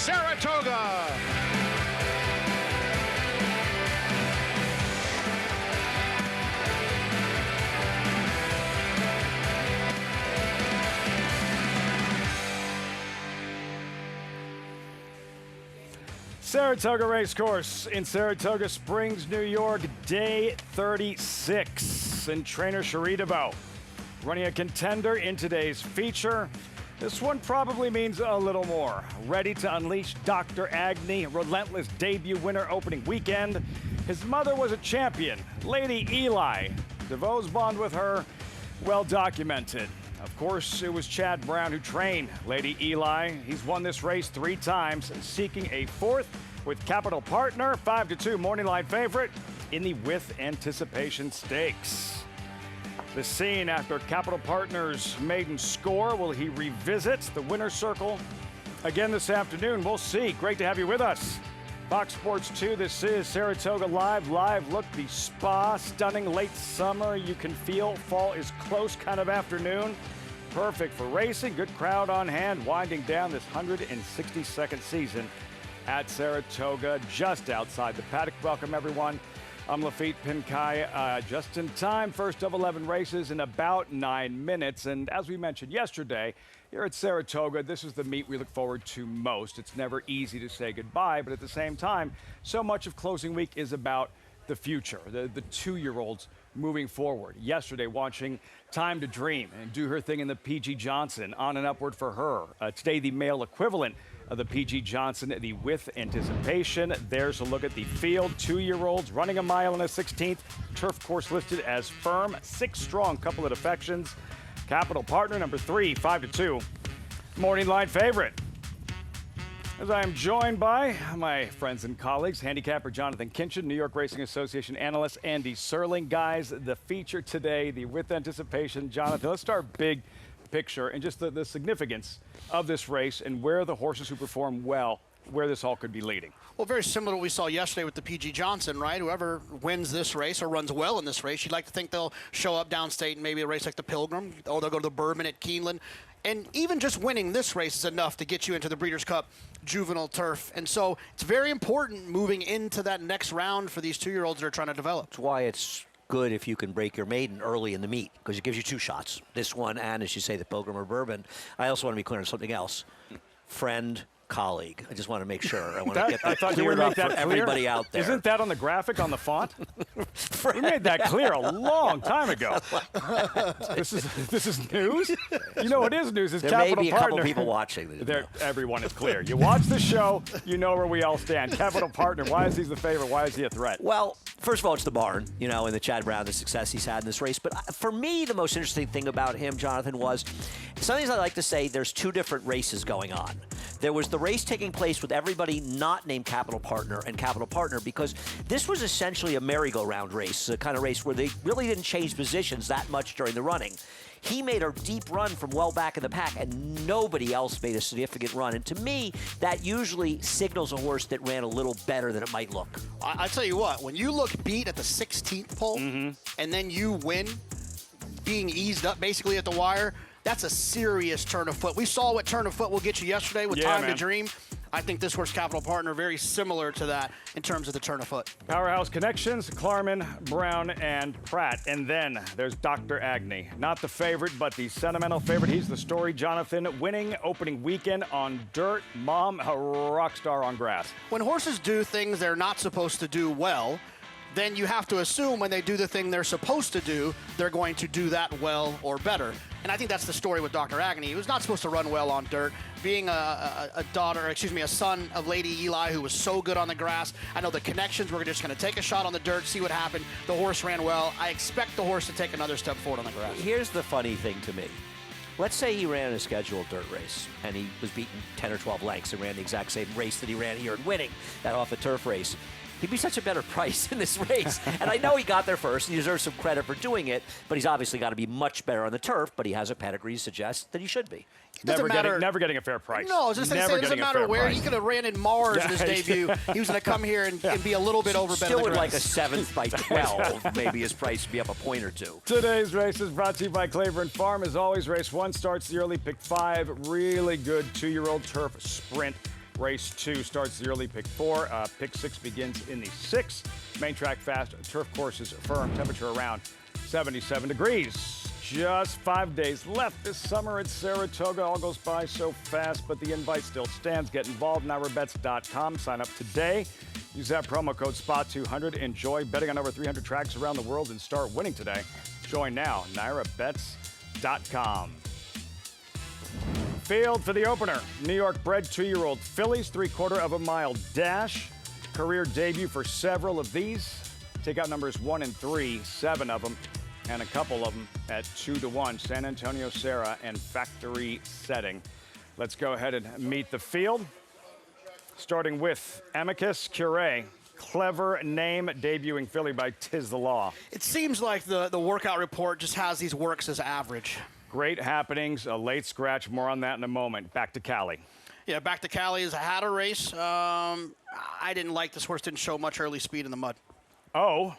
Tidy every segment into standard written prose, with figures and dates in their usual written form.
Saratoga. Saratoga Racecourse in Saratoga Springs, New York, day 36. And trainer Cherie DeVoe running a contender in today's feature. This one probably means a little more. Ready to unleash Dr. Agnew, relentless debut winner opening weekend. His mother was a champion, Lady Eli. DeVoe's bond with her, well documented. Of course, it was Chad Brown who trained Lady Eli. He's won this race 3 times, seeking a 4th with Capital Partner, 5-2 morning line favorite in the With Anticipation Stakes. The scene after Capital Partner's maiden score. Will he revisit the winner's circle again this afternoon? We'll see. Great to have you with us. Fox Sports 2, this is Saratoga Live. Look, the spa, stunning late summer. You can feel fall is close kind of afternoon. Perfect for racing. Good crowd on hand, winding down this 162nd season at Saratoga, just outside the paddock. Welcome, everyone. I'm Lafitte Pinkai, just in time. First of 11 races in about 9 minutes. And as we mentioned yesterday, here at Saratoga, this is the meet we look forward to most. It's never easy to say goodbye, but at the same time, so much of closing week is about the future, the 2-year-olds moving forward. Yesterday, watching Time to Dream and do her thing in the PG Johnson, on and upward for her. Today, the male equivalent of the PG Johnson, the With Anticipation. There's a look at the field. 2-year-olds running a mile and a 16th. Turf course listed as firm. 6 strong, couple of defections. Capital Partner, number 3, 5-2. Morning line favorite. As I am joined by my friends and colleagues, handicapper Jonathan Kinchin, New York Racing Association analyst Andy Serling. Guys, the feature today, the With Anticipation. Jonathan, let's start big picture and just the significance of this race and where the horses who perform well, where this all could be leading. Well, very similar to what we saw yesterday with the PG Johnson, right? Whoever wins this race or runs well in this race, you'd like to think they'll show up downstate in maybe a race like the Pilgrim, or they'll go to the Bourbon at Keeneland. And even just winning this race is enough to get you into the Breeders' Cup Juvenile Turf. And so it's very important moving into that next round for these 2-year-olds that are trying to develop. That's why it's good if you can break your maiden early in the meet, because it gives you 2 shots. This one and, as you say, the Pilgrim or Bourbon. I also want to be clear on something else. Friend, colleague. I just want to make sure. I want to get that cleared up for everybody out there. Isn't that on the graphic on the font? We made that clear a long time ago. This is news? You know what is news? It's Capital Partner. There may be a couple people watching. Everyone is clear. You watch the show, you know where we all stand. Capital Partner, why is he the favorite? Why is he a threat? Well, first of all, it's the barn, and the Chad Brown, the success he's had in this race. But for me, the most interesting thing about him, Jonathan, was something I like to say there's 2 different races going on. There was the race taking place with everybody not named Capital Partner and Capital Partner, because this was essentially a merry-go-round race, a kind of race where they really didn't change positions that much during the running. He made a deep run from well back in the pack, and nobody else made a significant run. And to me, that usually signals a horse that ran a little better than it might look. I tell you what, when you look beat at the 16th pole, and then you win, being eased up basically at the wire, that's a serious turn of foot. We saw what turn of foot will get you yesterday with Time to Dream. I think this horse, Capital Partner, very similar to that in terms of the turn of foot. Powerhouse connections, Klarman, Brown, and Pratt. And then there's Dr. Agnew. Not the favorite, but the sentimental favorite. He's the story, Jonathan. Winning opening weekend on dirt. Mom, a rock star on grass. When horses do things they're not supposed to do well, then you have to assume when they do the thing they're supposed to do, they're going to do that well or better. And I think that's the story with Dr. Agnew. He was not supposed to run well on dirt. Being a son of Lady Eli, who was so good on the grass. I know the connections, we're just going to take a shot on the dirt, see what happened. The horse ran well. I expect the horse to take another step forward on the grass. Here's the funny thing to me. Let's say he ran a scheduled dirt race, and he was beaten 10 or 12 lengths and ran the exact same race that he ran here and winning that off a turf race. He'd be such a better price in this race. And I know he got there first, and he deserves some credit for doing it, but he's obviously got to be much better on the turf, but he has a pedigree to suggest that he should be. Never getting a fair price. No, I was just going to say, it doesn't matter where. He could have ran in Mars in his debut. He was going to come here and be a little bit over better. Still would like a 7th by 12. Maybe his price would be up a point or 2. Today's race is brought to you by Claiborne Farm. As always, race 1 starts the early pick 5. Really good 2-year-old turf sprint Race 2 starts the early pick 4. Pick 6 begins in the 6th. Main track fast, turf courses firm, temperature around 77 degrees. Just 5 days left this summer at Saratoga. All goes by so fast, but the invite still stands. Get involved, NYRABets.com. Sign up today. Use that promo code SPOT200. Enjoy betting on over 300 tracks around the world and start winning today. Join now, NYRABets.com. Field for the opener. New York bred 2-year-old fillies, 3/4 of a mile dash. Career debut for several of these. Take out numbers 1 and 3, 7 of them, and a couple of them at 2-1. San Antonio Sarah and Factory Setting. Let's go ahead and meet the field. Starting with Amicus Cure. Clever name, debuting filly by Tiz the Law. It seems like the workout report just has these works as average. Great happenings, a late scratch. More on that in a moment. Back to Cali. Yeah, back to Cali has had a race. I didn't like this horse. Didn't show much early speed in the mud. Buck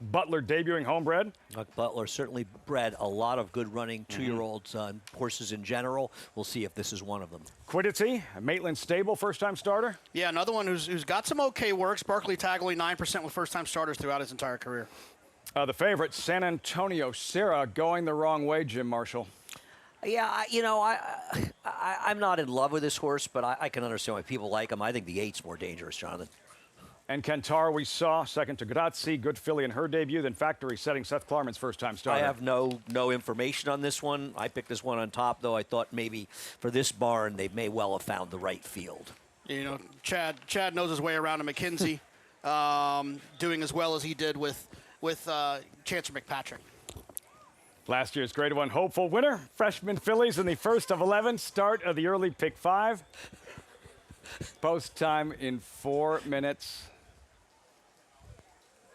Butler debuting homebred. Buck Butler certainly bred a lot of good running 2-year-olds horses in general. We'll see if this is one of them. Quiddity, Maitland Stable, first-time starter. Yeah, another one who's got some okay works. Barkley Tag only 9% with first-time starters throughout his entire career. The favorite, San Antonio Sarah, going the wrong way, Jim Marshall. Yeah, I'm not in love with this horse, but I can understand why people like him. I think the 8's more dangerous, Jonathan. And Kentar, we saw second to Grazi, good filly in her debut, then Factory Setting, Seth Klarman's first-time starter. I have no information on this one. I picked this one on top, though. I thought maybe for this barn they may well have found the right field. You know, Chad knows his way around a McKenzie, doing as well as he did with Chancer McPatrick. Last year's Grade 1 hopeful winner, freshman fillies in the first of 11, start of the early pick 5. Post time in 4 minutes.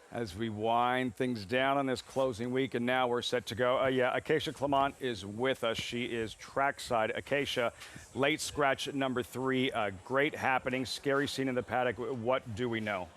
As we wind things down on this closing week, and now we're set to go. Acacia Clement is with us. She is trackside. Acacia, late scratch number 3. Great happening, scary scene in the paddock. What do we know?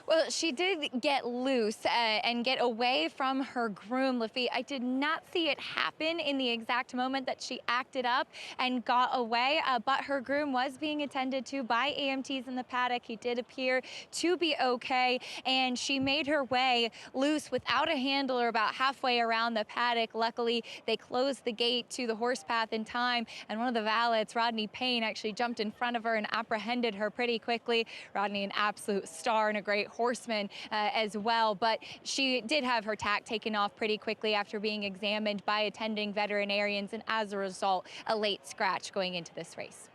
Well, she did get loose and get away from her groom, Lafitte. I did not see it happen in the exact moment that she acted up and got away, but her groom was being attended to by AMTs in the paddock. He did appear to be okay, and she made her way loose without a handler about halfway around the paddock. Luckily, they closed the gate to the horse path in time, and one of the valets, Rodney Payne, actually jumped in front of her and apprehended her pretty quickly. Rodney, an absolute star and a great horseman as well, but she did have her tack taken off pretty quickly after being examined by attending veterinarians, and as a result, a late scratch going into this race.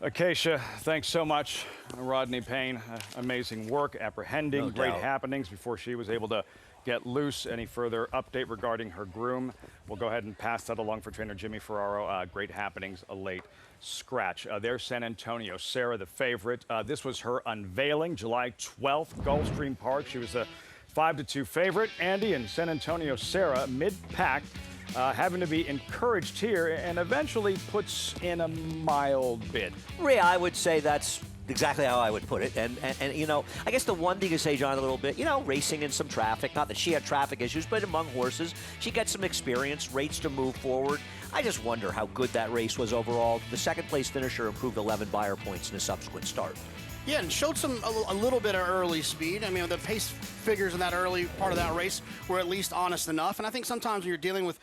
Acacia, thanks so much. Rodney Payne, amazing work, apprehending, No great doubt. happenings before she was able to get loose. Any further update regarding her groom? We'll go ahead and pass that along for trainer Jimmy Ferraro. Great happenings, a late scratch. There's San Antonio Sarah, the favorite. This was her unveiling, July 12th, Gulfstream Park. She was a 5-2 favorite. Andy and San Antonio Sarah, mid-pack, having to be encouraged here, and eventually puts in a mild bid. Yeah, I would say that's exactly how I would put it. And I guess the one thing to say, John, a little bit, racing in some traffic, not that she had traffic issues, but among horses, she gets some experience, rates to move forward. I just wonder how good that race was overall. The second place finisher improved 11 buyer points in a subsequent start. Yeah, and showed a little bit of early speed. I mean, the pace figures in that early part of that race were at least honest enough. And I think sometimes when you're dealing with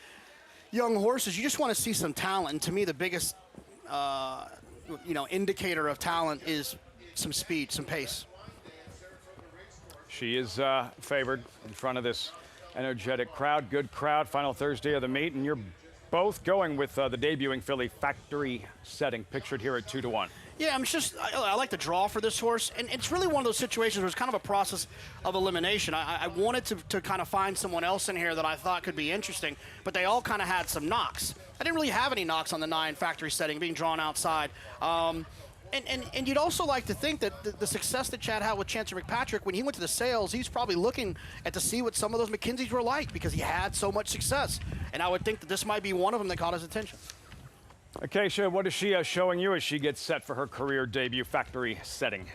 young horses, you just want to see some talent. And to me, the biggest indicator of talent is some speed, some pace. She is favored in front of this energetic crowd. Good crowd. Final Thursday of the meet, and you're both going with the debuting filly Factory Setting, pictured here at 2-1. Yeah, I like the draw for this horse, and it's really one of those situations where it's kind of a process of elimination. I wanted to kind of find someone else in here that I thought could be interesting, but they all kind of had some knocks. I didn't really have any knocks on the 9 Factory Setting being drawn outside. And you'd also like to think that the success that Chad had with Chancer McPatrick, when he went to the sales, he's probably looking to see what some of those McKenzies were like because he had so much success. And I would think that this might be one of them that caught his attention. Acacia, what is she showing you as she gets set for her career debut, Factory Setting?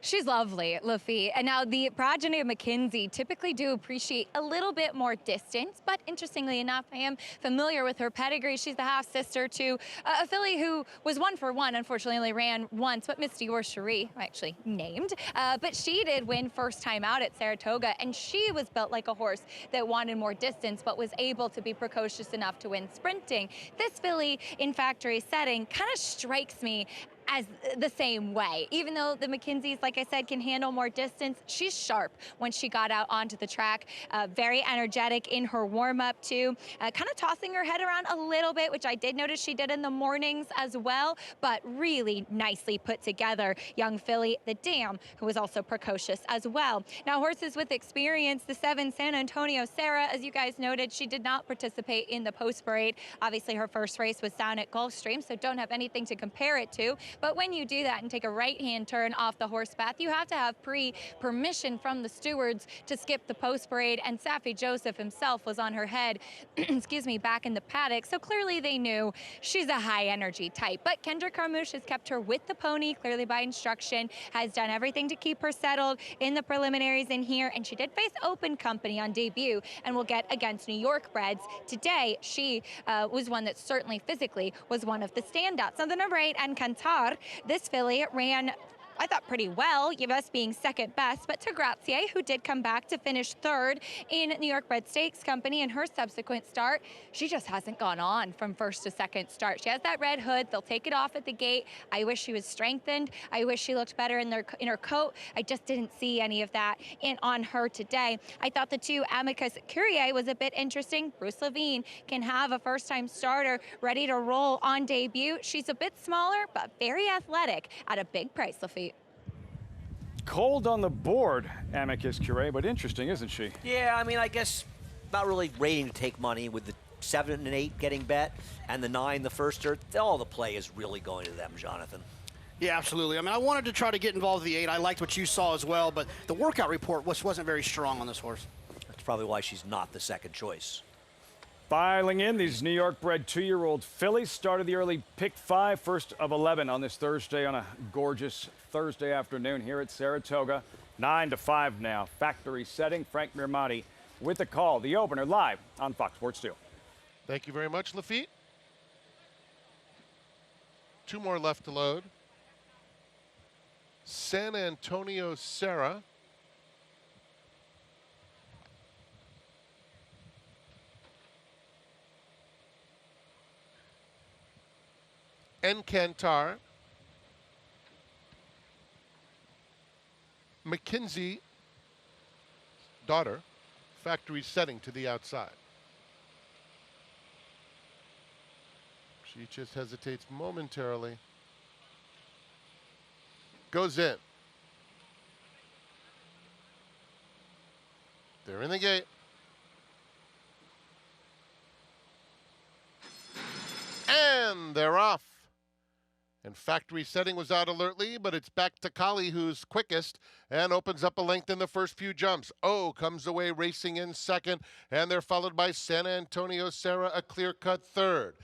She's lovely, Lafitte. And now the progeny of McKenzie typically do appreciate a little bit more distance, but interestingly enough, I am familiar with her pedigree. She's the half-sister to a filly who was 1-for-1, unfortunately only ran once, but Miss Dior Cherie, actually named, but she did win first time out at Saratoga, and she was built like a horse that wanted more distance, but was able to be precocious enough to win sprinting. This filly in factory setting kind of strikes me as the same way. Even though the McKenzies, like I said, can handle more distance, she's sharp when she got out onto the track. Very energetic in her warm-up too. Kind of tossing her head around a little bit, which I did notice she did in the mornings as well, but really nicely put together. Young filly, the Dam, who was also precocious as well. Now, horses with experience, the 7 San Antonio Sarah, as you guys noted, she did not participate in the post parade. Obviously, her first race was down at Gulfstream, so don't have anything to compare it to. But when you do that and take a right-hand turn off the horse path, you have to have permission from the stewards to skip the post parade, and Safi Joseph himself was on her head, excuse me, back in the paddock. So clearly they knew she's a high energy type. But Kendra Carmouche has kept her with the pony, clearly by instruction, has done everything to keep her settled in the preliminaries in here, and she did face open company on debut and will get against New York breds. Today, she was one that certainly physically was one of the standouts. Now the number 8, Encantar, this filly ran, I thought, pretty well, us being second best, but to Grazier, who did come back to finish third in New York Bred Stakes Company in her subsequent start. She just hasn't gone on from first to second start. She has that red hood. They'll take it off at the gate. I wish she was strengthened. I wish she looked better in her coat. I just didn't see any of that on her today. I thought the 2 Amicus Curiae was a bit interesting. Bruce Levine can have a first-time starter ready to roll on debut. She's a bit smaller, but very athletic at a big price, Lafitte. Cold on the board, Amicus Curiae, but interesting, isn't she? Yeah, I mean, I guess not really rating to take money with the 7 and 8 getting bet and the 9, the first. All the play is really going to them, Jonathan. Yeah, absolutely. I mean, I wanted to try to get involved with the 8. I liked what you saw as well, but the workout report wasn't very strong on this horse. That's probably why she's not the second choice. Filing in, these New York bred 2-year-old fillies started the early pick 5, first of 11 on this Thursday on a gorgeous Thursday afternoon here at Saratoga. 9-5 now. Factory setting. Frank Mirmati with the call. The opener live on Fox Sports 2. Thank you very much, Lafitte. 2 more left to load. San Antonio Sarah. Encantar. McKenzie, daughter, factory setting to the outside. She just hesitates momentarily. Goes in. They're in the gate. And they're off. And factory setting was out alertly, but it's back to Kali, who's quickest and opens up a length in the first few jumps. Oh, comes away racing in second, and they're followed by San Antonio Sarah, a clear-cut third.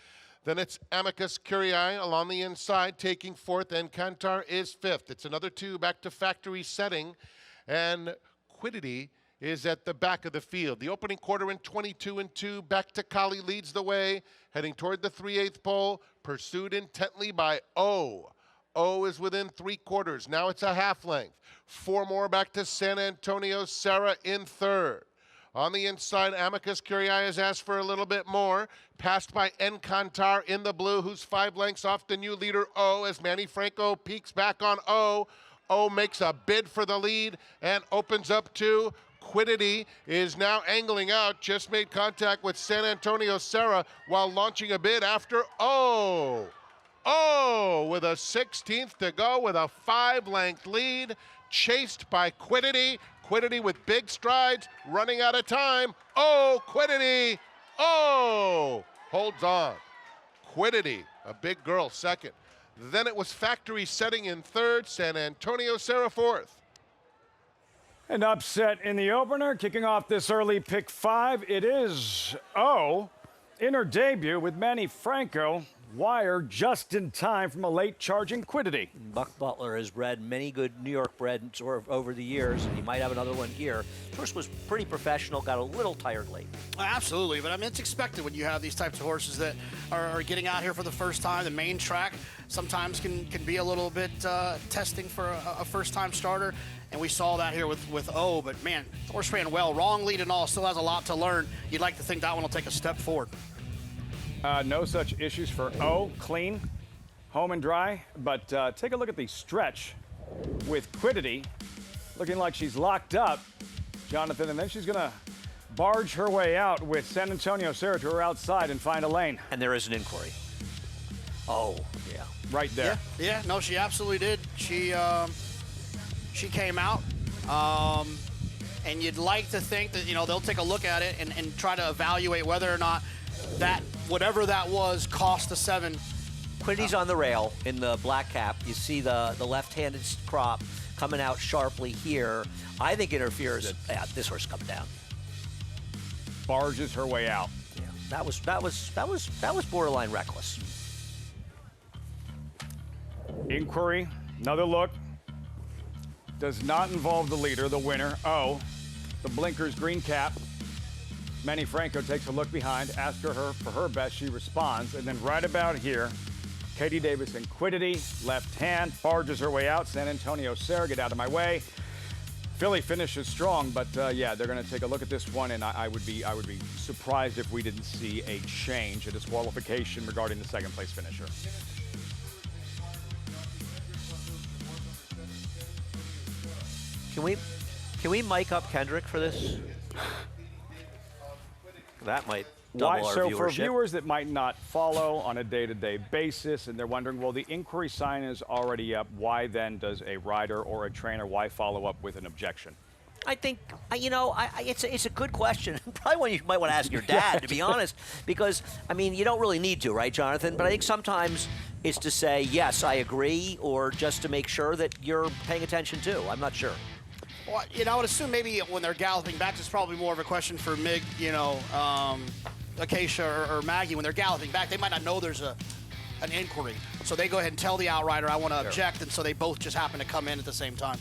Then it's Amicus Curiae along the inside, taking fourth, and Encantar is fifth. It's another 2 back to factory setting, and Quiddity is at the back of the field. The opening quarter in 22-2. Back to Kali leads the way, heading toward the 3/8 pole, pursued intently by O. O is within 3/4. Now it's a half length. 4 more back to San Antonio Sarah in third. On the inside, Amicus Curiae has asked for a little bit more. Passed by Encantar in the blue, who's 5 lengths off the new leader, O, as Manny Franco peeks back on O. O makes a bid for the lead and opens up to Quiddity is now angling out, just made contact with San Antonio Sarah while launching a bid after O. O with a 16th to go with a 5-length lead, chased by Quiddity. Quiddity with big strides, running out of time. Oh, Quiddity! Oh! Holds on. Quiddity, a big girl, second. Then it was factory setting in third, San Antonio Sarah fourth. An upset in the opener, kicking off this early pick 5. It is O in her debut with Manny Franco wire just in time from a late charging Quiddity. Buck Butler has bred many good New York breds over the years, and he might have another one here. Horse was pretty professional, got a little tired late. Absolutely, but I mean, it's expected when you have these types of horses that are getting out here for the first time. The main track sometimes can be a little bit testing for a first-time starter, and we saw that here with O, but man, the horse ran well. Wrong lead and all, still has a lot to learn. You'd like to think that one will take a step forward. No such issues for O. Clean, home and dry. But take a look at the stretch with Quiddity, looking like she's locked up, Jonathan, and then she's going to barge her way out with San Antonio Saratoga outside and find a lane. And there is an inquiry. Oh, yeah. Right there. Yeah, no, she absolutely did. She came out, and you'd like to think that, they'll take a look at it and try to evaluate whether or not that, whatever that was, cost the 7. Quiddity's on the rail in the black cap. You see the left-handed crop coming out sharply here. I think interferes. Yeah, this horse coming down. Barges her way out. Yeah, that was borderline reckless. Inquiry, another look. Does not involve the leader, the winner. Oh, the blinkers, green cap. Manny Franco takes a look behind, asks her for her best, she responds, and then right about here, Katie Davis and Quiddity, left hand, barges her way out. San Antonio Sarah, get out of my way. Philly finishes strong, but yeah, they're going to take a look at this one, and I would be surprised if we didn't see a change, a disqualification regarding the second place finisher. Can we mic up Kendrick for this? That might double our so viewership. For viewers that might not follow on a day-to-day basis, and they're wondering, well, the inquiry sign is already up. Why then does a rider or a trainer, why follow up with an objection? I think, it's a good question. Probably one you might want to ask your dad, to be honest, because, you don't really need to, right, Jonathan? But I think sometimes it's to say, yes, I agree, or just to make sure that you're paying attention too. I'm not sure. Well, I would assume maybe when they're galloping back, it's probably more of a question for Mig, Acacia or Maggie. When they're galloping back, they might not know there's an inquiry. So they go ahead and tell the outrider, I want to object, and so they both just happen to come in at the same time.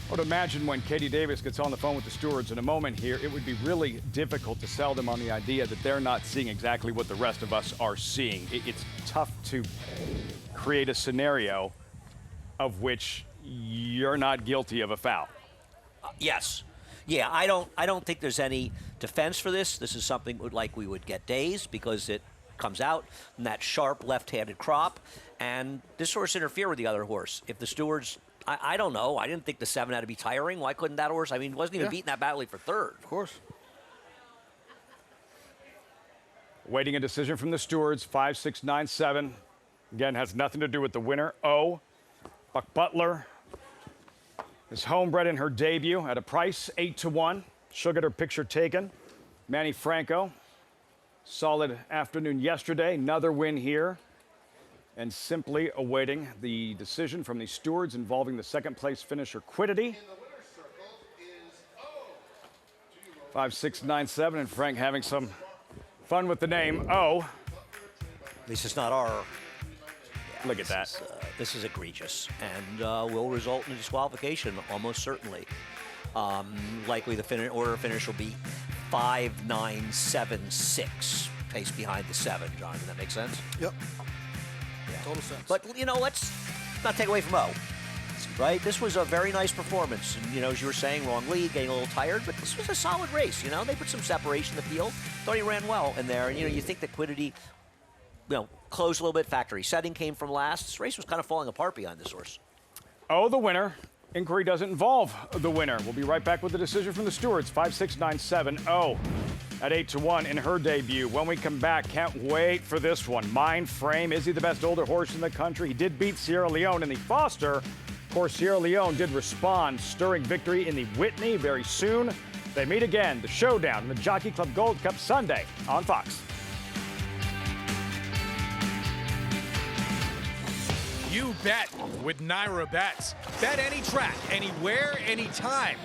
I would imagine when Katie Davis gets on the phone with the stewards in a moment here, it would be really difficult to sell them on the idea that they're not seeing exactly what the rest of us are seeing. It's tough to create a scenario of which you're not guilty of a foul. Yes. Yeah, I don't think there's any defense for this. This is something we would get days because it comes out in that sharp left-handed crop, and this horse interfered with the other horse. If the stewards, I don't know. I didn't think the 7 had to be tiring. Why couldn't that horse? It wasn't even beating that badly for third. Of course. Waiting a decision from the stewards, 5, 6, 9, 7. Again, has nothing to do with the winner. O. Buck Butler is homebred in her debut at a price 8-1. She'll get her picture taken. Manny Franco, solid afternoon yesterday. Another win here. And simply awaiting the decision from the stewards involving the second place finisher Quiddity. 5, 6, 9, 7, and Frank having some fun with the name O. At least it's not our. Look at that. This is egregious and will result in a disqualification, almost certainly. Likely the order finish will be 5, 9, 7, 6, pace behind the 7, John. Does that make sense? Yep. Yeah. Total sense. But, let's not take away from O, right? This was a very nice performance. And, as you were saying, wrong lead, getting a little tired, but this was a solid race. They put some separation in the field. Thought he ran well in there. And, you think that Quiddity, closed a little bit. Factory setting came from last. This race was kind of falling apart behind this horse. Oh, the winner. Inquiry doesn't involve the winner. We'll be right back with the decision from the stewards. 5, 6, 9, 7, O at 8-1 in her debut. When we come back, can't wait for this one. Mind Frame. Is he the best older horse in the country? He did beat Sierra Leone in the Foster. Of course, Sierra Leone did respond. Stirring victory in the Whitney very soon. They meet again. The showdown in the Jockey Club Gold Cup Sunday on Fox. You bet with NYRA Bets. Bet any track, anywhere, anytime.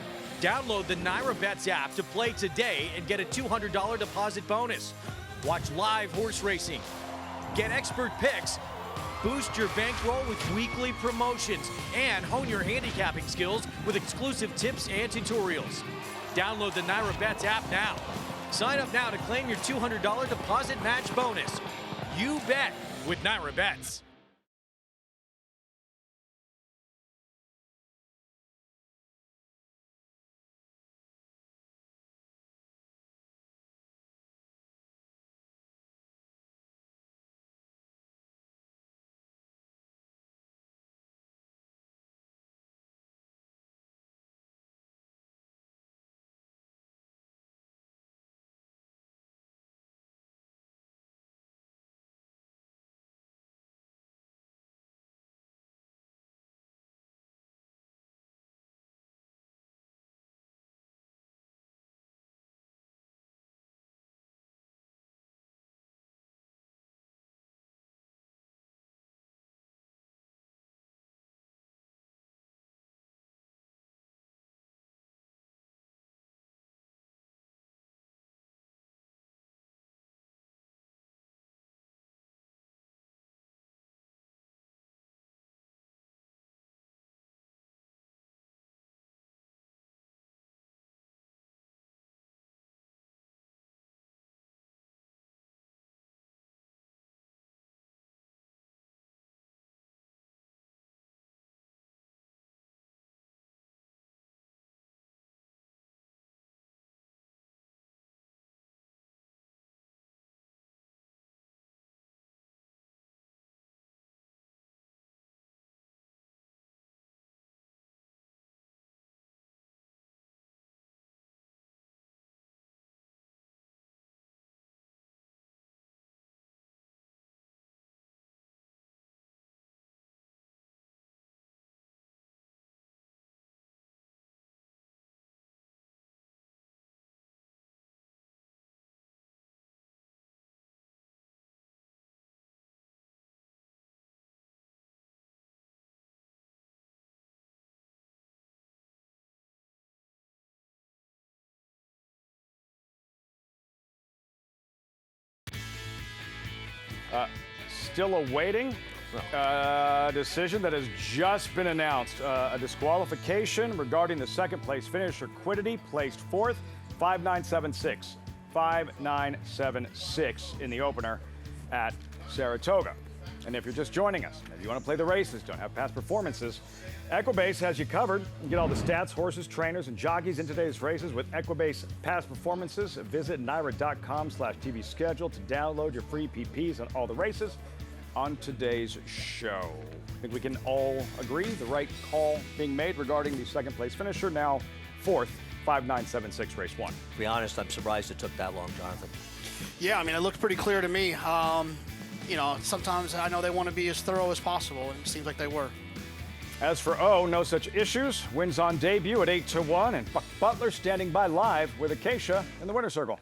Download the NYRA Bets app to play today and get a $200 deposit bonus. Watch live horse racing, Get expert picks, boost your bankroll with weekly promotions, and hone your handicapping skills with exclusive tips and tutorials. Download the NYRA Bets app now. Sign up now to claim your $200 deposit match bonus. You bet with NYRA Bets. Still awaiting a decision that has just been announced. A disqualification regarding the second place finisher, Quiddity, placed fourth, 5.976. 5.976 in the opener at Saratoga. And if you're just joining us, if you want to play the races, don't have past performances, Equibase has you covered. You get all the stats, horses, trainers, and jockeys in today's races with Equibase past performances. Visit NYRA.com/TV schedule to download your free PPs on all the races on today's show. I think we can all agree the right call being made regarding the second place finisher, now fourth, 5.976 race one. To be honest, I'm surprised it took that long, Jonathan. Yeah, I mean, it looked pretty clear to me. You know, sometimes I know they want to be as thorough as possible, and it seems like they were. As for O, no such issues. Wins on debut at 8-1, and Buck Butler standing by live with Acacia in the winner's circle.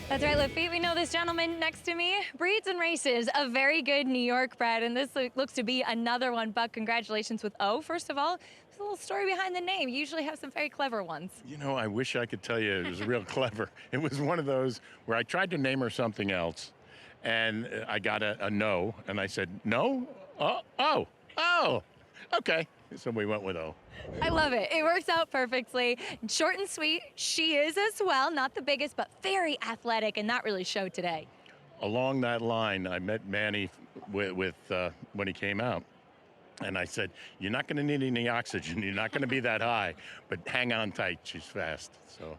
That's right, Lafitte. We know this gentleman next to me breeds and races a very good New York bred, and this looks to be another one. Buck, congratulations with O. First of all, there's a little story behind the name. You usually have some very clever ones. You know, I wish I could tell you it was real clever. It was one of those where I tried to name her something else, and I got a no, and I said, no? Oh, okay. So we went with O. I love it. It works out perfectly. Short and sweet. She is as well. Not the biggest, but very athletic, and that really showed today. Along that line, I met Manny with when he came out, and I said, you're not going to need any oxygen. You're not going to be that high, but hang on tight. She's fast. So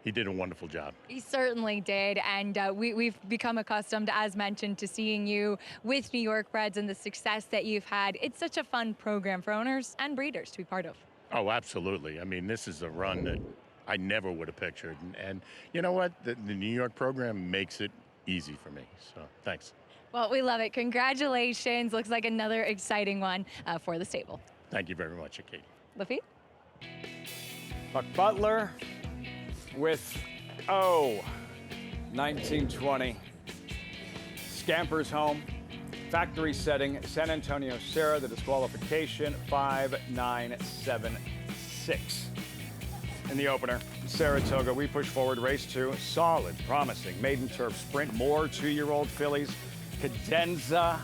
he did a wonderful job. He certainly did, and we've become accustomed, as mentioned, to seeing you with New York breds and the success that you've had. It's such a fun program for owners and breeders to be part of. Oh, absolutely. I mean, this is a run that I never would have pictured. And you know what? The New York program makes it easy for me. So thanks. Well, we love it. Congratulations. Looks like another exciting one for the stable. Thank you very much, Katie. Lafitte? Buck Butler with O. 1920. Scampers home. Factory setting, San Antonio Sarah, the disqualification, 5.976. In the opener, Saratoga, we push forward race two. Solid, promising maiden turf sprint. More 2-year-old fillies Cadenza.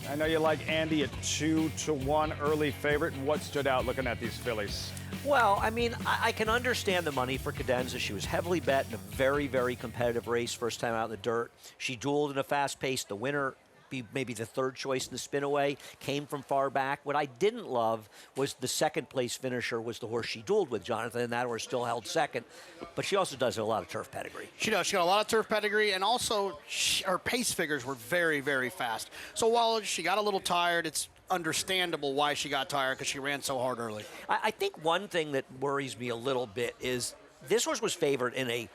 I know you like Andy, a 2-1 early favorite. What stood out looking at these fillies? Well, I mean, I can understand the money for Cadenza. She was heavily bet in a very, very competitive race, first time out in the dirt. She dueled in a fast pace. The winner, be maybe the third choice in the spin away, came from far back. What I didn't love was the second place finisher was the horse she dueled with, Jonathan, and that horse still held second. But she also does have a lot of turf pedigree. She does. She got a lot of turf pedigree, and also her pace figures were very, very fast. So while she got a little tired, it's understandable why she got tired because she ran so hard early. I think one thing that worries me a little bit is this horse was favored in a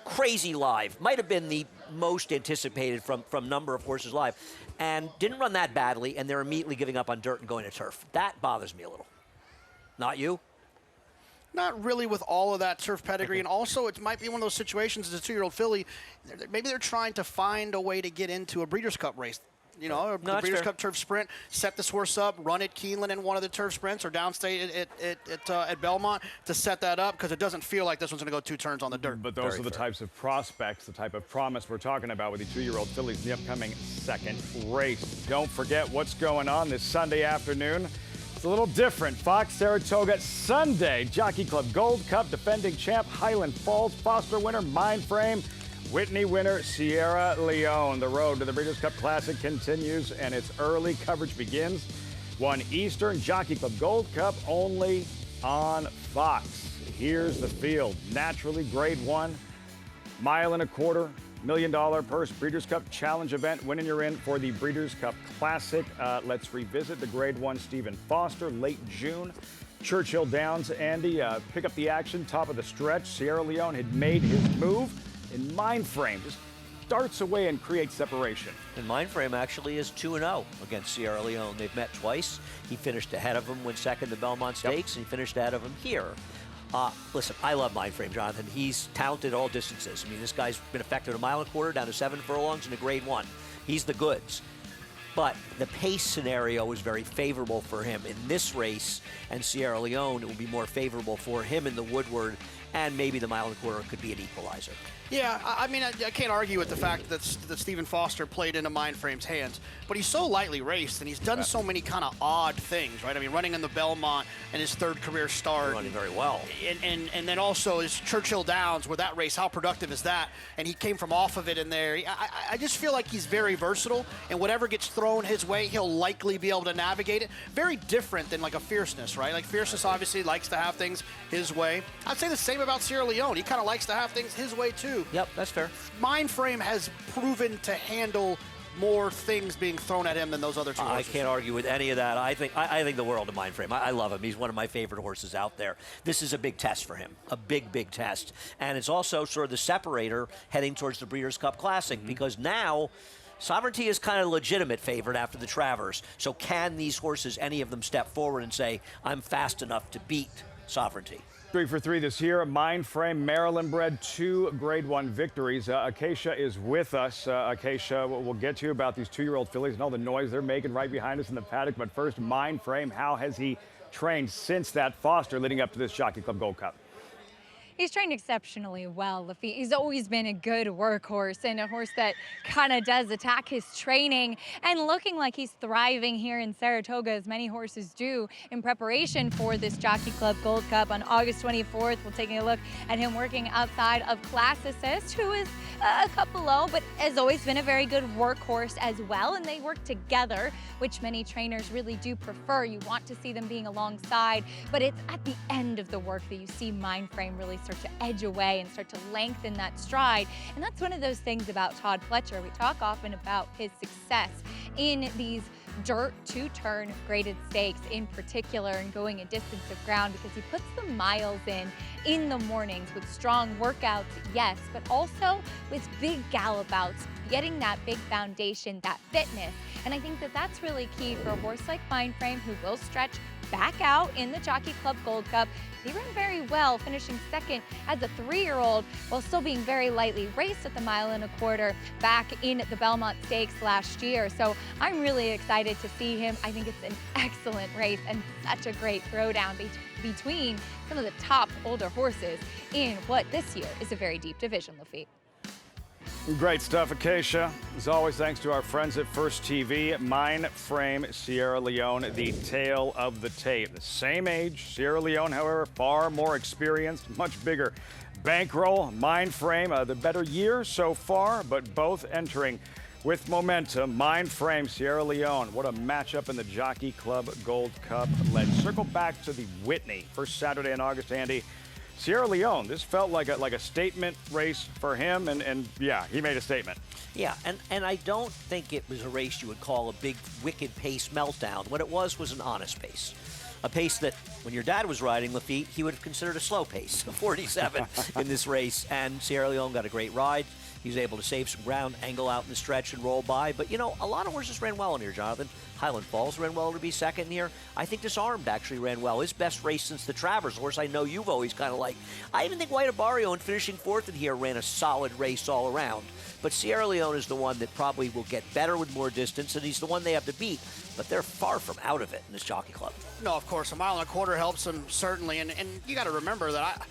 crazy live, might have been the most anticipated from number of horses live, and didn't run that badly, and they're immediately giving up on dirt and going to turf. That bothers me a little. Not you? Not really with all of that turf pedigree, and also it might be one of those situations as a 2-year-old filly, maybe they're trying to find a way to get into a Breeders' Cup race. You know, a Breeders' Cup turf sprint, set this horse up, run at Keeneland in one of the turf sprints or downstate at Belmont to set that up, because it doesn't feel like this one's going to go 2 turns on the dirt. But those are the types of prospects, the type of promise we're talking about with the 2-year-old fillies in the upcoming second race. Don't forget what's going on this Sunday afternoon. It's a little different. Fox Saratoga Sunday, Jockey Club Gold Cup, defending champ Highland Falls, Foster winner Mindframe, Whitney winner Sierra Leone. The road to the Breeders' Cup Classic continues, and its early coverage begins 1 Eastern, Jockey Club Gold Cup only on Fox. Here's the field. Naturally, Grade 1, $1.25 million purse, Breeders' Cup Challenge event. Winning, you're in for the Breeders' Cup Classic. Let's revisit the Grade 1 Stephen Foster, late June. Churchill Downs, Andy, pick up the action, top of the stretch. Sierra Leone had made his move. In Mindframe, just darts away and creates separation. And Mindframe actually is 2-0 against Sierra Leone. They've met twice. He finished ahead of him, went second to Belmont Stakes, and he finished ahead of him here. Listen, I love Mindframe, Jonathan. He's talented at all distances. I mean, this guy's been effective at 1.25 miles down to 7 furlongs in a Grade 1. He's the goods. But the pace scenario is very favorable for him in this race, and Sierra Leone, it will be more favorable for him in the Woodward, and maybe the 1.25 miles could be an equalizer. Yeah, I mean, I can't argue with the fact that Stephen Foster played into Mindframe's hands, but he's so lightly raced, and he's done so many kind of odd things, right? I mean, running in the Belmont in his 3rd career start. Running very well. And then also his Churchill Downs, where that race, how productive is that? And he came from off of it in there. I just feel like he's very versatile, and whatever gets thrown his way, he'll likely be able to navigate it. Very different than like a Fierceness, right? Like Fierceness obviously likes to have things his way. I'd say the same about Sierra Leone. He kind of likes to have things his way too. Yep, that's fair. Mindframe has proven to handle more things being thrown at him than those other 2 horses. I can't argue with any of that. I think the world of Mindframe. I love him. He's one of my favorite horses out there. This is a big test for him, a big, big test. And it's also sort of the separator heading towards the Breeders' Cup Classic, because now Sovereignty is kind of legitimate favorite after the Travers. So can these horses, any of them, step forward and say, I'm fast enough to beat Sovereignty? 3 for 3 this year. Mindframe, Maryland bred, 2 Grade 1 victories. Acacia is with us. Acacia, we'll get to you about these 2-year-old fillies and all the noise they're making right behind us in the paddock. But first, Mindframe, how has he trained since that Foster leading up to this Jockey Club Gold Cup? He's trained exceptionally well, Lafitte. He's always been a good workhorse and a horse that kind of does attack his training, and looking like he's thriving here in Saratoga, as many horses do, in preparation for this Jockey Club Gold Cup on August 24th. We're taking a look at him working outside of Class Assist, who is a cup below, but has always been a very good workhorse as well, and they work together, which many trainers really do prefer. You want to see them being alongside, but it's at the end of the work that you see Mindframe really start to edge away and start to lengthen that stride. And that's one of those things about Todd Pletcher. We talk often about his success in these dirt 2-turn graded stakes in particular, and going a distance of ground, because he puts the miles in the mornings with strong workouts, yes, but also with big gallop outs, getting that big foundation, that fitness. And I think that that's really key for a horse like Mindframe, who will stretch back out in the Jockey Club Gold Cup. He ran very well, finishing second as a 3-year-old while still being very lightly raced at the 1.25 miles back in the Belmont Stakes last year. So I'm really excited to see him. I think it's an excellent race and such a great throwdown between some of the top older horses in what this year is a very deep division, Lafitte. Great stuff, Acacia. As always, thanks to our friends at First TV. Mind Frame Sierra Leone, the tale of the tape. The same age, Sierra Leone, however, far more experienced, much bigger bankroll. Mind Frame, the better year so far, but both entering with momentum. Mind Frame Sierra Leone. What a matchup in the Jockey Club Gold Cup. Let's circle back to the Whitney. First Saturday in August, Andy. Sierra Leone, this felt like a statement race for him, and yeah, he made a statement. Yeah, and I don't think it was a race you would call a big, wicked pace meltdown. What it was an honest pace. A pace that, when your dad was riding Lafitte, he would have considered a slow pace, a 47 in this race, and Sierra Leone got a great ride. He was able to save some ground, angle out in the stretch, and roll by. But, you know, a lot of horses ran well in here, Jonathan. Highland Falls ran well to be second here. I think Disarmed actually ran well. His best race since the Travers horse I know you've always kind of liked. I even think White Abario, in finishing fourth in here, ran a solid race all around. But Sierra Leone is the one that probably will get better with more distance, and he's the one they have to beat. But they're far from out of it in this Jockey Club. No, of course, a mile and a quarter helps him, certainly. And you got to remember that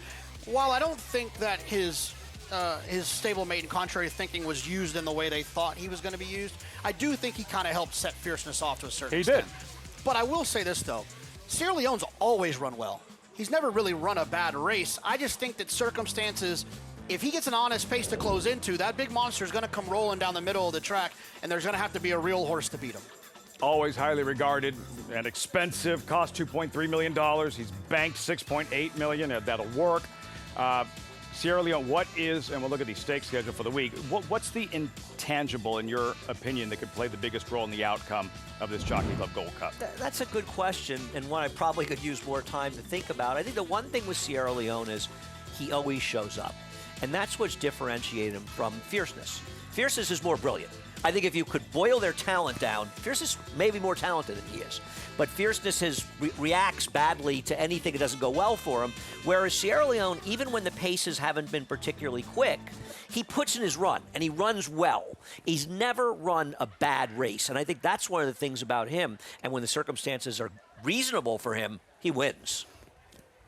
while I don't think that his stablemate and contrary thinking was used in the way they thought he was going to be used, I do think he kind of helped set Fierceness off to a certain extent. He did. But I will say this, though. Sierra Leone's always run well. He's never really run a bad race. I just think that circumstances, if he gets an honest pace to close into, that big monster is going to come rolling down the middle of the track, and there's going to have to be a real horse to beat him. Always highly regarded and expensive, cost $2.3 million. He's banked $6.8 million. That'll work. Sierra Leone, what is, and we'll look at the stake schedule for the week, what's the intangible, in your opinion, that could play the biggest role in the outcome of this Jockey Club Gold Cup? That's a good question, and one I probably could use more time to think about. I think the one thing with Sierra Leone is he always shows up, and that's what's differentiated him from Fierceness. Fierceness is more brilliant. I think if you could boil their talent down, Fierceness may be more talented than he is. But Fierceness reacts badly to anything that doesn't go well for him, whereas Sierra Leone, even when the paces haven't been particularly quick, he puts in his run, and he runs well. He's never run a bad race, and I think that's one of the things about him. And when the circumstances are reasonable for him, he wins.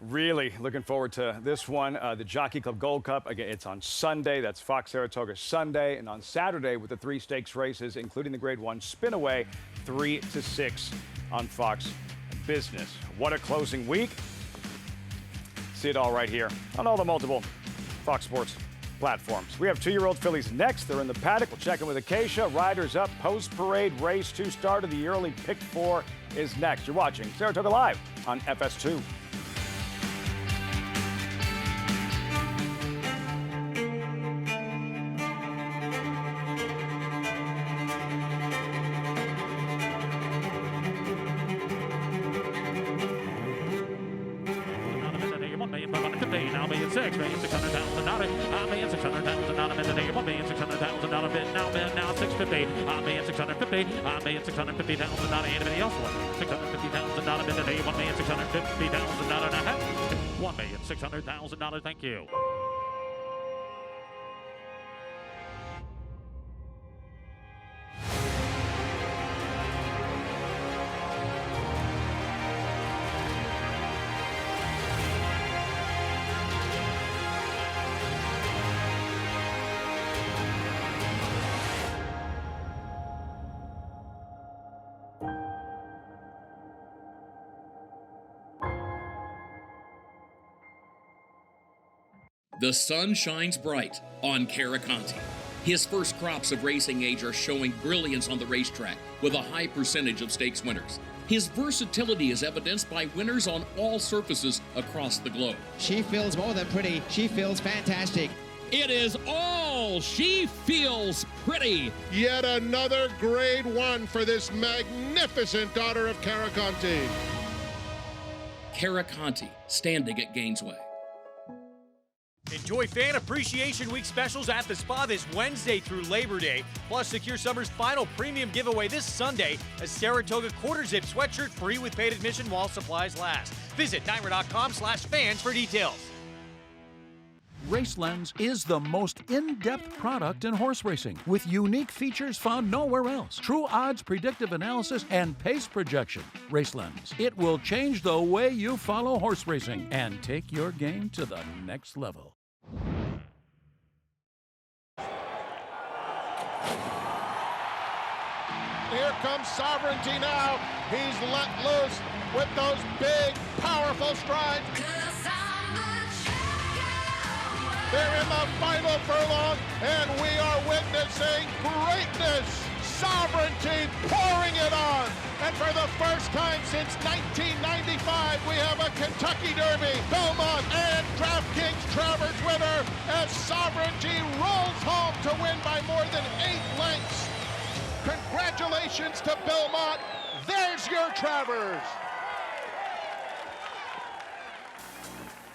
Really looking forward to this one. The Jockey Club Gold Cup, again, it's on Sunday. That's Fox Saratoga Sunday. And on Saturday with the 3 stakes races, including the Grade 1 Spinaway, 3 to 6 on Fox Business. What a closing week. See it all right here on all the multiple Fox Sports platforms. We have 2-year-old fillies next. They're in the paddock. We'll check in with Acacia. Riders up. Post-parade race 2 started. The early pick 4 is next. You're watching Saratoga Live on FS2. $1,600,000. Thank you. The sun shines bright on Caraconte. His first crops of racing age are showing brilliance on the racetrack with a high percentage of stakes winners. His versatility is evidenced by winners on all surfaces across the globe. She feels more than pretty. She feels fantastic. It is all She Feels Pretty. Yet another Grade 1 for this magnificent daughter of Caraconte. Caraconte, standing at Gainesway. Enjoy Fan Appreciation Week specials at the Spa this Wednesday through Labor Day. Plus, secure summer's final premium giveaway this Sunday, a Saratoga quarter-zip sweatshirt free with paid admission while supplies last. Visit NYRA.com/fans for details. RaceLens is the most in-depth product in horse racing, with unique features found nowhere else. True odds, predictive analysis, and pace projection. RaceLens. It will change the way you follow horse racing and take your game to the next level. here comes Sovereignty now. He's let loose with those big, powerful strides. They're in the final furlong, and we are witnessing greatness. Sovereignty pouring it on. And for the first time since 1995, we have a Kentucky Derby, Belmont, and DraftKings Travers winner as Sovereignty rolls home to win by more than 8 lengths. Congratulations to Belmont. There's your Travers.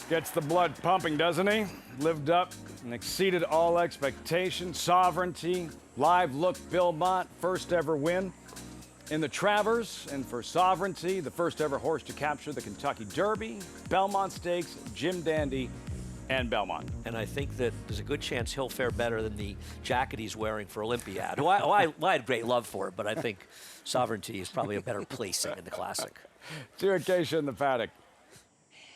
Gets the blood pumping, doesn't he? Lived up and exceeded all expectations. Sovereignty, live look Belmont, first ever win in the Travers. And for Sovereignty, the first ever horse to capture the Kentucky Derby, Belmont Stakes, Jim Dandy, and Belmont. And I think that there's a good chance he'll fare better than the jacket he's wearing for Olympiad, who I had great love for, but I think Sovereignty is probably a better placing in the Classic. 2 Acacia in the paddock.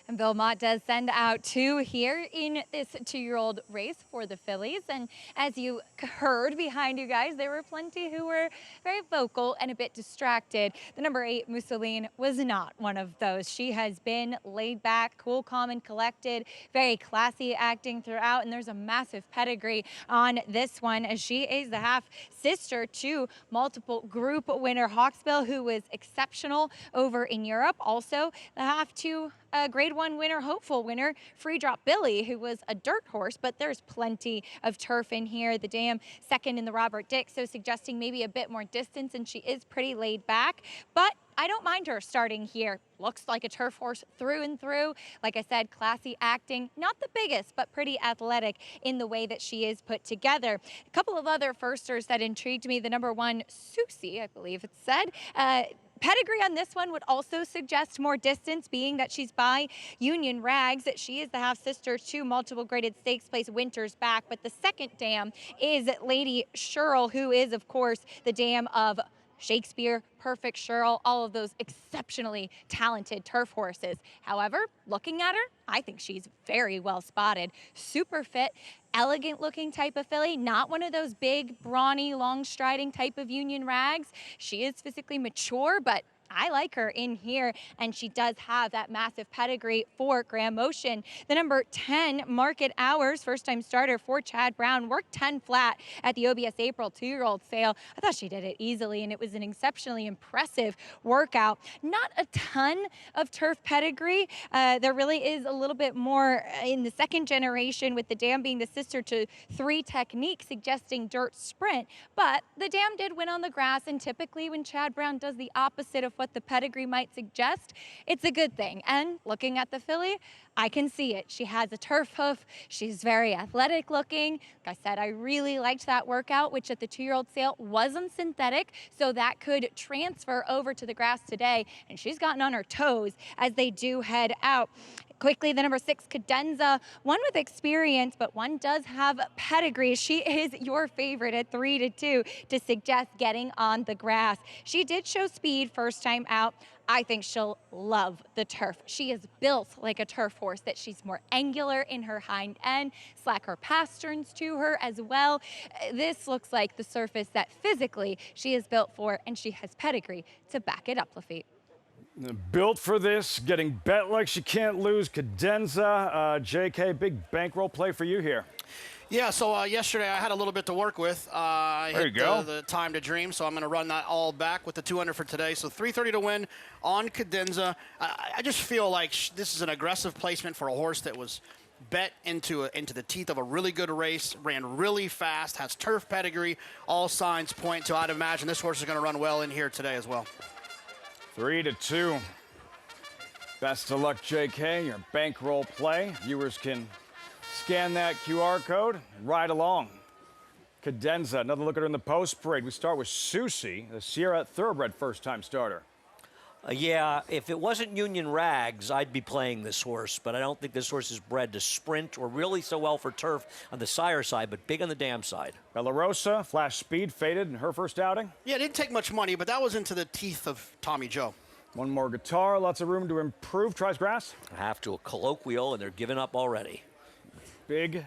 And Belmont does send out 2 here in this 2-year-old race for the fillies. And as you heard behind you guys, there were plenty who were very vocal and a bit distracted. The number 8, Mousseline, was not one of those. She has been laid back, cool, calm, and collected, very classy acting throughout. And there's a massive pedigree on this one, as she is the half-sister to multiple group winner Hawksbill, who was exceptional over in Europe. Also, the half to Grade 1 winner, hopeful winner, Free Drop Billy, who was a dirt horse, but there's plenty of turf in here. The dam second in the Robert Dick, so suggesting maybe a bit more distance, and she is pretty laid back. But I don't mind her starting here. Looks like a turf horse through and through. Like I said, classy acting, not the biggest, but pretty athletic in the way that she is put together. A couple of other firsters that intrigued me. The number 1, Susie, I believe it said. Pedigree on this one would also suggest more distance, being that she's by Union Rags. She is the half-sister to multiple graded stakes place Winters Back. But the second dam is Lady Sherrill, who is, of course, the dam of Shakespeare, Perfect Sherrill, all of those exceptionally talented turf horses. However, looking at her, I think she's very well spotted. Super fit, elegant looking type of filly, not one of those big, brawny, long striding type of Union Rags. She is physically mature, but I like her in here, and she does have that massive pedigree for Grand Motion. The number 10, Market Hours, first-time starter for Chad Brown, worked 10 flat at the OBS April 2-year-old sale. I thought she did it easily, and it was an exceptionally impressive workout. Not a ton of turf pedigree. There really is a little bit more in the second generation, with the dam being the sister to 3 Technique, suggesting dirt sprint. But the dam did win on the grass, and typically when Chad Brown does the opposite of what the pedigree might suggest, it's a good thing. And looking at the filly, I can see it. She has a turf hoof. She's very athletic looking. Like I said, I really liked that workout, which at the 2-year-old sale wasn't synthetic, so that could transfer over to the grass today. And she's gotten on her toes as they do head out. Quickly, the number 6, Cadenza, one with experience, but one does have pedigree. She is your favorite at 3-2 to suggest getting on the grass. She did show speed first time out. I think she'll love the turf. She is built like a turf horse, that she's more angular in her hind end, slacker pasterns to her as well. This looks like the surface that physically she is built for, and she has pedigree to back it up, Lafitte. Built for this, getting bet like she can't lose. Cadenza, JK, big bankroll play for you here. Yeah, so yesterday I had a little bit to work with. I there you go. The time to dream, so I'm going to run that all back with the 200 for today. So 330 to win on Cadenza. I just feel like this is an aggressive placement for a horse that was bet into the teeth of a really good race, ran really fast, has turf pedigree. All signs point to, I'd imagine this horse is going to run well in here today as well. 3-2. Best of luck, JK. Your bankroll play. Viewers can scan that QR code and ride along. Cadenza, another look at her in the post parade. We start with Susie, the Sierra Thoroughbred first-time starter. Yeah, if it wasn't Union Rags, I'd be playing this horse, but I don't think this horse is bred to sprint or really so well for turf on the sire side, but big on the dam side. Bella Rosa, flash speed, faded in her first outing. Yeah, it didn't take much money, but that was into the teeth of Tommy Joe. One more guitar, lots of room to improve. Tries grass. Half to a colloquial, and they're giving up already. Big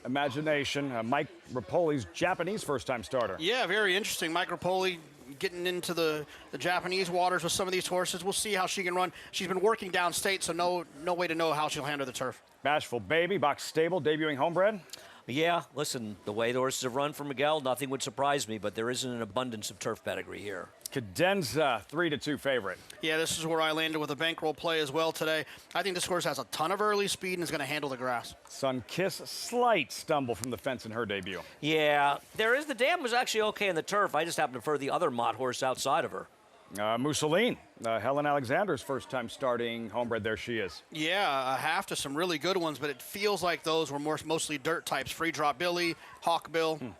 imagination. Mike Rapoli's Japanese first-time starter. Yeah, very interesting. Mike Rapoli getting into the Japanese waters with some of these horses. We'll see how she can run. She's been working downstate, so no way to know how she'll handle the turf. Bashful Baby, box stable, debuting homebred. Yeah, listen, the way the horses have run for Miguel, nothing would surprise me, but there isn't an abundance of turf pedigree here. Cadenza, 3-2 favorite. Yeah, this is where I landed with a bankroll play as well today. I think this horse has a ton of early speed and is going to handle the grass. Sun Kiss, slight stumble from the fence in her debut. Yeah, the dam was actually okay in the turf. I just happen to prefer the other Mott horse outside of her. Mousseline, Helen Alexander's first time starting homebred. There she is. Yeah, a half to some really good ones, but it feels like those were mostly dirt types. Free Drop Billy, Hawkbill.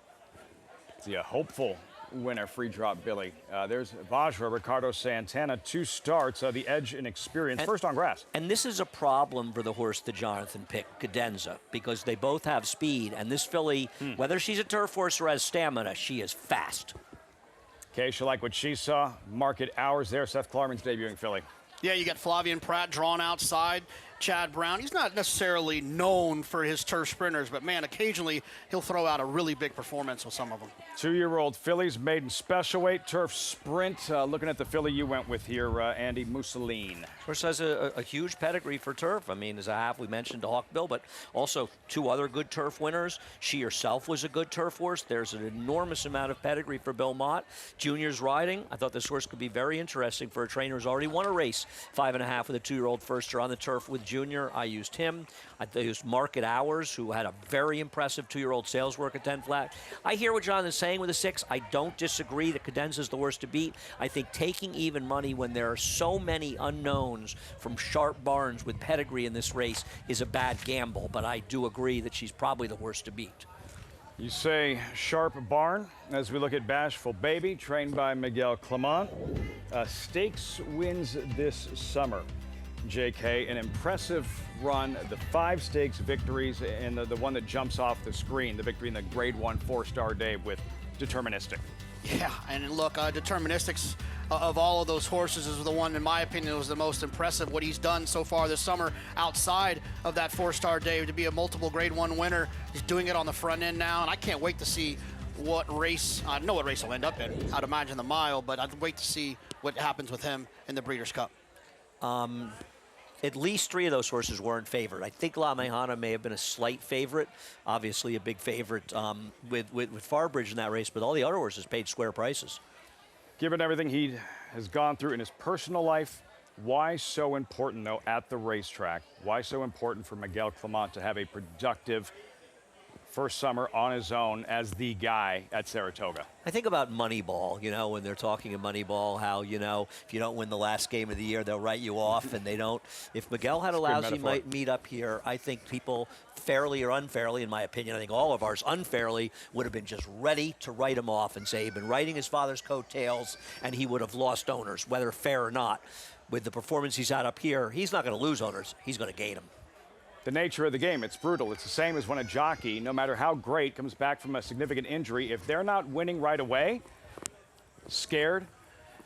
See a hopeful winner, Free Drop Billy. There's Vajra, Ricardo Santana, 2 starts. The edge in experience, first on grass. And this is a problem for the horse that Jonathan picked, Cadenza, because they both have speed. And this filly, whether she's a turf horse or has stamina, she is fast. Okay, she like what she saw. Market hours there. Seth Klarman's debuting filly. Yeah, you got Flavian Pratt drawn outside. Chad Brown, he's not necessarily known for his turf sprinters, but man, occasionally he'll throw out a really big performance with some of them. 2-year-old fillies, maiden special weight, turf sprint. Looking at the filly you went with here, Andy, Mousseline. Horse has a huge pedigree for turf. I mean, as a half, we mentioned Hawkbill, but also 2 other good turf winners. She herself was a good turf horse. There's an enormous amount of pedigree for Bill Mott. Junior's riding. I thought this horse could be very interesting for a trainer who's already won a race, 5.5 with a 2-year-old firster on the turf with Junior. I used him. I used Market Hours, who had a very impressive 2-year-old sales work at 10 flat. I hear what Jonathan's saying with a 6. I don't disagree that Cadenza is the worst to beat. I think taking even money when there are so many unknowns from sharp barns with pedigree in this race is a bad gamble, but I do agree that she's probably the worst to beat. You say sharp barn as we look at Bashful Baby, trained by Miguel Clement. Stakes wins this summer. JK, an impressive run, the 5 stakes victories, and the one that jumps off the screen, the victory in the Grade 1 4-star day with Deterministic. Yeah, and look, Deterministic's of all of those horses is the one, in my opinion, was the most impressive. What he's done so far this summer outside of that 4-star day to be a multiple Grade 1 winner. He's doing it on the front end now, and I can't wait to see what race, I know what race he'll end up in. I'd imagine the mile, but I'd wait to see what happens with him in the Breeders' Cup. At least 3 of those horses weren't favored. I think La Mejana may have been a slight favorite, obviously a big favorite with Farbridge in that race, but all the other horses paid square prices. Given everything he has gone through in his personal life, why so important, though, at the racetrack? Why so important for Miguel Clement to have a productive first summer on his own as the guy at Saratoga? I think about Moneyball, when they're talking of Moneyball, how, if you don't win the last game of the year, they'll write you off, and they don't. If Miguel had a lousy meet up here, I think people, fairly or unfairly, in my opinion, I think all of ours unfairly, would have been just ready to write him off and say he'd been riding his father's coattails, and he would have lost owners, whether fair or not. With the performance he's had up here, he's not going to lose owners. He's going to gain them. The nature of the game, it's brutal. It's the same as when a jockey, no matter how great, comes back from a significant injury. If they're not winning right away, scared,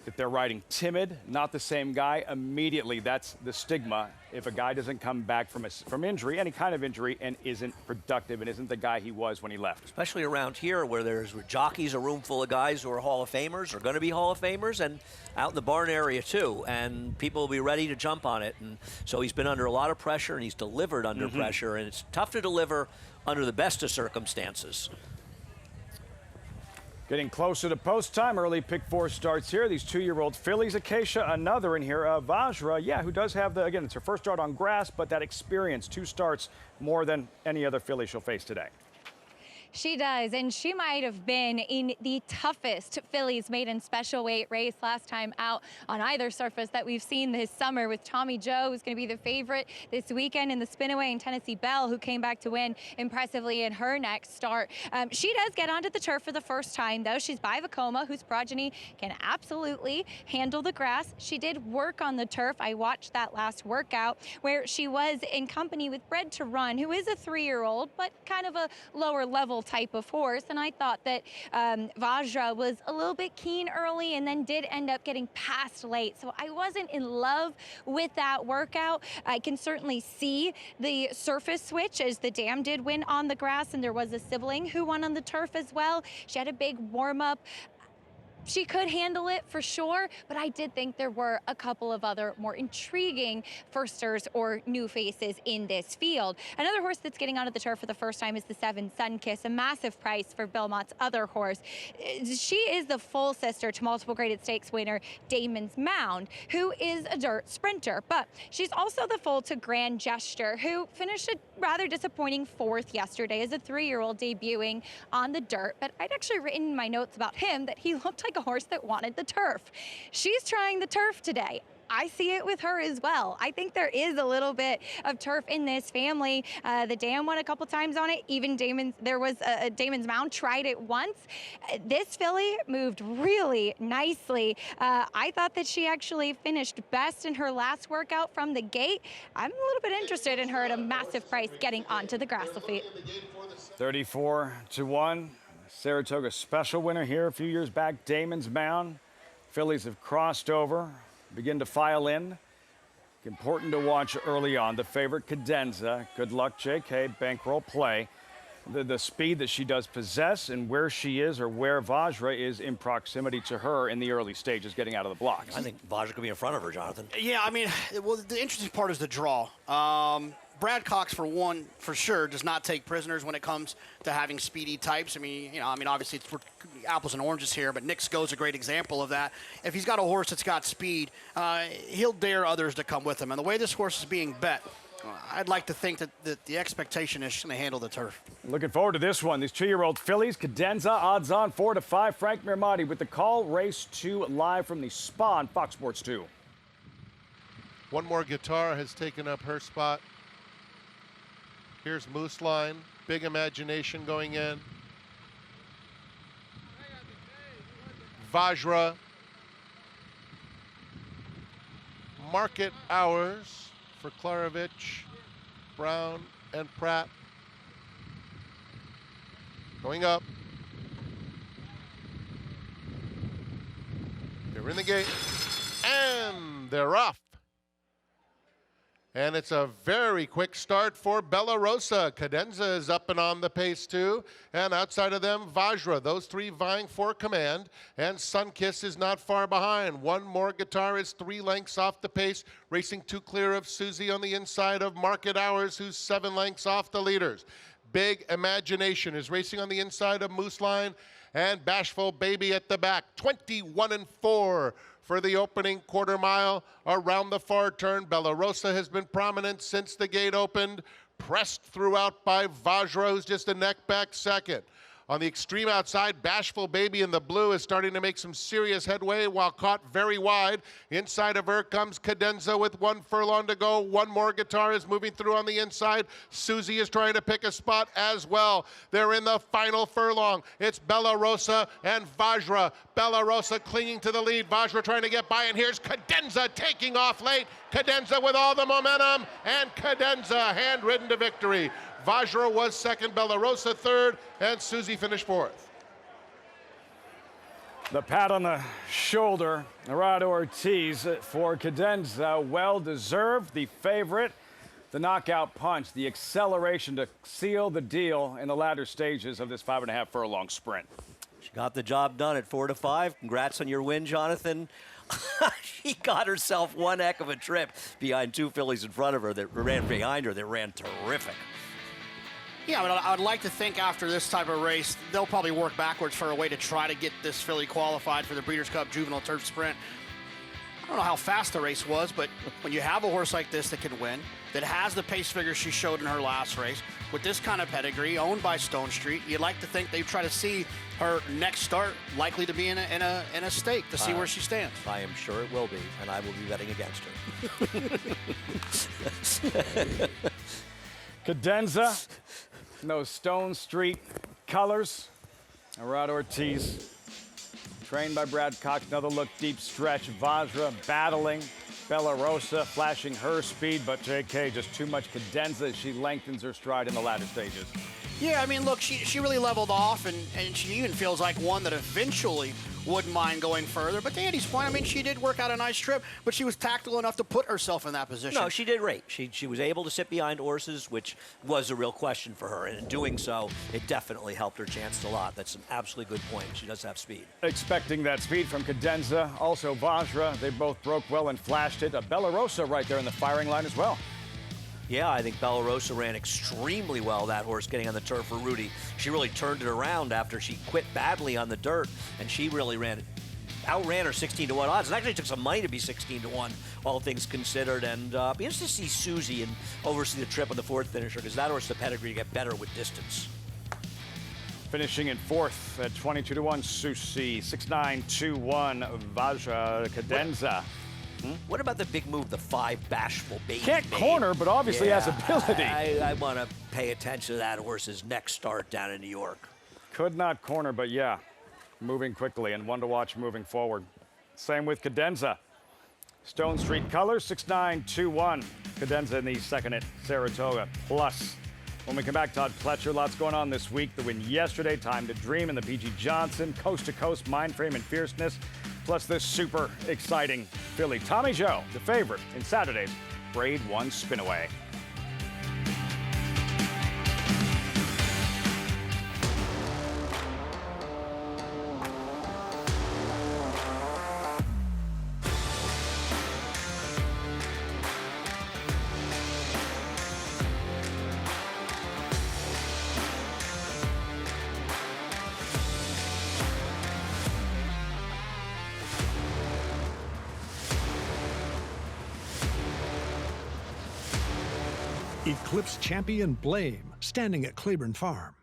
if they're riding timid, not the same guy, immediately that's the stigma. If a guy doesn't come back from injury, any kind of injury, and isn't productive and isn't the guy he was when he left. Especially around here where there's jockeys, a room full of guys who are Hall of Famers, or going to be Hall of Famers, and out in the barn area too, and people will be ready to jump on it. And so he's been under a lot of pressure, and he's delivered under pressure, and it's tough to deliver under the best of circumstances. Getting closer to post time. Early pick 4 starts here. These 2-year-old fillies. Acacia, another in here. Vajra, who does have again, it's her first start on grass, but that experience, 2 starts more than any other filly she'll face today. She does, and she might have been in the toughest fillies maiden special weight race last time out on either surface that we've seen this summer, with Tommy Joe, who's going to be the favorite this weekend in the Spinaway, and Tennessee Belle, who came back to win impressively in her next start. She does get onto the turf for the first time, though. She's by Vacoma, whose progeny can absolutely handle the grass. She did work on the turf. I watched that last workout where she was in company with Bred to Run, who is a 3-year-old, but kind of a lower level type of horse, and I thought that Vajra was a little bit keen early and then did end up getting passed late, so I wasn't in love with that workout. I can certainly see the surface switch, as the dam did win on the grass, and there was a sibling who won on the turf as well. She had a big warm-up. she could handle it for sure, but I did think there were a couple of other more intriguing firsters or new faces in this field. Another horse that's getting onto the turf for the first time is the 7 Sunkiss, a massive price for Belmont's other horse. She is the full sister to multiple graded stakes winner Damon's Mound, who is a dirt sprinter, but she's also the foal to Grand Gesture, who finished a rather disappointing 4th yesterday as a 3-year-old debuting on the dirt. But I'd actually written in my notes about him that he looked like a horse that wanted the turf. She's trying the turf today. I see it with her as well. I think there is a little bit of turf in this family. The Dam won a couple times on it. Even there was a Damon's Mound tried it once. This filly moved really nicely. I thought that she actually finished best in her last workout from the gate. I'm a little bit interested in her at a massive price getting onto the grass, Lafitte. 34-1. Saratoga special winner here a few years back, Damon's Mound. Fillies have crossed over, begin to file in. Important to watch early on. The favorite, Cadenza. Good luck, JK. Bankroll play. The speed that she does possess and where she is or where Vajra is in proximity to her in the early stages getting out of the blocks. I think Vajra could be in front of her, Jonathan. Yeah, I mean, well, the interesting part is the draw. Brad Cox, for one, for sure, does not take prisoners when it comes to having speedy types. I mean, obviously it's apples and oranges here, but Nick Sko's a great example of that. If he's got a horse that's got speed, he'll dare others to come with him. And the way this horse is being bet, I'd like to think that the expectation is she's going to handle the turf. Looking forward to this one. These 2-year-old fillies, Cadenza, odds on 4-5. Frank Mirmati with the call. Race 2 live from the Spa on Fox Sports 2. One More Guitar has taken up her spot. Here's Moose Line, big imagination going in. Vajra. Market Hours for Klarovich, Brown, and Pratt. Going up. They're in the gate, and they're off. And it's a very quick start for Bella Rosa. Cadenza is up and on the pace too. And outside of them, Vajra. Those three vying for command. And Sunkiss is not far behind. One More Guitar is 3 lengths off the pace, racing 2 clear of Susie on the inside of Market Hours, who's 7 lengths off the leaders. Big Imagination is racing on the inside of Moose Line. And Bashful Baby at the back. 21-4. For the opening quarter mile around the far turn. Bella Rosa has been prominent since the gate opened, pressed throughout by Vajra, who's just a neck back second. On the extreme outside, Bashful Baby in the blue is starting to make some serious headway while caught very wide. Inside of her comes Cadenza with 1 furlong to go. One More Guitar is moving through on the inside. Susie is trying to pick a spot as well. They're in the final furlong. It's Bella Rosa and Vajra. Bella Rosa clinging to the lead. Vajra trying to get by, and here's Cadenza taking off late. Cadenza with all the momentum, and Cadenza hand-ridden to victory. Vajra was second, Bella Rosa third, and Susie finished 4th. The pat on the shoulder, Gerardo Ortiz for Cadenza, well-deserved. The favorite, the knockout punch, the acceleration to seal the deal in the latter stages of this 5.5 furlong sprint. She got the job done at 4-5. Congrats on your win, Jonathan. She got herself one heck of a trip behind 2 fillies in front of her that ran behind her that ran terrific. Yeah, I would like to think after this type of race, they'll probably work backwards for a way to try to get this filly qualified for the Breeders' Cup Juvenile Turf Sprint. I don't know how fast the race was, but when you have a horse like this that can win, that has the pace figure she showed in her last race, with this kind of pedigree, owned by Stone Street, you'd like to think they try to see her next start likely to be in a stake to see where she stands. I am sure it will be, and I will be betting against her. Cadenza, those Stone Street colors. Gerardo Ortiz, trained by Brad Cox. Another look, deep stretch. Vajra battling. Bella Rosa flashing her speed, but JK just too much Cadenza as she lengthens her stride in the latter stages. Yeah, I mean, look, she really leveled off, and she even feels like one that eventually wouldn't mind going further. But to Andy's point, I mean, she did work out a nice trip, but she was tactical enough to put herself in that position. No, she did great. She was able to sit behind horses, which was a real question for her. And in doing so, it definitely helped her chance a lot. That's an absolutely good point. She does have speed. Expecting that speed from Cadenza. Also Vajra. They both broke well and flashed it. Bella Rosa right there in the firing line as well. Yeah, I think Bella Rosa ran extremely well, that horse, getting on the turf for Rudy. She really turned it around after she quit badly on the dirt, and she really outran her 16-to-1 odds. It actually took some money to be 16-to-1, all things considered. And be interested to see Susie and oversee the trip on the fourth finisher, because that horse has the pedigree to get better with distance. Finishing in fourth at 22-to-1, Susie. 6-9-2-1, Vajra Cadenza. What about the big move, the 5 Bashful Baby? Can't corner, but obviously has ability. I want to pay attention to that horse's next start down in New York. Could not corner, but yeah, moving quickly and one to watch moving forward. Same with Cadenza. Stone Street colors, 6-9-2-1. Cadenza in the second at Saratoga. Plus, when we come back, Todd Pletcher, lots going on this week. The win yesterday, Time to Dream, and the P.G. Johnson, Coast to Coast, Mind Frame and Fierceness. Plus this super exciting filly, Tommy Joe, the favorite in Saturday's Grade 1 Spinaway. Eclipse champion Blame, standing at Claiborne Farm.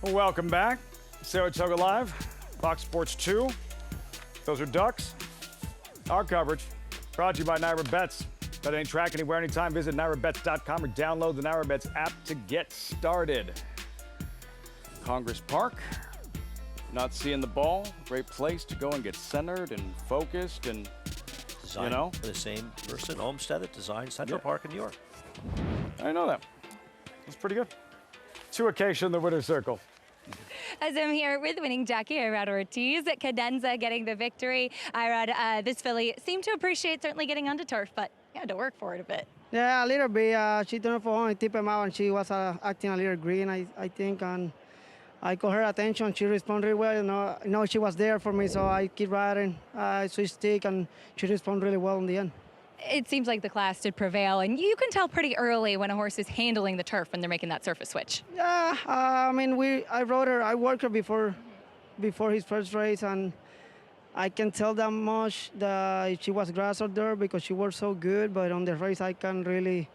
Welcome back. Saratoga Live, Fox Sports 2. Those are Ducks. Our coverage brought to you by NYRA Bets. Bet any track, anywhere, anytime. Visit NYRABets.com or download the NYRA Bets app to get started. Congress Park. Not seeing the ball. Great place to go and get centered and focused and, Designed you know. for the same person, Olmsted, that designed Central Park in New York. I know that. That's pretty good. 2K in the winner's circle. As I'm here with winning jockey Irad Ortiz, Cadenza getting the victory. Irad, this filly seemed to appreciate certainly getting onto turf, but you had to work for it a bit. Yeah, a little bit. She turned for home and tipped him out, and she was acting a little green, I think. And I caught her attention. She responded really well. You know, she was there for me, so I keep riding. I switch stick, and she responded really well in the end. It seems like the class did prevail, and you can tell pretty early when a horse is handling the turf when they're making that surface switch. Yeah, I mean, I worked her before his first race, and I can tell that much that she was grass or dirt because she worked so good. But on the race, I can really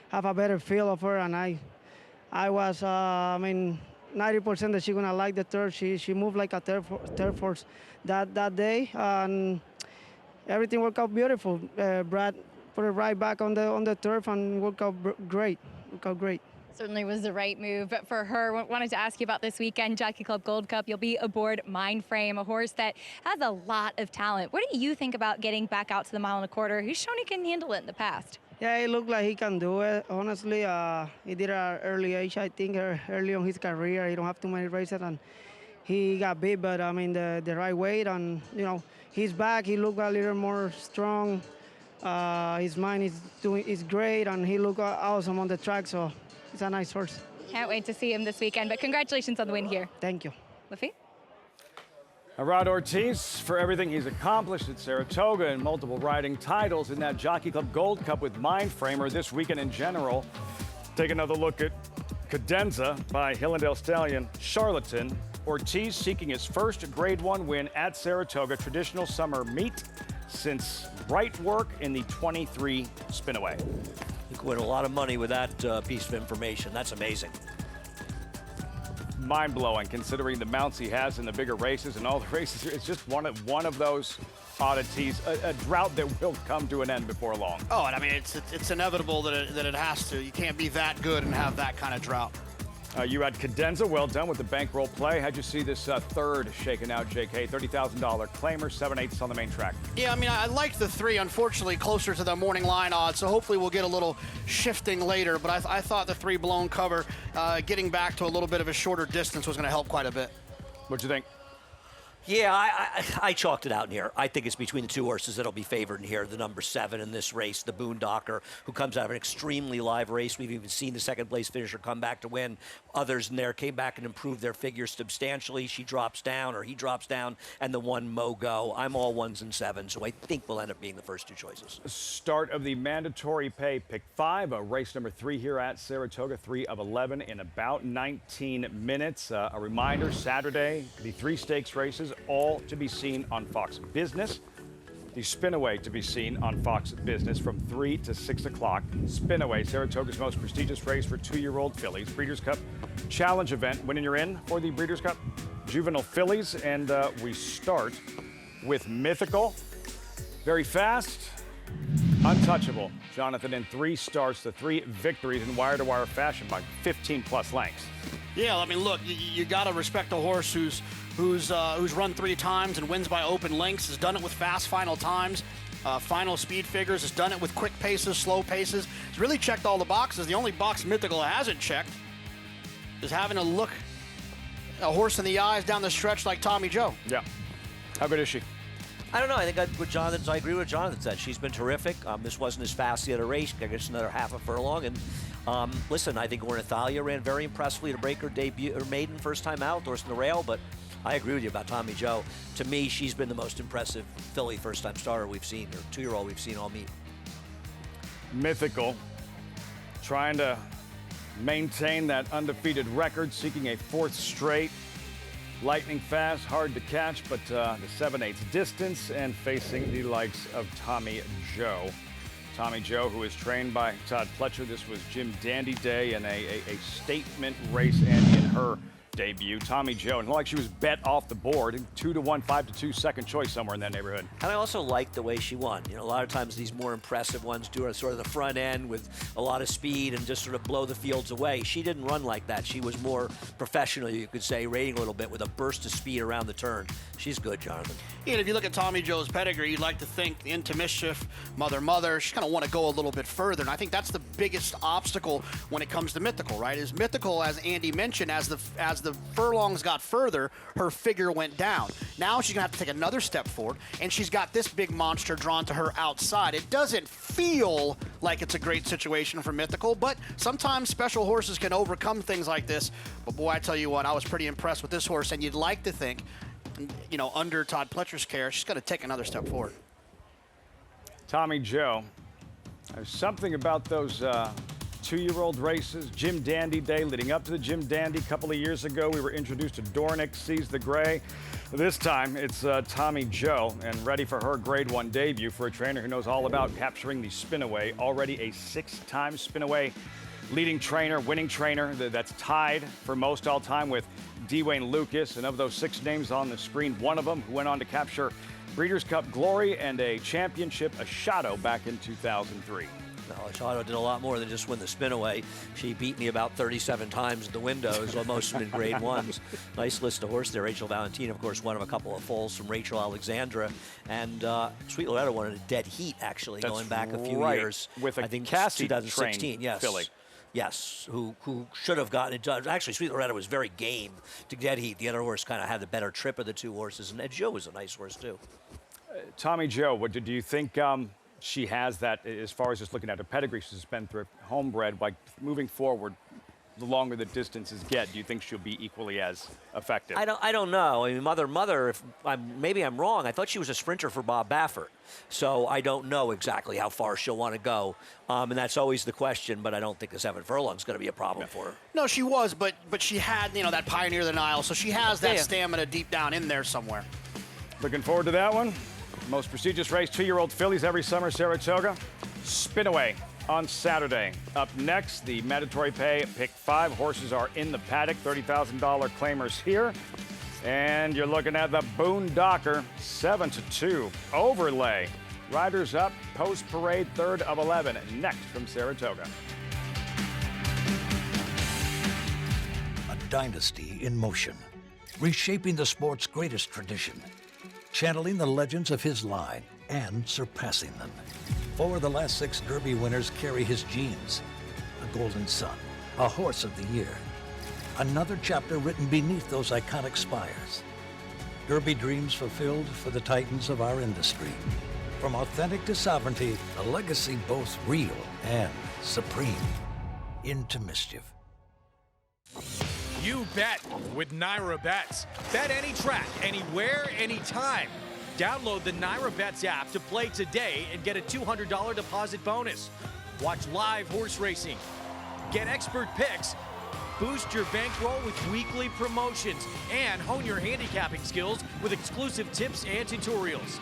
have a better feel of her, and I was, 90% that she's gonna like the turf. She moved like a turf horse that day, and everything worked out beautiful. Brad put it right back on the turf and worked out great. Certainly was the right move for her. Wanted to ask you about this weekend, Jockey Club Gold Cup. You'll be aboard Mindframe, a horse that has a lot of talent. What do you think about getting back out to the 1.25 miles? He's shown he can handle it in the past. Yeah, it looked like he can do it. Honestly, he did it at an early age. I think early on his career, he don't have too many races, and he got beat, but I mean the right weight, and you know he's back. He looked a little more strong. His mind is great, and he looked awesome on the track. So it's a nice horse. Can't wait to see him this weekend. But congratulations on the win here. Thank you, Laffy. Rod Ortiz, for everything he's accomplished at Saratoga and multiple riding titles in that Jockey Club Gold Cup with Mindframer this weekend in general. Take another look at Cadenza by Hillendale Stallion Charlatan. Ortiz seeking his first Grade 1 win at Saratoga traditional summer meet since Bright Work in the 23 Spinaway. You could win a lot of money with that piece of information. That's amazing. Mind-blowing considering the mounts he has in the bigger races and all the races. It's just one of those oddities, a drought that will come to an end before long. Oh, and I mean, it's inevitable that it has to. You can't be that good and have that kind of drought. You had Cadenza, well done with the bankroll play. How'd you see this third shaken out, JK? $30,000 claimer, 7/8 on the main track. Yeah, I mean, I like the three, unfortunately, closer to the morning line odds, so hopefully we'll get a little shifting later, but I thought the three blown cover, getting back to a little bit of a shorter distance was going to help quite a bit. What'd you think? Yeah, I chalked it out in here. I think it's between the two horses that'll be favored in here. The number 7 in this race, the Boondocker, who comes out of an extremely live race. We've even seen the second place finisher come back to win. Others in there came back and improved their figures substantially. She drops down, or he drops down, and the one Mogo. I'm all 1s and 7s, so I think we'll end up being the first two choices. Start of the mandatory pay pick 5, race number 3 here at Saratoga, 3 of 11 in about 19 minutes. A reminder, Saturday, the 3 stakes races, all to be seen on Fox Business. The Spinaway to be seen on Fox Business from 3 to 6 o'clock. Spinaway, Saratoga's most prestigious race for 2-year-old fillies. Breeders' Cup Challenge event. When you're in for the Breeders' Cup Juvenile Fillies, and we start with Mythical. Very fast, untouchable. Jonathan in 3 starts to 3 victories in wire-to-wire fashion by 15+ lengths. Yeah, I mean, look, you got to respect a horse who's run 3 times and wins by open lengths, has done it with fast final times, final speed figures, has done it with quick paces, slow paces. He's really checked all the boxes. The only box Mythical hasn't checked is having to look a horse in the eyes down the stretch like Tommy Joe. Yeah. How good is she? I don't know. I think I agree with what Jonathan said. She's been terrific. This wasn't as fast as the other race. I guess another half a furlong. And listen, I think Ornithalia ran very impressively to break her debut, her maiden first time out, horse in the rail. But I agree with you about Tommy Joe. To me, she's been the most impressive filly first-time starter we've seen, or 2-year-old we've seen all meet. Mythical, trying to maintain that undefeated record, seeking a 4th straight. Lightning fast, hard to catch, but the 7/8 distance, and facing the likes of Tommy Joe. Tommy Joe, who is trained by Todd Pletcher. This was Jim Dandy Day and a statement race, and in her debut, Tommy Joe, and like she was bet off the board, 2-1, 5-2, second choice somewhere in that neighborhood. And I also like the way she won. You know, a lot of times these more impressive ones do sort of the front end with a lot of speed and just sort of blow the fields away. She didn't run like that. She was more professional, you could say, rating a little bit with a burst of speed around the turn. She's good, Jonathan. Yeah, and if you look at Tommy Joe's pedigree, you'd like to think Into Mischief, Mother, she's going to want to go a little bit further. And I think that's the biggest obstacle when it comes to Mythical, right? Is Mythical, as Andy mentioned, as the furlongs got further, her figure went down. Now she's going to have to take another step forward, and she's got this big monster drawn to her outside. It doesn't feel like it's a great situation for Mythical, but sometimes special horses can overcome things like this. But boy, I tell you what, I was pretty impressed with this horse, and you'd like to think, you know, under Todd Pletcher's care, she's going to take another step forward. Tommy Joe, there's something about those two-year-old races. Jim Dandy Day, leading up to the Jim Dandy a couple of years ago, we were introduced to Dornick Sees the Gray. This time, it's Tommy Joe, and ready for her Grade 1 debut for a trainer who knows all about capturing the spin-away. Already a 6-time spin-away leading trainer, winning trainer, that's tied for most all-time with Dwayne Lucas. And of those 6 names on the screen, one of them who went on to capture Breeders' Cup glory and a championship, Ashado, back in 2003. No, Ashado did a lot more than just win the spin-away. She beat me about 37 times at the windows, most of them in Grade 1s. Nice list of horses there. Rachel Valentina, of course, one of a couple of foals from Rachel Alexandra. And Sweet Loretta won in a dead heat, actually, That's going back a few right. years. With a I think Cassie 2016, yes. filly. Yes, who should have gotten it. Actually, Sweet Loretta was very game to dead heat. The other horse kind of had the better trip of the 2 horses, and Ed Joe was a nice horse, too. Tommy Joe, what do you think she has that, as far as just looking at her pedigree? She's been through homebred. Like, moving forward, the longer the distances get, do you think she'll be equally as effective? I don't know. I mean, Mother, if maybe I'm wrong. I thought she was a sprinter for Bob Baffert, so I don't know exactly how far she'll want to go, and that's always the question. But I don't think the 7 furlong's going to be a problem for her. No, she was, but she had, you know, that Pioneer of the Nile, so she has that stamina deep down in there somewhere. Looking forward to that one. Most prestigious race, 2-year-old fillies every summer, Saratoga. Spin-away on Saturday. Up next, the mandatory pay, pick 5. Horses are in the paddock, $30,000 claimers here. And you're looking at the Boondocker, 7-2 overlay. Riders up, post parade, 3rd of 11, next from Saratoga. A dynasty in motion, reshaping the sport's greatest tradition, channeling the legends of his line and surpassing them. 4 of the last 6 Derby winners carry his genes. A Golden Son, a Horse of the Year. Another chapter written beneath those iconic spires. Derby dreams fulfilled for the titans of our industry. From authentic to sovereignty, a legacy both real and supreme. Into mischief. You bet with NYRA Bets. Bet any track, anywhere, anytime. Download the NYRA Bets app to play today and get a $200 deposit bonus. Watch live horse racing. Get expert picks. Boost your bankroll with weekly promotions and hone your handicapping skills with exclusive tips and tutorials.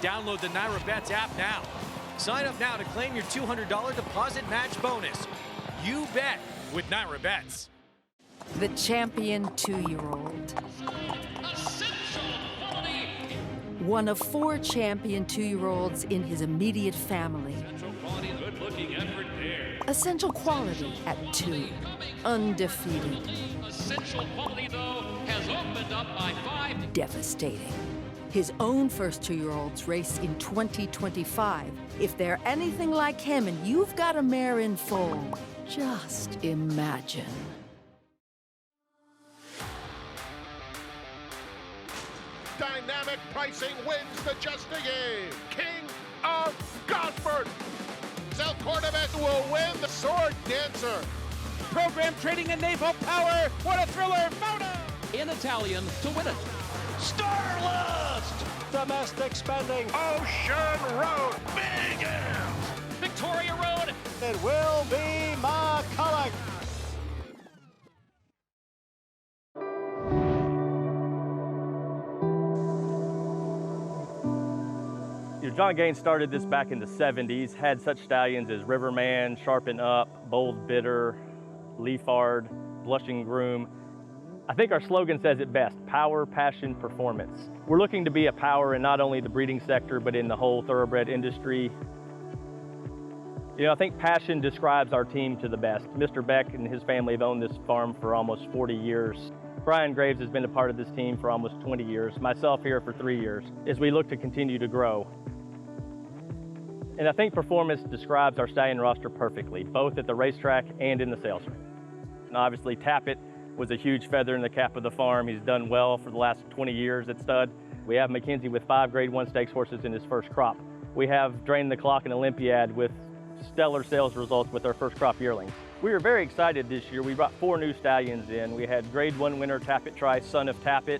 Download the NYRA Bets app now. Sign up now to claim your $200 deposit match bonus. You bet with NYRA Bets. The champion 2-year-old. One of 4 champion 2-year-olds in his immediate family. Essential quality at 2. Undefeated. Essential quality, though, has opened up by 5. Devastating. His own first 2-year-olds race in 2025. If they're anything like him and you've got a mare in foal, just imagine. Dynamic pricing wins the Just a Game. King of Gosford. Zell Cordovan will win the Sword Dancer. Program trading and naval power. What a thriller. Photo. In Italian to win it. Starlust. Domestic spending. Ocean Road. Big M's. Victoria Road. It will be McCulloch. John Gaines started this back in the 70s, had such stallions as Riverman, Sharpen Up, Bold Bitter, Leafard, Blushing Groom. I think our slogan says it best: power, passion, performance. We're looking to be a power in not only the breeding sector, but in the whole thoroughbred industry. You know, I think passion describes our team to the best. Mr. Beck and his family have owned this farm for almost 40 years. Brian Graves has been a part of this team for almost 20 years, myself here for 3 years, as we look to continue to grow. And I think performance describes our stallion roster perfectly, both at the racetrack and in the sales ring. And obviously, Tappet was a huge feather in the cap of the farm. He's done well for the last 20 years at stud. We have McKenzie with 5 Grade 1 stakes horses in his first crop. We have Drain the Clock and Olympiad with stellar sales results with our first crop yearlings. We were very excited this year. We brought 4 new stallions in. We had grade 1 winner Tappet Tri, son of Tappet,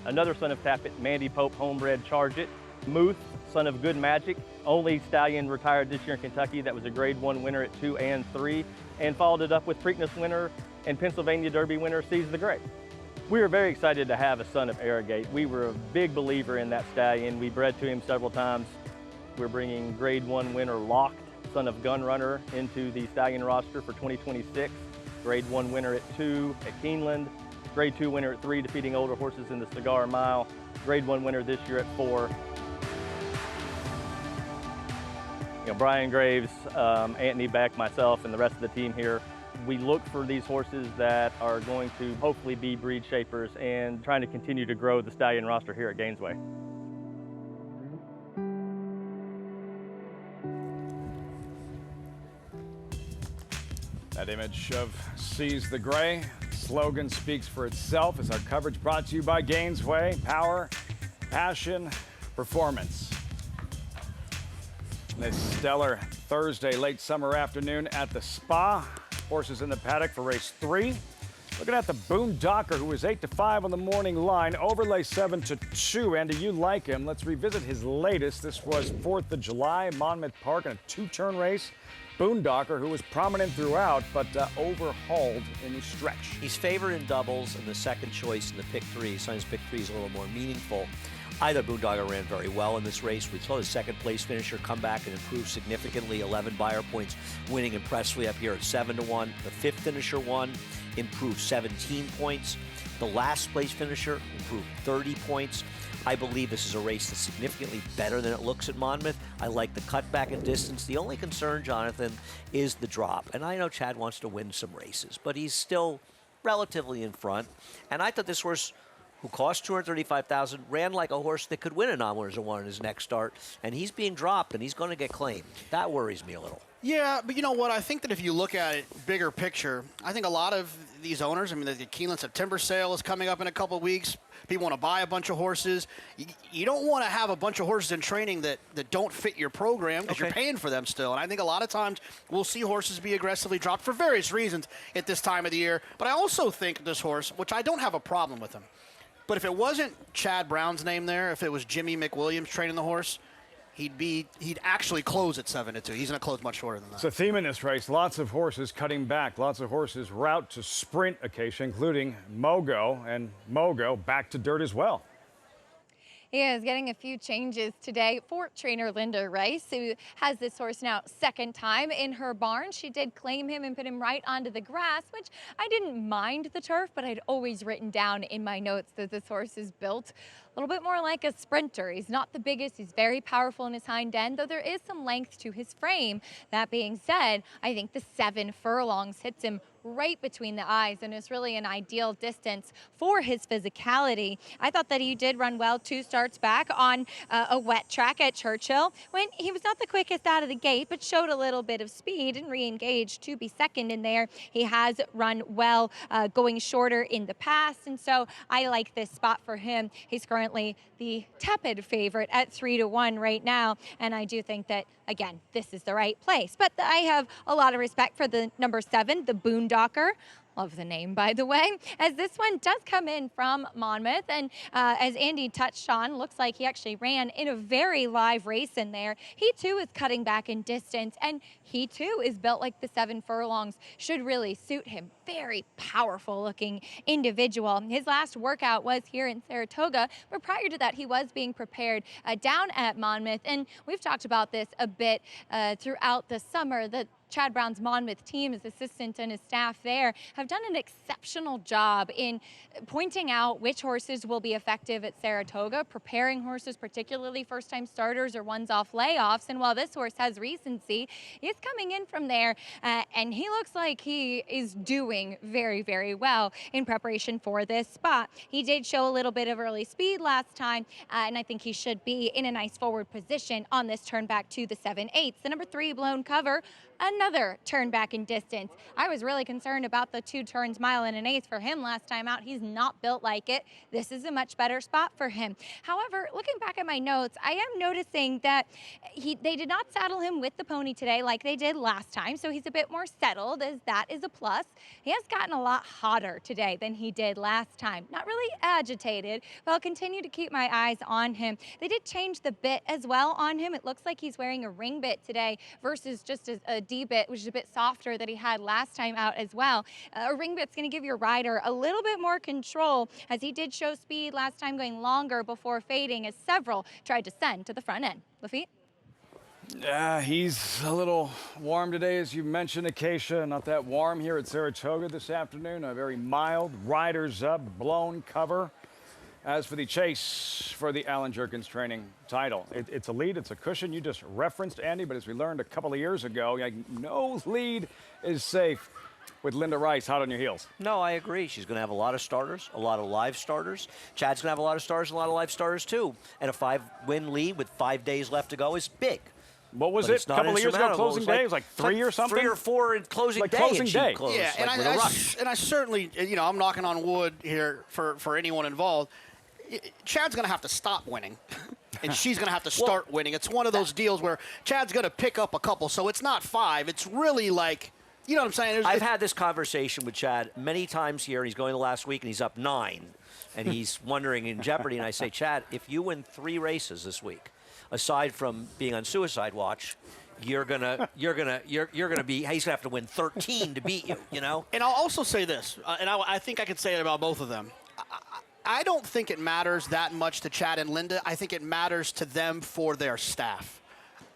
another son of Tappet, Mandy Pope, homebred Charge It, Muth, son of Good Magic, only stallion retired this year in Kentucky that was a grade 1 winner at 2 and 3, and followed it up with Preakness winner and Pennsylvania Derby winner Seize the Gray. We were very excited to have a son of Arrogate. We were a big believer in that stallion. We bred to him several times. We're bringing grade 1 winner Locked, son of Gunrunner, into the stallion roster for 2026. Grade 1 winner at 2 at Keeneland. Grade 2 winner at 3, defeating older horses in the Cigar Mile. Grade 1 winner this year at 4. Brian Graves, Anthony Beck, myself, and the rest of the team here, we look for these horses that are going to hopefully be breed shapers and trying to continue to grow the stallion roster here at Gainesway. That image of Seize the Gray slogan speaks for itself as our coverage brought to you by Gainesway. Power, passion, performance. This stellar Thursday late summer afternoon at the Spa. Horses in the paddock for race 3. Looking at the Boondocker, who was 8-5 on the morning line. Overlay 7-2. Andy, you like him. Let's revisit his latest. This was 4th of July, Monmouth Park in a 2-turn race. Boondocker, who was prominent throughout, but overhauled in the stretch. He's favored in doubles and the second choice in the pick 3. Sometimes pick 3 is a little more meaningful. Either Boondocker ran very well in this race. We saw the second place finisher come back and improve significantly. 11 buyer points, winning impressively up here at 7-1. The fifth finisher won, improved 17 points. The last place finisher improved 30 points. I believe this is a race that's significantly better than it looks at Monmouth. I like the cutback in distance. The only concern, Jonathan, is the drop. And I know Chad wants to win some races, but he's still relatively in front. And I thought this horse, who cost $235,000, ran like a horse that could win a non-winners of one in his next start, and he's being dropped, and he's going to get claimed. That worries me a little. Yeah, but you know what? I think that if you look at it bigger picture, I think a lot of these owners, I mean, the Keeneland September sale is coming up in a couple of weeks. People want to buy a bunch of horses. You don't want to have a bunch of horses in training that don't fit your program because you're paying for them still. And I think a lot of times we'll see horses be aggressively dropped for various reasons at this time of the year. But I also think this horse, which I don't have a problem with him, but if it wasn't Chad Brown's name there, if it was Jimmy McWilliams training the horse, he'd actually close at 7-2. He's going to close much shorter than that. It's a theme in this race. Lots of horses cutting back. Lots of horses route to sprint occasion, including Mogo, and Mogo back to dirt as well. He is getting a few changes today for trainer Linda Rice, who has this horse now second time in her barn. She did claim him and put him right onto the grass, which I didn't mind the turf, but I'd always written down in my notes that this horse is built a little bit more like a sprinter. He's not the biggest. He's very powerful in his hind end, though there is some length to his frame. That being said, I think the 7 furlongs hits him right between the eyes and is really an ideal distance for his physicality. I thought that he did run well 2 starts back on a wet track at Churchill when he was not the quickest out of the gate, but showed a little bit of speed and re-engaged to be second in there. He has run well going shorter in the past, and so I like this spot for him. He's currently the tepid favorite at 3-1 right now, and I do think that, again, this is the right place. But I have a lot of respect for the number 7, the Boondocker. Love the name, by the way, as this one does come in from Monmouth. And as Andy touched on, looks like he actually ran in a very live race in there. He, too, is cutting back in distance, and he, too, is built like the 7 furlongs. Should really suit him. Very powerful-looking individual. His last workout was here in Saratoga, but prior to that, he was being prepared down at Monmouth. And we've talked about this a bit throughout the summer, that Chad Brown's Monmouth team, his assistant and his staff there, have done an exceptional job in pointing out which horses will be effective at Saratoga, preparing horses, particularly first-time starters or ones off layoffs. And while this horse has recency, he's coming in from there, and he looks like he is doing very, very well in preparation for this spot. He did show a little bit of early speed last time, and I think he should be in a nice forward position on this turn back to the 7/8. The number 3 blown cover, another turn back in distance. I was really concerned about the 2 turns mile and an eighth for him last time out. He's not built like it. This is a much better spot for him. However, looking back at my notes, I am noticing that they did not saddle him with the pony today like they did last time, so he's a bit more settled, as that is a plus. He has gotten a lot hotter today than he did last time. Not really agitated, but I'll continue to keep my eyes on him. They did change the bit as well on him. It looks like he's wearing a ring bit today versus just a D bit, which is a bit softer that he had last time out as well. A ring bit's going to give your rider a little bit more control, as he did show speed last time, going longer before fading, as several tried to send to the front end. Lafitte? He's a little warm today, as you mentioned, Acacia. Not that warm here at Saratoga this afternoon. A very mild, riders up, blown cover. As for the chase for the Alan Jerkins training title, it's a lead, it's a cushion. You just referenced, Andy, but as we learned a couple of years ago, no lead is safe with Linda Rice hot on your heels. No, I agree. She's going to have a lot of starters, a lot of live starters. Chad's going to have a lot of starters, a lot of live starters, too. And a 5-win lead with 5 days left to go is big. What was it? A couple of years ago, closing day? It was like 3 or something? 3 or 4 in closing day. Closing day. Closed, yeah, and I certainly, I'm knocking on wood here for anyone involved. Chad's going to have to stop winning, and she's going to have to start winning. It's one of those deals where Chad's going to pick up a couple, so it's not 5. It's really like, you know what I'm saying? I've had this conversation with Chad many times here, and he's going the last week, and he's up 9, and he's wondering in jeopardy. And I say, Chad, if you win 3 races this week, aside from being on suicide watch, you're gonna be. He's gonna have to win 13 to beat you. You know. And I'll also say this, and I think I can say it about both of them. I don't think it matters that much to Chad and Linda. I think it matters to them for their staff.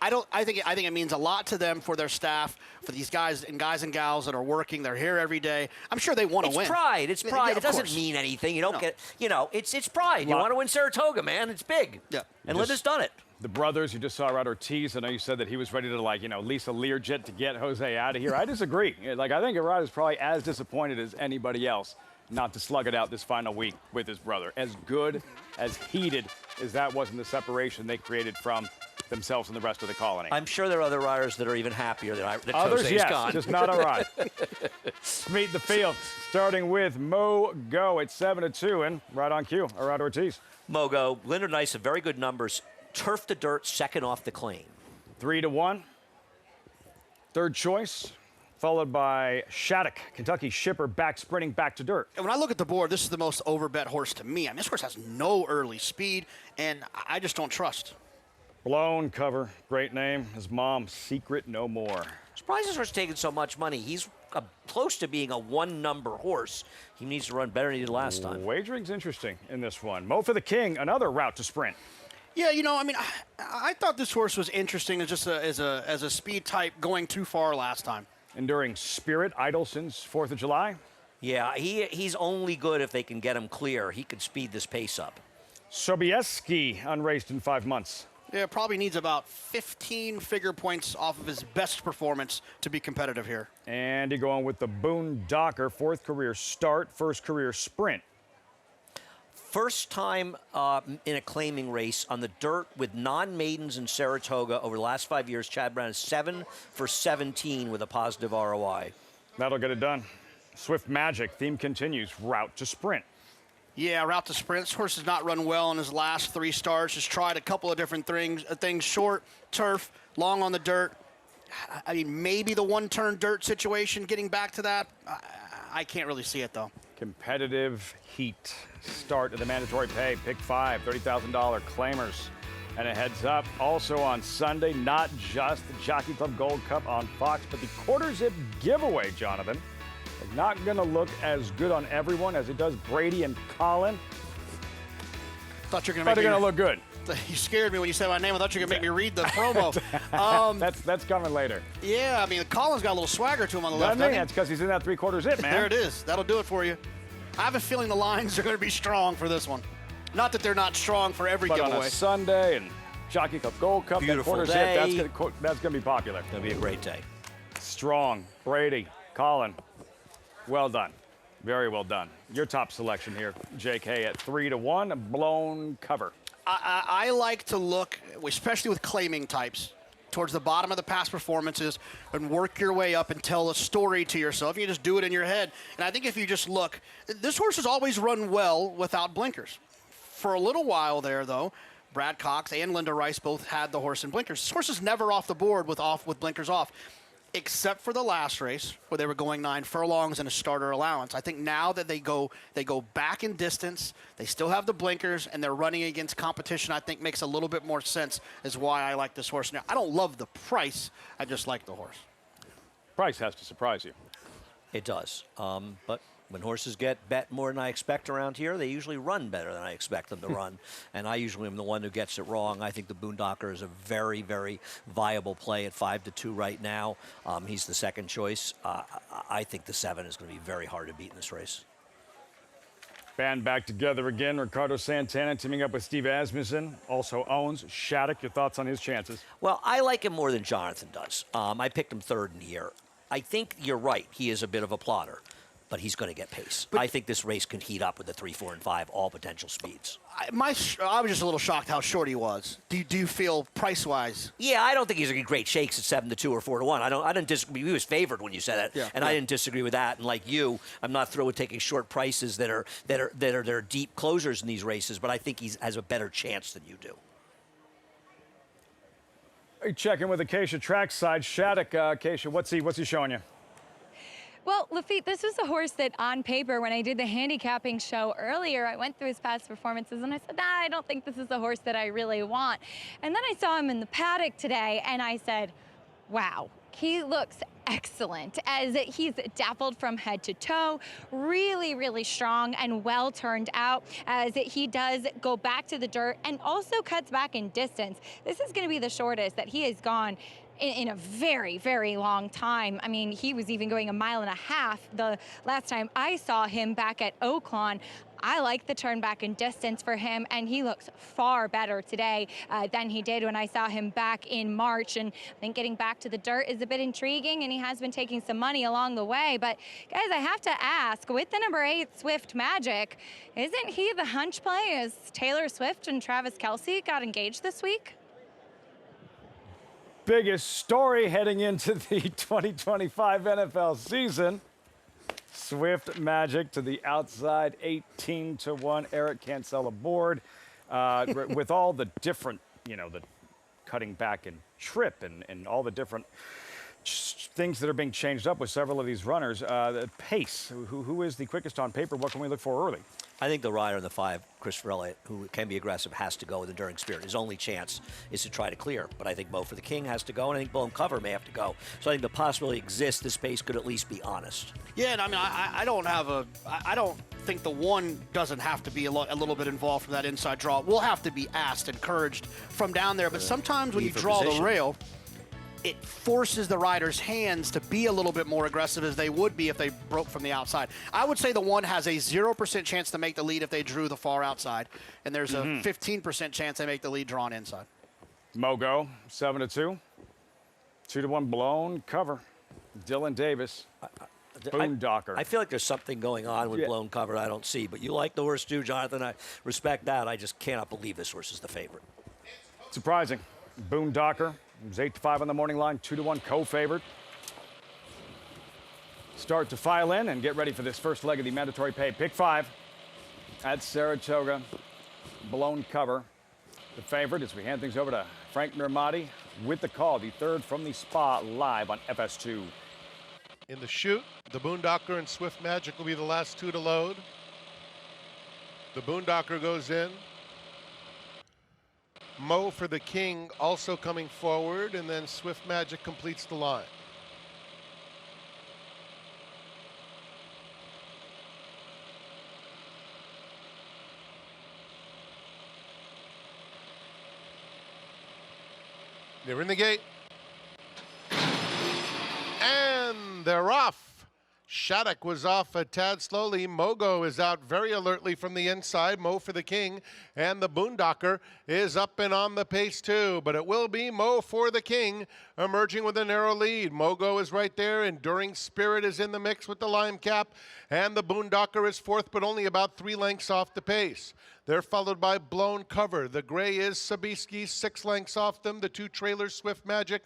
I think it means a lot to them for their staff, for these guys and gals that are working. They're here every day. I'm sure they want to win. It's pride. It's pride. Yeah, it doesn't mean anything. You don't get. It's pride. You want to win Saratoga, man. It's big. Yeah. And Linda's done it. The brothers, you just saw Rod Ortiz. I know you said that he was ready to, lease a Learjet to get Jose out of here. I disagree. I think Rod is probably as disappointed as anybody else not to slug it out this final week with his brother. As good, as heated as that was in the separation they created from themselves and the rest of the colony. I'm sure there are other riders that are even happier that others, Jose's yes, gone. Just not a ride. Let's meet the field, starting with Mo Go at 7-2, and right on cue, Rod Ortiz. Mo Go, Linda Nice have very good numbers. Turf to dirt, second off the clean. 3-1. Third choice, followed by Shattuck, Kentucky shipper, back sprinting back to dirt. And when I look at the board, this is the most overbet horse to me. I mean, this horse has no early speed, and I just don't trust. Blown cover, great name. His mom, Secret No More. Surprised this horse taking so much money. He's close to being a 1-number horse. He needs to run better than he did last time. Wagering's interesting in this one. Mo for the King, another route to sprint. Yeah, I thought this horse was interesting as just as a speed type going too far last time. Enduring Spirit, Idleson's 4th of July. Yeah, he's only good if they can get him clear. He could speed this pace up. Sobieski, unraced in 5 months. Yeah, probably needs about 15 figure points off of his best performance to be competitive here. And you're going with the Boondocker, 4th career start, 1st career sprint. First time in a claiming race on the dirt with non-maidens in Saratoga over the last 5 years. Chad Brown is 7 for 17 with a positive ROI. That'll get it done. Swift Magic, theme continues, route to sprint. Yeah, route to sprint. This horse has not run well in his last 3 starts. Just tried a couple of different things, short, turf, long on the dirt. I mean, maybe the one-turn dirt situation, getting back to that. I can't really see it, though. Competitive heat. Start of the mandatory pay. Pick 5, $30,000 claimers. And a heads up, also on Sunday, not just the Jockey Club Gold Cup on Fox, but the quarter zip giveaway, Jonathan. It's not going to look as good on everyone as it does Brady and Colin. Thought you were going to look good. You scared me when you said my name. I thought you were going to make me read the promo. That's coming later. Yeah, I mean, Colin's got a little swagger to him on the left. That's because he's in that 3/4 zip, man. There it is. That'll do it for you. I have a feeling the lines are going to be strong for this one. Not that they're not strong for every but giveaway. On a Sunday and Jockey Club Gold Cup, beautiful quarter day. Zip, that's going to be popular. It'll be a great day. Strong. Brady, Colin, well done. Very well done. Your top selection here, JK, at 3-1, a blown cover. I like to look, especially with claiming types, towards the bottom of the past performances and work your way up and tell a story to yourself. You just do it in your head. And I think if you just look, this horse has always run well without blinkers. For a little while there, though, Brad Cox and Linda Rice both had the horse in blinkers. This horse is never off the board with blinkers off, except for the last race where they were going 9 furlongs and a starter allowance. I think now that they go back in distance, they still have the blinkers, and they're running against competition, I think makes a little bit more sense as why I like this horse. Now, I don't love the price. I just like the horse. Price has to surprise you. It does. But when horses get bet more than I expect around here, they usually run better than I expect them to run. And I usually am the one who gets it wrong. I think the Boondocker is a very, very viable play at 5-2 right now. He's the second choice. I think the 7 is going to be very hard to beat in this race. Band back together again. Ricardo Santana teaming up with Steve Asmussen. Also owns Shattuck. Your thoughts on his chances? Well, I like him more than Jonathan does. I picked him 3rd in the year. I think you're right. He is a bit of a plotter, but he's going to get pace. I think this race can heat up with the 3, 4, and 5, all potential speeds. I was just a little shocked how short he was. Do you feel price-wise? Yeah, I don't think he's going to get great shakes at 7-2 or 4-1. I didn't disagree. He was favored when you said that, yeah, and I didn't disagree with that. And like you, I'm not thrilled with taking short prices that are deep closers in these races. But I think he has a better chance than you do. Checking with Acacia trackside. Shattuck, Acacia, what's he showing you? Well, Lafitte, this was a horse that on paper, when I did the handicapping show earlier, I went through his past performances and I said, I don't think this is a horse that I really want. And then I saw him in the paddock today and I said, wow, he looks excellent as he's dappled from head to toe, really, really strong and well turned out as he does go back to the dirt and also cuts back in distance. This is going to be the shortest that he has gone in a very, very long time. I mean, he was even going 1.5 miles the last time I saw him back at Oaklawn. I like the turn back in distance for him, and he looks far better today than he did when I saw him back in March. And I think getting back to the dirt is a bit intriguing, and he has been taking some money along the way. But guys, I have to ask, with the number 8, Swift Magic, isn't he the hunch play as Taylor Swift and Travis Kelce got engaged this week? Biggest story heading into the 2025 NFL season. Swift Magic to the outside, 18-1. Eric Cancel aboard. With all the different, the cutting back and trip and all the different things that are being changed up with several of these runners. The pace, who is the quickest on paper? What can we look for early? I think the rider in the 5, Christopher Elliott, who can be aggressive, has to go with enduring spirit. His only chance is to try to clear. But I think Mo for the King has to go, and I think Blown Cover may have to go. So I think the possibility exists this pace could at least be honest. Yeah, and I mean, I don't think the 1 doesn't have to be a little bit involved from that inside draw. We'll have to be asked, encouraged from down there. But sometimes when you draw the rail, it forces the rider's hands to be a little bit more aggressive as they would be if they broke from the outside. I would say the 1 has a 0% chance to make the lead if they drew the far outside, and there's a 15% chance they make the lead drawn inside. Mogo, 7-2. 2-1 Blown Cover. Dylan Davis. Boondocker. I feel like there's something going on with Blown Cover I don't see, but you like the horse too, Jonathan. I respect that. I just cannot believe this horse is the favorite. Surprising. Boondocker. It was 8-5 on the morning line, 2-1 co-favored. Start to file in and get ready for this first leg of the mandatory pay. Pick 5 at Saratoga. Blown Cover. The favorite as we hand things over to Frank Mirmati with the call, the 3rd from the spa live on FS2. In the chute, the Boondocker and Swift Magic will be the last 2 to load. The Boondocker goes in. Mo for the King also coming forward, and then Swift Magic completes the line. They're in the gate. And they're off. Shattuck was off a tad slowly. Mogo is out very alertly from the inside. Mo for the king. And the Boondocker is up and on the pace too. But it will be Mo for the king, emerging with a narrow lead. Mogo is right there. Enduring Spirit is in the mix with the Lime Cap. And the Boondocker is fourth, but only about 3 lengths off the pace. They're followed by Blown Cover. The gray is Sabisky, 6 lengths off them. The 2 trailers, Swift Magic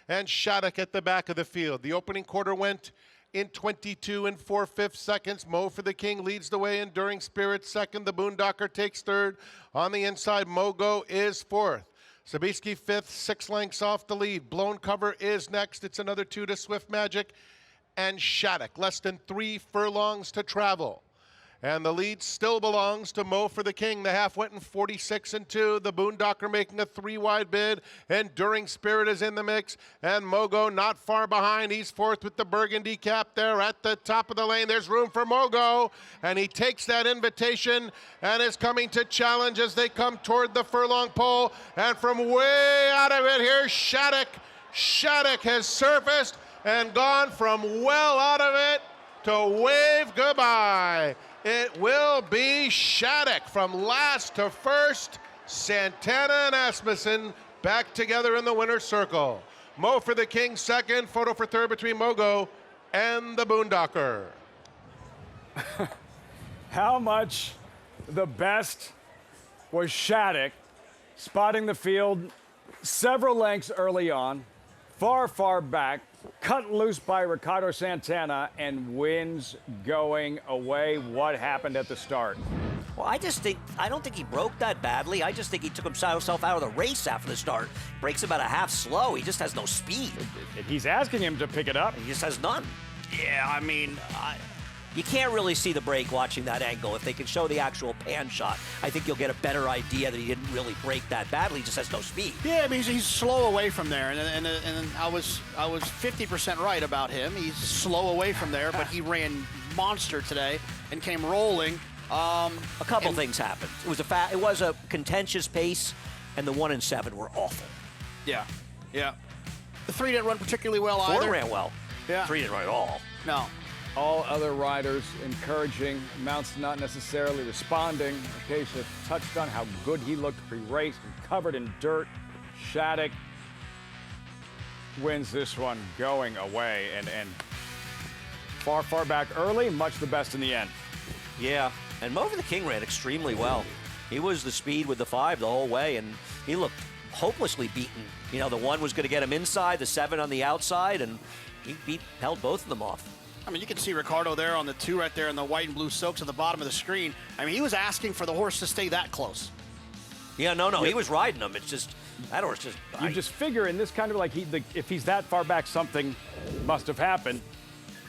and Shattuck at the back of the field. The opening quarter went in 22 and 4/5 seconds. Mo for the king leads the way. Enduring Spirit second. The Boondocker takes third. On the inside, Mogo is fourth. Sabisky fifth, 6 lengths off the lead. Blown Cover is next. It's another 2 to Swift Magic and Shattuck. Less than 3 furlongs to travel. And the lead still belongs to Mo for the king. The half went in 46 and 2. The Boondocker making a 3-wide bid. Enduring Spirit is in the mix. And Mogo not far behind. He's fourth with the burgundy cap there at the top of the lane. There's room for Mogo. And he takes that invitation and is coming to challenge as they come toward the furlong pole. And from way out of it here, Shattuck. Shattuck has surfaced and gone from well out of it to wave goodbye. It will be Shattuck from last to first. Santana and Asmussen back together in the winner's circle. Mo for the king second. Photo for third between Mogo and the Boondocker. How much the best was Shattuck spotting the field several lengths early on, far back, cut loose by Ricardo Santana, and wins going away. What happened at the start? Well, I don't think he broke that badly. I just think he took himself out of the race after the start. Breaks about a half slow. He just has no speed. He's asking him to pick it up. He just has none. Yeah, I mean, you can't really see the break watching that angle. If they can show the actual pan shot, I think you'll get a better idea that he didn't really break that badly. He just has no speed. Yeah, I mean, he's slow away from there, and I was 50% right about him. He's slow away from there, but he ran monster today and came rolling. A couple things happened. It was a contentious pace, and the 1 and 7 were awful. Yeah. The 3 didn't run particularly well either. 4 ran well. Yeah. 3 didn't run at all. No. All other riders encouraging, Mounts not necessarily responding. Acacia touched on how good he looked pre-race and covered in dirt. Shattuck wins this one going away and far back early, much the best in the end. Yeah, and Mo for the king ran extremely well. He was the speed with the 5 the whole way, and he looked hopelessly beaten. You know, the 1 was going to get him inside, the 7 on the outside, and he held both of them off. I mean, you can see Ricardo there on the 2 right there in the white and blue silks at the bottom of the screen. I mean, he was asking for the horse to stay that close. Yeah, no, he was riding him. It's just, that horse just... You just figure in this kind of if he's that far back, something must have happened.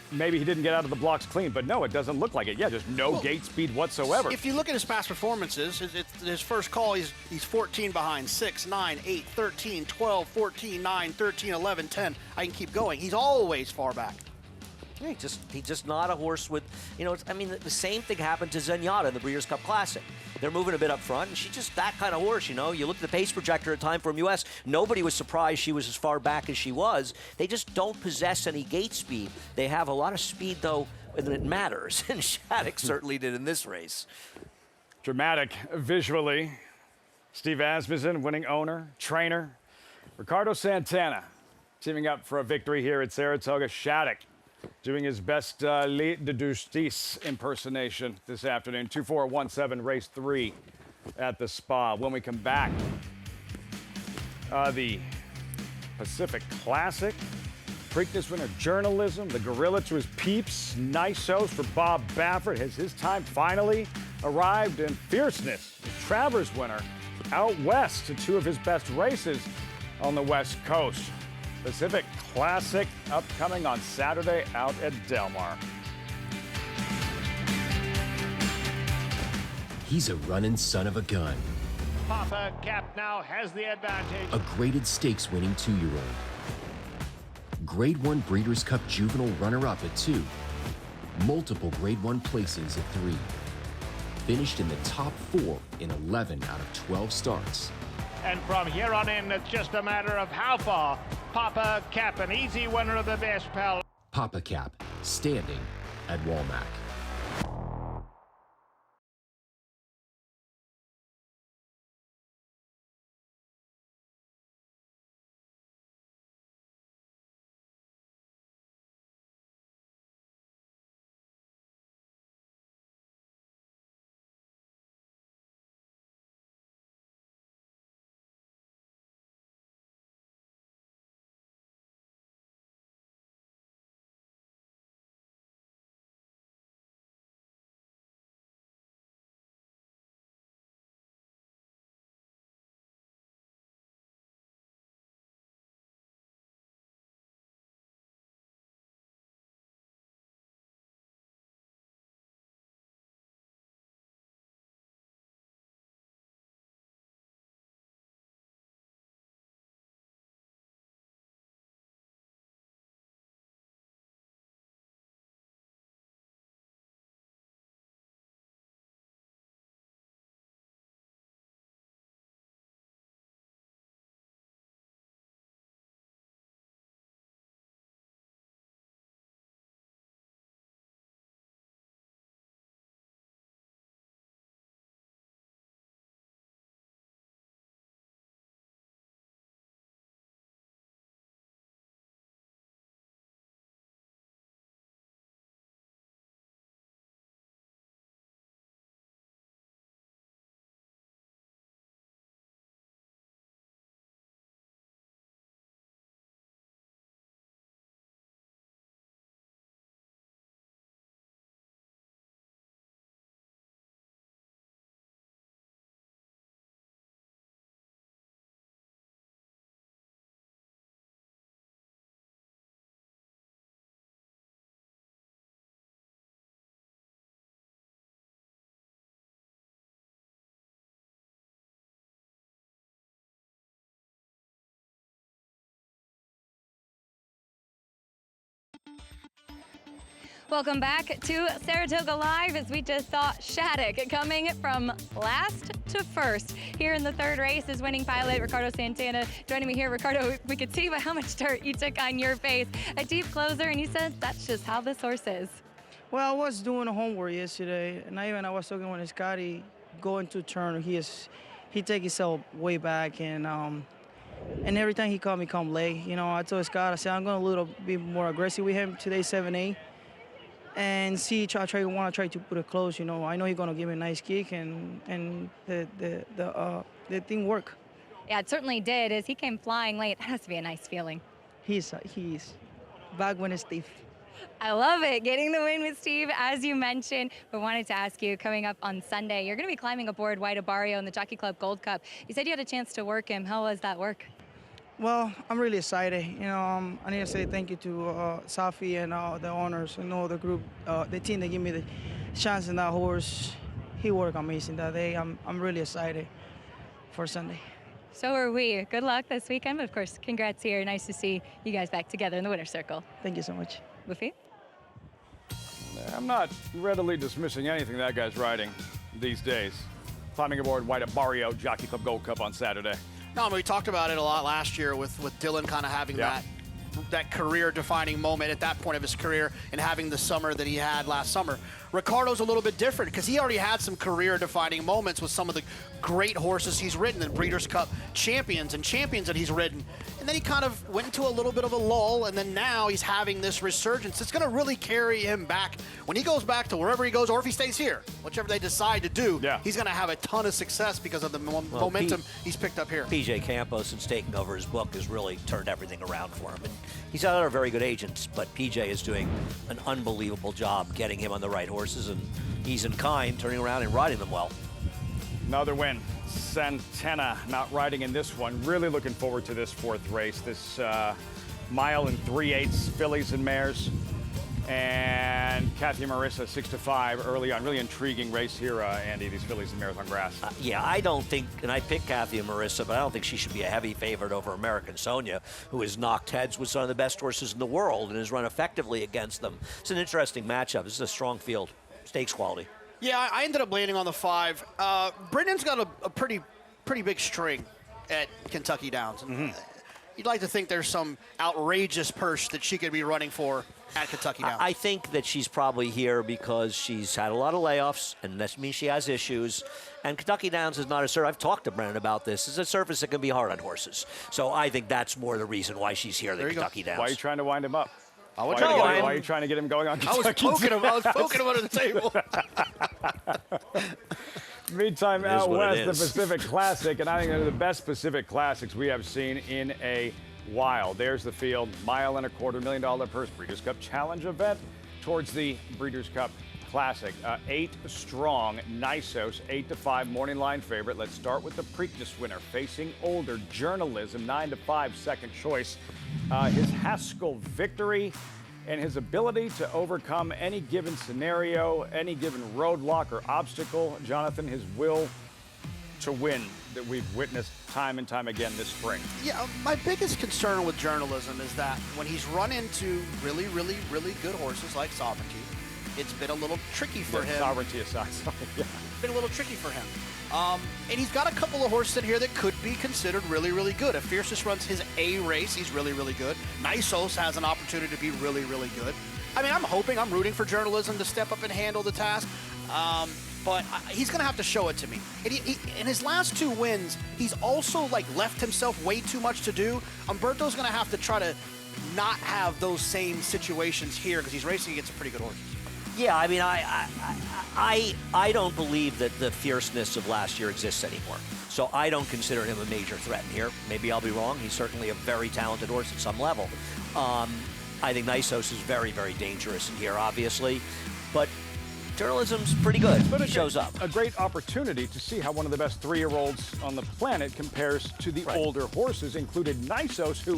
Maybe he didn't get out of the blocks clean, but no, it doesn't look like it. Yeah, just no gate speed whatsoever. If you look at his past performances, his first call, he's 14 behind, 6, 9, 8, 13, 12, 14, 9, 13, 11, 10. I can keep going. He's always far back. Yeah, he's just not a horse with, I mean, the same thing happened to Zenyatta in the Breeders' Cup Classic. They're moving a bit up front, and she's just that kind of horse, You look at the pace projector at Time from US, nobody was surprised she was as far back as she was. They just don't possess any gate speed. They have a lot of speed, though, and it matters, and Shattuck certainly did in this race. Dramatic visually. Steve Asmussen, winning owner, trainer. Ricardo Santana teaming up for a victory here at Saratoga. Shattuck doing his best Lit de Justice impersonation this afternoon. 2-4-1-7, race 3 at the Spa. When we come back, the Pacific Classic, Preakness winner, journalism, the gorilla to his peeps. Nice shows for Bob Baffert. Has his time finally arrived? In fierceness, the Travers winner out west to 2 of his best races on the West Coast. Pacific Classic upcoming on Saturday out at Del Mar. He's a running son of a gun. Papa Cap now has the advantage. A graded stakes winning 2-year-old. Grade 1 Breeders' Cup Juvenile runner-up at 2. Multiple Grade 1 placings at 3. Finished in the top 4 in 11 out of 12 starts. And from here on in, it's just a matter of how far. Papa Cap, an easy winner of the best pal. Papa Cap, standing at Walmack. Welcome back to Saratoga Live as we just saw Shattuck coming from last to first. Here in the third race is winning pilot Ricardo Santana. Joining me here, Ricardo, we could see by how much dirt you took on your face. A deep closer, and you said that's just how this horse is. Well, I was doing homework yesterday, and I was talking with Scotty going to turn. He take himself way back, and every time he called me come late, you know, I told Scott, I said I'm going a little bit more aggressive with him today, 7-8. And see, want to try to put it close. You know, I know he's gonna give me a nice kick, and the thing worked. Yeah, it certainly did. As he came flying late, that has to be a nice feeling. He's back when it's Steve. I love it, getting the win with Steve, as you mentioned. But wanted to ask you, coming up on Sunday, you're going to be climbing aboard White Abarrio in the Jockey Club Gold Cup. You said you had a chance to work him. How was that work? Well, I'm really excited. You know, I need to say thank you to Safi and the owners and all the group, the team that gave me the chance in that horse. He worked amazing that day. I'm really excited for Sunday. So are we. Good luck this weekend. But of course, congrats here. Nice to see you guys back together in the winner's circle. Thank you so much. Buffy? I'm not readily dismissing anything that guy's riding these days. Climbing aboard White Abarrio Jockey Club Gold Cup on Saturday. No, I mean, we talked about it a lot last year with Dylan kind of having that career-defining moment at that point of his career and having the summer that he had last summer. Ricardo's a little bit different because he already had some career-defining moments with some of the great horses he's ridden and Breeders' Cup champions that he's ridden. And then he kind of went into a little bit of a lull, and then now he's having this resurgence. It's going to really carry him back. When he goes back to wherever he goes, or if he stays here, whichever they decide to do, he's going to have a ton of success because of the momentum he's picked up here. PJ Campos, since taking over his book, has really turned everything around for him. And he's got other very good agents, but PJ is doing an unbelievable job getting him on the right horses, and he's in kind, turning around and riding them well. Another win. Santana not riding in this one. Really looking forward to this fourth race. This mile and 3/8 fillies and mares. And Kathy Marissa 6-5 early on. Really intriguing race here, Andy, these fillies and mares on grass. Yeah, I don't think, and I picked Kathy and Marissa, but I don't think she should be a heavy favorite over American Sonia, who has knocked heads with some of the best horses in the world and has run effectively against them. It's an interesting matchup. This is a strong field, stakes quality. Yeah, I ended up landing on the 5. Brendan's got a pretty big string at Kentucky Downs. you'd like to think there's some outrageous purse that she could be running for at Kentucky Downs. I think that she's probably here because she's had a lot of layoffs, and that means she has issues. And Kentucky Downs is not a surface. I've talked to Brennan about this. It's a surface that can be hard on horses. So I think that's more the reason why she's here than Kentucky Downs. Why are you trying to wind him up? Why are you trying to get him going on Kentucky? I was poking him under the table. Meantime, out west, the Pacific Classic, and I think they're the best Pacific Classics we have seen in a while. There's the field, $1.25 million purse Breeders' Cup Challenge event towards the Breeders' Cup Classic. 8 strong, Nysos, 8-5 morning line favorite. Let's start with the Preakness winner, facing older Journalism, 9-5 second choice. His Haskell victory and his ability to overcome any given scenario, any given roadblock or obstacle. Jonathan, his will to win that we've witnessed time and time again this spring. Yeah, my biggest concern with Journalism is that when he's run into really, really, really good horses like Sovereignty, it's been a little tricky for him. Sovereignty aside, yeah. It's been a little tricky for him. And he's got a couple of horses in here that could be considered really, really good. If Fierceness runs his A race, he's really, really good. Nysos has an opportunity to be really, really good. I mean, I'm rooting for Journalism to step up and handle the task. But he's going to have to show it to me. And in his last 2 wins, he's also left himself way too much to do. Umberto's going to have to try to not have those same situations here because he's racing against some pretty good horses. Yeah, I mean, I don't believe that the fierceness of last year exists anymore. So I don't consider him a major threat in here. Maybe I'll be wrong. He's certainly a very talented horse at some level. I think Nysos is very, very dangerous in here, obviously. But Journalism's pretty good. But it shows up. A great opportunity to see how one of the best 3-year-olds on the planet compares to the older horses, included Nysos, who,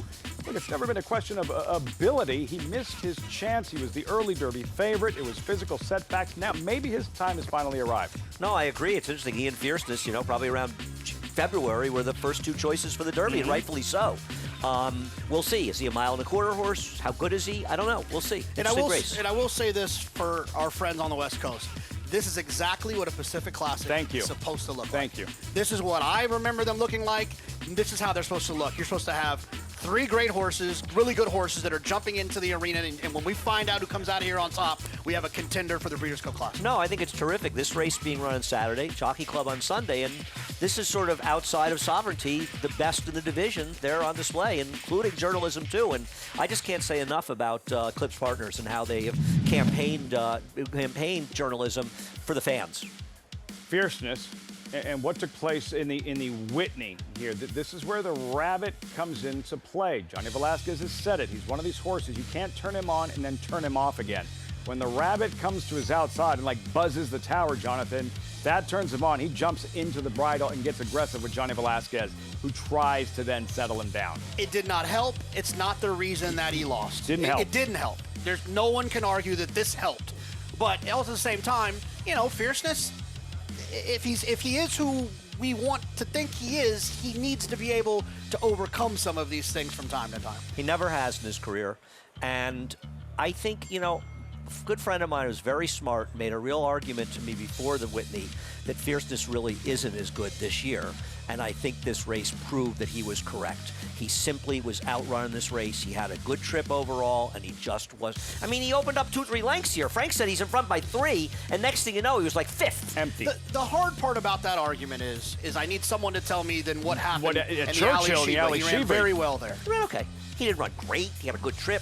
look, it's never been a question of ability. He missed his chance. He was the early Derby favorite. It was physical setbacks. Now maybe his time has finally arrived. No, I agree. It's interesting. He and Fierceness, probably around February were the first 2 choices for the Derby, and rightfully so. We'll see. Is he a 1.25 horse? How good is he? I don't know. We'll see. And I will say this for our friends on the West Coast. This is exactly what a Pacific Classic is supposed to look like. Thank you. This is what I remember them looking like. And this is how they're supposed to look. You're supposed to have 3 great horses, really good horses that are jumping into the arena. And when we find out who comes out of here on top, we have a contender for the Breeders' Cup Classic. No, I think it's terrific. This race being run on Saturday, Jockey Club on Sunday, and this is sort of outside of Sovereignty, the best in the division. They're on display, including Journalism too. And I just can't say enough about Eclipse Partners and how they have campaigned Journalism for the fans. Fierceness. And what took place in the Whitney here, this is where the rabbit comes into play. Johnny Velasquez has said it. He's one of these horses. You can't turn him on and then turn him off again. When the rabbit comes to his outside and buzzes the tower, Jonathan, that turns him on. He jumps into the bridle and gets aggressive with Johnny Velasquez, who tries to then settle him down. It did not help. It's not the reason that he lost. Didn't help. It didn't help. No one can argue that this helped. But also at the same time, Fierceness, if he is who we want to think he is, he needs to be able to overcome some of these things from time to time. He never has in his career. And I think, a good friend of mine who's very smart made a real argument to me before the Whitney that Fierceness really isn't as good this year. And I think this race proved that he was correct. He simply was outrunning this race. He had a good trip overall, and he just was. I mean, he opened up 2-3 lengths here. Frank said he's in front by 3, and next thing you know, he was 5th. Empty. The hard part about that argument is I need someone to tell me then what happened at Churchill, he ran very well there. He ran okay. He didn't run great. He had a good trip.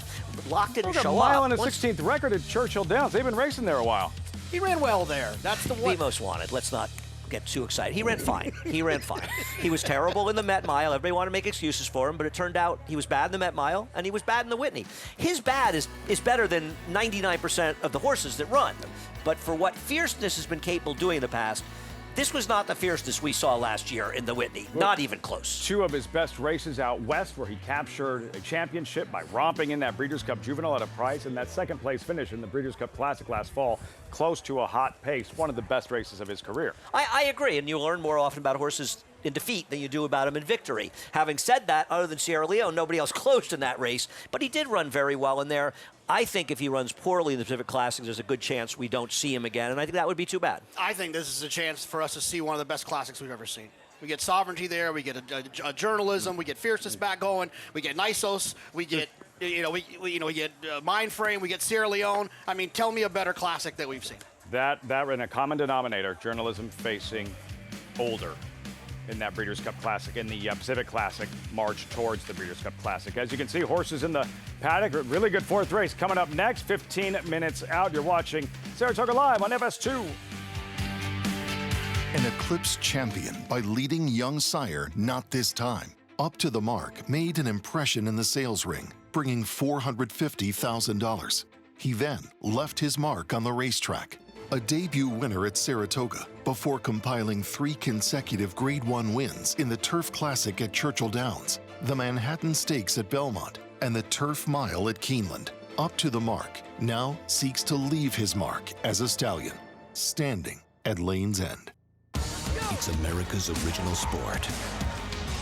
Locked didn't show up. A mile and a 16th record at Churchill Downs. They've been racing there a while. He ran well there. That's the one. The most wanted. Let's not get too excited. He ran fine. He ran fine. He was terrible in the Met Mile. Everybody wanted to make excuses for him, but it turned out he was bad in the Met Mile, and he was bad in the Whitney. His bad is better than 99% of the horses that run. But for what Fierceness has been capable of doing in the past, this was not the Fierceness we saw last year in the Whitney. Not even close. 2 of his best races out west, where he captured a championship by romping in that Breeders' Cup Juvenile at a price, and that second-place finish in the Breeders' Cup Classic last fall, close to a hot pace. One of the best races of his career. I agree, and you learn more often about horses in defeat than you do about him in victory. Having said that, other than Sierra Leone, nobody else closed in that race, but he did run very well in there. I think if he runs poorly in the Pacific Classic, there's a good chance we don't see him again, and I think that would be too bad. I think this is a chance for us to see one of the best classics we've ever seen. We get sovereignty there. We get a journalism. We get fierceness back going. We get Nisos. We get we get Mind Frame. We get Sierra Leone. I mean, tell me a better classic that we've seen. That in a common denominator, journalism facing older in that Breeders' Cup Classic, in the Pacific Classic, march towards the Breeders' Cup Classic. As you can see, horses in the paddock. Really good fourth race coming up next. 15 minutes out. You're watching Saratoga Live on FS2. An Eclipse champion by leading young sire Not This Time. Up to the Mark made an impression in the sales ring, bringing $450,000. He then left his mark on the racetrack, a debut winner at Saratoga, before compiling 3 consecutive Grade 1 wins in the Turf Classic at Churchill Downs, the Manhattan Stakes at Belmont, and the Turf Mile at Keeneland. Up to the Mark now seeks to leave his mark as a stallion, standing at Lane's End. It's America's original sport,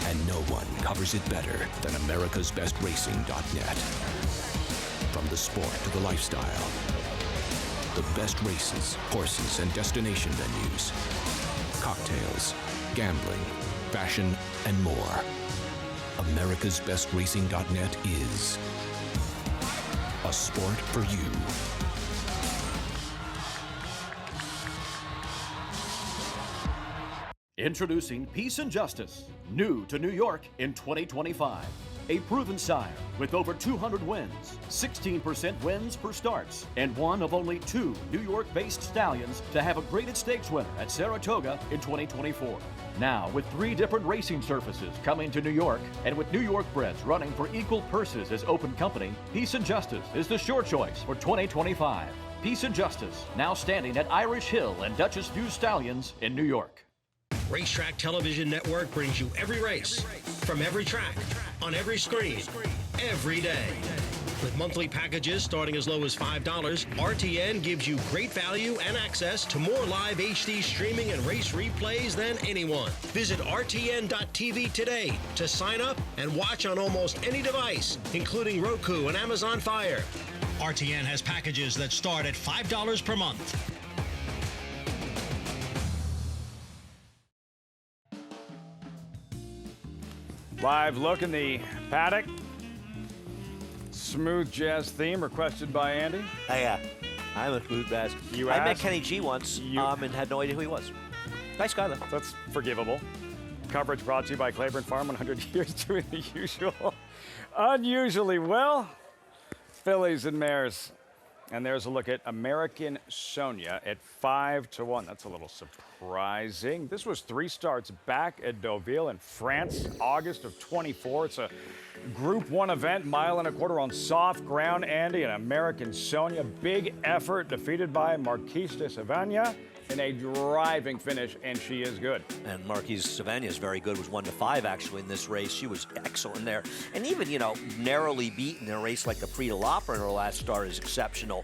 and no one covers it better than americasbestracing.net. From the sport to the lifestyle, the best races, horses, and destination venues, cocktails, gambling, fashion, and more. americasbestracing.net is a sport for you. Introducing Peace and Justice, new to New York in 2025. A proven sire with over 200 wins, 16% wins per starts, and one of only 2 New York-based stallions to have a graded stakes winner at Saratoga in 2024. Now, with 3 different racing surfaces coming to New York, and with New York breds running for equal purses as open company, Peace and Justice is the sure choice for 2025. Peace and Justice, now standing at Irish Hill and Duchess View Stallions in New York. Racetrack Television Network brings you every race, from every track, on every screen, every day. With monthly packages starting as low as $5, RTN gives you great value and access to more live HD streaming and race replays than anyone. Visit RTN.tv today to sign up and watch on almost any device, including Roku and Amazon Fire. RTN has packages that start at $5 per month. Live look in the paddock. Smooth jazz theme requested by Andy. Oh, yeah. I'm a smooth jazz. I met Kenny G once and had no idea who he was. Nice guy, though. That's forgivable. Coverage brought to you by Claiborne Farm, 100 years doing the usual. Unusually well. Fillies and mares. And there's a look at American Sonia at 5-1. That's a little surprising. This was 3 starts back at Deauville in France, August of 24. It's a Group 1 event, 1.25 miles on soft ground. Andy, and American Sonia, big effort, defeated by Marquise de Savagna in a driving finish, and she is good. And Marquise Savagna is very good. Was 1-5 actually in this race. She was excellent there, and even narrowly beaten in a race like the Prix de l'Opera in her last start is exceptional.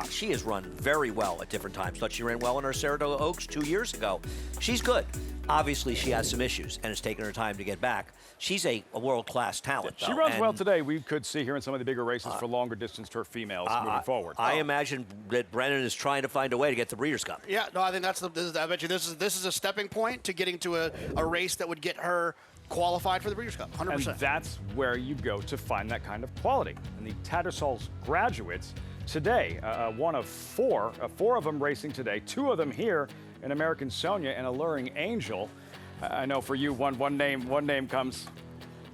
She has run very well at different times. Thought she ran well in her Saratoga Oaks 2 years ago. She's good. Obviously, she has some issues, and it's taken her time to get back. She's a world-class talent, though. She runs well today. We could see her in some of the bigger races for longer-distance turf females moving forward. I imagine that Brennan is trying to find a way to get the Breeders' Cup. Yeah, no, I think I bet you this is a stepping point to getting to a race that would get her qualified for the Breeders' Cup, 100%. And that's where you go to find that kind of quality. And the Tattersall's graduates today, one of 4 of them racing today, 2 of them here in American Sonia and Alluring Angel. I know for you, one name comes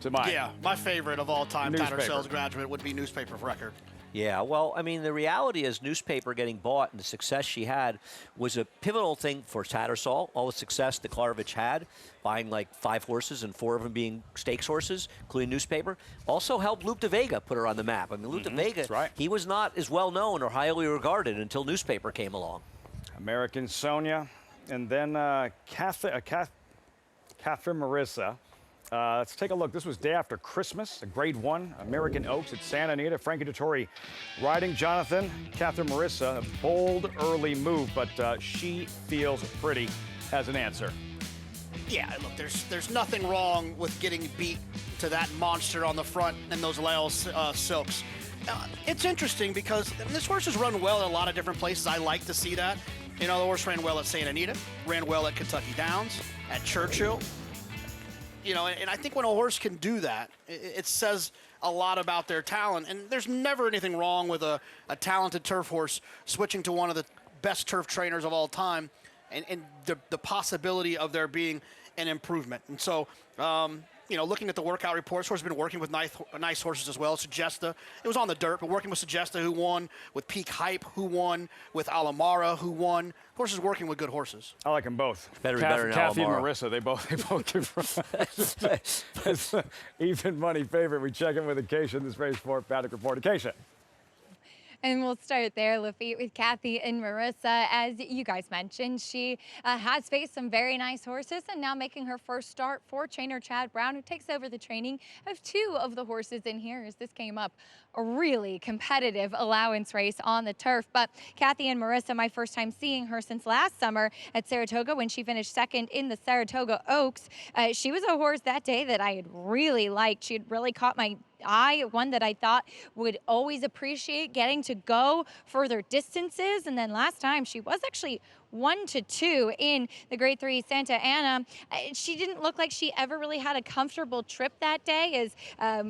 to mind. Yeah, my favorite of all time, Tattersall's graduate, would be Newspaper of Record. Yeah, well, I mean, the reality is Newspaper getting bought and the success she had was a pivotal thing for Tattersall. All the success that Klarovich had, buying like 5 horses and 4 of them being stakes horses, including Newspaper, also helped Luke de Vega put her on the map. I mean, Luke de Vega, he was not as well known or highly regarded until Newspaper came along. American Sonia, and then Catherine Marissa. Let's take a look. This was day after Christmas, a Grade 1, American Oaks at Santa Anita. Frankie Dettori riding Jonathan. Catherine Marissa, a bold early move, but she feels pretty as an answer. Yeah, look, there's nothing wrong with getting beat to that monster on the front and those Lael silks. It's interesting because this horse has run well in a lot of different places. I like to see that. The horse ran well at Santa Anita, ran well at Kentucky Downs, at Churchill. You know, and I think when a horse can do that, it says a lot about their talent. And there's never anything wrong with a talented turf horse switching to one of the best turf trainers of all time, and the possibility of there being an improvement. And so, you know, looking at the workout reports, horse has been working with nice horses as well. Sugesta, it was on the dirt, but working with Sugesta, who won, with Peak Hype, who won, with Alamara, who won. Horses working with good horses. I like them both. Better than Kathy and Alamara. Marissa, they both give That's an even money favorite. We check in with Acacia in this race for Paddock Report. Acacia. And we'll start there, Lafitte, with Kathy and Marissa. As you guys mentioned, she has faced some very nice horses and now making her first start for trainer Chad Brown, who takes over the training of 2 of the horses in here, as this came up a really competitive allowance race on the turf. But Kathy and Marissa, my first time seeing her since last summer at Saratoga when she finished second in the Saratoga Oaks. She was a horse that day that I had really liked. She had really caught my eye, one that I thought would always appreciate getting to go further distances. And then last time she was actually 1-2 in the Grade 3 Santa Ana. She didn't look like she ever really had a comfortable trip that day, as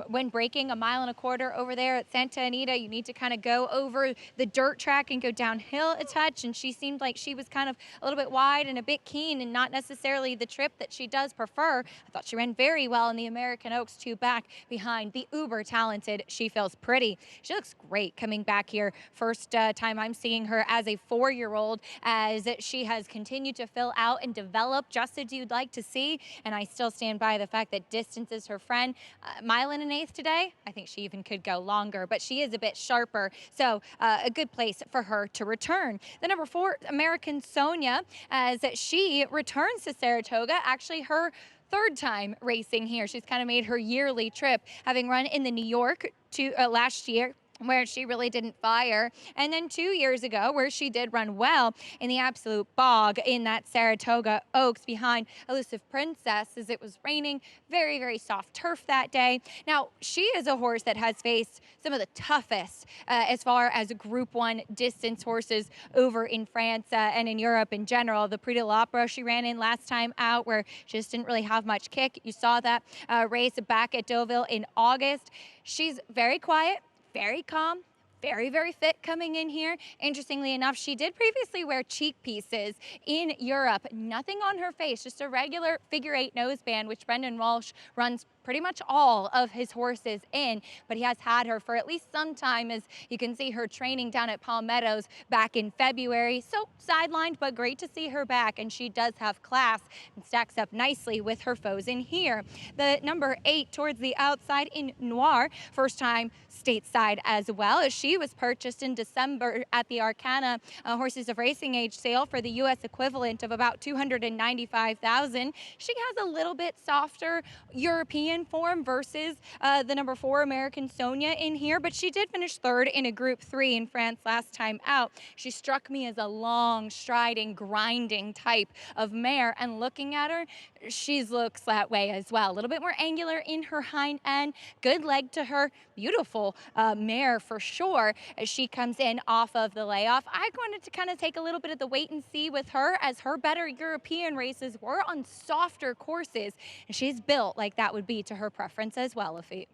when breaking 1.25 miles over there at Santa Anita, you need to kind of go over the dirt track and go downhill a touch, and she seemed like she was kind of a little bit wide and a bit keen and not necessarily the trip that she does prefer. I thought she ran very well in the American Oaks 2 back behind the uber talented She Feels Pretty. She looks great coming back here. First time I'm seeing her as a 4-year-old, as she has continued to fill out and develop just as you'd like to see. And I still stand by the fact that distance is her friend. 1 1/8 miles today, I think she even could go longer, but she is a bit sharper. So a good place for her to return. The number 4, American Sonia, as she returns to Saratoga, actually her 3rd time racing here. She's kind of made her yearly trip, having run in the New York last year, where she really didn't fire, and then 2 years ago where she did run well in the absolute bog in that Saratoga Oaks behind Elusive Princess, as it was raining. Very, very soft turf that day. Now, she is a horse that has faced some of the toughest as far as Group 1 distance horses over in France and in Europe in general. The Prix de l'Opera she ran in last time out, where she just didn't really have much kick. You saw that race back at Deauville in August. She's very quiet, very calm, very, very fit coming in here. Interestingly enough, she did previously wear cheek pieces in Europe. Nothing on her face, just a regular figure-8 noseband, which Brendan Walsh runs pretty much all of his horses in, but he has had her for at least some time, as you can see her training down at Palm Meadows back in February. So sidelined, but great to see her back, and she does have class and stacks up nicely with her foes in here. The number 8 towards the outside in Noir, first time stateside as well, as she was purchased in December at the Arcana Horses of Racing Age sale for the U.S. equivalent of about $295,000. She has a little bit softer European form versus the number 4 American Sonia in here, but she did finish 3rd in a Group 3 in France last time out. She struck me as a long, striding, grinding type of mare, and looking at her, she looks that way as well. A little bit more angular in her hind end, good leg to her, beautiful mare for sure as she comes in off of the layoff. I wanted to kind of take a little bit of the wait and see with her, as her better European races were on softer courses, and she's built like that would be to her preference as well, Lafitte.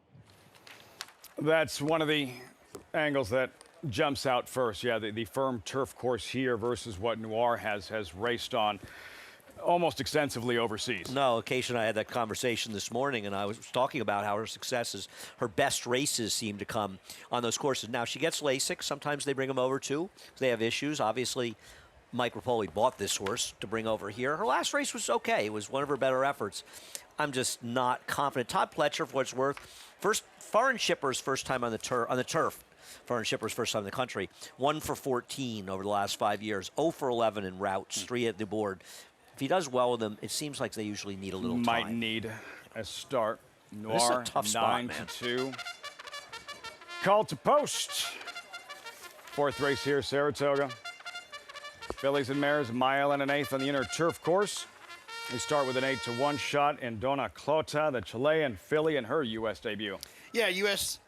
That's one of the angles that jumps out first. Yeah, the firm turf course here versus what Noir has raced on almost extensively overseas. No, Acacia and I had that conversation this morning, and I was talking about how her successes, her best races seem to come on those courses. Now, she gets LASIK. Sometimes they bring them over, too, because they have issues. Obviously, Mike Rapoli bought this horse to bring over here. Her last race was okay. It was one of her better efforts. I'm just not confident. Todd Pletcher, for what it's worth, first foreign shipper's first time on the turf. Foreign shipper's first time in the country. 1 for 14 over the last 5 years. 0 for 11 in routes, 3 at the board. If he does well with them, it seems like they usually need a little time. Might need a start. Noir, this is a tough spot, 9-2. Call to post. 4th race here, Saratoga. Fillies and mares, 1 1/8 on the inner turf course. We start with an 8-1 shot in Dona Clota, the Chilean filly, in her U.S. debut. Yeah, U.S.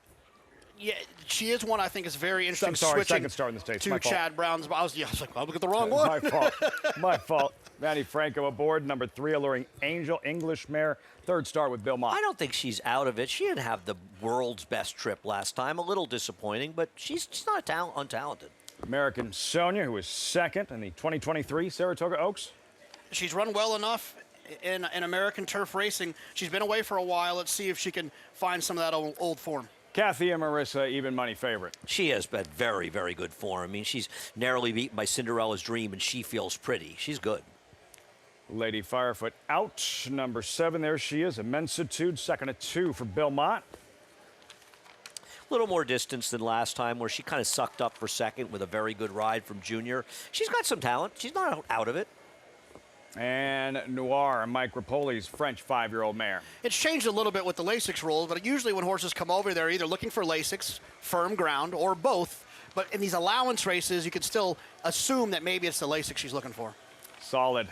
Yeah, she is one I think is very interesting. I'm sorry, switching second start in the States. to My fault. Chad Brown's. I was like, I'll look at the wrong one. My fault. My fault. Manny Franco aboard. Number 3, Alluring Angel, English mare. Third start with Bill Mott. I don't think she's out of it. She didn't have the world's best trip last time. A little disappointing, but she's not untalented. American Sonia, who is second in the 2023 Saratoga Oaks. She's run well enough in American turf racing. She's been away for a while. Let's see if she can find some of that old form. Kathy and Marissa, even money favorite. She has been very, very good form. I mean, she's narrowly beaten by Cinderella's Dream, and she feels pretty. She's good. Lady Firefoot out. Number 7, there she is. Immensitude, second at 2 for Bill Mott. A little more distance than last time, where she kind of sucked up for second with a very good ride from Junior. She's got some talent. She's not out of it. And NYRA, Mike Rapoli's French 5-year-old mare. It's changed a little bit with the Lasix rules, but usually when horses come over, they're either looking for Lasix, firm ground, or both. But in these allowance races, you can still assume that maybe it's the Lasix she's looking for. Solid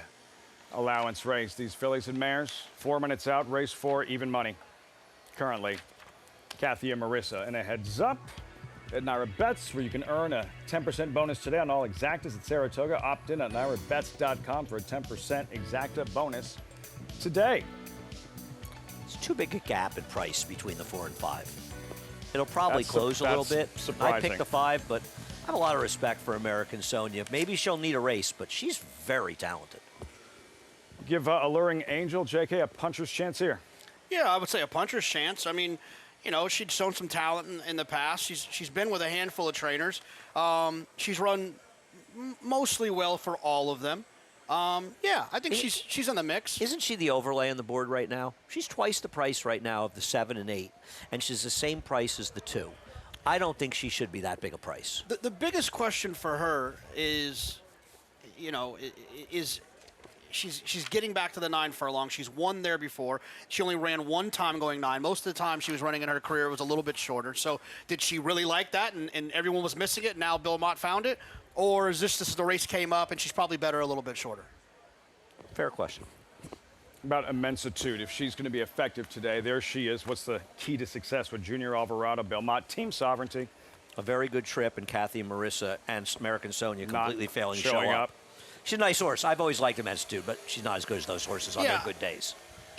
allowance race. These fillies and mares, 4 minutes out, race 4, even money. Currently, Kathy and Marissa. And a heads up at NYRA Bets, where you can earn a 10% bonus today on all exactas at Saratoga. Opt in at NYRABets.com for a 10% exacta bonus today. It's too big a gap in price between the 4 and 5. It'll probably close a little bit. Surprising. I picked the 5, but I have a lot of respect for American Sonia. Maybe she'll need a race, but she's very talented. Give Alluring Angel, JK, a puncher's chance here. Yeah, I would say a puncher's chance. I mean, you know, she'd shown some talent in the past. She's been with a handful of trainers. She's run mostly well for all of them. Yeah, I think she's in the mix. Isn't she the overlay on the board right now? She's twice the price right now of the 7 and 8, and she's the same price as the 2. I don't think she should be that big a price. The biggest question for her is, you know, she's getting back to the 9 furlong. She's won there before. She only ran one time going 9. Most of the time she was running in her career was a little bit shorter. So did she really like that and everyone was missing it? Now Bill Mott found it? Or is this just the race came up and she's probably better a little bit shorter? Fair question. About Immensitude, if she's going to be effective today, there she is. What's the key to success with Junior Alvarado, Bill Mott? Team sovereignty. A very good trip, and Kathy and Marissa and American Sonia completely failing to showing show up. She's a nice horse. I've always liked Immensitude, but she's not as good as those horses on their good days.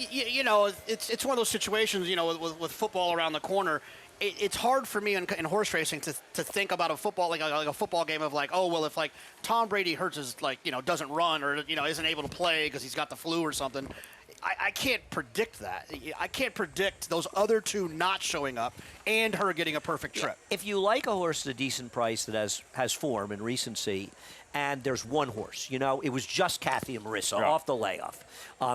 You know, it's one of those situations, you know, with football around the corner. It's hard for me in horse racing to think about a football like a football game of like, oh well, if like Tom Brady hurts his doesn't run or isn't able to play because he's got the flu or something. I can't predict that. I can't predict those other two not showing up and her getting a perfect trip. If you like a horse at a decent price that has form and recency, and there's one horse, it was just Kathy and Marissa off the layoff.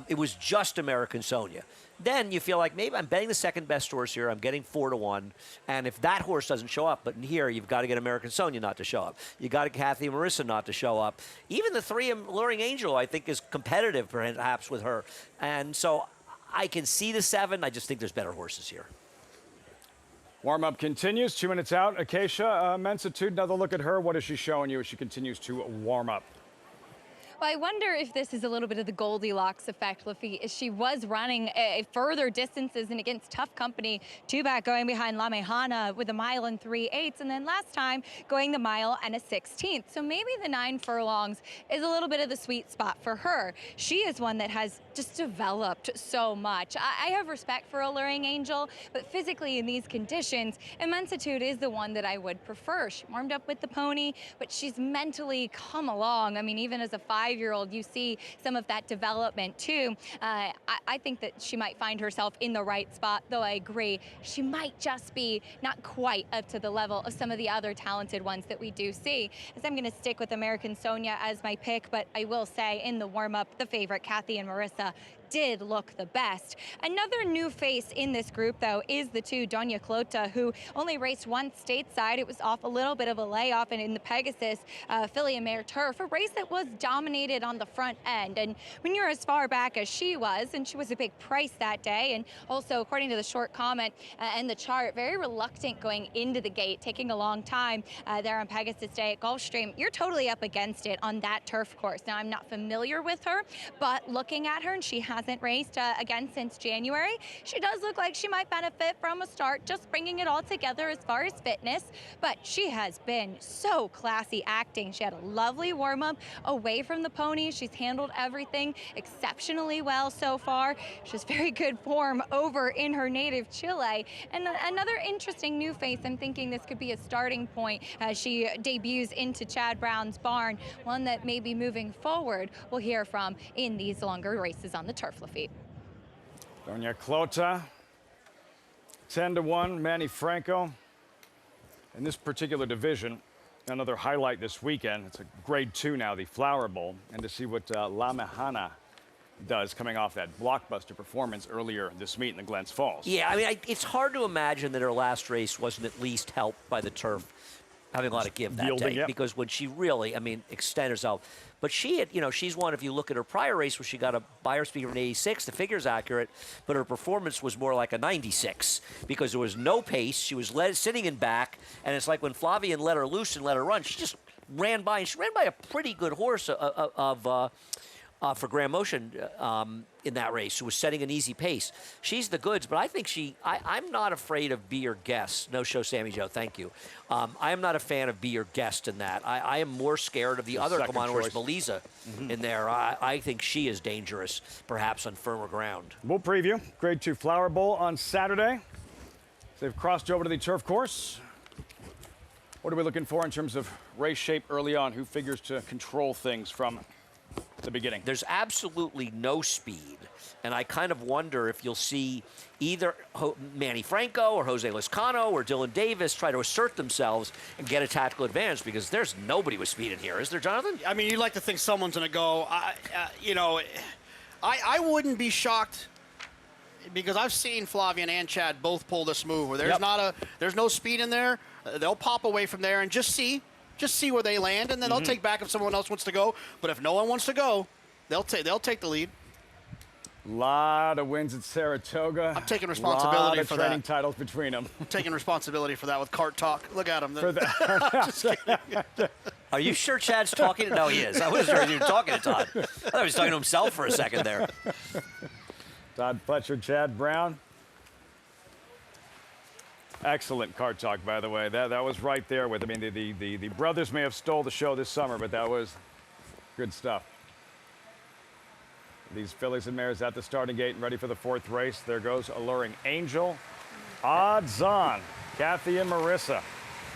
It was just American Sonia. Then you feel like maybe I'm betting the second best horse here. I'm getting 4-1. And if that horse doesn't show up, but in here you've got to get American Sonia not to show up. You got to Kathy and Marissa not to show up. Even the 3 Alluring Angel, I think, is competitive perhaps with her. And so I can see the 7. I just think there's better horses here. Warm-up continues. 2 minutes out. Acacia, Immensitude, another look at her. What is she showing you as she continues to warm up? Well, I wonder if this is a little bit of the Goldilocks effect, Lafitte. She was running further distances and against tough company. 2 back going behind La Mejana with a 1 3/8, and then last time going the 1 1/16. So maybe the 9 furlongs is a little bit of the sweet spot for her. She is one that has just developed so much. I have respect for Alluring Angel, but physically in these conditions, Immensitude is the one that I would prefer. She warmed up with the pony, but she's mentally come along. I mean, even as a 5-year-old, you see some of that development too. I think that she might find herself in the right spot, though I agree she might just be not quite up to the level of some of the other talented ones that we do see. As I'm going to stick with American Sonia as my pick, but I will say in the warm-up, the favorite, Kathy and Marissa, did look the best. Another new face in this group, though, is the 2 Doña Clota, who only raced once stateside. It was off a little bit of a layoff, and in the Pegasus filly and mare turf, a race that was dominated on the front end. And when you're as far back as she was, and she was a big price that day, and also according to the short comment and the chart, very reluctant going into the gate, taking a long time there on Pegasus Day at Gulfstream, you're totally up against it on that turf course. Now, I'm not familiar with her, but looking at her, and she has hasn't raced again since January. She does look like she might benefit from a start, just bringing it all together as far as fitness, but she has been so classy acting. She had a lovely warm-up away from the pony. She's handled everything exceptionally well so far. She's very good form over in her native Chile. And another interesting new face, I'm thinking this could be a starting point as she debuts into Chad Brown's barn, one that maybe moving forward we'll hear from in these longer races on the turf, Lafitte. Doña Clota, 10-1, Manny Franco. In this particular division, another highlight this weekend. It's a grade 2 now, the Flower Bowl, and to see what La Mejana does coming off that blockbuster performance earlier this meet in the Glens Falls. Yeah, I mean, it's hard to imagine that her last race wasn't at least helped by the turf having a lot of give that Yielding, day, yep. because when she really, extended herself. But she had, she's one, if you look at her prior race where she got a buyer speed of an 86, the figure's accurate, but her performance was more like a 96 because there was no pace. She was sitting in back, and it's like when Flavian let her loose and let her run, she just ran by, and she ran by a pretty good horse for Grand Motion in that race, who was setting an easy pace. She's the goods, but I think I'm not afraid of Be Your Guest. No show, Sammy Joe, thank you. I am not a fan of Be Your Guest in that. I am more scared of the other come on horse, Belisa, in there. I think she is dangerous, perhaps on firmer ground. We'll preview Grade 2 Flower Bowl on Saturday. They've crossed over to the turf course. What are we looking for in terms of race shape early on? Who figures to control things from the beginning? There's absolutely no speed, and I kind of wonder if you'll see either Manny Franco or Jose Lezcano or Dylan Davis try to assert themselves and get a tactical advantage, because there's nobody with speed in here, is there, Jonathan? I mean, you'd like to think someone's going to go. I wouldn't be shocked, because I've seen Flavian and Chad both pull this move where there's no speed in there. They'll pop away from there and just see where they land, and then they'll take back if someone else wants to go. But if no one wants to go, they'll take the lead. A lot of wins at Saratoga. I'm taking responsibility for that. Training titles between them. I'm taking responsibility for that with Cart Talk. Look at him. Just kidding. Are you sure Chad's talking? No, he is. I wasn't sure he was talking to Todd. I thought he was talking to himself for a second there. Todd Fletcher, Chad Brown. Excellent card talk, by the way. That was right there with, the brothers may have stole the show this summer, but that was good stuff. These fillies and mares at the starting gate and ready for the fourth race. There goes Alluring Angel. Odds on. Kathy and Marissa.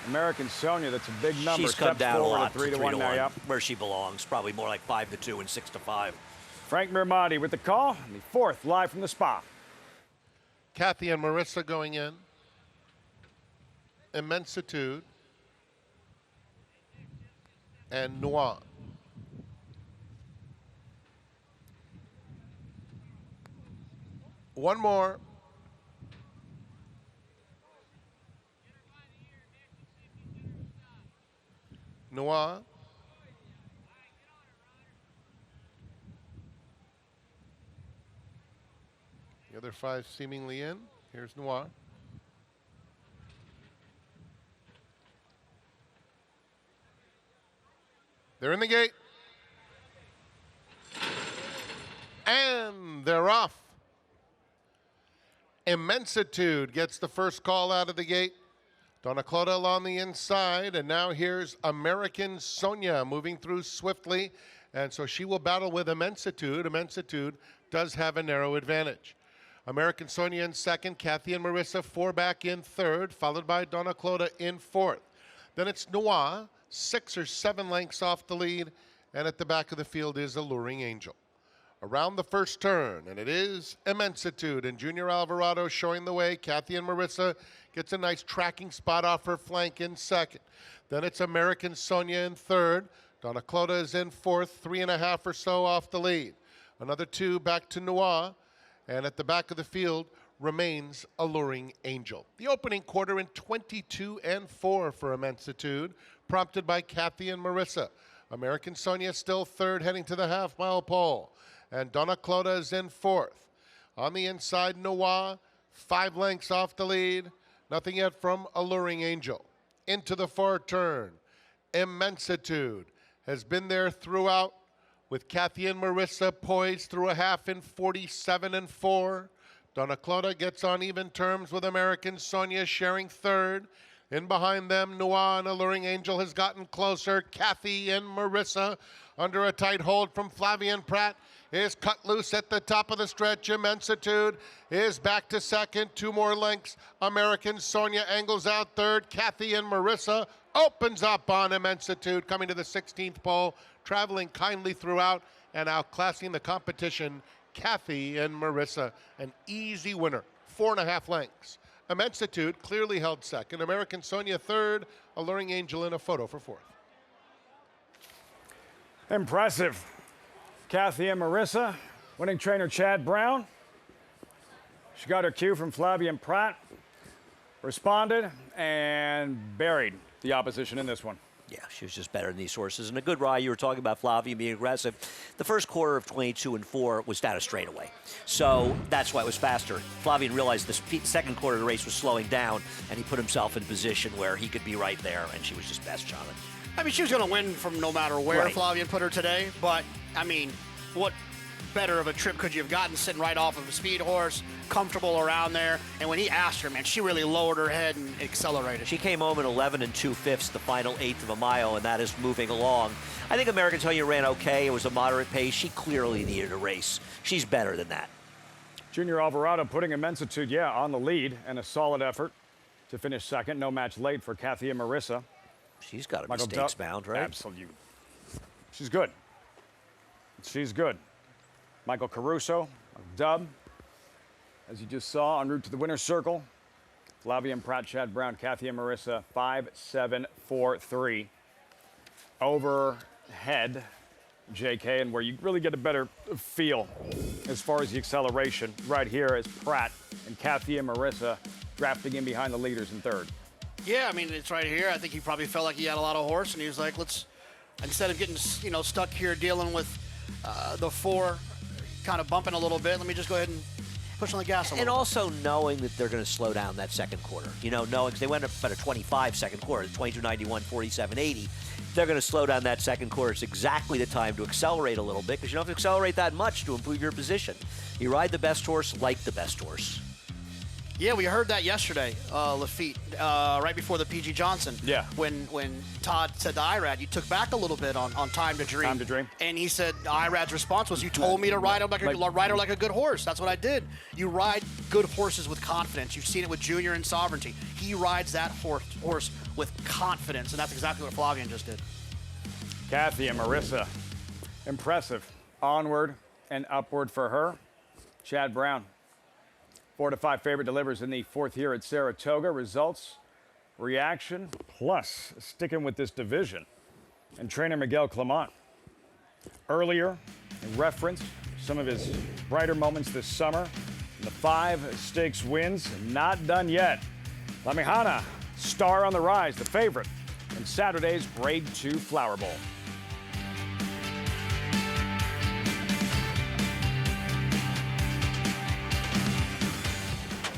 American Sonia, that's a big number. She's come down a lot. 3-1 now, yep. Where she belongs. Probably more like 5-2 and 6-5. Frank Mirmati with the call. And the fourth live from the spa. Kathy and Marissa going in. Immensitude and Noir. One more. Noir. The other five seemingly in. Here's Noir. They're in the gate. And they're off. Immensitude gets the first call out of the gate. Donna Clota along the inside. And now here's American Sonia moving through swiftly. And so she will battle with Immensitude. Immensitude does have a narrow advantage. American Sonia in second. Kathy and Marissa 4 back in third, followed by Donna Clota in fourth. Then it's Noir, 6 or 7 lengths off the lead, and at the back of the field is Alluring Angel. Around the first turn, and it is Immensitude, and Junior Alvarado showing the way. Kathy and Marissa gets a nice tracking spot off her flank in second. Then it's American Sonia in third. Donna Clota is in fourth, 3.5 or so off the lead. Another 2 back to Noir, and at the back of the field remains Alluring Angel. The opening quarter in 22-4 for Immensitude, prompted by Kathy and Marissa. American Sonia still third, heading to the half-mile pole. And Donna Clota is in fourth. On the inside, Noir, 5 lengths off the lead. Nothing yet from Alluring Angel. Into the far turn, Immensitude has been there throughout with Kathy and Marissa poised through a half in 47-4. Donna Clota gets on even terms with American Sonia sharing third. In behind them, Noah and Alluring Angel has gotten closer. Kathy and Marissa under a tight hold from Flavian Pratt is cut loose at the top of the stretch. Immensitude is back to second. 2 more lengths. American Sonia angles out third. Kathy and Marissa opens up on Immensitude, coming to the 16th pole, traveling kindly throughout and outclassing the competition. Kathy and Marissa, an easy winner, 4.5 lengths. Immensitude clearly held second. American Sonia third. Alluring Angel in a photo for fourth. Impressive. Kathy and Marissa, winning trainer Chad Brown. She got her cue from Flavian Pratt, responded, and buried the opposition in this one. Yeah, she was just better than these horses. And a good ride. You were talking about Flavia being aggressive. The first quarter of 22-4 was down a straightaway. So that's why it was faster. Flavian realized the second quarter of the race was slowing down, and he put himself in position where he could be right there, and she was just best, Jonathan. I mean, she was going to win from no matter where Right. Flavian put her today. But, I mean, what better of a trip could you have gotten sitting right off of a speed horse, comfortable around there? And when he asked her, man, she really lowered her head and accelerated. She came home in 11 2/5, the final eighth of a mile, and that is moving along. I think American Sonia ran okay. It was a moderate pace. She clearly needed a race. She's better than that. Junior Alvarado putting Immensitude, on the lead, and a solid effort to finish second. No match late for Kathy and Marissa. She's got a Michael mistakes bound, right? Absolutely. She's good. She's good. Michael Caruso, dub, as you just saw, en route to the winner's circle. Flavian Pratt, Chad Brown, Kathy and Marissa, 5-7-4-3. Overhead, JK, and where you really get a better feel as far as the acceleration right here is Pratt and Kathy and Marissa drafting in behind the leaders in third. Yeah, I mean, it's right here. I think he probably felt like he had a lot of horse, and he was like, let's, instead of getting, stuck here dealing with the 4 kind of bumping a little bit, let me just go ahead and push on the gas a little And bit. also knowing that they're going to slow down that second quarter. Knowing because they went up at a 25 second quarter, 22.91, 47.80. They're going to slow down that second quarter. It's exactly the time to accelerate a little bit because you don't have to accelerate that much to improve your position. You ride the best horse like the best horse. Yeah, we heard that yesterday, Lafitte, right before the P.G. Johnson. Yeah. When Todd said to Irad, you took back a little bit on Time to Dream. Time to Dream. And he said, Irad's response was, you told me to ride her like a good horse. That's what I did. You ride good horses with confidence. You've seen it with Junior and Sovereignty. He rides that horse with confidence, and that's exactly what Flavian just did. Kathy and Marissa, impressive. Onward and upward for her. Chad Brown, 4-5 favorite, delivers in the fourth here at Saratoga. Results, reaction, plus sticking with this division. And trainer Miguel Clement. Earlier, in reference some of his brighter moments this summer. The 5 stakes wins, not done yet. La Mejana, star on the rise, the favorite in Saturday's Grade 2 Flower Bowl.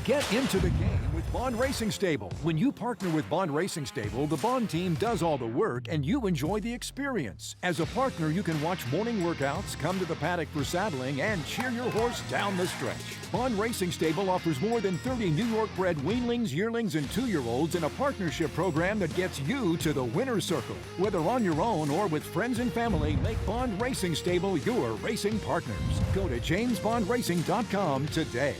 Get into the game with Bond Racing Stable. When you partner with Bond Racing Stable, the Bond team does all the work and you enjoy the experience. As a partner, you can watch morning workouts, come to the paddock for saddling, and cheer your horse down the stretch. Bond Racing Stable offers more than 30 New York-bred weanlings, yearlings, and 2-year-olds in a partnership program that gets you to the winner's circle. Whether on your own or with friends and family, make Bond Racing Stable your racing partners. Go to jamesbondracing.com today.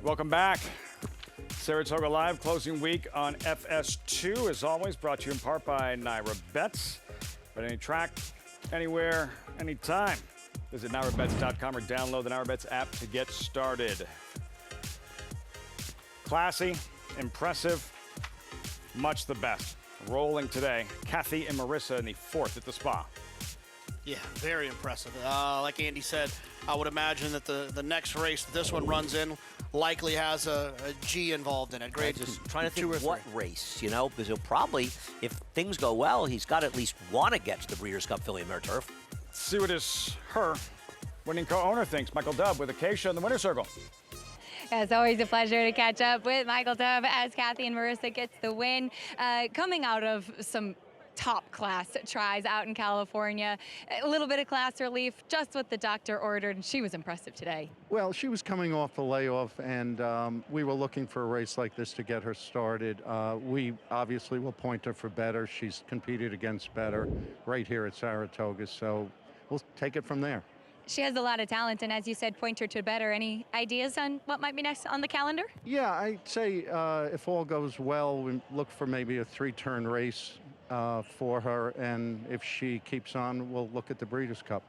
Welcome back. Saratoga Live, closing week on FS2, as always, brought to you in part by NYRA Bets. But any track, anywhere, anytime. Visit NYRABets.com or download the NYRA Bets app to get started. Classy, impressive, much the best. Rolling today, Kathy and Marissa in the fourth at the spa. Yeah, very impressive. Like Andy said, I would imagine that the next race that this one runs in likely has a G involved in it. Great. Just trying to think what race, because he'll probably, if things go well, he's got to at least want to get to the Breeders' Cup Filly and Mare Turf. Let's see what her winning co-owner thinks. Michael Dubb with Acacia in the winner's circle. It's always a pleasure to catch up with Michael Dubb as Kathy and Marissa gets the win. Coming out of some top class tries out in California, a little bit of class relief, just what the doctor ordered, and she was impressive today. Well, she was coming off a layoff, and we were looking for a race like this to get her started. We obviously will point her for better. She's competed against better right here at Saratoga, so we'll take it from there. She has a lot of talent, and as you said, point her to better. Any ideas on what might be next on the calendar? Yeah, I'd say if all goes well, we look for maybe a 3-turn race for her, and if she keeps on, we'll look at the Breeders' Cup.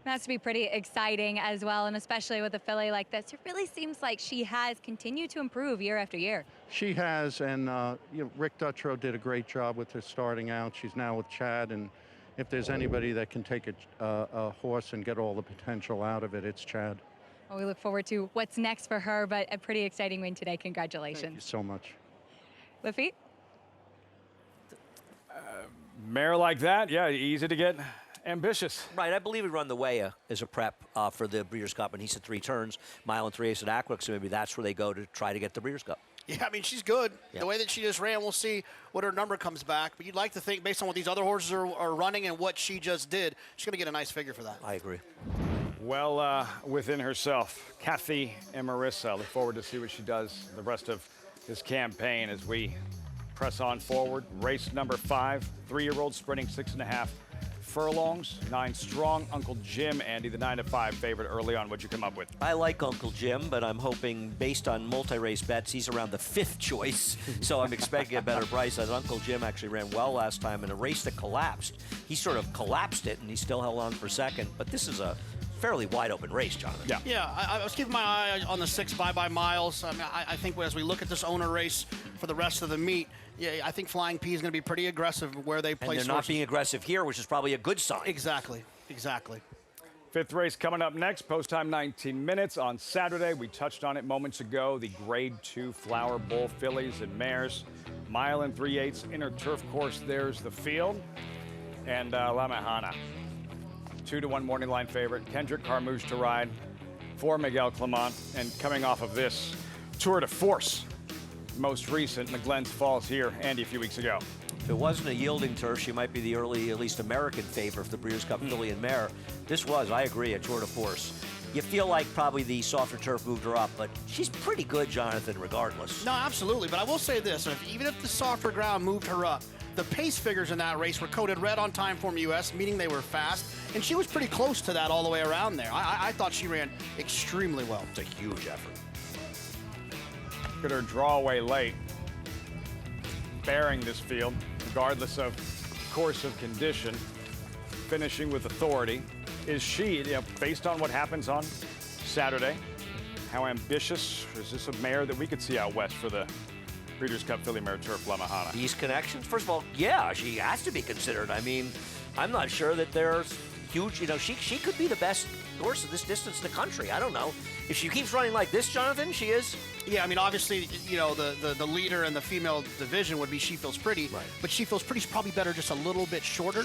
That's to be pretty exciting as well, and especially with a filly like this, it really seems like she has continued to improve year after year. She has, and Rick Dutrow did a great job with her starting out. She's now with Chad, and if there's anybody that can take a horse and get all the potential out of it, it's Chad. Well, we look forward to what's next for her, but a pretty exciting win today. Congratulations. Thank you so much. Lafitte? Mare like that, yeah, easy to get ambitious. Right, I believe we run the way as a prep for the Breeders' Cup, and he said 3 turns, mile and 3/8 at Aqueduct, so maybe that's where they go to try to get the Breeders' Cup. Yeah, I mean, she's good. Yep. The way that she just ran, we'll see what her number comes back. But you'd like to think, based on what these other horses are running and what she just did, she's going to get a nice figure for that. I agree. Well, within herself, Kathy and Marissa. Look forward to see what she does the rest of this campaign as we press on forward. Race number 5, 3-year-old sprinting 6.5 furlongs, 9 strong. Uncle Jim, Andy, the 9-5 favorite early on. What'd you come up with? I like Uncle Jim, but I'm hoping, based on multi-race bets, he's around the 5th choice, so I'm expecting a better price. As Uncle Jim actually ran well last time in a race that collapsed. He sort of collapsed it, and he still held on for second, but this is a fairly wide-open race, Jonathan. Yeah, I was keeping my eye on the 6 Bye-Bye Miles. I mean, I think as we look at this owner race for the rest of the meet, yeah, I think Flying P is going to be pretty aggressive where they place. And they're not being aggressive here, which is probably a good sign. Exactly. 5th race coming up next. Post time 19 minutes on Saturday. We touched on it moments ago. The Grade 2 Flower Bowl fillies and mares. Mile and 3/8 inner turf course. There's the field. And La Mahana. 2-1 morning line favorite. Kendrick Carmouche to ride for Miguel Clement. And coming off of this tour de force, most recent in the Glens Falls here, Andy, a few weeks ago. If it wasn't a yielding turf, she might be the early, at least American favorite for the Breeders' Cup Filly and Mare. This was, I agree, a tour de force. You feel like probably the softer turf moved her up, but she's pretty good, Jonathan, regardless. No, absolutely. But I will say this, even if the softer ground moved her up, the pace figures in that race were coded red on Timeform US, meaning they were fast, and she was pretty close to that all the way around there. I thought she ran extremely well. It's a huge effort. Look at her draw away late, bearing this field, regardless of course of condition, finishing with authority. Is she, based on what happens on Saturday, how ambitious is this a mare that we could see out west for the Breeders' Cup Filly Mare Turf La Mahana? These connections, first of all, yeah, she has to be considered. I mean, I'm not sure that there's huge, she could be the best horse of this distance in the country. I don't know. If she keeps running like this, Jonathan, she is. Yeah, I mean, obviously, the leader in the female division would be She Feels Pretty, right. But She Feels Pretty's probably better just a little bit shorter.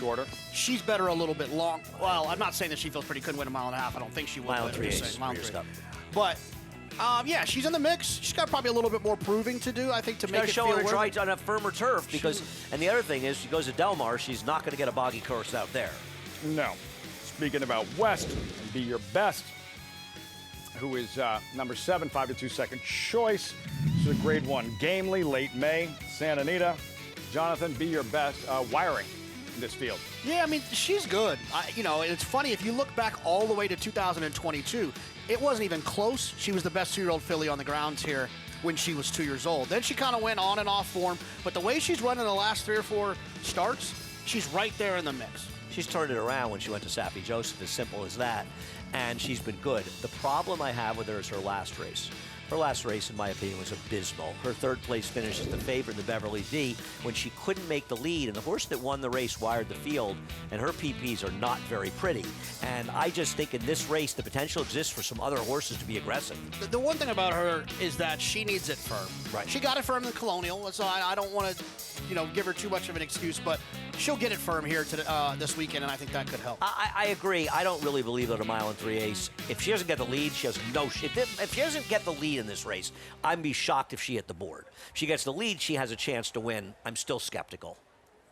She's better a little bit long. Well, I'm not saying that She Feels Pretty couldn't win a 1.5 miles. I don't think she would. Mile and 3/8. But yeah, she's in the mix. She's got probably a little bit more proving to do, I think, to make it feel show her worth try on a firmer turf because. And the other thing is, she goes to Del Mar. She's not going to get a boggy course out there. No. Speaking about West, Be Your Best, who is number 7, 5-2 second choice. So Grade 1 Gamely, late May, Santa Anita. Jonathan, Be Your Best, wiring in this field. Yeah, I mean, she's good. You know, it's funny, if you look back all the way to 2022, it wasn't even close. She was the best 2-year-old filly on the grounds here when she was 2 years old. Then she kind of went on and off form, but the way she's running the last 3 or 4 starts, she's right there in the mix. She's turned it around when she went to Saffie Joseph, as simple as that, and she's been good. The problem I have with her is her last race. Her last race, in my opinion, was abysmal. Her third-place finish is the favorite, the Beverly D, when she couldn't make the lead, and the horse that won the race wired the field, and her PPs are not very pretty. And I just think in this race, the potential exists for some other horses to be aggressive. The one thing about her is that she needs it firm. Right. She got it firm in the Colonial, so I don't want to, you know, give her too much of an excuse, but she'll get it firm here this weekend, and I think that could help. I agree. I don't really believe that a 1 3/8. If she doesn't get the lead, she has no shit. If she doesn't get the lead in this race, I'd be shocked if she hit the board. If she gets the lead, she has a chance to win. I'm still skeptical.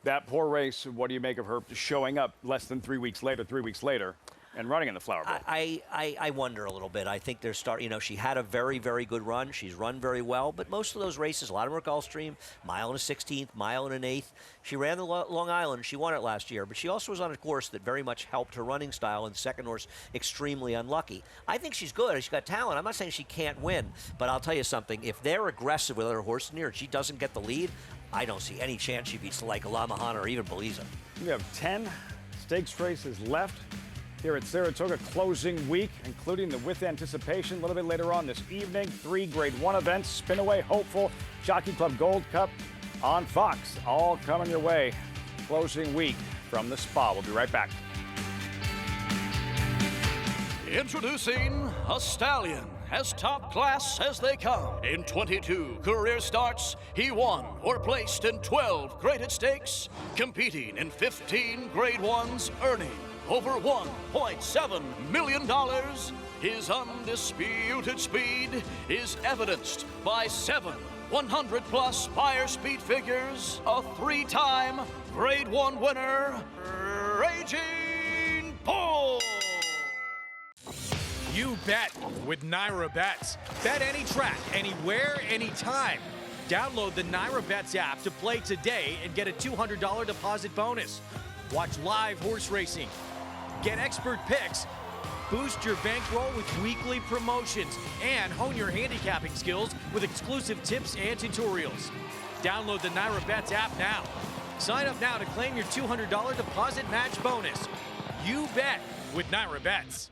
That poor race, what do you make of her showing up less than 3 weeks later, and running in the Flower Bowl? I wonder a little bit. I think they're you know, she had a very, very good run. She's run very well, but most of those races, a lot of them are Gulfstream, mile and a 16th, mile and an 1/8. She ran the Long Island. She won it last year, but she also was on a course that very much helped her running style, and the second horse extremely unlucky. I think she's good. She's got talent. I'm not saying she can't win, but I'll tell you something. If they're aggressive with other horses in here and she doesn't get the lead, I don't see any chance she beats like Alamahan or even Beliza. We have 10 stakes races left here at Saratoga, closing week, including the With Anticipation a little bit later on this evening. 3 Grade 1 events, Spinaway, Hopeful, Jockey Club Gold Cup on Fox, all coming your way. Closing week from the Spa. We'll be right back. Introducing a stallion as top class as they come. In 22 career starts, he won or placed in 12 graded stakes, competing in 15 Grade 1s, earning over $1.7 million. His undisputed speed is evidenced by 7 100-plus buyer speed figures, a 3-time Grade 1 winner, Raging Bull. You bet with NYRA Bets. Bet any track, anywhere, anytime. Download the NYRA Bets app to play today and get a $200 deposit bonus. Watch live horse racing. Get expert picks. Boost your bankroll with weekly promotions and hone your handicapping skills with exclusive tips and tutorials. Download the NYRA Bets app now. Sign up now to claim your $200 deposit match bonus. You bet with NYRA Bets.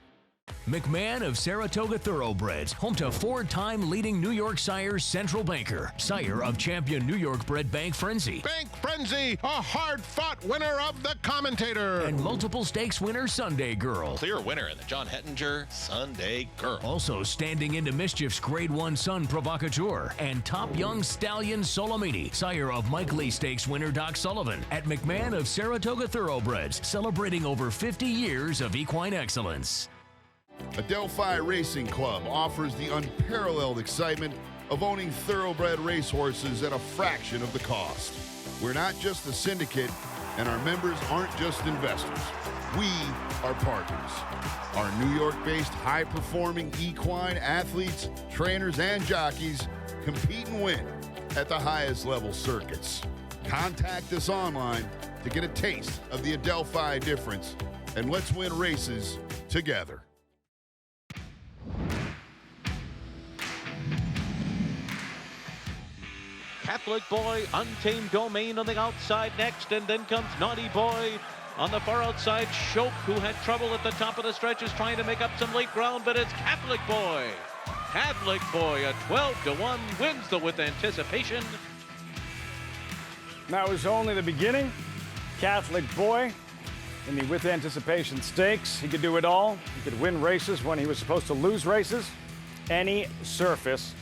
McMahon of Saratoga Thoroughbreds, home to 4-time leading New York sires Central Banker, sire of champion New York bred Bank Frenzy. Bank Frenzy, a hard-fought winner of the Commentator. And multiple stakes winner Sunday Girl. Clear winner in the John Hettinger Sunday Girl. Also standing into mischief's Grade 1 Sun Provocateur and top young stallion Solomini, sire of Mike Lee Stakes winner Doc Sullivan at McMahon of Saratoga Thoroughbreds, celebrating over 50 years of equine excellence. Adelphi Racing Club offers the unparalleled excitement of owning thoroughbred racehorses at a fraction of the cost. We're not just a syndicate, and our members aren't just investors. We are partners. Our New York-based high-performing equine athletes, trainers, and jockeys compete and win at the highest level circuits. Contact us online to get a taste of the Adelphi difference, and let's win races together. Catholic Boy, Untamed Domain on the outside next, and then comes Naughty Boy on the far outside. Shoke, who had trouble at the top of the stretch, is trying to make up some late ground, but it's Catholic Boy. Catholic Boy, a 12-1, wins the With Anticipation. That was only the beginning. Catholic Boy in the With Anticipation Stakes. He could do it all. He could win races when he was supposed to lose races. Any surface,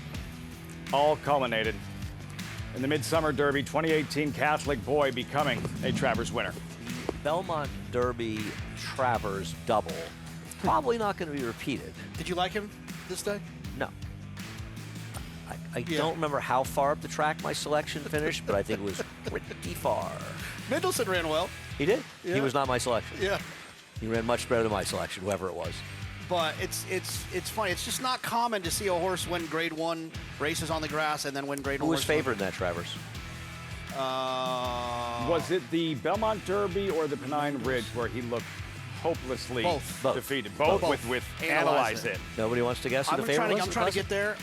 all culminated in the Midsummer Derby 2018. Catholic Boy becoming a Travers winner. Belmont Derby Travers double. Probably not going to be repeated. Did you like him this day? No. I don't remember how far up the track my selection finished, but I think it was pretty far. Mendelssohn ran well. He did? Yeah. He was not my selection. Yeah. He ran much better than my selection, whoever it was. But it's funny. It's just not common to see a horse win Grade 1 races on the grass and then win Grade 1 Who was horses. favored in that, Travers? Was it the Belmont Derby or the Pennine Ridge where he looked hopelessly defeated? Both. With Analyze It. Nobody wants to guess who the favorite was? I'm trying to get there.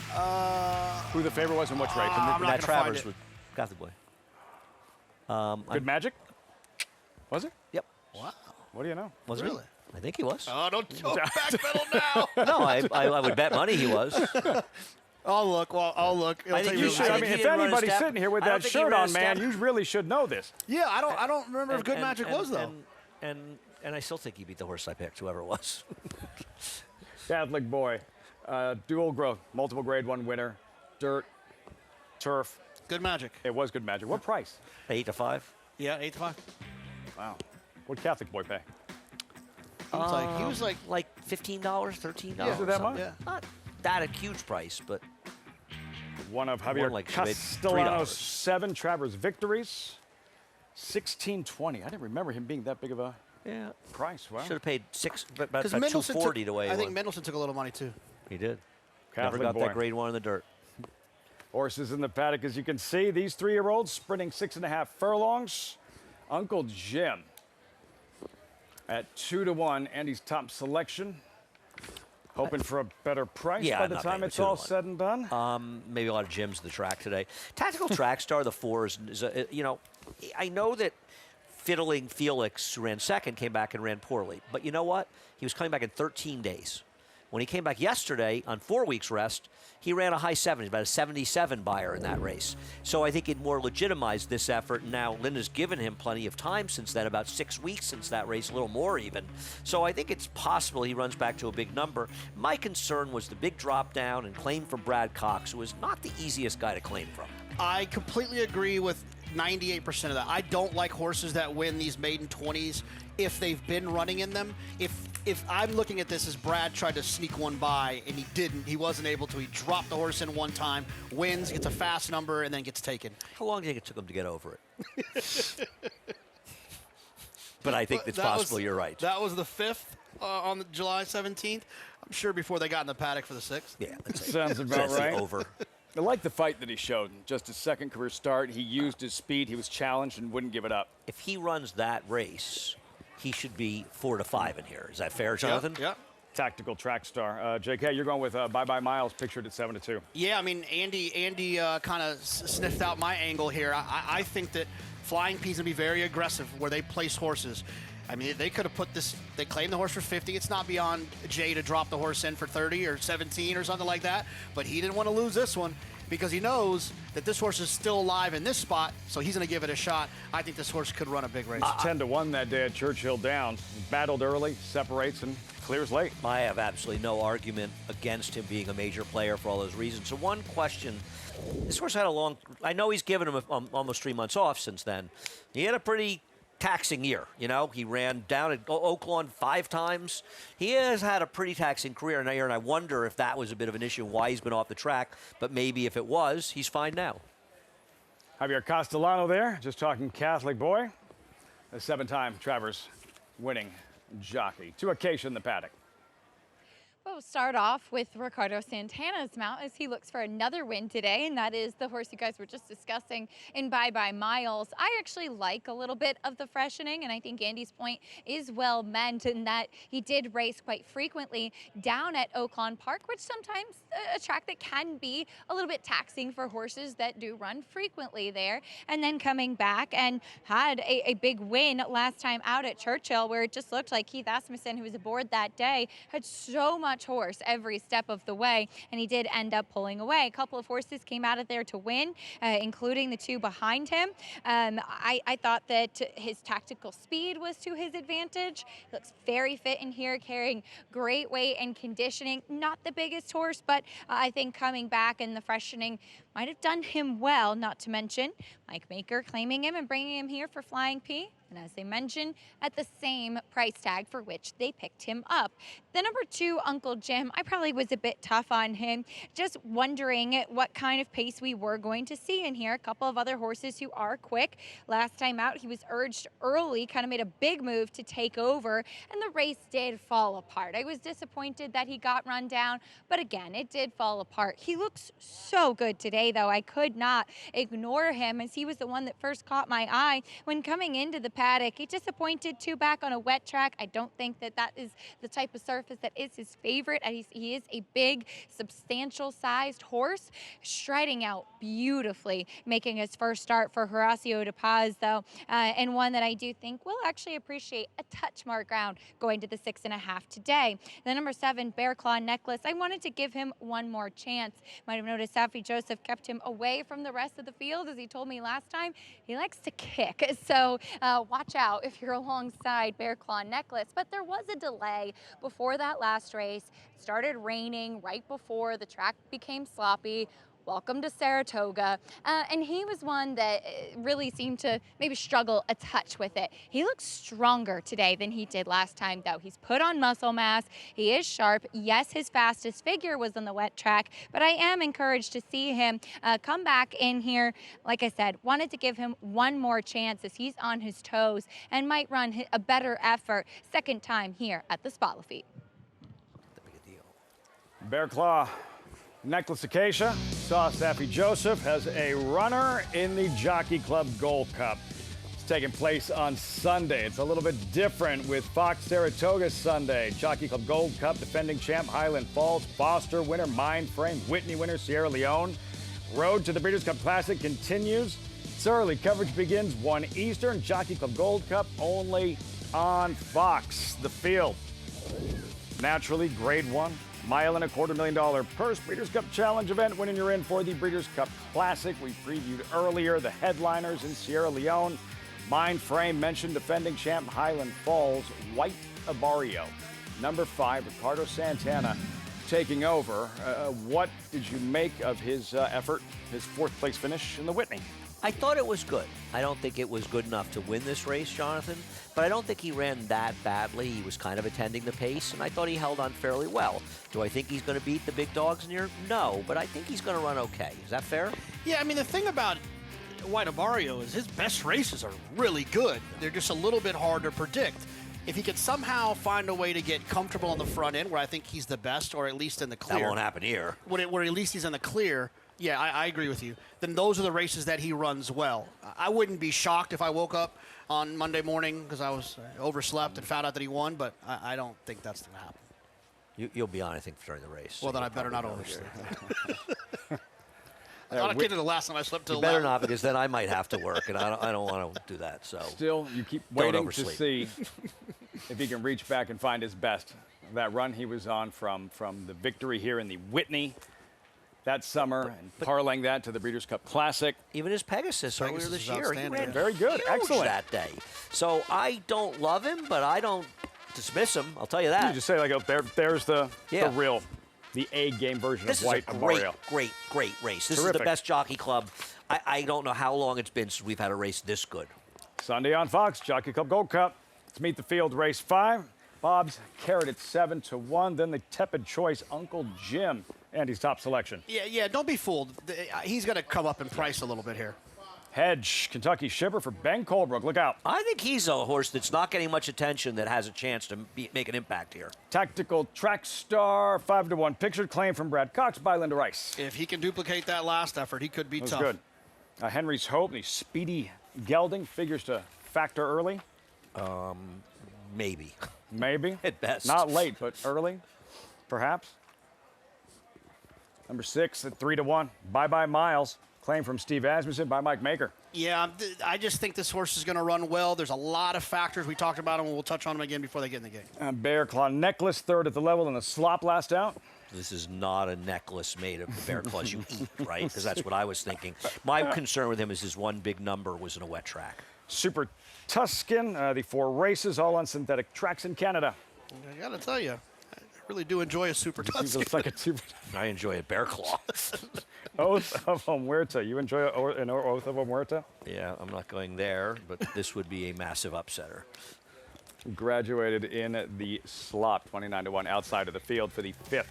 Who the favorite was and which race? I'm not Matt gonna Travers find with Catholic Boy. Good Magic? Was it? Yep. Wow. What do you know? Was Really? he? I think he was. Oh, don't backpedal now. No, I would bet money he was. I'll look. Well, I'll look. I think you should. I mean, if anybody's sitting here with that shirt on, man, you really should know this. Yeah, I don't remember if Good Magic was though. And I still think he beat the horse I picked, whoever it was. Catholic Boy, dual growth, multiple Grade 1 winner, dirt, turf. Good Magic. It was Good Magic. What price? 8 to 5. Yeah, 8 to 5. Wow. What Catholic Boy pay? He was like $15, $13. Yeah, is it that much? Yeah. Not that a huge price, but one of More Javier like Castellano's $3. 7 Travers victories. 1620. I didn't remember him being that big of a price. Wow. should have paid about Because Mendelssohn $240 to weigh I think one. Mendelssohn took a little money too. He did. Catholic Never got Boy. that Grade 1 in the dirt. Horses in the paddock, as you can see. These 3-year-olds sprinting 6.5 furlongs. Uncle Jim at 2 to 1. Andy's top selection. Hoping for a better price by the time it's all said and done. Maybe a lot of gyms at the track today. Tactical Track Star, the 4 is I know that Fiddling Felix, who ran second, came back and ran poorly. But you know what? He was coming back in 13 days. When he came back yesterday on 4 weeks rest, he ran a high 70s, about a 77 buyer in that race. So I think it more legitimized this effort. Now, Linda's given him plenty of time since then, about 6 weeks since that race, a little more even. So I think it's possible he runs back to a big number. My concern was the big drop down and claim from Brad Cox, who was not the easiest guy to claim from. I completely agree with 98% of that. I don't like horses that win these maiden 20s if they've been running in them. If I'm looking at this as Brad tried to sneak one by and he didn't, he wasn't able to. He dropped the horse in one time, wins, gets a fast number, and then gets taken. How long do you think it took him to get over it? But I think it's possible you're right. That was the 5th on July 17th. I'm sure before they got in the paddock for the 6th. Yeah, sounds about right. Over. I like the fight that he showed. Just his second career start, he used his speed. He was challenged and wouldn't give it up. If he runs that race, he should be 4 to 5 in here. Is that fair, Jonathan? Yeah. Tactical Track Star. JK, you're going with Bye Bye Miles, pictured at 7 to 2. Yeah, I mean, Andy kind of sniffed out my angle here. I think that Flying P's going to be very aggressive where they place horses. I mean, they could have put this, they claimed the horse for 50. It's not beyond Jay to drop the horse in for 30 or 17 or something like that. But he didn't want to lose this one because he knows that this horse is still alive in this spot, so he's going to give it a shot. I think this horse could run a big race. 10 to 1 that day at Churchill Downs. Battled early, separates, and clears late. I have absolutely no argument against him being a major player for all those reasons. So one question, this horse had a long, I know he's given him almost 3 months off since then. He had a pretty taxing year, you know. He ran down at Oaklawn 5 times. He has had a pretty taxing career now, and I wonder if that was a bit of an issue, why he's been off the track. But maybe if it was, he's fine now. Javier Castellano there, just talking Catholic Boy. A 7-time Travers winning jockey. To Acacia in the paddock. We'll start off with Ricardo Santana's mount as he looks for another win today, and that is the horse you guys were just discussing in Bye Bye Miles. I actually like a little bit of the freshening, and I think Andy's point is well meant in that he did race quite frequently down at Oaklawn Park, which sometimes a track that can be a little bit taxing for horses that do run frequently there, and then coming back and had a big win last time out at Churchill, where it just looked like Keith Asmussen, who was aboard that day, had so much horse every step of the way, and he did end up pulling away. A couple of horses came out of there to win, including the 2 behind him. I thought that his tactical speed was to his advantage. He looks very fit in here, carrying great weight and conditioning. Not the biggest horse, but I think coming back and the freshening might have done him well, not to mention Mike Maker claiming him and bringing him here for Flying P. And as they mentioned, at the same price tag for which they picked him up. The number 2, Uncle Jim, I probably was a bit tough on him. Just wondering what kind of pace we were going to see in here. A couple of other horses who are quick. Last time out, he was urged early, kind of made a big move to take over, and the race did fall apart. I was disappointed that he got run down, but again, it did fall apart. He looks so good today, today, though. I could not ignore him, as he was the one that first caught my eye when coming into the paddock. He disappointed 2 back on a wet track. I don't think that is the type of surface that is his favorite. He is a big, substantial sized horse, striding out beautifully, making his first start for Horacio de Paz, though, and one that I do think will actually appreciate a touch more ground going to the 6.5 today. The number 7, Bear Claw Necklace, I wanted to give him one more chance. Might have noticed Safi Joseph kept him away from the rest of the field, as he told me last time. He likes to kick, so watch out if you're alongside Bear Claw Necklace. But there was a delay before that last race. It started raining right before the track became sloppy. Welcome to Saratoga. And he was one that really seemed to maybe struggle a touch with it. He looks stronger today than he did last time, though. He's put on muscle mass. He is sharp. Yes, his fastest figure was on the wet track, but I am encouraged to see him come back in here. Like I said, wanted to give him one more chance as he's on his toes and might run a better effort second time here at the Spa Lafitte. Bear Claw Necklace Acacia saw Safi Joseph has a runner in the Jockey Club Gold Cup. It's taking place on Sunday. It's a little bit different with Fox Saratoga Sunday. Jockey Club Gold Cup defending champ Highland Falls, Foster winner, Mindframe, Whitney winner, Sierra Leone. Road to the Breeders' Cup Classic continues. It's early. Coverage begins 1 Eastern. Jockey Club Gold Cup only on Fox. The field. Naturally, Grade 1. $1.25 million purse. Breeders' Cup Challenge event winning you're in for the Breeders' Cup Classic. We previewed earlier the headliners in Sierra Leone. Mindframe mentioned defending champ Highland Falls, White Abario. Number 5, Ricardo Santana taking over. What did you make of his effort, his 4th place finish in the Whitney? I thought it was good. I don't think it was good enough to win this race, Jonathan, but I don't think he ran that badly. He was kind of attending the pace, and I thought he held on fairly well. Do I think he's going to beat the big dogs in here? No, but I think he's going to run okay. Is that fair? Yeah, I mean, the thing about White Abario is his best races are really good. They're just a little bit hard to predict. If he could somehow find a way to get comfortable on the front end, where I think he's the best, or at least in the clear. That won't happen here. Where at least he's in the clear. Yeah, I agree with you. Then those are the races that he runs well. I wouldn't be shocked if I woke up on Monday morning because I was overslept and found out that he won, but I don't think that's going to happen. You'll be on, I think, during the race. Well, then I better not oversleep. I thought I did it the last time I slept till you better not, because then I might have to work, and I don't want to do that. So still, you keep waiting to see if he can reach back and find his best. That run he was on from the victory here in the Whitney that summer, and parlaying that to the Breeders' Cup Classic. Even his Pegasus earlier this year, he ran very good, excellent that day. So I don't love him, but I don't dismiss him. I'll tell you that. You just say, like, oh, there's the real, the A-game version of White Abario. Great race. This Terrific. is the best jockey club. I don't know how long it's been since we've had a race this good. Sunday on Fox, Jockey Club Gold Cup. Let's meet the field, race 5. Bob's Carrot at 7-1. Then the tepid choice, Uncle Jim, and his top selection. Yeah, don't be fooled. He's going to come up in price a little bit here. Hedge, Kentucky Shipper for Ben Colebrook. Look out. I think he's a horse that's not getting much attention that has a chance to make an impact here. Tactical Track Star, 5-1. Pictured claim from Brad Cox by Linda Rice. If he can duplicate that last effort, he could be tough. Good. Henry's Hope, the speedy gelding, figures to factor early. Maybe. Maybe. At best. Not late, but early, perhaps. Number 6 at 3-1. Bye-bye Miles. Claim from Steve Asmussen by Mike Maker. Yeah, I just think this horse is going to run well. There's a lot of factors. We talked about them, and we'll touch on them again before they get in the game. Bear Claw Necklace, 3rd at the level, and the slop last out. This is not a necklace made of the bear claws you eat, right? Because that's what I was thinking. My concern with him is his one big number was in a wet track. Super Tuscan, the 4 races, all on synthetic tracks in Canada. I got to tell you, I really do enjoy a Super Tuscan. Looks like a super. I enjoy a bear claw. Oath of Omerta. You enjoy an Oath of Omerta? Yeah, I'm not going there, but this would be a massive upsetter. Graduated in the slop, 29-1 outside of the field for the 5th.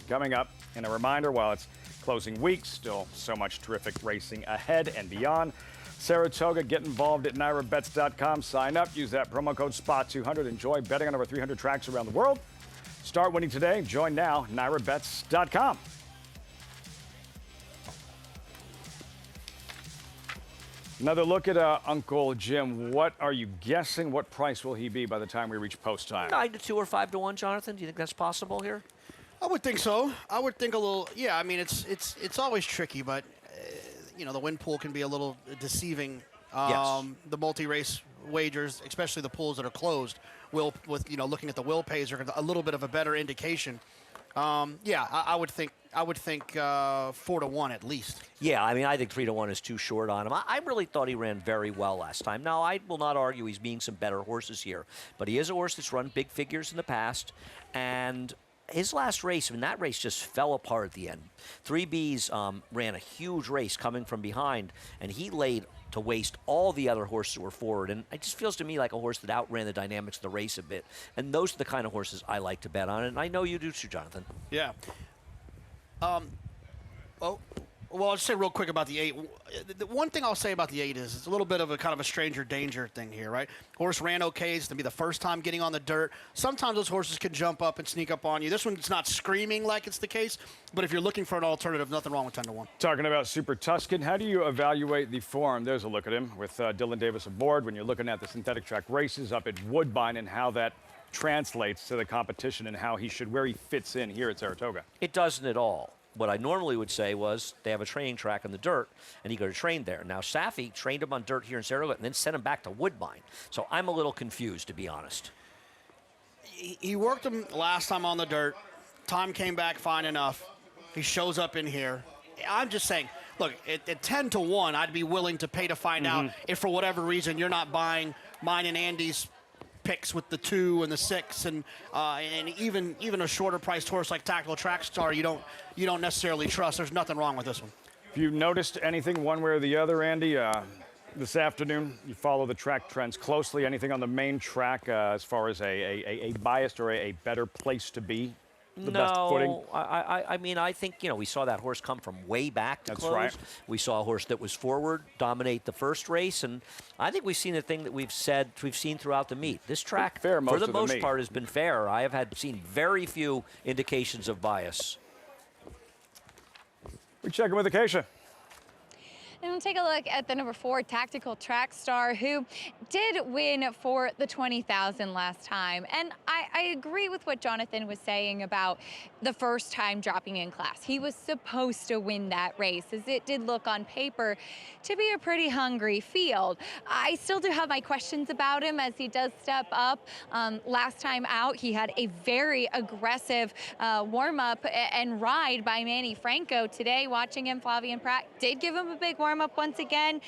Coming up, and a reminder, while it's closing week, still so much terrific racing ahead and beyond. Saratoga, get involved at NYRABets.com. Sign up, use that promo code SPOT200. Enjoy betting on over 300 tracks around the world. Start winning today. Join now, NYRABets.com. Another look at Uncle Jim. What are you guessing? What price will he be by the time we reach post time? 9-2 or 5-1, Jonathan. Do you think that's possible here? I would think so. I would think a little. Yeah, I mean it's always tricky, but you know the win pool can be a little deceiving. Yes. The multi-race wagers, especially the pools that are closed, will with looking at the will pays are a little bit of a better indication. Yeah, I would think 4-1 at least. Yeah, I mean, I think 3-1 is too short on him. I really thought he ran very well last time. Now, I will not argue he's being some better horses here, but he is a horse that's run big figures in the past, and his last race, I mean, that race just fell apart at the end. 3Bs ran a huge race coming from behind, and he laid to waste all the other horses that were forward. And it just feels to me like a horse that outran the dynamics of the race a bit. And those are the kind of horses I like to bet on, and I know you do too, Jonathan. Yeah. Well, I'll just say real quick about the 8. The one thing I'll say about the 8 is it's a little bit of a kind of a stranger danger thing here, right? Horse ran okay. It's going to be the first time getting on the dirt. Sometimes those horses can jump up and sneak up on you. This one's not screaming like it's the case, but if you're looking for an alternative, nothing wrong with 10-1. Talking about Super Tuscan, how do you evaluate the form? There's a look at him with Dylan Davis aboard when you're looking at the synthetic track races up at Woodbine and how that translates to the competition and where he fits in here at Saratoga. It doesn't at all. What I normally would say was they have a training track on the dirt, and he go to train there. Now, Safi trained him on dirt here in Saratoga and then sent him back to Woodbine. So I'm a little confused, to be honest. He worked him last time on the dirt. Time came back fine enough. He shows up in here. I'm just saying, look, at 10-1, I'd be willing to pay to find out if for whatever reason you're not buying mine and Andy's picks with the 2 and the 6 and even a shorter priced horse like Tactical Track Star you don't necessarily trust. There's nothing wrong with this one. If you noticed anything one way or the other, Andy, this afternoon, you follow the track trends closely. Anything on the main track as far as a biased or a better place to be? The best footing? I mean, I think, we saw that horse come from way back to close. Right. We saw a horse that was forward dominate the first race, and I think we've seen the thing that we've seen throughout the meet. This track, fair for the most meet. part, has been fair. I have seen very few indications of bias. We check in with Acacia. And we'll take a look at the number 4, Tactical Track Star, who did win for the 20,000 last time. And I agree with what Jonathan was saying about the first time dropping in class. He was supposed to win that race, as it did look on paper to be a pretty hungry field. I still do have my questions about him as he does step up. Last time out, he had a very aggressive warm-up and ride by Manny Franco. Today, watching him, Flavien Prat did give him a big warm-up once again.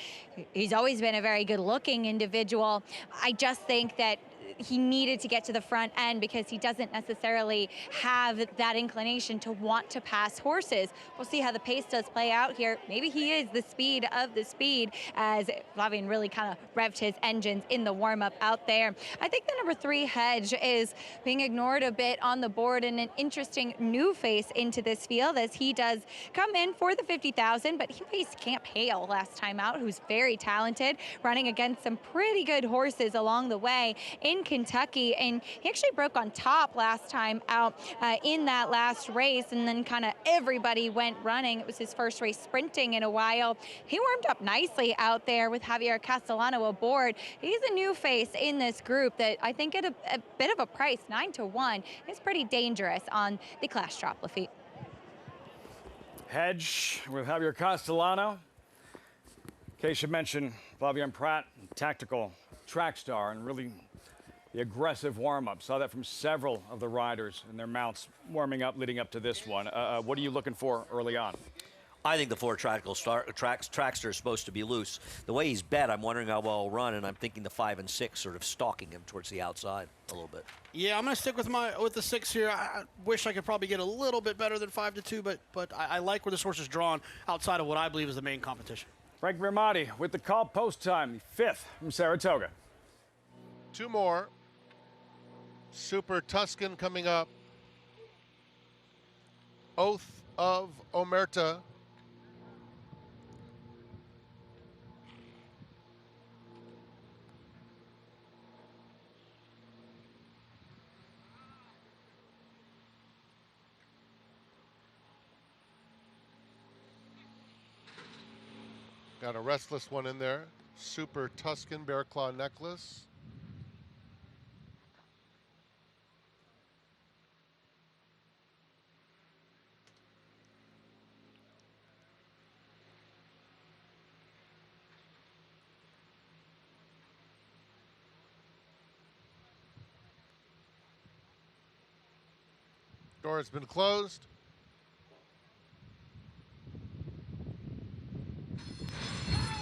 He's always been a very good-looking individual. I just think that he needed to get to the front end because he doesn't necessarily have that inclination to want to pass horses. We'll see how the pace does play out here. Maybe he is the speed of the speed, as Flavien really kind of revved his engines in the warm-up out there. I think the number 3 Hedge is being ignored a bit on the board, and an interesting new face into this field as he does come in for the 50,000, but he faced Camp Hale last time out, who's very talented, running against some pretty good horses along the way in Kentucky, and he actually broke on top last time out in that last race, and then kind of everybody went running. It was his first race sprinting in a while. He warmed up nicely out there with Javier Castellano aboard. He's a new face in this group that I think at a bit of a price, 9-1, is pretty dangerous on the class drop, Lafitte. Hedge with Javier Castellano. Keisha mentioned Flavien Prat, Tactical Track Star, and really the aggressive warm-up. Saw that from several of the riders and their mounts warming up leading up to this one. What are you looking for early on? I think the 4 Trackster is supposed to be loose. The way he's bet, I'm wondering how well he'll run, and I'm thinking the 5 and 6 sort of stalking him towards the outside a little bit. Yeah, I'm going to stick with the 6 here. I wish I could probably get a little bit better than 5-2, but I like where this horse is drawn outside of what I believe is the main competition. Frank Vermati with the call post time, the 5th from Saratoga. 2 more. Super Tuscan coming up. Oath of Omerta. Got a restless one in there. Super Tuscan Bear Claw Necklace. Door has been closed.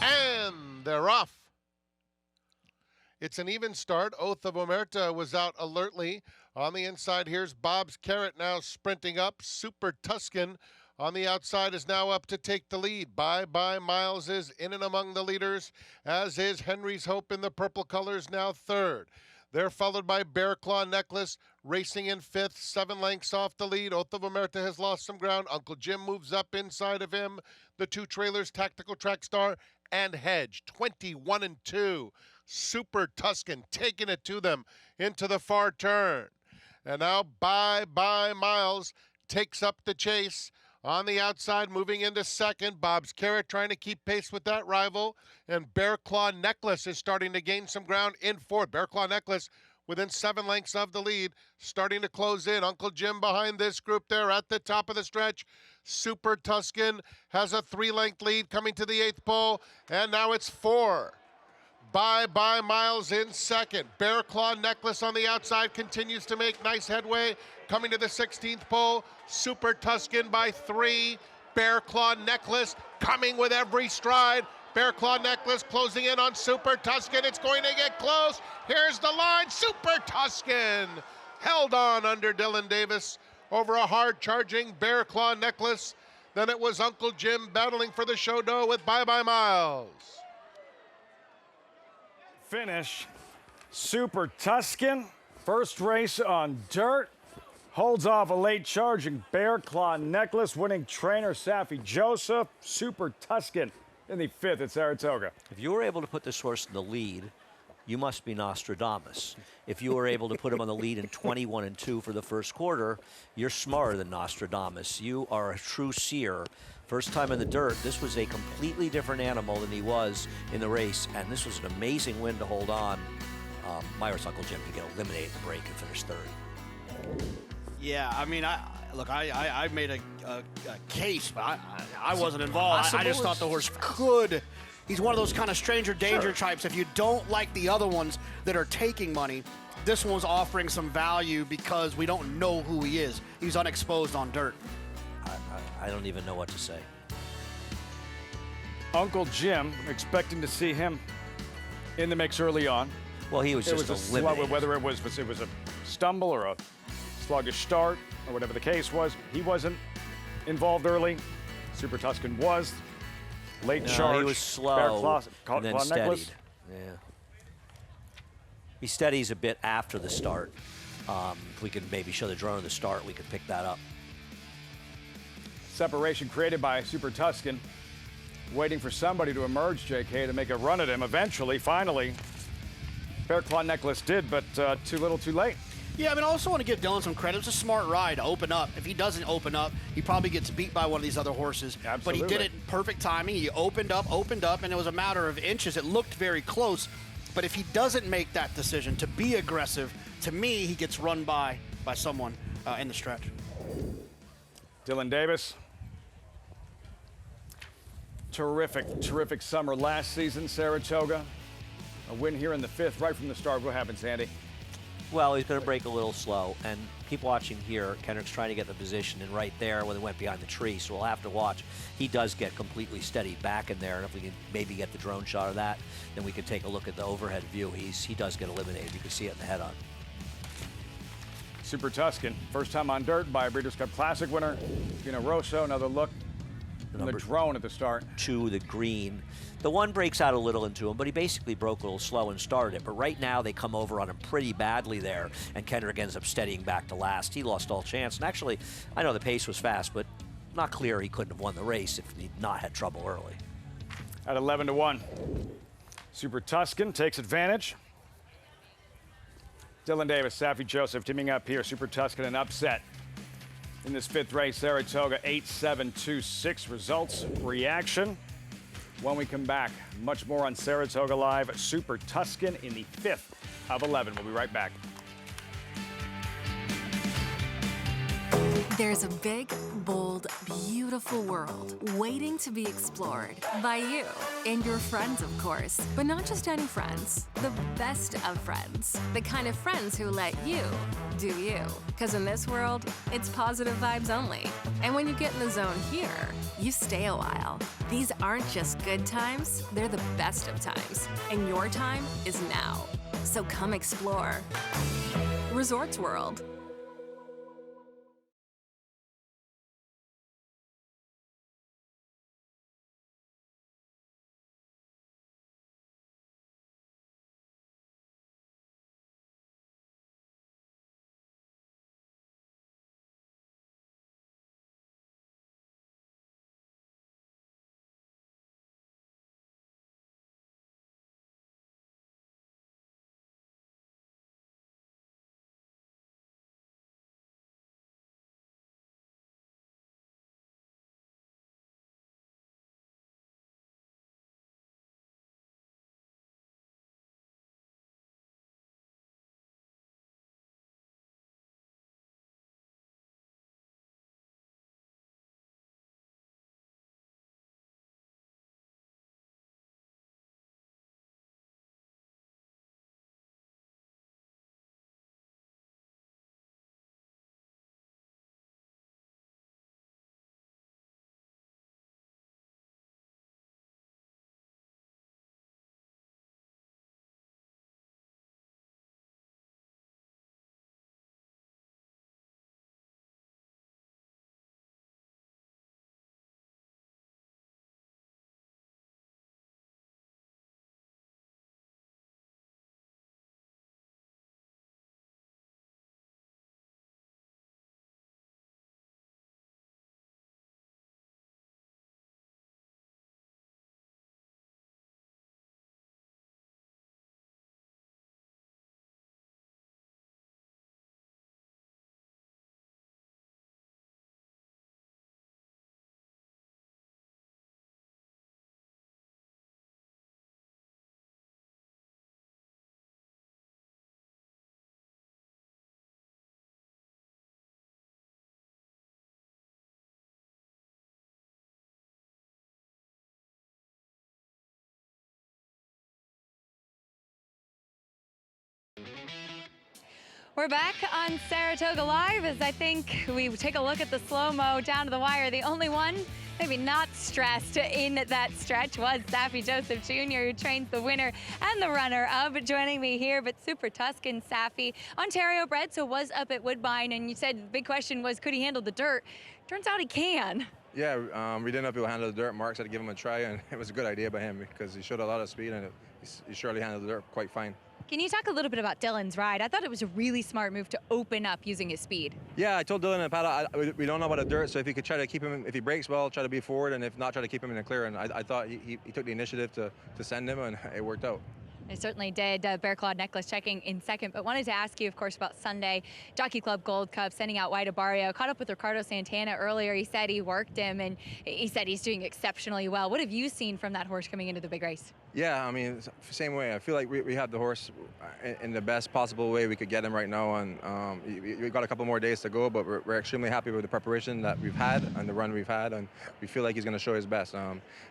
And they're off. It's an even start. Oath of Omerta was out alertly. On the inside, here's Bob's Carrot now sprinting up. Super Tuscan on the outside is now up to take the lead. Bye Bye Miles is in and among the leaders, as is Henry's Hope in the purple colors, now third. They're followed by Bear Claw Necklace, racing in fifth, 7 lengths off the lead. Oath of Omerta has lost some ground. Uncle Jim moves up inside of him. The two trailers, Tactical Track Star and Hedge, 21-2. Super Tuscan taking it to them into the far turn. And now Bye Bye Miles takes up the chase. On the outside, moving into second, Bob's Carrot trying to keep pace with that rival. And Bear Claw Necklace is starting to gain some ground in fourth. Bear Claw Necklace within 7 lengths of the lead, starting to close in. Uncle Jim behind this group there at the top of the stretch. Super Tuscan has a 3-length lead coming to the 8th pole, and now it's 4. Bye Bye Miles in second. Bear Claw Necklace on the outside continues to make nice headway. Coming to the 16th pole, Super Tuscan by 3. Bear Claw Necklace coming with every stride. Bear Claw Necklace closing in on Super Tuscan. It's going to get close. Here's the line. Super Tuscan held on under Dylan Davis over a hard-charging Bear Claw Necklace. Then it was Uncle Jim battling for the show dough with Bye Bye Miles. Finish. Super Tuscan, first race on dirt, holds off a late charging Bear Claw Necklace, winning trainer Safi Joseph. Super Tuscan in the 5th at Saratoga. If you were able to put this horse in the lead, you must be Nostradamus. If you were able to put him on the lead in 21-2 for the first quarter, you're smarter than Nostradamus. You are a true seer. First time in the dirt, this was a completely different animal than he was in the race, and this was an amazing win to hold on. Myra's Uncle Jim to get eliminated in the break and finish third. Yeah, I mean, I made a case, but I wasn't involved. I just thought the horse could. He's one of those kind of stranger danger types. If you don't like the other ones that are taking money, this one's offering some value because we don't know who he is. He's unexposed on dirt. I don't even know what to say. Uncle Jim, expecting to see him in the mix early on. Well, he was just eliminated. Whether it was a stumble or a sluggish start or whatever the case was, he wasn't involved early. Super Tuscan was. Late charge. He was slow and then steadied. Yeah. He steadies a bit after the start. If we could maybe show the drone of the start, we could pick that up. Separation created by Super Tuscan, waiting for somebody to emerge, JK, to make a run at him. Eventually, finally, Bear Claw Necklace did, but too little too late. Yeah, I mean, I also want to give Dylan some credit. It was a smart ride to open up. If he doesn't open up, he probably gets beat by one of these other horses. Absolutely. But he did it in perfect timing. He opened up, and it was a matter of inches. It looked very close. But if he doesn't make that decision to be aggressive, to me, he gets run by someone in the stretch. Dylan Davis. Terrific summer last season, Saratoga. A win here in the 5th, right from the start. What happens, Andy? Well, he's going to break a little slow, and keep watching here. Kendrick's trying to get the position in right there when they went behind the tree, so we'll have to watch. He does get completely steady back in there, and if we can maybe get the drone shot of that, then we can take a look at the overhead view. He does get eliminated. You can see it in the head-on. Super Tuscan, first time on dirt by a Breeders' Cup Classic winner. Pino Rosso, another look from the drone at the start. 2, the green. The one breaks out a little into him, but he basically broke a little slow and started it. But right now, they come over on him pretty badly there, and Kendrick ends up steadying back to last. He lost all chance. And actually, I know the pace was fast, but not clear he couldn't have won the race if he'd not had trouble early. At 11-1, Super Tuscan takes advantage. Dylan Davis, Safi Joseph teaming up here. Super Tuscan, an upset in this 5th race. Saratoga, 8-7-2-6 results. Reaction. When we come back, much more on Saratoga Live. Super Tuscan in the 5th of 11. We'll be right back. There's a big, bold, beautiful world waiting to be explored by you and your friends, of course. But not just any friends, the best of friends. The kind of friends who let you do you. Because in this world, it's positive vibes only. And when you get in the zone here, you stay a while. These aren't just good times, they're the best of times. And your time is now. So come explore. Resorts World. We're back on Saratoga Live as I think we take a look at the slow-mo down to the wire. The only one maybe not stressed in that stretch was Saffie Joseph Jr., who trains the winner and the runner-up. Joining me here, but Super Tuscan Saffie, Ontario bred, so was up at Woodbine, and you said the big question was, could he handle the dirt? Turns out he can. Yeah, we didn't know if he would handle the dirt. Mark said to give him a try, and it was a good idea by him because he showed a lot of speed, and he surely handled the dirt quite fine. Can you talk a little bit about Dylan's ride? I thought it was a really smart move to open up using his speed. Yeah, I told Dylan in the paddle, we don't know about the dirt, so if he could try to keep him, if he breaks well, try to be forward, and if not, try to keep him in the clear. And I thought he took the initiative to send him, and it worked out. It certainly did. Bear Clawed Necklace checking in second, but wanted to ask you, of course, about Sunday. Jockey Club Gold Cup sending out White Barrio. Caught up with Ricardo Santana earlier. He said he worked him, and he said he's doing exceptionally well. What have you seen from that horse coming into the big race? Yeah, I mean, same way. I feel like we have the horse in the best possible way we could get him right now, and we've got a couple more days to go, but we're extremely happy with the preparation that we've had and the run we've had, and we feel like he's going to show his best.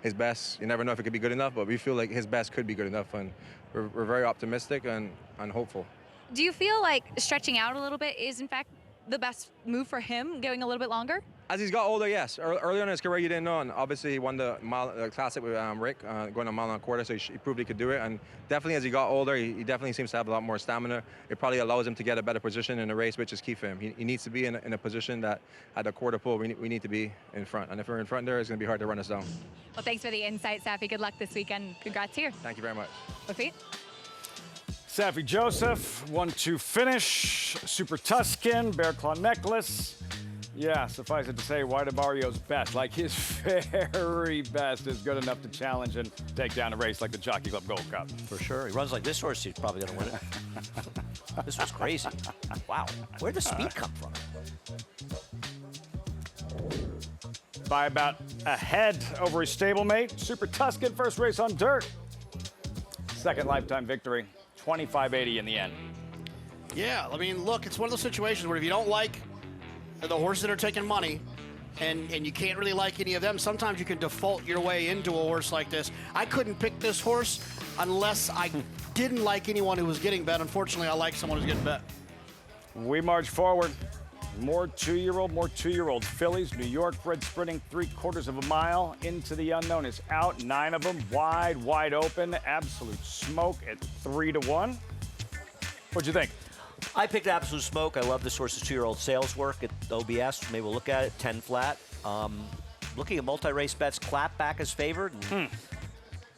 His best, you never know if it could be good enough, but we feel like his best could be good enough, and we're very optimistic and hopeful. Do you feel like stretching out a little bit is, in fact, the best move for him, going a little bit longer? As he's got older, yes. Early on in his career, you didn't know, and obviously he won the Classic with Rick, going a mile and a quarter, so he proved he could do it. And definitely as he got older, he definitely seems to have a lot more stamina. It probably allows him to get a better position in the race, which is key for him. He needs to be in a position that at the quarter pole, we need to be in front. And if we're in front there, it's going to be hard to run us down. Well, thanks for the insight, Saffie. Good luck this weekend. Congrats here. Thank you very much. Lafitte? Saffie Joseph, 1-2 finish. Super Tuscan, Bear Claw Necklace. Yeah, suffice it to say, White Barrio's best, like his very best, is good enough to challenge and take down a race like the Jockey Club Gold Cup. For sure. He runs like this horse, he's probably going to win it. This was crazy. Wow. Where'd the speed come from? by about a head over his stablemate. Super Tuscan, first race on dirt. Second lifetime victory, 25.80 in the end. Yeah, I mean, look, it's one of those situations where if you don't like the horses that are taking money, and you can't really like any of them, sometimes you can default your way into a horse like this. I couldn't pick this horse unless I didn't like anyone who was getting bet. Unfortunately, I like someone who's getting bet. We march forward. More two-year-old fillies. New York bred sprinting 3/4 of a mile into the unknown is out. 9 of them wide open. Absolute Smoke at 3-1. What'd you think? I picked Absolute Smoke. I love this horse's 2-year-old sales work at OBS. Maybe we'll look at it. 10 flat. Looking at multi-race bets, Clapback is favored.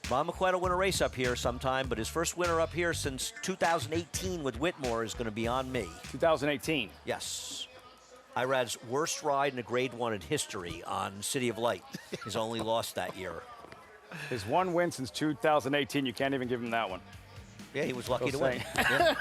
Ron McQuaid will win a race up here sometime, but his first winner up here since 2018 with Whitmore is going to be on me. 2018? Yes. Irad's worst ride in a Grade 1 in history on City of Light. He's only lost that year. His one win since 2018. You can't even give him that one. Yeah, he was lucky to Go win. Yeah.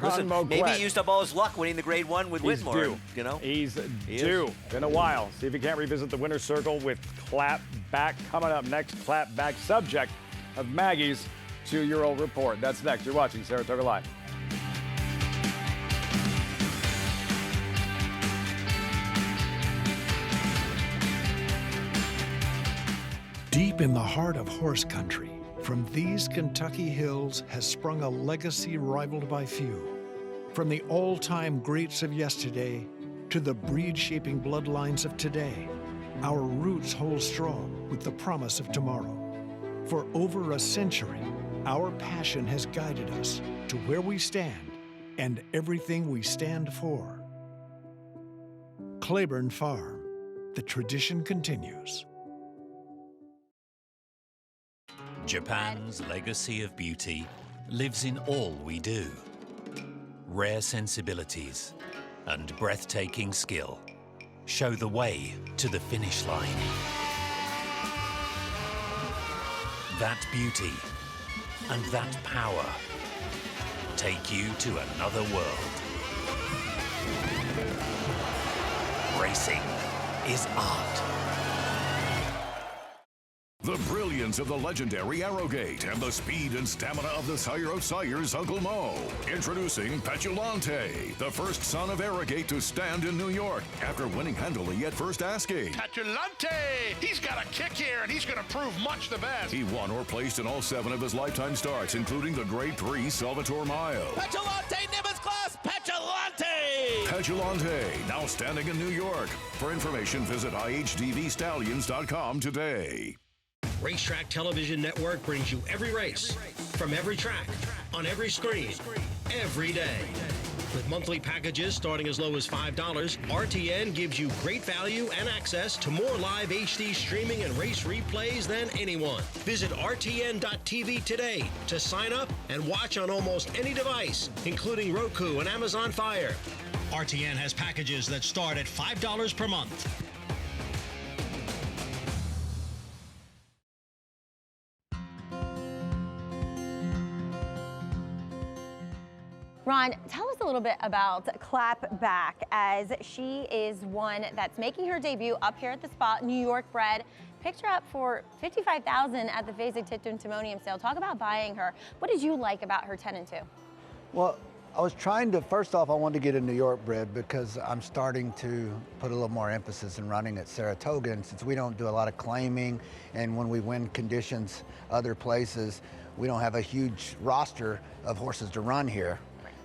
Listen, maybe he used up all his luck winning the Grade 1 with Whitmore. Due. You know, He's due. Been a while. See if he can't revisit the winner's circle with Clapback coming up next. Clapback, subject of Maggie's 2-year-old report. That's next. You're watching Saratoga Live. Deep in the heart of horse country, from these Kentucky hills has sprung a legacy rivaled by few. From the all-time greats of yesterday to the breed-shaping bloodlines of today, our roots hold strong with the promise of tomorrow. For over a century, our passion has guided us to where we stand and everything we stand for. Claiborne Farm, the tradition continues. Japan's legacy of beauty lives in all we do. Rare sensibilities and breathtaking skill show the way to the finish line. That beauty and that power take you to another world. Racing is art. The brilliance of the legendary Arrowgate and the speed and stamina of the sire of sires, Uncle Mo. Introducing Petulante, the first son of Arrowgate to stand in New York after winning handily at first asking. Petulante! He's got a kick here, and he's going to prove much the best. He won or placed in all 7 of his lifetime starts, including the Grade 3 Salvatore Mile. Petulante, Nimbus class, Petulante! Petulante, now standing in New York. For information, visit IHDVStallions.com today. Racetrack Television Network brings you every race, from every track, on every screen, every day. With monthly packages starting as low as $5, RTN gives you great value and access to more live HD streaming and race replays than anyone. Visit RTN.tv today to sign up and watch on almost any device, including Roku and Amazon Fire. RTN has packages that start at $5 per month. Ron, tell us a little bit about Clapback, as she is one that's making her debut up here at the spot, New York bred. Picked her up for $55,000 at the Fasig-Tipton Timonium sale. Talk about buying her. What did you like about her 10 and 2? Well, I was trying to, first off, I wanted to get a New York bred because I'm starting to put a little more emphasis in running at Saratoga, and since we don't do a lot of claiming, and when we win conditions other places, we don't have a huge roster of horses to run here.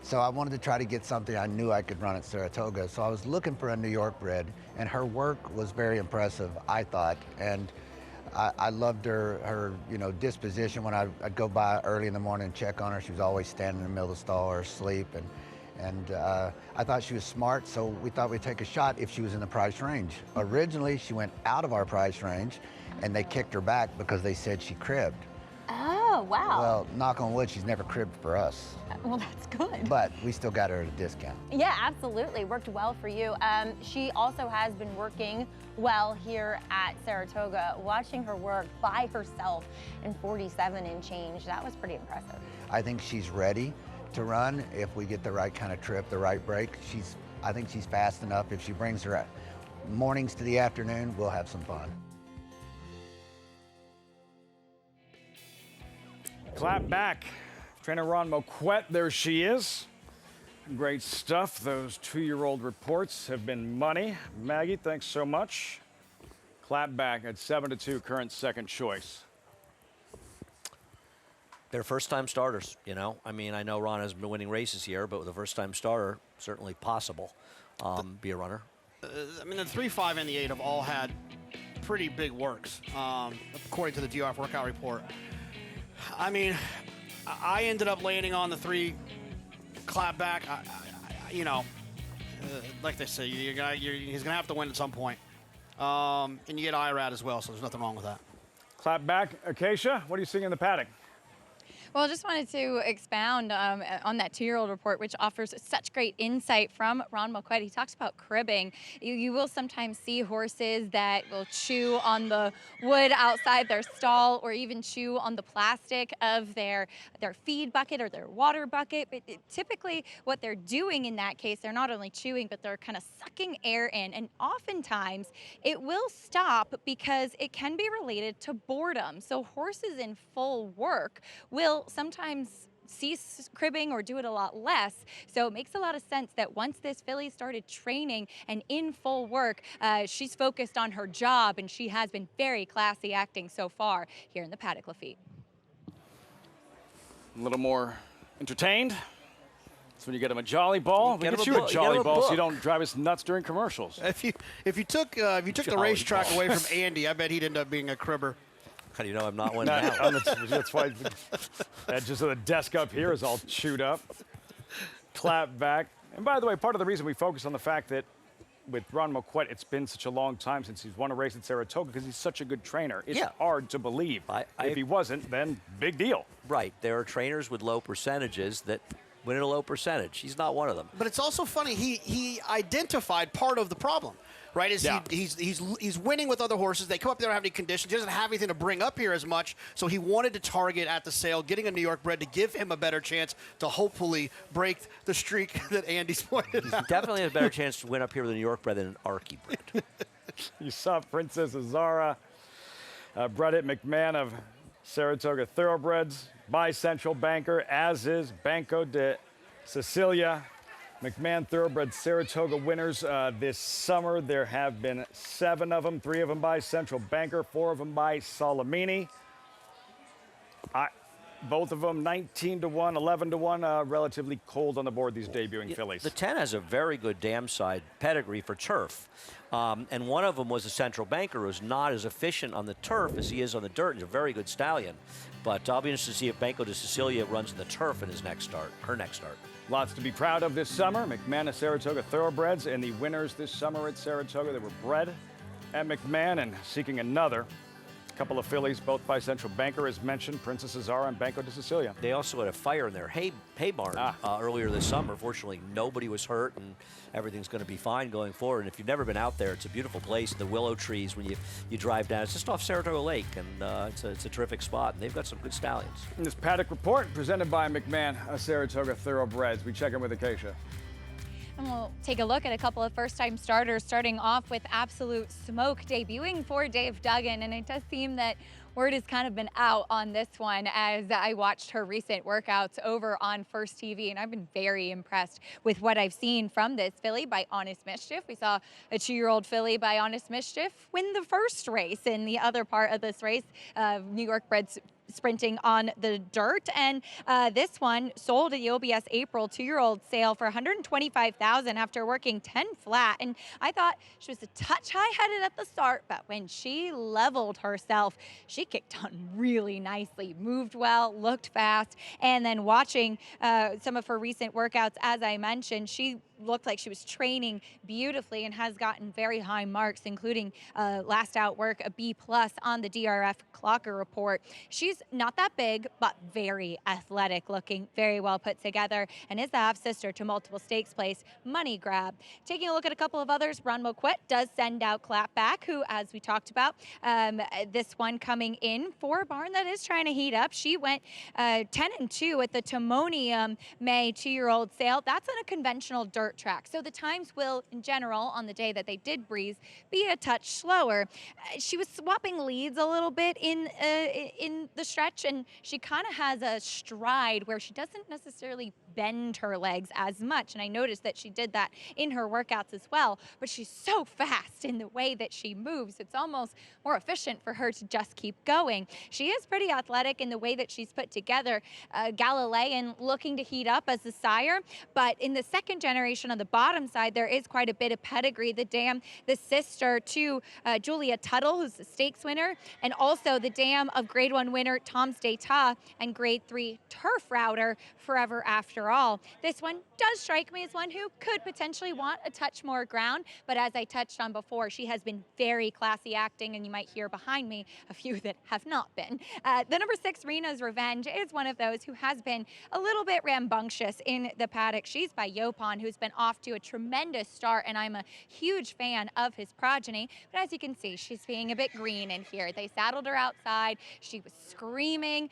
So I wanted to try to get something I knew I could run at Saratoga. So I was looking for a New York bred, and her work was very impressive, I thought. And I loved her disposition. When I'd go by early in the morning and check on her, she was always standing in the middle of the stall or asleep. And I thought she was smart, so we thought we'd take a shot if she was in the price range. Originally, she went out of our price range, and they kicked her back because they said she cribbed. Oh, wow. Well, knock on wood, she's never cribbed for us. Well, that's good. But we still got her at a discount. Yeah, absolutely. Worked well for you. She also has been working well here at Saratoga. Watching her work by herself in 47 and change, that was pretty impressive. I think she's ready to run if we get the right kind of trip, the right break. I think she's fast enough. If she brings her mornings to the afternoon, we'll have some fun. Clap back. Trainer Ron Moquette, there she is. Great stuff. Those 2-year-old reports have been money. Maggie, thanks so much. Clap back at 7-2, current second choice. They're first-time starters, you know. I mean, I know Ron has been winning races here, but with a first-time starter, certainly possible. Be a runner. I mean, the 3, 5, and the 8 have all had pretty big works, according to the DRF workout report. I mean, I ended up landing on the 3 clap back. You know, like they say, he's going to have to win at some point. And you get IRAD as well, so there's nothing wrong with that. Clap back. Acacia, what are you seeing in the paddock? Well, I just wanted to expound on that 2-year-old report, which offers such great insight from Ron Moquette. He talks about cribbing. You will sometimes see horses that will chew on the wood outside their stall or even chew on the plastic of their feed bucket or their water bucket. But typically what they're doing in that case, they're not only chewing, but they're kind of sucking air in. And oftentimes it will stop because it can be related to boredom. So horses in full work will sometimes cease cribbing or do it a lot less. So it makes a lot of sense that once this filly started training and in full work, she's focused on her job, and she has been very classy acting so far here in the paddock, Lafitte. A little more entertained. That's when you get him a jolly ball. We get you a you jolly get him a ball so book. you don't drive us nuts during commercials. If you took the racetrack away from Andy, I bet he'd end up being a cribber. How do you know I'm not winning now? That's why the edges of the desk up here is all chewed up. Clap back. And by the way, part of the reason we focus on the fact that with Ron Moquette, it's been such a long time since he's won a race at Saratoga because he's such a good trainer. It's hard to believe. If he wasn't, then big deal. Right. There are trainers with low percentages that win at a low percentage. He's not one of them. But it's also funny. He identified part of the problem, right? He's winning with other horses. They come up there and have any conditions. He doesn't have anything to bring up here as much. So he wanted to target at the sale, getting a New York bred to give him a better chance to hopefully break the streak that Andy's pointed out. Definitely has a better chance to win up here with a New York bred than an Archie bred. You saw Princess Azara, Bredit McMahon of Saratoga Thoroughbreds, Central Banker, as is Banco de Sicilia. McMahon Thoroughbred Saratoga winners this summer. There have been 7 of them, 3 of them by Central Banker, 4 of them by Solimini. Both of them 19-1, 11-1, relatively cold on the board, these debuting fillies. The 10 has a very good dam side pedigree for turf. And one of them was a Central Banker who's not as efficient on the turf as he is on the dirt. He's a very good stallion. But I'll be interested to see if Banco de Sicilia runs in the turf in his next start, her next start. Lots to be proud of this summer. McMahon of Saratoga Thoroughbreds, and the winners this summer at Saratoga that were bred at McMahon and seeking another. A couple of fillies, both by Central Banker, as mentioned, Princess Azara and Banco de Sicilia. They also had a fire in their hay barn earlier this summer. Fortunately, nobody was hurt, and everything's going to be fine going forward. And if you've never been out there, it's a beautiful place. The willow trees when you drive down. It's just off Saratoga Lake, and it's a terrific spot. And they've got some good stallions. And this paddock report presented by McMahon of Saratoga Thoroughbreds. We check in with Acacia. And we'll take a look at a couple of first-time starters, starting off with Absolute Smoke, debuting for Dave Duggan. And it does seem that word has kind of been out on this one as I watched her recent workouts over on First TV, and I've been very impressed with what I've seen from this filly by Honest Mischief. We saw a 2-year-old filly by Honest Mischief win the first race in the other part of this race, New York breds sprinting on the dirt, and this one sold at the OBS April 2-year-old sale for $125,000 after working 10 flat. And I thought she was a touch high-headed at the start, but when she leveled herself, she kicked on really nicely, moved well, looked fast, and then watching some of her recent workouts, as I mentioned, she looked like she was training beautifully and has gotten very high marks, including last out work, a B+ on the DRF Clocker report. She's not that big, but very athletic looking, very well put together, and is the half-sister to multiple stakes place Money Grab. Taking a look at a couple of others, Ron Moquette does send out Clapback, who, as we talked about, this one coming in for a barn that is trying to heat up. She went 10-2 at the Timonium May 2-year-old sale. That's on a conventional dirt dirt track. So the times will, in general, on the day that they did breeze, be a touch slower. She was swapping leads a little bit in the stretch, and she kind of has a stride where she doesn't necessarily bend her legs as much. And I noticed that she did that in her workouts as well, but she's so fast in the way that she moves. It's almost more efficient for her to just keep going. She is pretty athletic in the way that she's put together. Galilean looking to heat up as the sire, but in the second generation on the bottom side, there is quite a bit of pedigree. The sister to Julia Tuttle, who's the stakes winner, and also the dam of Grade 1 winner Tom's d'Etat and Grade 3 turf router Forever After All. This one does strike me as one who could potentially want a touch more ground, but as I touched on before, she has been very classy acting, and you might hear behind me a few that have not been. The number 6, Rena's Revenge, is one of those who has been a little bit rambunctious in the paddock. She's by Yopon, who's been off to a tremendous start, and I'm a huge fan of his progeny. But as you can see, she's being a bit green in here. They saddled her outside. She was screaming,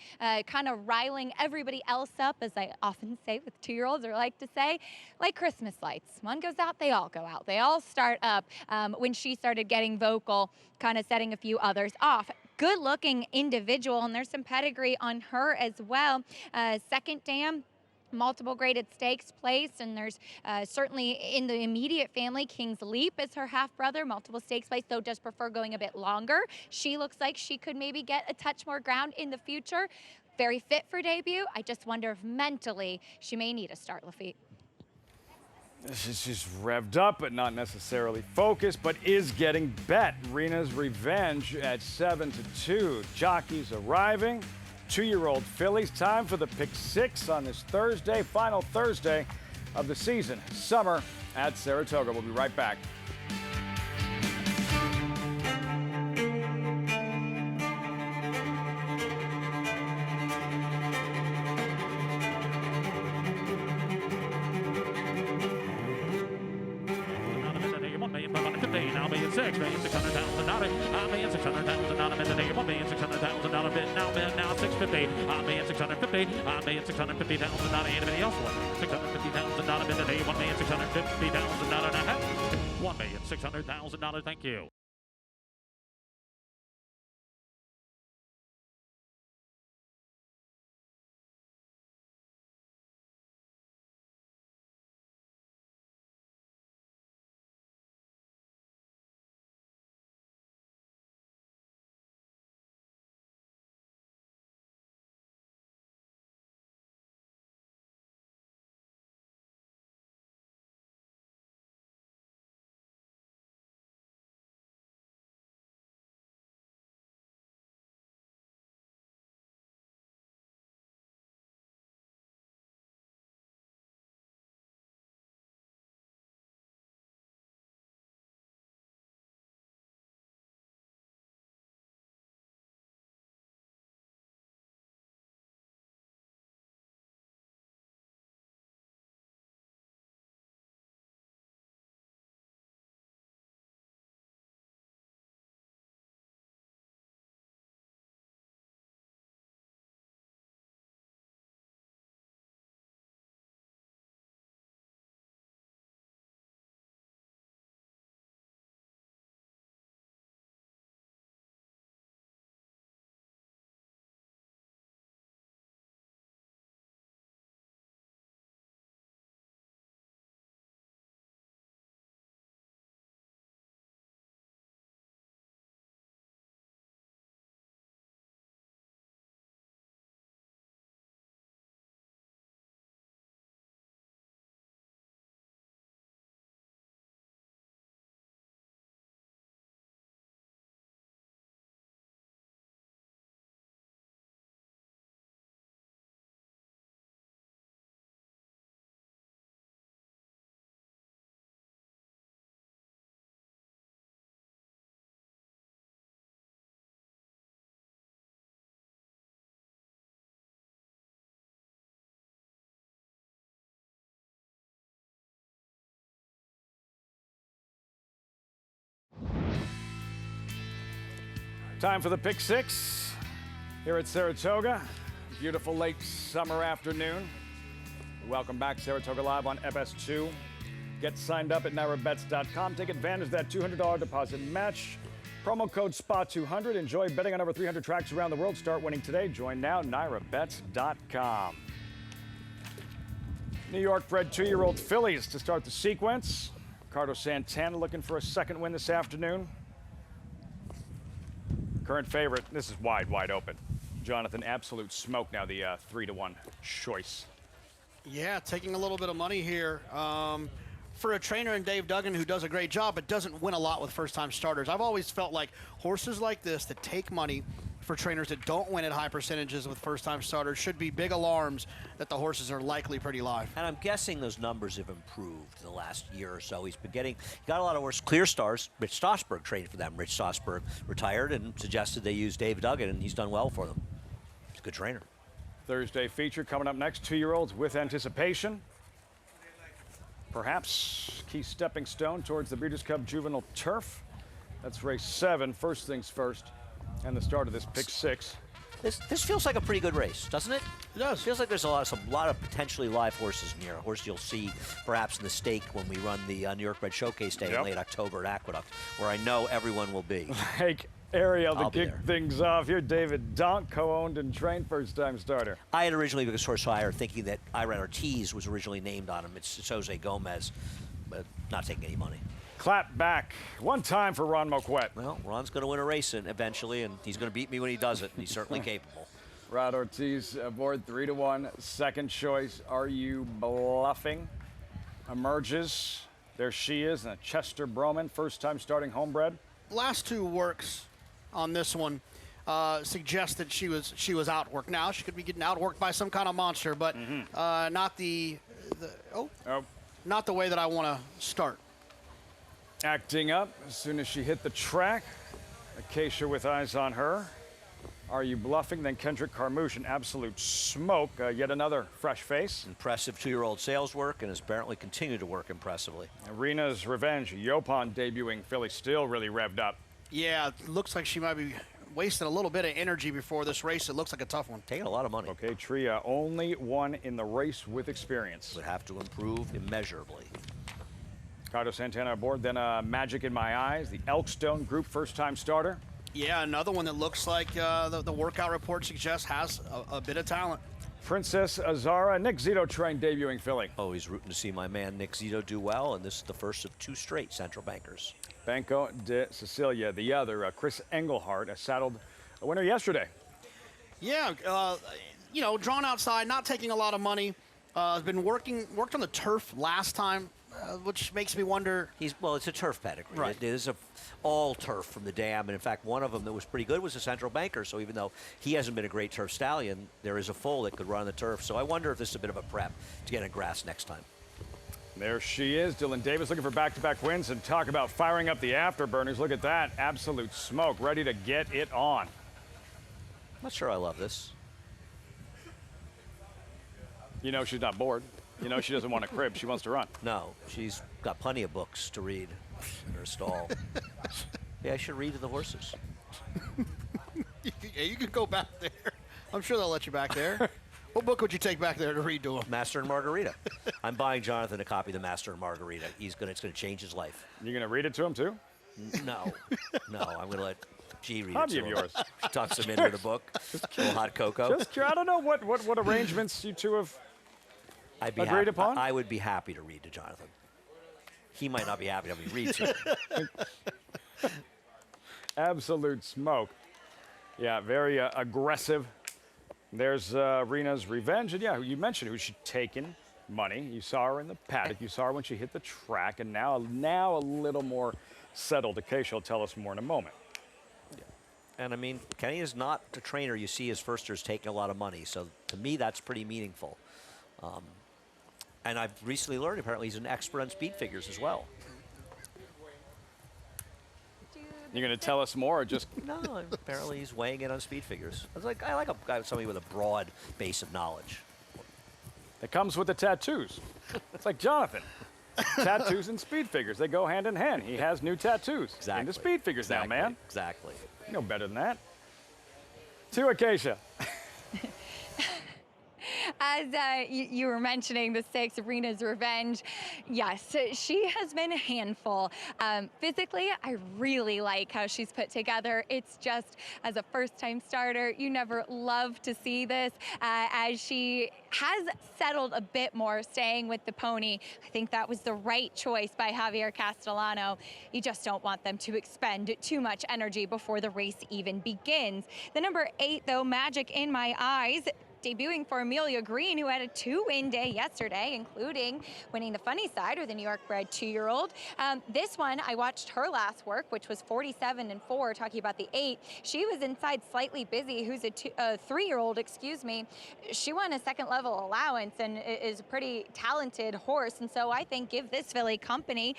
kind of riling everybody else up, as I often say with 2-year-olds, or like to say, like Christmas lights. One goes out, they all go out. They all start up when she started getting vocal, kind of setting a few others off. Good looking individual, and there's some pedigree on her as well. Second dam, multiple graded stakes placed, and there's certainly in the immediate family, King's Leap is her half brother, multiple stakes placed, though does prefer going a bit longer. She looks like she could maybe get a touch more ground in the future. Very fit for debut. I just wonder if mentally she may need a start, Lafitte. She's revved up, but not necessarily focused, but is getting bet. Rena's Revenge at 7-2. Jockeys arriving. 2-year-old fillies. Time for the pick 6 on this Thursday, final Thursday of the season. Summer at Saratoga. We'll be right back. $1,600,000 $1,600,000 bid today. $1,600,000 bid now. Bid now $650,000. $1,650,000. $1,650,000. Anybody else want $650,000 bid today? $1,650,000. $1,600,000. Thank you. Time for the pick 6 here at Saratoga. Beautiful late summer afternoon. Welcome back, Saratoga Live on FS2. Get signed up at NYRABets.com. Take advantage of that $200 deposit match. Promo code SPA200. Enjoy betting on over 300 tracks around the world. Start winning today. Join now, NYRABets.com. New York bred 2-year-old fillies to start the sequence. Ricardo Santana looking for a second win this afternoon. Current favorite, this is wide open. Jonathan, absolute smoke now, the 3-1 choice. Yeah, taking a little bit of money here. For a trainer in Dave Duggan who does a great job but doesn't win a lot with first-time starters. I've always felt like horses like this that take money for trainers that don't win at high percentages with first-time starters should be big alarms that the horses are likely pretty live. And I'm guessing those numbers have improved in the last year or so. He got a lot of horse clear stars. Rich Stossberg trained for them. Rich Stossberg retired and suggested they use Dave Duggan, and he's done well for them. He's a good trainer. Thursday feature coming up next, 2-year-olds with anticipation. Perhaps key stepping stone towards the Breeders' Cup Juvenile Turf. That's race 7, first things first, and the start of this pick 6. This feels like a pretty good race, doesn't it? It does. Feels like there's a lot of potentially live horses in here. A horse you'll see perhaps in the stake when we run the New York Bred Showcase Day in late October at Aqueduct, where I know everyone will be. Like Ariel to kick things off here. David Donk, co-owned and trained first-time starter. I had originally because horse higher thinking that Iran Ortiz was originally named on him. It's Jose Gomez, but not taking any money. Clap back. One time for Ron Moquette. Well, Ron's going to win a race eventually, and he's going to beat me when he does it. He's certainly capable. Rod Ortiz aboard 3-1. Second choice. Are you bluffing? Emerges. There she is, and a Chester Broman, first-time starting homebred. Last 2 works on this one suggest that she was outworked. Now she could be getting outworked by some kind of monster, but not not the way that I want to start. Acting up as soon as she hit the track. Acacia with eyes on her. Are you bluffing? Then Kendrick Carmouche, an absolute smoke. Yet another fresh face. Impressive 2-year-old sales work and has apparently continued to work impressively. Arena's Revenge, Yopon debuting filly, still really revved up. Yeah, it looks like she might be wasting a little bit of energy before this race. It looks like a tough one. Taking a lot of money. Okay, Tria, only one in the race with experience. Would have to improve immeasurably. Ricardo Santana aboard, then Magic in My Eyes, the Elkstone Group first-time starter. Yeah, another one that looks like the workout report suggests has a bit of talent. Princess Azara, Nick Zito trained debuting filly. Always rooting to see my man Nick Zito do well, and this is the first of 2 straight Central Bankers. Banco de Cecilia, the other, Chris Engelhardt, saddled a winner yesterday. Yeah, you know, drawn outside, not taking a lot of money. Has been worked on the turf last time, which makes me wonder. Well, it's a turf pedigree. Right. It is all turf from the dam, and in fact, one of them that was pretty good was a Central Banker. So even though he hasn't been a great turf stallion, there is a foal that could run on the turf. So I wonder if this is a bit of a prep to get in grass next time. There she is, Dylan Davis looking for back-to-back wins, and talk about firing up the afterburners. Look at that, absolute smoke, ready to get it on. I'm not sure I love this. You know she's not bored. You know she doesn't want a crib. She wants to run. No, she's got plenty of books to read in her stall. Yeah, I should read to the horses. Yeah, you can go back there. I'm sure they'll let you back there. What book would you take back there to read to him? Master and Margarita. I'm buying Jonathan a copy of the Master and Margarita. It's going to change his life. You're going to read it to him too? No, I'm going to let G read Hobby it to of him. yours. Tucks him into the book. A little hot cocoa. Just I don't know what arrangements you two have agreed upon. I would be happy to read to Jonathan. He might not be happy to have me read to him. Absolute smoke. Yeah, very aggressive. There's Rena's Revenge. And yeah, you mentioned who she'd taken money. You saw her in the paddock. You saw her when she hit the track. And now a little more settled. Acacia will tell us more in a moment. Yeah. And I mean, Kenny is not a trainer you see as firsters taking a lot of money. So to me, that's pretty meaningful. And I've recently learned apparently he's an expert on speed figures as well. You're going to tell us more or just... No, apparently he's weighing in on speed figures. I like a guy, somebody with a broad base of knowledge. It comes with the tattoos. It's like Jonathan. Tattoos and speed figures, they go hand in hand. He has new tattoos. Exactly. Into speed figures now, man. Exactly. You know better than that. To Acacia. As you were mentioning the 6, Rena's Revenge, yes, she has been a handful. Physically, I really like how she's put together. It's just, as a first-time starter, you never love to see this, as she has settled a bit more staying with the pony. I think that was the right choice by Javier Castellano. You just don't want them to expend too much energy before the race even begins. The number 8, though, Magic in My Eyes, debuting for Amelia Green, who had a 2-win day yesterday, including winning the funny side with a New York bred 2-year-old. This one, I watched her last work, which was 47-4, talking about the 8. She was inside Slightly Busy, who's a 3-year-old, excuse me. She won a second-level allowance and is a pretty talented horse. And so I think give this filly company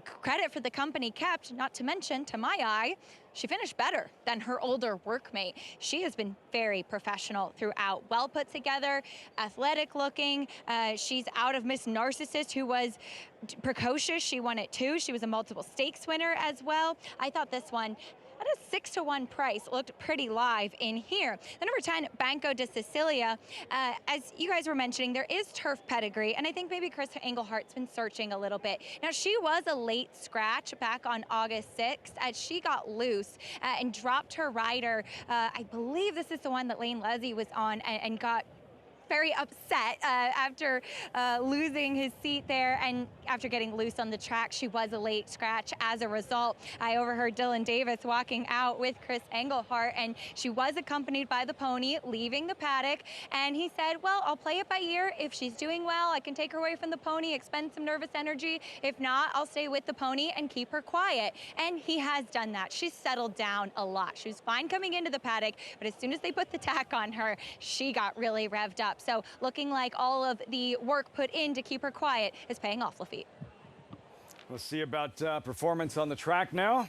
credit for the company kept, not to mention, to my eye, she finished better than her older workmate. She has been very professional throughout, well put together, athletic looking. She's out of Miss Narcissist, who was precocious. She won it too. She was a multiple stakes winner as well. I thought this one, at a 6-to-1 price, looked pretty live in here. The number 10, Banco de Sicilia. As you guys were mentioning, there is turf pedigree, and I think maybe Chris Englehart's been searching a little bit. Now, she was a late scratch back on August 6th as she got loose and dropped her rider. I believe this is the one that Lane Leslie was on and got very upset after losing his seat there, and after getting loose on the track. She was a late scratch as a result. I overheard Dylan Davis walking out with Chris Engelhart, and she was accompanied by the pony leaving the paddock, and he said, well, I'll play it by ear. If she's doing well, I can take her away from the pony, expend some nervous energy. If not, I'll stay with the pony and keep her quiet. And he has done that. She's settled down a lot. She was fine coming into the paddock, but as soon as they put the tack on her, she got really revved up. So looking like all of the work put in to keep her quiet is paying off, Lafitte. Let's see about performance on the track now.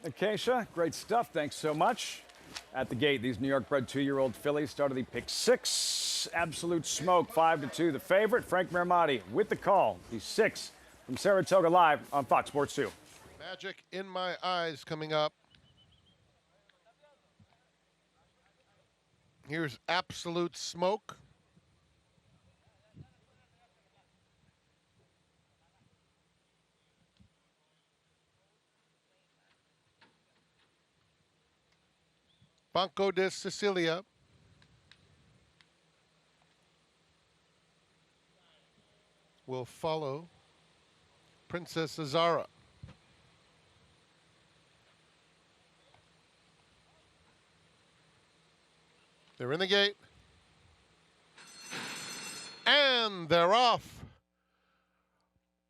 Acacia, great stuff. Thanks so much. At the gate, these New York bred 2-year-old fillies started the pick 6. Absolute Smoke, 5-2, the favorite. Frank Mermati with the call. He's 6 from Saratoga live on Fox Sports 2. Magic in My Eyes coming up. Here's Absolute Smoke. Banco de Sicilia. Will follow Princess Azara. They're in the gate. And they're off.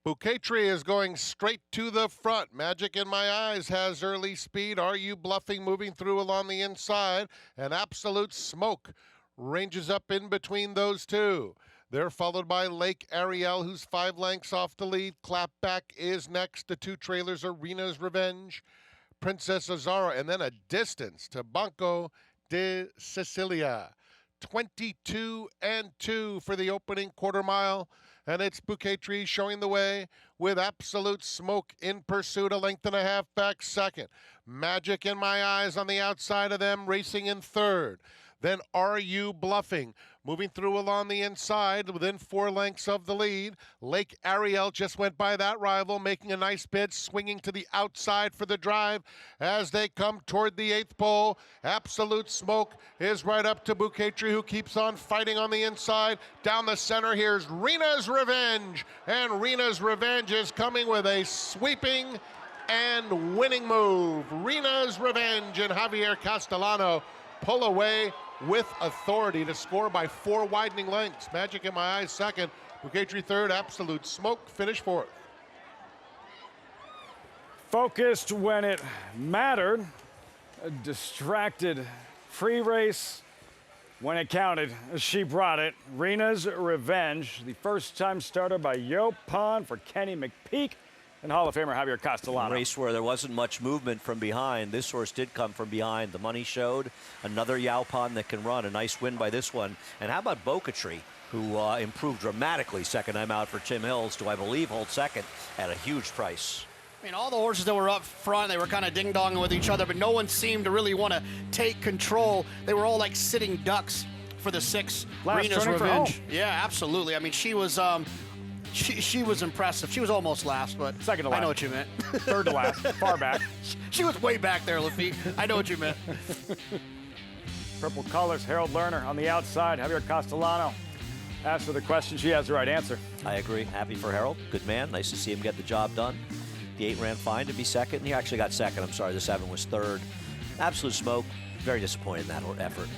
Bouquet Tree is going straight to the front. Magic in My Eyes has early speed. Are You Bluffing moving through along the inside? And Absolute Smoke ranges up in between those two. They're followed by Lake Ariel, who's 5 lengths off the lead. Clapback is next. The 2 trailers are Rena's Revenge, Princess Azara, and then a distance to Banco de Sicilia. 22-2 for the opening quarter mile. And it's Bouquet Tree showing the way with Absolute Smoke in pursuit, a length and a half back second. Magic in My Eyes on the outside of them, racing in third. Then Are You Bluffing? Moving through along the inside within 4 lengths of the lead. Lake Ariel just went by that rival, making a nice bid, swinging to the outside for the drive as they come toward the 8th pole. Absolute Smoke is right up to Bouquet Tree, who keeps on fighting on the inside. Down the center, here's Rena's Revenge. And Rena's Revenge is coming with a sweeping and winning move. Rena's Revenge and Javier Castellano pull away with authority to score by 4 widening lengths. Magic in My Eyes second, Bouquet Tree third, Absolute Smoke finish fourth. Focused when it mattered, a distracted free race when it counted. She brought it. Rena's Revenge, the first-time starter by Yo Pond for Kenny McPeak and Hall of Famer Javier Castellano. A race where there wasn't much movement from behind. This horse did come from behind. The money showed. Another Yaupon that can run. A nice win by this one. And how about Bouquet Tree, who improved dramatically second time out for Tim Hills to, I believe, hold second at a huge price. I mean, all the horses that were up front, they were kind of ding-donging with each other, but no one seemed to really want to take control. They were all like sitting ducks for the 6, Last Rena's turning for Revenge. home. Yeah, absolutely. I mean, she was impressive. She was almost last, but second to last. I know what you meant. Third to last, far back. She was way back there, Lafitte. I know what you meant. Purple colors, Harold Lerner on the outside, Javier Castellano. Asked her the question, she has the right answer. I agree. Happy for Harold. Good man. Nice to see him get the job done. The 8 ran fine to be second. He actually got second. I'm sorry, the 7 was third. Absolute smoke. Very disappointed in that effort.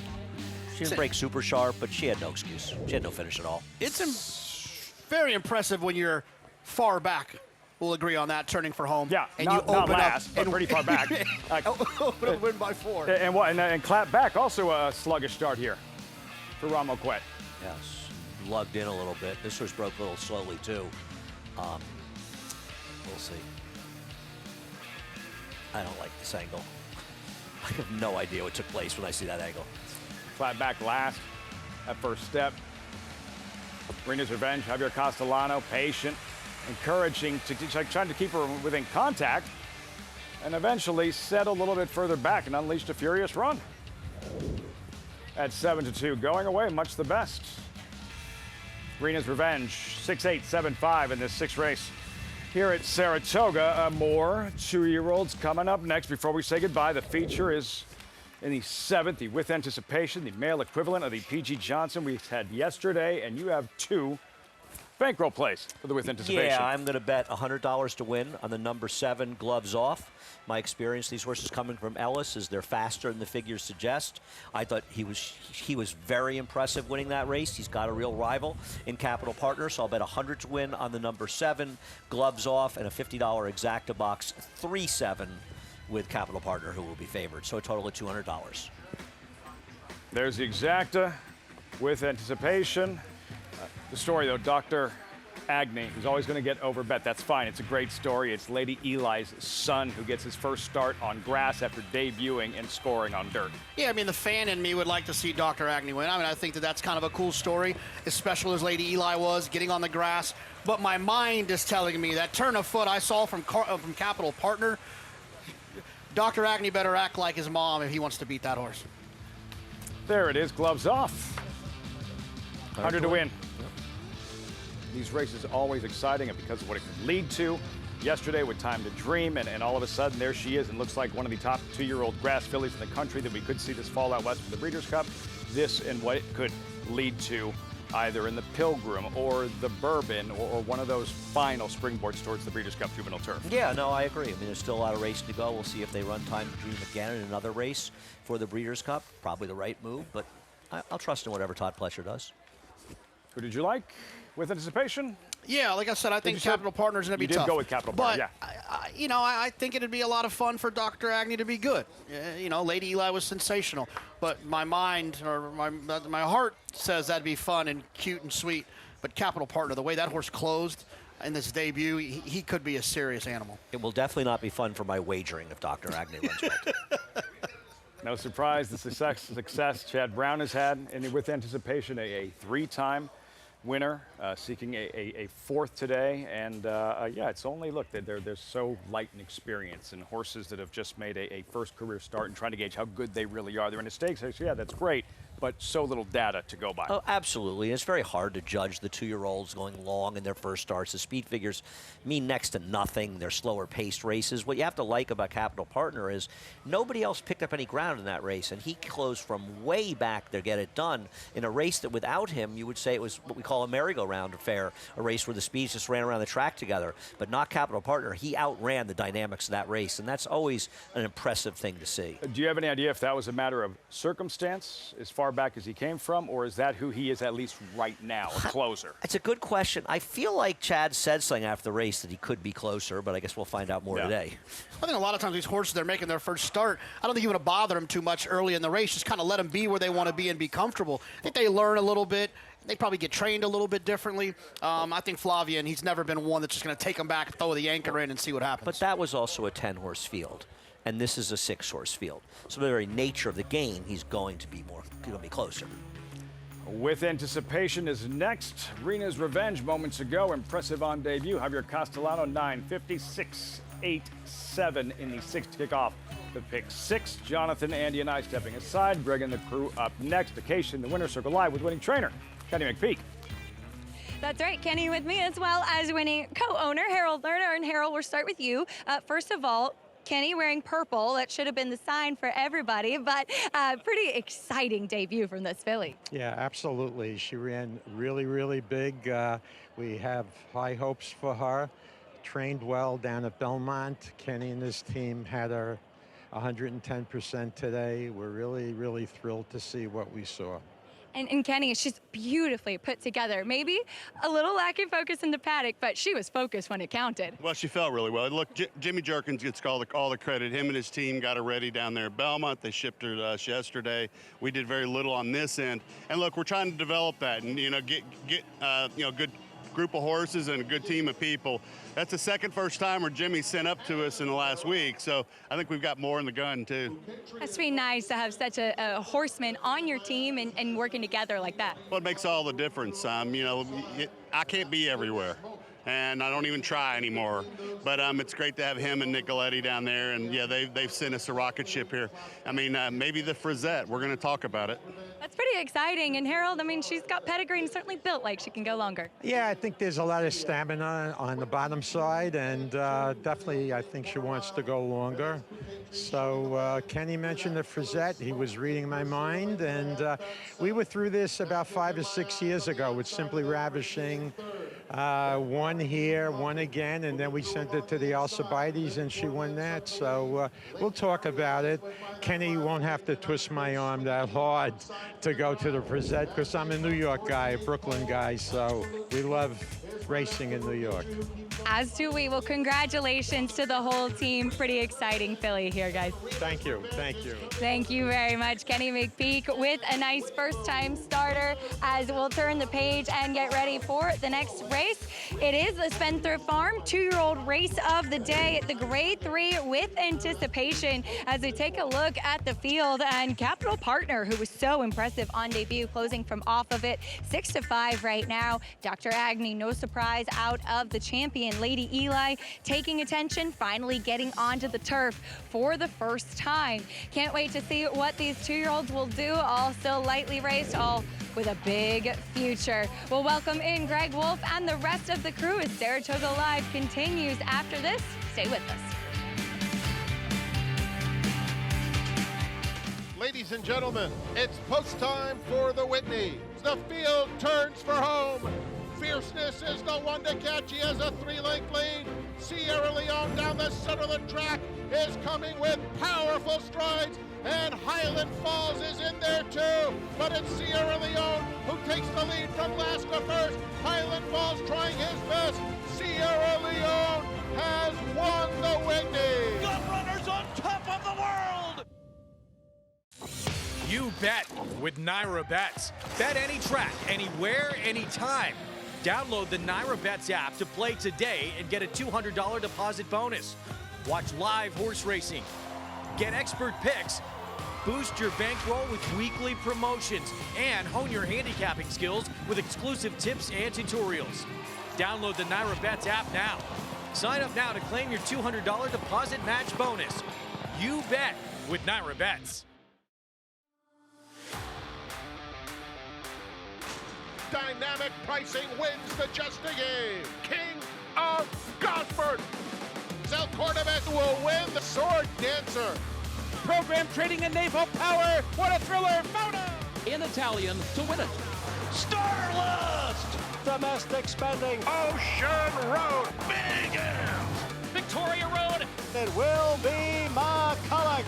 She didn't break super sharp, but she had no excuse. She had no finish at all. It's very impressive when you're far back. We'll agree on that, turning for home. Yeah, and not last, but pretty far back. Open a win by 4. And clap back, also a sluggish start here for Ramo Quet. Yes, lugged in a little bit. This was broke a little slowly, too. We'll see. I don't like this angle. I have no idea what took place when I see that angle. Flat back last, that first step. Rena's Revenge, Javier Castellano, patient, encouraging, trying to keep her within contact, and eventually settled a little bit further back and unleashed a furious run. At 7-2, going away, much the best. Rena's Revenge, 6'8", 7'5" in this 6th race. Here at Saratoga, more 2-year-olds coming up next. Before we say goodbye, the feature is in the 7th, the With Anticipation, the male equivalent of the P.G. Johnson we had yesterday, and you have 2 bankroll plays for the With Anticipation. Yeah, I'm going to bet $100 to win on the number 7, Gloves Off. My experience, these horses coming from Ellis, is they're faster than the figures suggest. I thought he was very impressive winning that race. He's got a real rival in Capital Partner, so I'll bet 100 to win on the number 7, Gloves Off, and a $50 exacta box 3-7 with Capital Partner, who will be favored. So a total of $200. There's the exacta With Anticipation. The story, though, Dr. Agnew, who's always going to get overbet. That's fine. It's a great story. It's Lady Eli's son who gets his first start on grass after debuting and scoring on dirt. Yeah, I mean, the fan in me would like to see Dr. Agnew win. I mean, I think that's kind of a cool story, as special as Lady Eli was, getting on the grass. But my mind is telling me that turn of foot I saw from Capital Partner, Dr. Agnew better act like his mom if he wants to beat that horse. There it is, Gloves Off. 100 to win. These races are always exciting because of what it can lead to. Yesterday with Time to Dream, and all of a sudden there she is, and looks like one of the top 2-year-old grass fillies in the country that we could see this fall out west for the Breeders' Cup. This and what it could lead to either in the Pilgrim or the Bourbon or one of those final springboards towards the Breeders' Cup Juvenile Turf. Yeah, no, I agree. I mean, there's still a lot of racing to go. We'll see if they run Time to Dream again in another race for the Breeders' Cup. Probably the right move, but I'll trust in whatever Todd Pletcher does. Who did you like With Anticipation? Yeah, like I said, I think Capital Partner is going to be tough. You did go with Capital Partner, but, yeah. I think it'd be a lot of fun for Dr. Agnew to be good. Lady Eli was sensational, but my mind or my heart says that'd be fun and cute and sweet. But Capital Partner, the way that horse closed in this debut, he could be a serious animal. It will definitely not be fun for my wagering if Dr. Agnew runs well. No surprise, the success Chad Brown has had, and With Anticipation, a 3-time winner, seeking a 4th today. And yeah, it's only, look, they're so light in experience, and horses that have just made a first career start and trying to gauge how good they really are. They're in a stakes race, yeah, that's great, but so little data to go by. Oh, absolutely. It's very hard to judge the 2-year-olds going long in their first starts. The speed figures mean next to nothing. They're slower paced races. What you have to like about Capital Partner is nobody else picked up any ground in that race, and he closed from way back to get it done in a race that without him, you would say it was what we call a merry-go-round affair, a race where the speeds just ran around the track together. But not Capital Partner. He outran the dynamics of that race, and that's always an impressive thing to see. Do you have any idea if that was a matter of circumstance as far back as he came from, or is that who he is at least right now, a closer? It's a good question. I feel like Chad said something after the race that he could be closer, but I guess we'll find out more today. I think a lot of times these horses, they're making their first start. I don't think you want to bother them too much early in the race. Just kind of let them be where they want to be and be comfortable. I think they learn a little bit. They probably get trained a little bit differently. I think Flavian, he's never been one that's just going to take them back, throw the anchor in, and see what happens. But that was also a 10-horse field, and this is a 6-horse field. So the very nature of the game, he's going to be closer. With Anticipation is next. Rena's Revenge moments ago, impressive on debut. Javier Castellano, 9:56.87 in the 6th kickoff. the pick 6. Jonathan, Andy, and I stepping aside. Greg and the crew up next. Occasion, the Winner's Circle Live with winning trainer Kenny McPeak. That's right, Kenny with me, as well as winning co-owner Harold Lerner. And Harold, we'll start with you. First of all, Kenny wearing purple. That should have been the sign for everybody, but pretty exciting debut from this filly. Yeah, absolutely. She ran really, really big. We have high hopes for her. Trained well down at Belmont. Kenny and his team had her 110% today. We're really, really thrilled to see what we saw. And Kenny, she's beautifully put together. Maybe a little lacking focus in the paddock, but she was focused when it counted. Well, she felt really well. Look, Jimmy Jerkins gets all the credit. Him and his team got her ready down there at Belmont. They shipped her to us yesterday. We did very little on this end. And look, we're trying to develop that and, get good group of horses and a good team of people. That's the second first-timer Jimmy sent up to us in the last week, so I think we've got more in the gun, too. It must be nice to have such a horseman on your team and working together like that. Well, it makes all the difference. I can't be everywhere, and I don't even try anymore. But it's great to have him and Nicoletti down there, and yeah, they've sent us a rocket ship here. I mean, maybe the Frisette. We're going to talk about it. That's pretty exciting. And Harold, I mean, she's got pedigree and certainly built like she can go longer. Yeah, I think there's a lot of stamina on the bottom side, and definitely I think she wants to go longer. So Kenny mentioned the Frisette. He was reading my mind, and we were through this about 5 or 6 years ago with Simply Ravishing. One here, one again, and then we sent it to the Alcibiades, and she won that. So we'll talk about it. Kenny won't have to twist my arm that hard to go to the Frisette, because I'm a New York guy, a Brooklyn guy, so we love racing in New York. As do we. Well, congratulations to the whole team. Pretty exciting filly here, guys. Thank you. Thank you. Thank you very much, Kenny McPeak, with a nice first-time starter as we'll turn the page and get ready for the next race. It is the Spendthrift Farm 2-year-old race of the day, the Grade 3 with anticipation, as we take a look at the field. And Capital Partner, who was so impressive on debut, closing from off of it 6-5 right now. Dr. Agnew, no surprise, out of the champion. Lady Eli taking attention, finally getting onto the turf for the first time. Can't wait to see what these 2-year-olds will do, all still lightly raced, all with a big future. We'll welcome in Greg Wolf and the rest of the crew as Saratoga Live continues after this. Stay with us. Ladies and gentlemen, it's post time for the Whitney. The field turns for home. Fierceness is the one to catch. He has a 3-length lead. Sierra Leone down the center of the track is coming with powerful strides, and Highland Falls is in there too. But it's Sierra Leone who takes the lead from last to first. Highland Falls trying his best. Sierra Leone has won the Whitney. Gun runners on top of the world. You bet with NYRA Bets. Bet any track, anywhere, anytime. Download the NYRA Bets app to play today and get a $200 deposit bonus. Watch live horse racing, get expert picks, boost your bankroll with weekly promotions, and hone your handicapping skills with exclusive tips and tutorials. Download the NYRA Bets app now. Sign up now to claim your $200 deposit match bonus. You bet with NYRA Bets. Dynamic pricing wins the Just a Game. King of Gosford. South Cordovis will win the Sword Dancer. Program trading and naval power. What a thriller. Fauna. In Italian to win it. Starlust. Domestic spending. Ocean Road. Big M. Victoria Road. It will be McCulloch.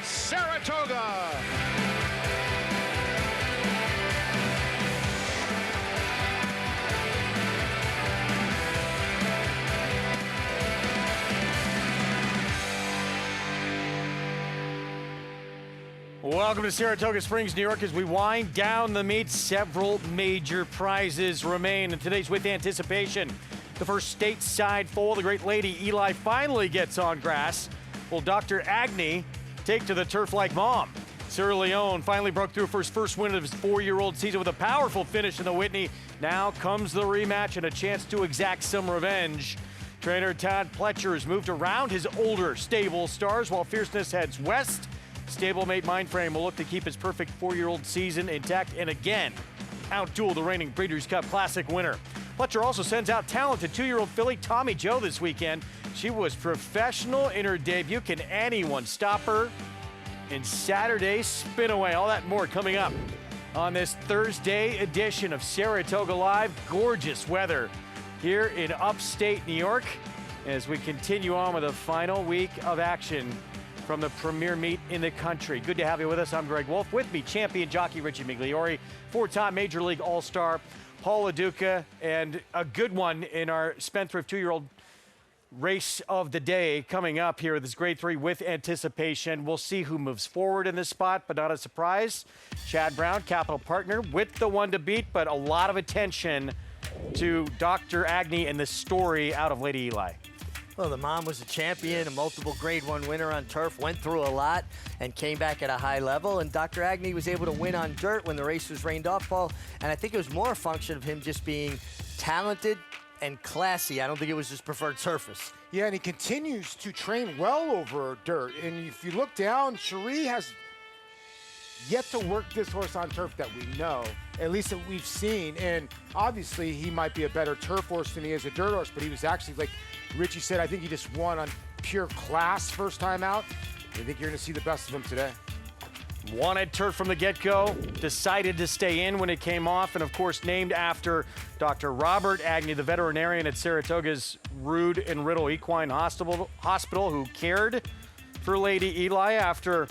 Saratoga. Welcome to Saratoga Springs, New York. As we wind down the meet, several major prizes remain. And today's With Anticipation, the first stateside foal, the great Lady Eli, finally gets on grass. Will Dr. Agnew take to the turf like mom? Sierra Leone finally broke through for his first win of his 4-year-old season with a powerful finish in the Whitney. Now comes the rematch and a chance to exact some revenge. Trainer Todd Pletcher has moved around his older stable stars while Fierceness heads west. Stablemate Mindframe will look to keep his perfect 4-year-old season intact and again outduel the reigning Breeders' Cup Classic winner. Pletcher also sends out talented 2-year-old filly Tommy Joe this weekend. She was professional in her debut. Can anyone stop her? In Saturday's Spinaway. All that and more coming up on this Thursday edition of Saratoga Live. Gorgeous weather here in upstate New York as we continue on with the final week of action from the premier meet in the country. Good to have you with us. I'm Greg Wolf. With me, champion jockey Richie Migliori, 4-time Major League All-Star Paul LaDuca, and a good one in our Spendthrift 2-year-old race of the day coming up here with this Grade 3 With Anticipation. We'll see who moves forward in this spot, but not a surprise. Chad Brown, Capital Partner, with the one to beat, but a lot of attention to Dr. Agnew and the story out of Lady Eli. Well, the mom was a champion, a multiple Grade 1 winner on turf, went through a lot and came back at a high level. And Dr. Agnew was able to win on dirt when the race was rained off, Paul. And I think it was more a function of him just being talented and classy. I don't think it was his preferred surface. Yeah, and he continues to train well over dirt. And if you look down, Cherie has yet to work this horse on turf that we know, at least that we've seen. And obviously, he might be a better turf horse than he is a dirt horse, but he was actually, like Richie said, I think he just won on pure class first time out. I think you're going to see the best of him today. Wanted turf from the get-go, decided to stay in when it came off, and of course named after Dr. Robert Agnew, the veterinarian at Saratoga's Rood and Riddle Equine Hospital who cared for Lady Eli after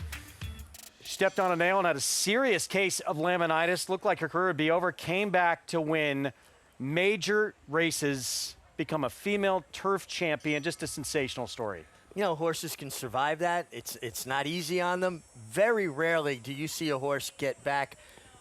she stepped on a nail and had a serious case of laminitis. Looked like her career would be over, came back to win major races, become a female turf champion. Just a sensational story. You know, horses can survive that. It's not easy on them. Very rarely do you see a horse get back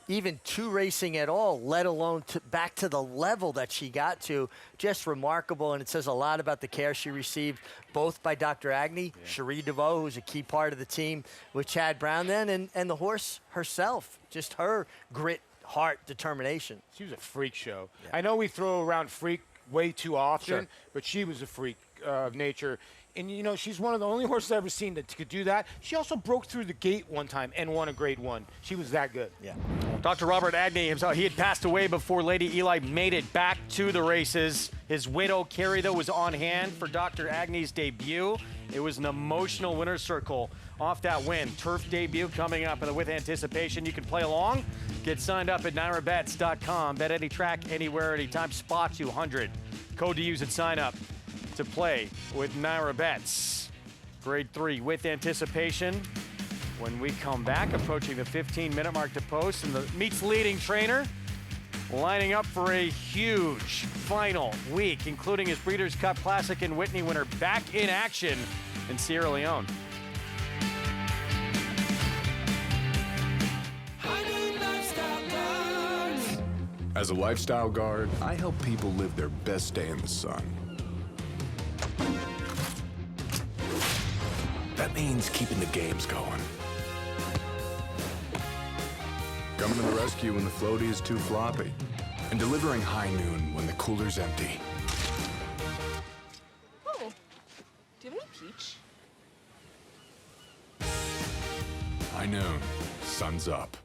even to racing at all, let alone back to the level that she got to. Just remarkable, and it says a lot about the care she received, both by Dr. Agnew, Cherie DeVoe, who's a key part of the team, with Chad Brown then, and the horse herself, just her grit, heart, determination. She was a freak show. Yeah. I know we throw around freak way too often, but she was a freak of nature. And, you know, she's one of the only horses I've ever seen that could do that. She also broke through the gate one time and won a Grade 1. She was that good. Yeah. Dr. Robert Agnew himself, he had passed away before Lady Eli made it back to the races. His widow, Carrie, though, was on hand for Dr. Agnew's debut. It was an emotional winner's circle off that win. Turf debut coming up, and with anticipation, you can play along. Get signed up at NYRABets.com. Bet any track, anywhere, anytime. Spot 200. Code to use at sign up to play with NYRA Bets. Grade 3 With Anticipation. When we come back, approaching the 15-minute mark to post, and the meet's leading trainer lining up for a huge final week, including his Breeders' Cup Classic and Whitney winner back in action in Sierra Leone. As a lifestyle guard, I help people live their best day in the sun. That means keeping the games going. Coming to the rescue when the floaty is too floppy. And delivering high noon when the cooler's empty. Oh, do you have any peach? High noon, sun's up.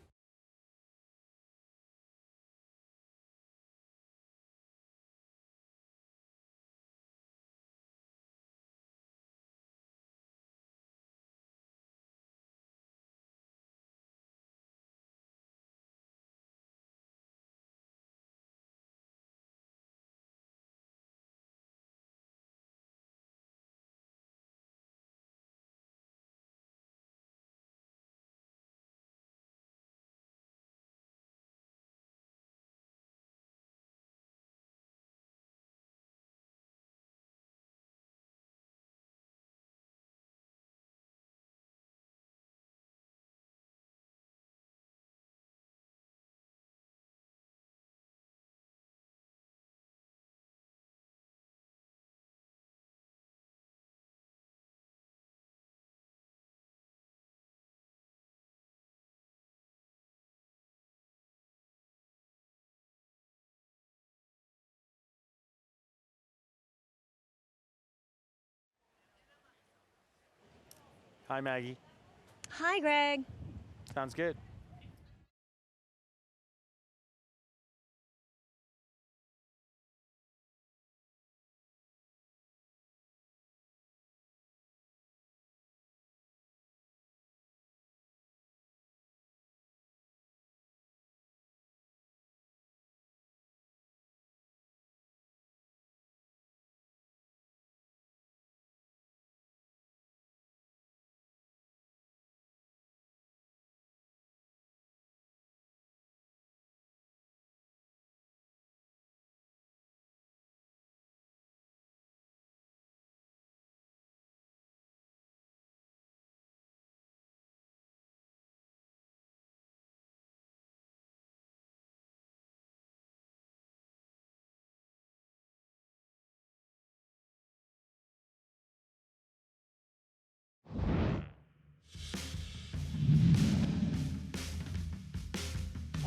Hi, Maggie. Hi, Greg. Sounds good.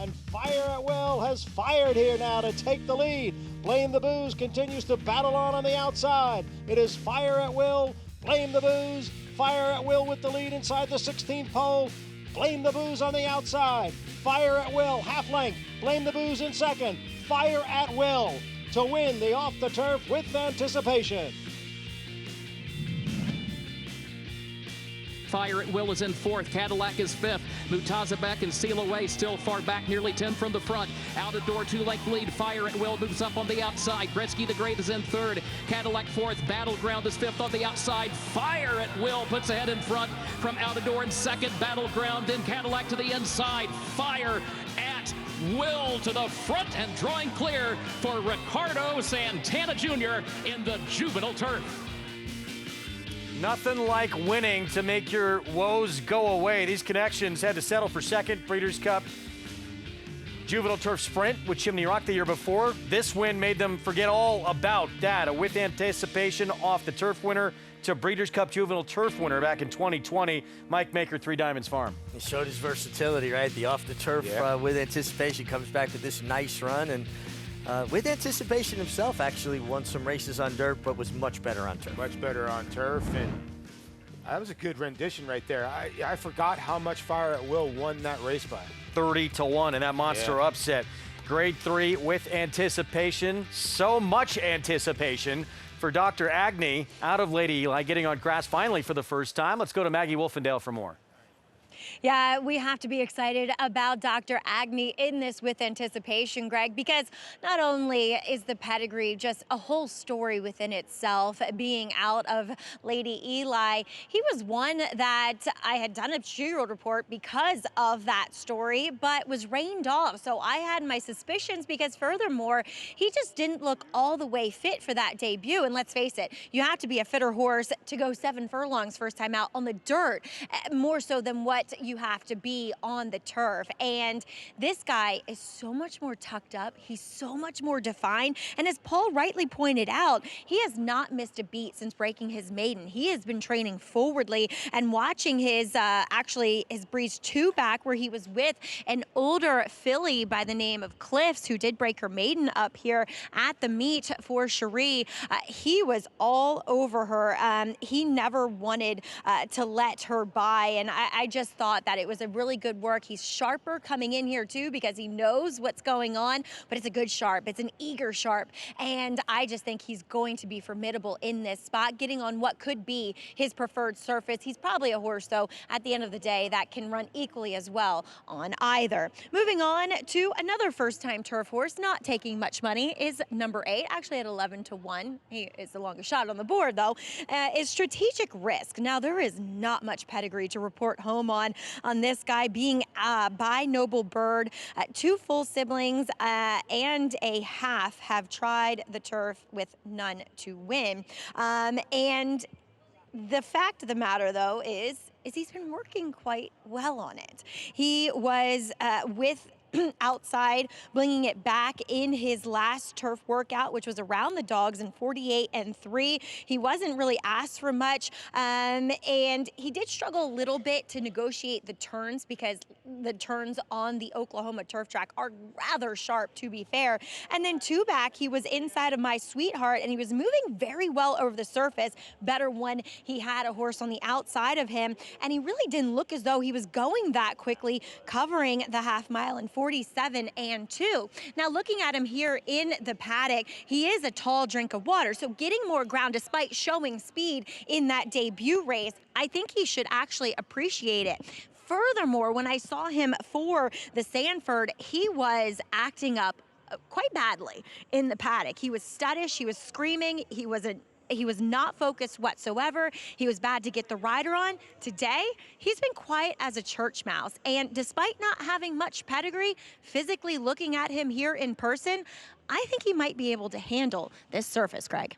And Fire at Will has fired here now to take the lead. Blame the Booze continues to battle on the outside. It is Fire at Will, Blame the Booze, Fire at Will with the lead inside the 16th pole. Blame the Booze on the outside. Fire at Will, half length. Blame the Booze in second. Fire at Will to win the Off the Turf with Anticipation. Fire at Will is in fourth. Cadillac is fifth. Mutazabek and Seal Away still far back, nearly 10 from the front. Out of door, 2-length lead. Fire at Will moves up on the outside. Gretzky the Great is in third. Cadillac fourth. Battleground is fifth on the outside. Fire at Will puts ahead in front from out of door in second. Battleground, then Cadillac to the inside. Fire at Will to the front and drawing clear for Ricardo Santana Jr. in the Juvenile Turf. Nothing like winning to make your woes go away. These connections had to settle for second. Breeders' Cup Juvenile Turf Sprint with Chimney Rock the year before. This win made them forget all about that. A With Anticipation Off the Turf winner to Breeders' Cup Juvenile Turf winner back in 2020. Mike Maker, Three Diamonds Farm. He showed his versatility, right? The Off the Turf With Anticipation comes back with this nice run. And With Anticipation himself actually won some races on dirt, but was much better on turf. Much better on turf, and that was a good rendition right there. I forgot how much Fire at Will won that race by. 30-1 in that monster upset. Grade 3 With Anticipation. So much anticipation for Dr. Agnew out of Lady Eli, getting on grass finally for the first time. Let's go to Maggie Wolfendale for more. Yeah, we have to be excited about Dr. Agnew in this With Anticipation, Greg, because not only is the pedigree just a whole story within itself, being out of Lady Eli, he was one that I had done a two-year-old report because of that story, but was rained off. So I had my suspicions because furthermore, he just didn't look all the way fit for that debut. And let's face it, you have to be a fitter horse to go 7 furlongs first time out on the dirt, more so than what you have to be on the turf. And this guy is so much more tucked up. He's so much more defined. And as Paul rightly pointed out, he has not missed a beat since breaking his maiden. He has been training forwardly and watching his, actually his Breeze 2 back, where he was with an older filly by the name of Cliffs, who did break her maiden up here at the meet for Cherie. He was all over her. He never wanted to let her by. And I just thought that it was a really good work. He's sharper coming in here too because he knows what's going on, but it's a good sharp. It's an eager sharp. And I just think he's going to be formidable in this spot, getting on what could be his preferred surface. He's probably a horse, though, at the end of the day, that can run equally as well on either. Moving on to another first-time turf horse, not taking much money, is number 8, actually at 11-1. He is the longest shot on the board, though, is Strategic Risk. Now, there is not much pedigree to report home on this guy, being by Noble Bird. 2 full siblings and a half have tried the turf with none to win. And the fact of the matter, though, is he's been working quite well on it. He was with outside, bringing it back in his last turf workout, which was around the dogs in 48-3. He wasn't really asked for much, and he did struggle a little bit to negotiate the turns because the turns on the Oklahoma turf track are rather sharp, to be fair. And then 2 back, he was inside of My Sweetheart, and he was moving very well over the surface, better when he had a horse on the outside of him, and he really didn't look as though he was going that quickly, covering the half mile in 47 and 2. Now, looking at him here in the paddock, he is a tall drink of water, so getting more ground despite showing speed in that debut race, I think he should actually appreciate it. Furthermore, when I saw him for the Sanford, he was acting up quite badly in the paddock. He was studdish, he was screaming, he was not focused whatsoever. He was bad to get the rider on. Today, he's been quiet as a church mouse. And despite not having much pedigree, physically looking at him here in person, I think he might be able to handle this surface, Craig.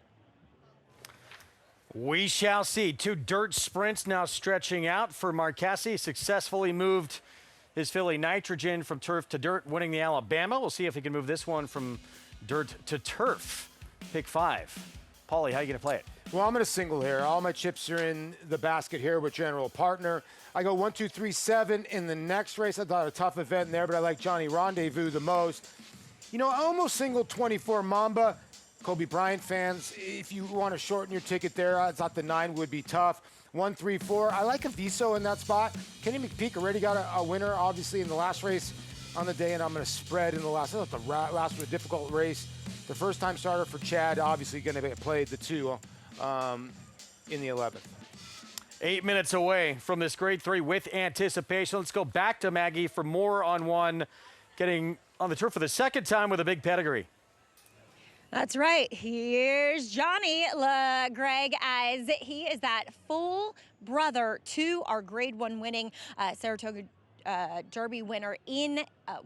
We shall see. 2 dirt sprints now stretching out for Marquesi. Successfully moved his filly Nitrogen from turf to dirt, winning the Alabama. We'll see if he can move this one from dirt to turf. Pick 5. Paulie, how are you going to play it? Well, I'm going to single here. All my chips are in the basket here with General Partner. I go 1, 2, 3, 7 in the next race. I thought a tough event in there, but I like Johnny Rendezvous the most. You know, I almost singled 24 Mamba. Kobe Bryant fans, if you want to shorten your ticket there, I thought the 9 would be tough. 1, 3, 4. I like Aviso in that spot. Kenny McPeak already got a winner, obviously, in the last race on the day, and I'm going to spread in the last. I thought the last was a difficult race. The first-time starter for Chad, obviously going to play the 2 in the 11th. 8 minutes away from this grade 3 with anticipation. Let's go back to Maggie for more on 1, getting on the turf for the second time with a big pedigree. That's right. Here's Johnny Greg, as he is that full brother to our grade 1 winning Saratoga Derby winner in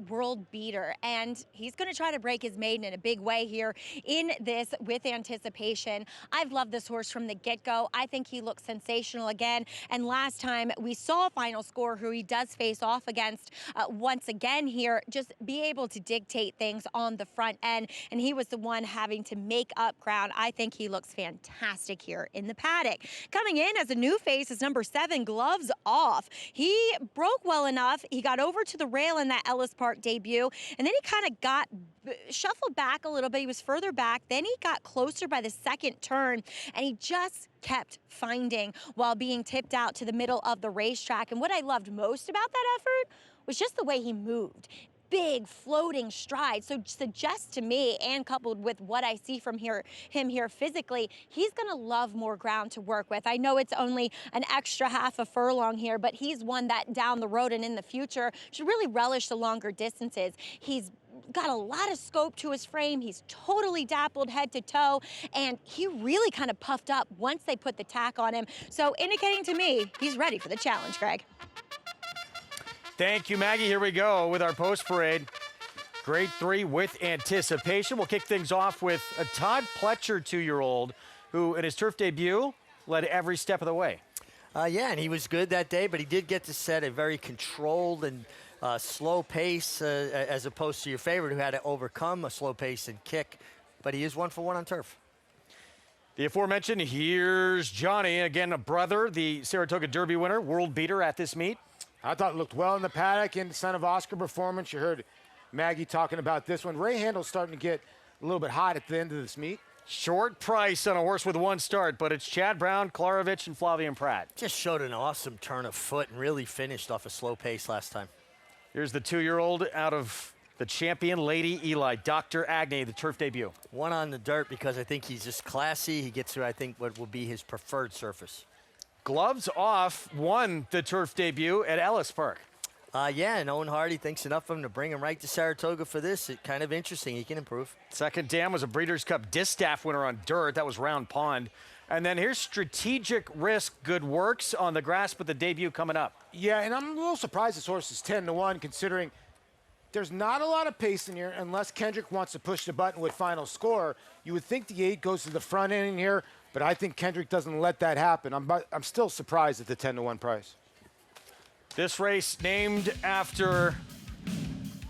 World Beater, and he's going to try to break his maiden in a big way here in this with anticipation. I've loved this horse from the get-go. I think he looks sensational again, and last time we saw Final Score, who he does face off against once again here, just be able to dictate things on the front end, and he was the one having to make up ground. I think he looks fantastic here in the paddock. Coming in as a new face is number 7, Gloves Off. He broke well enough. He got over to the rail in that Ellis Park debut, and then he kind of got shuffled back a little bit. He was further back, then he got closer by the second turn, and he just kept finding while being tipped out to the middle of the racetrack. And what I loved most about that effort was just the way he moved. Big floating stride. So suggests to me, and coupled with what I see from him here physically, he's going to love more ground to work with. I know it's only an extra half a furlong here, but he's one that down the road and in the future should really relish the longer distances. He's got a lot of scope to his frame. He's totally dappled head to toe, and he really kind of puffed up once they put the tack on him. So indicating to me he's ready for the challenge, Greg. Thank you, Maggie. Here we go with our post parade. Grade 3 with anticipation. We'll kick things off with a Todd Pletcher 2-year-old who, in his turf debut, led every step of the way. Yeah, and he was good that day, but he did get to set a very controlled and slow pace as opposed to your favorite, who had to overcome a slow pace and kick. But he is 1 for 1 on turf. The aforementioned, here's Johnny, again a brother, the Saratoga Derby winner, world beater at this meet. I thought it looked well in the paddock in the Son of Oscar performance. You heard Maggie talking about this one. Ray Handel's starting to get a little bit hot at the end of this meet. Short price on a horse with 1 start, but it's Chad Brown, Klarovich, and Flavian Pratt. Just showed an awesome turn of foot and really finished off a slow pace last time. Here's the 2-year-old out of the champion, Lady Eli, Dr. Agnew, the turf debut. 1 on the dirt because I think he's just classy. He gets to, I think, what will be his preferred surface. Gloves Off won the turf debut at Ellis Park. Yeah, and Owen Hardy thinks enough of him to bring him right to Saratoga for this. It's kind of interesting. He can improve. Second dam was a Breeders' Cup Distaff winner on dirt. That was Round Pond. And then here's Strategic Risk, good works on the grass, but the debut coming up. Yeah, and I'm a little surprised this horse is 10 to 1, considering there's not a lot of pace in here unless Kendrick wants to push the button with Final Score. You would think the 8 goes to the front end in here, but I think Kendrick doesn't let that happen. I'm still surprised at the 10 to 1 price. This race named after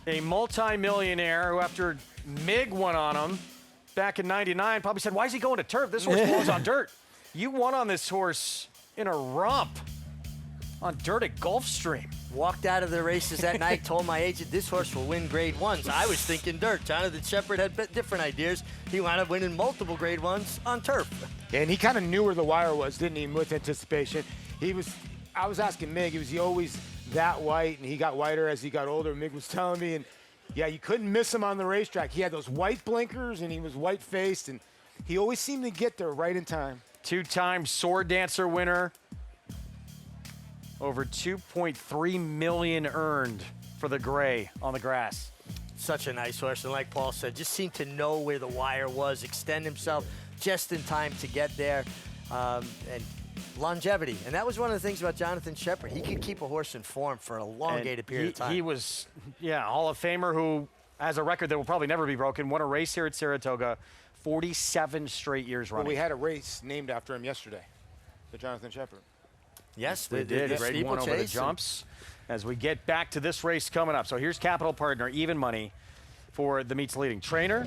a multi-millionaire who, after Mig won on him back in '99, probably said, why is he going to turf? This horse blows on dirt. You won on this horse in a romp on dirt at Gulfstream. walked out of the races that night, told my agent this horse will win grade ones. I was thinking dirt. Jonathan Shepard had different ideas. He wound up winning multiple grade ones on turf. And he kind of knew where the wire was, didn't he, with anticipation. I was asking Mig, was he always that white, and he got whiter as he got older? Mig was telling me, and yeah, you couldn't miss him on the racetrack. He had those white blinkers, and he was white-faced, and he always seemed to get there right in time. Two-time Sword Dancer winner. Over $2.3 million earned for the gray on the grass. Such a nice horse, and like Paul said, just seemed to know where the wire was, extend himself just in time to get there, and longevity. And that was one of the things about Jonathan Shepard. He could keep a horse in form for an elongated period of time. He was, Hall of Famer who has a record that will probably never be broken. Won a race here at Saratoga, 47 straight years running. Well, we had a race named after him yesterday, the Jonathan Shepard. Yes, we did. Grade one over the jumps. As we get back to this race coming up. So here's Capital Partner, even money for the meet's leading trainer.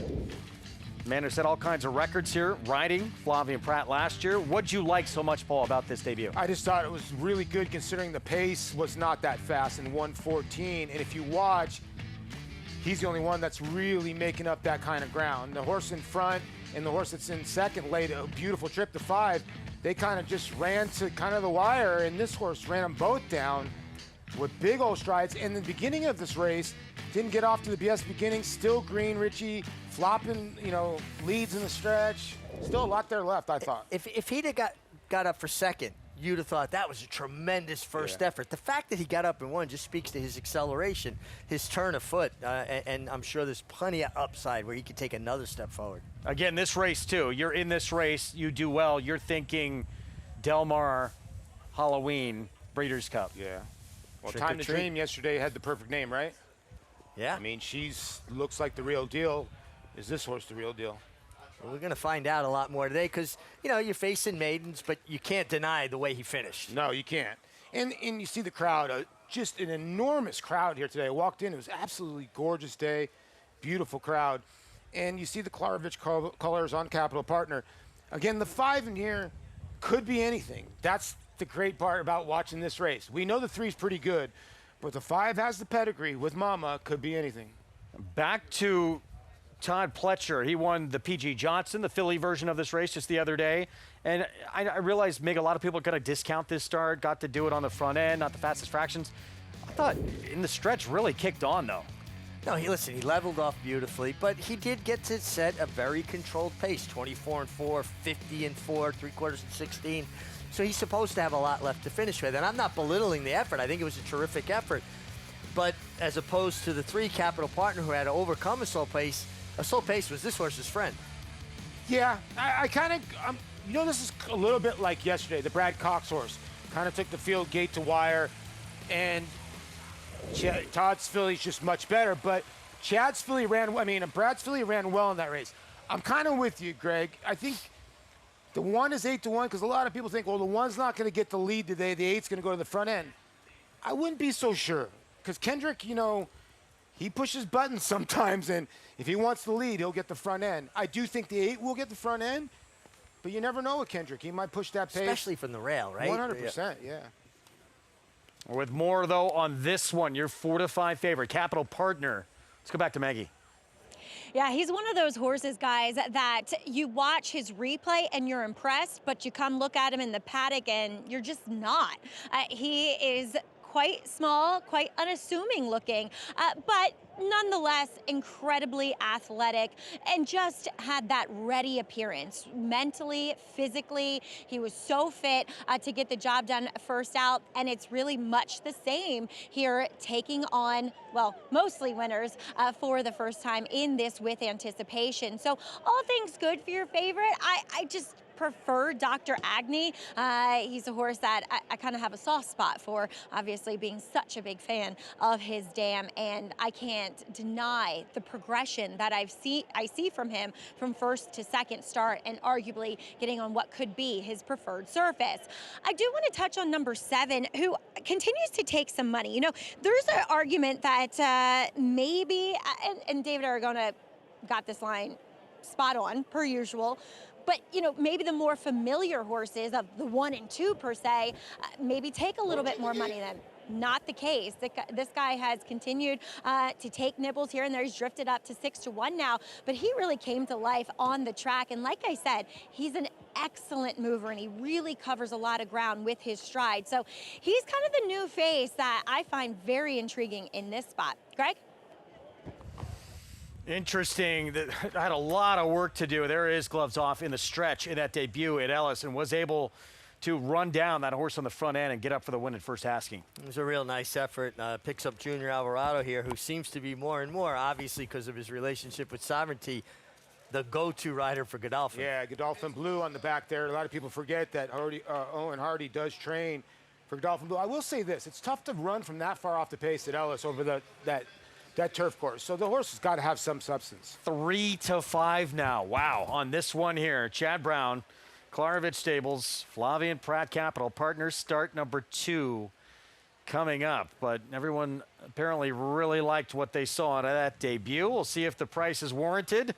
Man who set all kinds of records here, riding Flavien Prat last year. What'd you like so much, Paul, about this debut? I just thought it was really good considering the pace was not that fast in 114. And if you watch, he's the only one that's really making up that kind of ground. The horse in front and the horse that's in second laid a beautiful trip to 5. They kind of just ran to kind of the wire, and this horse ran them both down with big old strides. And the beginning of this race didn't get off to the BS beginning. Still green, Richie, flopping, leads in the stretch. Still a lot there left, I thought. If he'd have got up for second, you'd have thought that was a tremendous first effort. The fact that he got up and won just speaks to his acceleration, his turn of foot, and I'm sure there's plenty of upside where he could take another step forward. Again, this race, too. You're in this race. You do well. You're thinking Del Mar, Halloween, Breeders' Cup. Yeah. Well, Trick Time or to Treat. Dream yesterday had the perfect name, right? Yeah. I mean, looks like the real deal. Is this horse the real deal? Well, we're going to find out a lot more today because, you're facing maidens, but you can't deny the way he finished. No, you can't. And you see the crowd, just an enormous crowd here today. I walked in, it was absolutely gorgeous day, beautiful crowd. And you see the Klarovich colors on Capital Partner. Again, the 5 in here could be anything. That's the great part about watching this race. We know the 3's pretty good, but the 5 has the pedigree with Mama, could be anything. Back to Todd Pletcher. He won the P.G. Johnson, the Philly version of this race just the other day. And I realized, Mig, a lot of people are going to discount this start, got to do it on the front end, not the fastest fractions. I thought in the stretch really kicked on, though. No, he leveled off beautifully, but he did get to set a very controlled pace, 24-4, 50-4, 3/4 and 16. So he's supposed to have a lot left to finish with. And I'm not belittling the effort. I think it was a terrific effort. But as opposed to the 3 Capital Partner who had to overcome a slow pace was this horse's friend. Yeah, I kind of, this is a little bit like yesterday, the Brad Cox horse. Kind of took the field gate to wire, and Todd's Philly's just much better, but Brad's Philly ran well in that race. I'm kind of with you, Greg. I think the 1 is 8-1 because a lot of people think, well, the 1's not going to get the lead today. The 8's going to go to the front end. I wouldn't be so sure because Kendrick, he pushes buttons sometimes, and if he wants the lead, he'll get the front end. I do think the 8 will get the front end, but you never know with Kendrick. He might push that pace. Especially from the rail, right? 100%, yeah. With more, though, on this one, your 4-5 favorite, Capital Partner. Let's go back to Maggie. Yeah, he's one of those horses, guys, that you watch his replay and you're impressed, but you come look at him in the paddock and you're just not. He is quite small, quite unassuming looking, but nonetheless incredibly athletic and just had that ready appearance. Mentally, physically, he was so fit to get the job done first out, and it's really much the same here, taking on, well, mostly winners for the first time in this with anticipation. So all things good for your favorite. I just prefer Dr. Agnew. He's a horse that I kind of have a soft spot for, obviously being such a big fan of his dam, and I can't deny the progression that I see from him from first to second start, and arguably getting on what could be his preferred surface. I do want to touch on number 7, who continues to take some money. There's an argument that maybe, and David Aragona got this line spot on, per usual, but, maybe the more familiar horses of the 1 and 2 per se, maybe take a little bit more money not the case. This guy has continued to take nibbles here and there. He's drifted up to 6-1 now, but he really came to life on the track. And like I said, he's an excellent mover, and he really covers a lot of ground with his stride. So he's kind of the new face that I find very intriguing in this spot. Greg? Interesting. That had a lot of work to do. There is gloves off in the stretch in that debut at Ellis, and was able to run down that horse on the front end and get up for the win at first asking. It was a real nice effort. Picks up Junior Alvarado here, who seems to be more and more, obviously because of his relationship with Sovereignty, the go-to rider for Godolphin. Yeah, Godolphin Blue on the back there. A lot of people forget that Owen Hardy does train for Godolphin Blue. I will say this, it's tough to run from that far off the pace at Ellis over that turf course. So the horse has got to have some substance. 3-5 now. Wow. On this one here, Chad Brown, Klarovich Stables, Flavien Prat Capital Partners, start number 2 coming up. But everyone apparently really liked what they saw out of that debut. We'll see if the price is warranted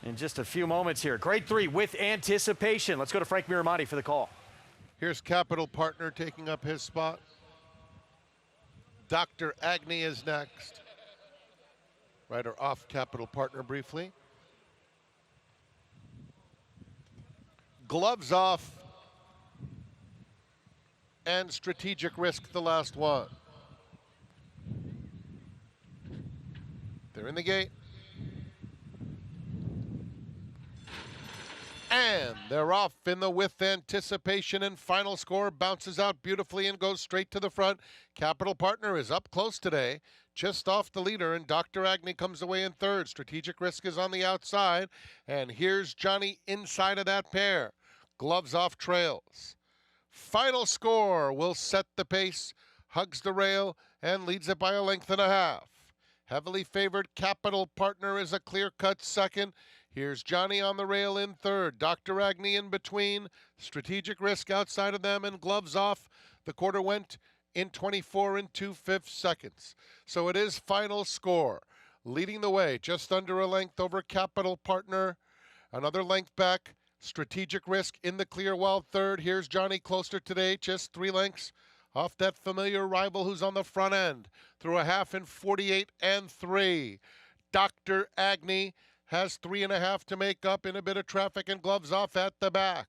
in just a few moments here. Grade 3 with anticipation. Let's go to Frank Miramonte for the call. Here's Capital Partner taking up his spot. Dr. Agnew is next. Rider off Capital Partner briefly. Gloves off and Strategic Risk the last one. They're in the gate. And they're off in the with anticipation, and final score bounces out beautifully and goes straight to the front. Capital Partner is up close today, just off the leader, and Dr. Agnew comes away in third. Strategic Risk is on the outside, and here's Johnny inside of that pair. Gloves off trails. Final score will set the pace, hugs the rail, and leads it by a length and a half. Heavily favored Capital Partner is a clear-cut second. Here's Johnny on the rail in third. Dr. Agnew in between. Strategic Risk outside of them, and gloves off. The quarter went in 24 2/5 seconds. So it is final score. Leading the way, just under a length over Capital Partner. Another length back. Strategic Risk in the clear while third. Here's Johnny closer today, just 3 lengths off that familiar rival who's on the front end. Through a half in 48 3. Dr. Agnew has 3.5 to make up in a bit of traffic, and gloves off at the back.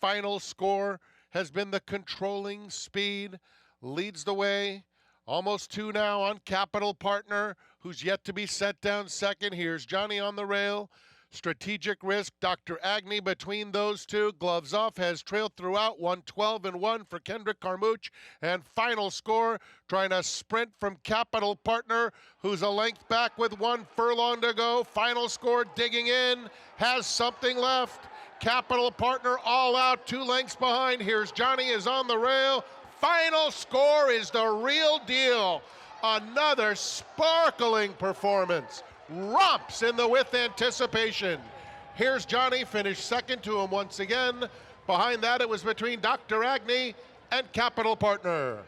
Final score has been the controlling speed. Leads the way. Almost 2 now on Capital Partner, who's yet to be set down second. Here's Johnny on the rail. Strategic Risk, Dr. Agnew between those two. Gloves off has trailed throughout, 112-1 for Kendrick Carmouche. And final score, trying to sprint from Capital Partner, who's a length back with 1 furlong to go. Final score digging in, has something left. Capital Partner all out, 2 lengths behind. Here's Johnny is on the rail. Final score is the real deal. Another sparkling performance. Romps in the with anticipation. Here's Johnny, finished second to him once again. Behind that, it was between Dr. Agnew and Capital Partner.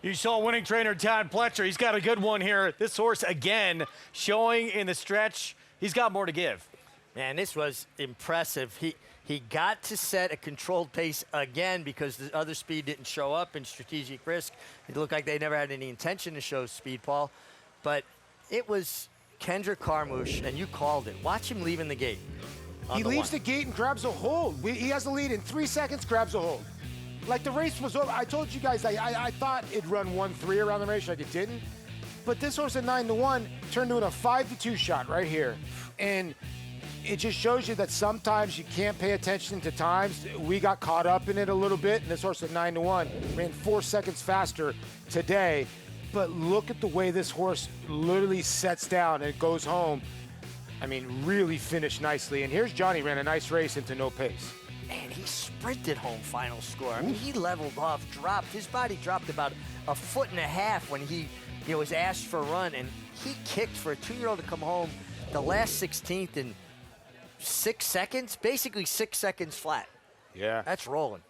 You saw winning trainer Todd Pletcher. He's got a good one here. This horse, again, showing in the stretch. He's got more to give. Man, this was impressive. He got to set a controlled pace again because the other speed didn't show up in Strategic Risk. It looked like they never had any intention to show speed, Paul. But it was Kendrick Carmouche, and you called it. Watch him leaving the gate. He leaves the gate and grabs a hold. He has the lead in 3 seconds, grabs a hold. Like the race was over. I told you guys, I thought it'd run 1-3 around the racetrack. It didn't. But this horse at 9-1 turned into a 5-2 shot right here. And it just shows you that sometimes you can't pay attention to times. We got caught up in it a little bit, and this horse at 9-1 ran 4 seconds faster today. But look at the way this horse literally sets down and goes home. I mean, really finished nicely. And here's Johnny, ran a nice race into no pace. Man, he sprinted home final score. I mean, he leveled off, dropped. His body dropped about 1.5 feet when he was asked for a run, and he kicked for a 2-year-old to come home the last 16th in 6 seconds, basically 6 seconds flat. Yeah. That's rolling.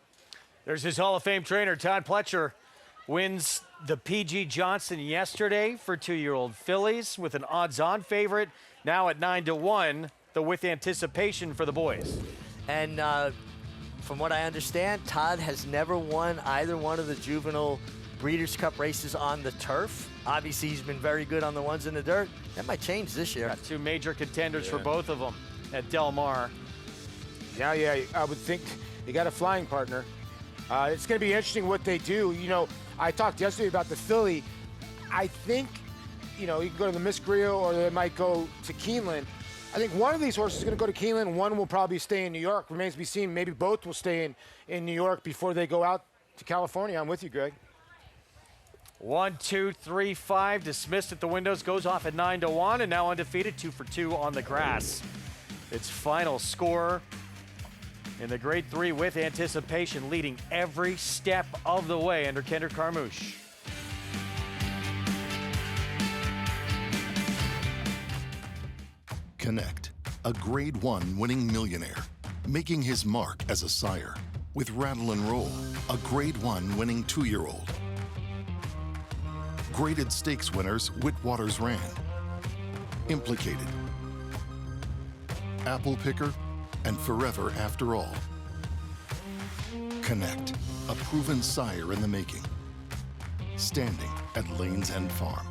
There's his Hall of Fame trainer, Todd Pletcher. Wins the P.G. Johnson yesterday for 2-year-old fillies with an odds-on favorite. Now at 9-1, the with anticipation for the boys. And from what I understand, Todd has never won either one of the juvenile Breeders' Cup races on the turf. Obviously, he's been very good on the ones in the dirt. That might change this year. Got two major contenders for both of them at Del Mar. Yeah, I would think they got a flying partner. It's going to be interesting what they do. You know, I talked yesterday about the filly. I think, you know, you can go to the Miss Griot or they might go to Keeneland. I think one of these horses is going to go to Keeneland. One will probably stay in New York. Remains to be seen. Maybe both will stay in New York before they go out to California. I'm with you, Greg. 1, 2, 3, 5 dismissed at the windows, goes off at 9-1, and now undefeated, 2 for 2 on the grass. Its final score in the Grade 3 with anticipation, leading every step of the way under Kendrick Carmouche. Connect, a Grade 1 winning millionaire, making his mark as a sire with Rattle and Roll, a Grade 1 winning 2-year-old. Graded stakes winners Whitwaters Ran, Implicated, Apple Picker, and Forever After All. Connect, a proven sire in the making, standing at Lanes End Farm.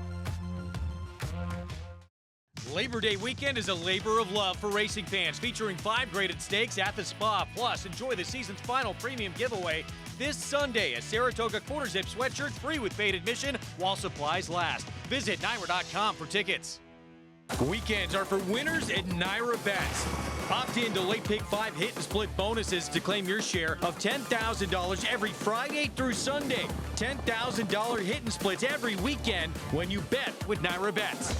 Labor Day weekend is a labor of love for racing fans, featuring 5 graded stakes at the Spa. Plus, enjoy the season's final premium giveaway this Sunday, a Saratoga quarter zip sweatshirt free with paid admission while supplies last. Visit NYRA.com for tickets. Weekends are for winners at NYRA Bets. Opt in to Late Pick 5 hit and split bonuses to claim your share of $10,000 every Friday through Sunday. $10,000 hit and splits every weekend when you bet with NYRA Bets.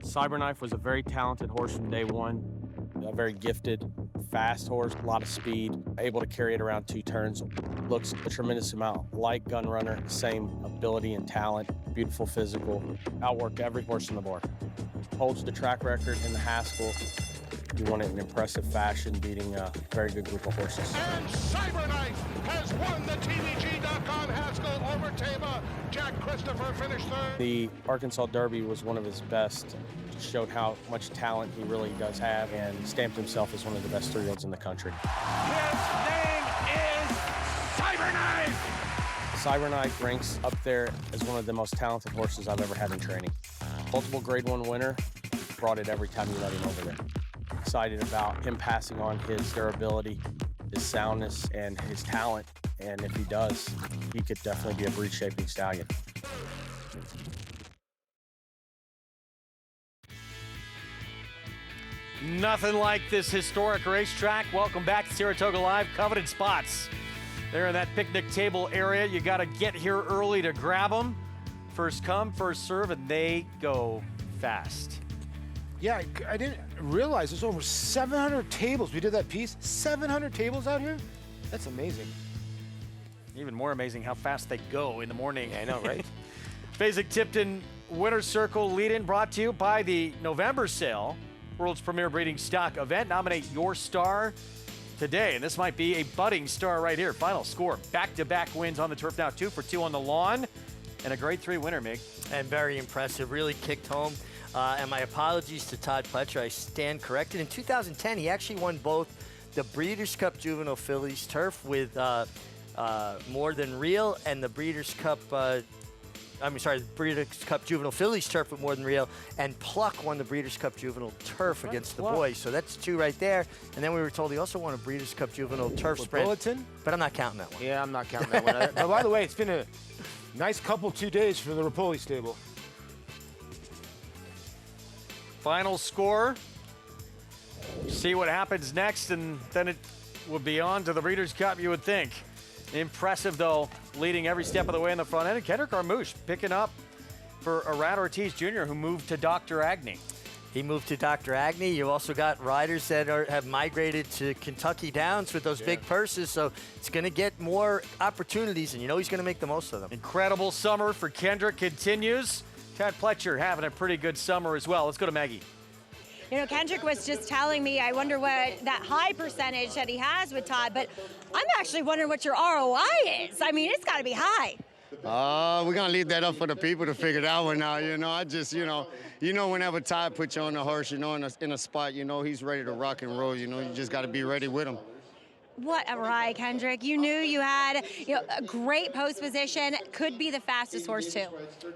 Cyberknife was a very talented horse from day one. A very gifted, fast horse, a lot of speed, able to carry it around 2 turns. Looks a tremendous amount like Gunrunner, same ability and talent, beautiful physical, outworked every horse on the board. Holds the track record in the Haskell. He won it in impressive fashion, beating a very good group of horses. And Cyberknife has won the TVG.com Haskell over Tama. Jack Christopher finished third. The Arkansas Derby was one of his best. Showed how much talent he really does have and stamped himself as one of the best 3-year-olds in the country. His name is Cyberknife! Cyberknife ranks up there as one of the most talented horses I've ever had in training. Multiple Grade 1 winner, brought it every time you let him over there. Excited about him passing on his durability, his soundness, and his talent. And if he does, he could definitely be a breed-shaping stallion. Nothing like this historic racetrack. Welcome back to Saratoga Live. Coveted spots. They're in that picnic table area. You got to get here early to grab them. First come, first serve, and they go fast. Yeah, I didn't realize there's over 700 tables. We did that piece. 700 tables out here? That's amazing. Even more amazing how fast they go in the morning. Yeah, I know, right? Fasig-Tipton Winner's Circle lead-in brought to you by the November sale. World's premier breeding stock event. Nominate your star today. And this might be a budding star right here. Final score, back-to-back wins on the turf now, 2 for 2 on the lawn. And a Grade 3 winner, Mig. And very impressive, really kicked home. And my apologies to Todd Pletcher, I stand corrected. In 2010, he actually won both the Breeders' Cup Juvenile Fillies turf with More Than Real and the Breeders' Cup the Breeders' Cup Juvenile Fillies turf with More Than Real, and Pluck won the Breeders' Cup Juvenile turf against the boys. So that's 2 right there. And then we were told he also won a Breeders' Cup Juvenile turf sprint. Bulletin? But I'm not counting that one. Yeah, I'm not counting that one. But by the way, it's been a nice couple 2 days for the Rapoli stable. Final score. See what happens next, and then it will be on to the Breeders' Cup, you would think. Impressive, though, leading every step of the way in the front end. And Kendrick Carmouche picking up for Arad Ortiz Jr., who moved to Dr. Agnew. He moved to Dr. Agnew. You also got riders that have migrated to Kentucky Downs with those big purses, so it's going to get more opportunities, and you know he's going to make the most of them. Incredible summer for Kendrick continues. Todd Pletcher having a pretty good summer as well. Let's go to Maggie. You know, Kendrick was just telling me, I wonder what that high percentage that he has with Todd, but I'm actually wondering what your ROI is. I mean, it's got to be high. We're gonna leave that up for the people to figure that one out. I just, whenever Todd puts you on the horse, in a spot, he's ready to rock and roll. You just got to be ready with him. What a ride, Kendrick. You knew you had a great post position, could be the fastest horse too.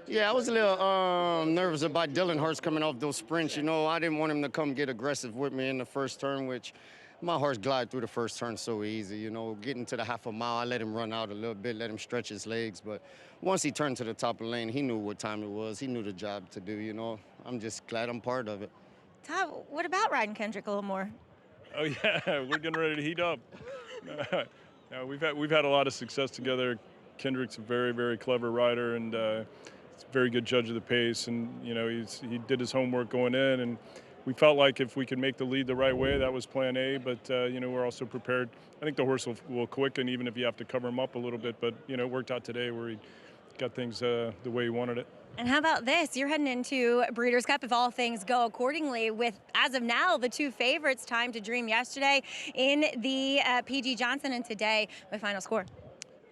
Yeah, I was a little nervous about Dylan Horse coming off those sprints. I didn't want him to come get aggressive with me in the first turn, which my horse glided through the first turn so easy. Getting to the half a mile, I let him run out a little bit, let him stretch his legs. But once he turned to the top of the lane, he knew what time it was. He knew the job to do, I'm just glad I'm part of it. Todd, what about riding Kendrick a little more? Oh yeah, we're getting ready to heat up. No, we've had a lot of success together. Kendrick's a very, very clever rider, and he's a very good judge of the pace. And he did his homework going in, and we felt like if we could make the lead the right way, that was Plan A. But we're also prepared. I think the horse will quicken, even if you have to cover him up a little bit. But it worked out today where he got things the way he wanted it. And how about this? You're heading into Breeders' Cup if all things go accordingly with, as of now, the two favorites, Time to Dream yesterday in the P.G. Johnson and today, my final score.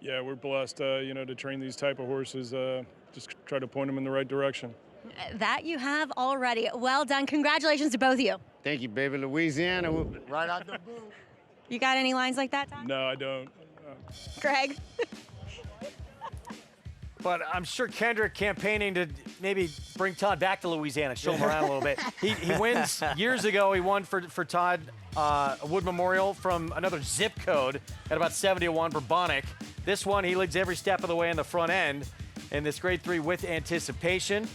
Yeah, we're blessed, to train these type of horses, just try to point them in the right direction. That you have already. Well done. Congratulations to both of you. Thank you, baby. Louisiana, right out the boot. You got any lines like that, Todd? No, I don't. Greg? But I'm sure Kendrick campaigning to maybe bring Todd back to Louisiana, show him around a little bit. He wins years ago. He won for Todd a Wood Memorial from another zip code at about 70-1 for Bonnick. This one, he leads every step of the way in the front end in this Grade 3 with anticipation.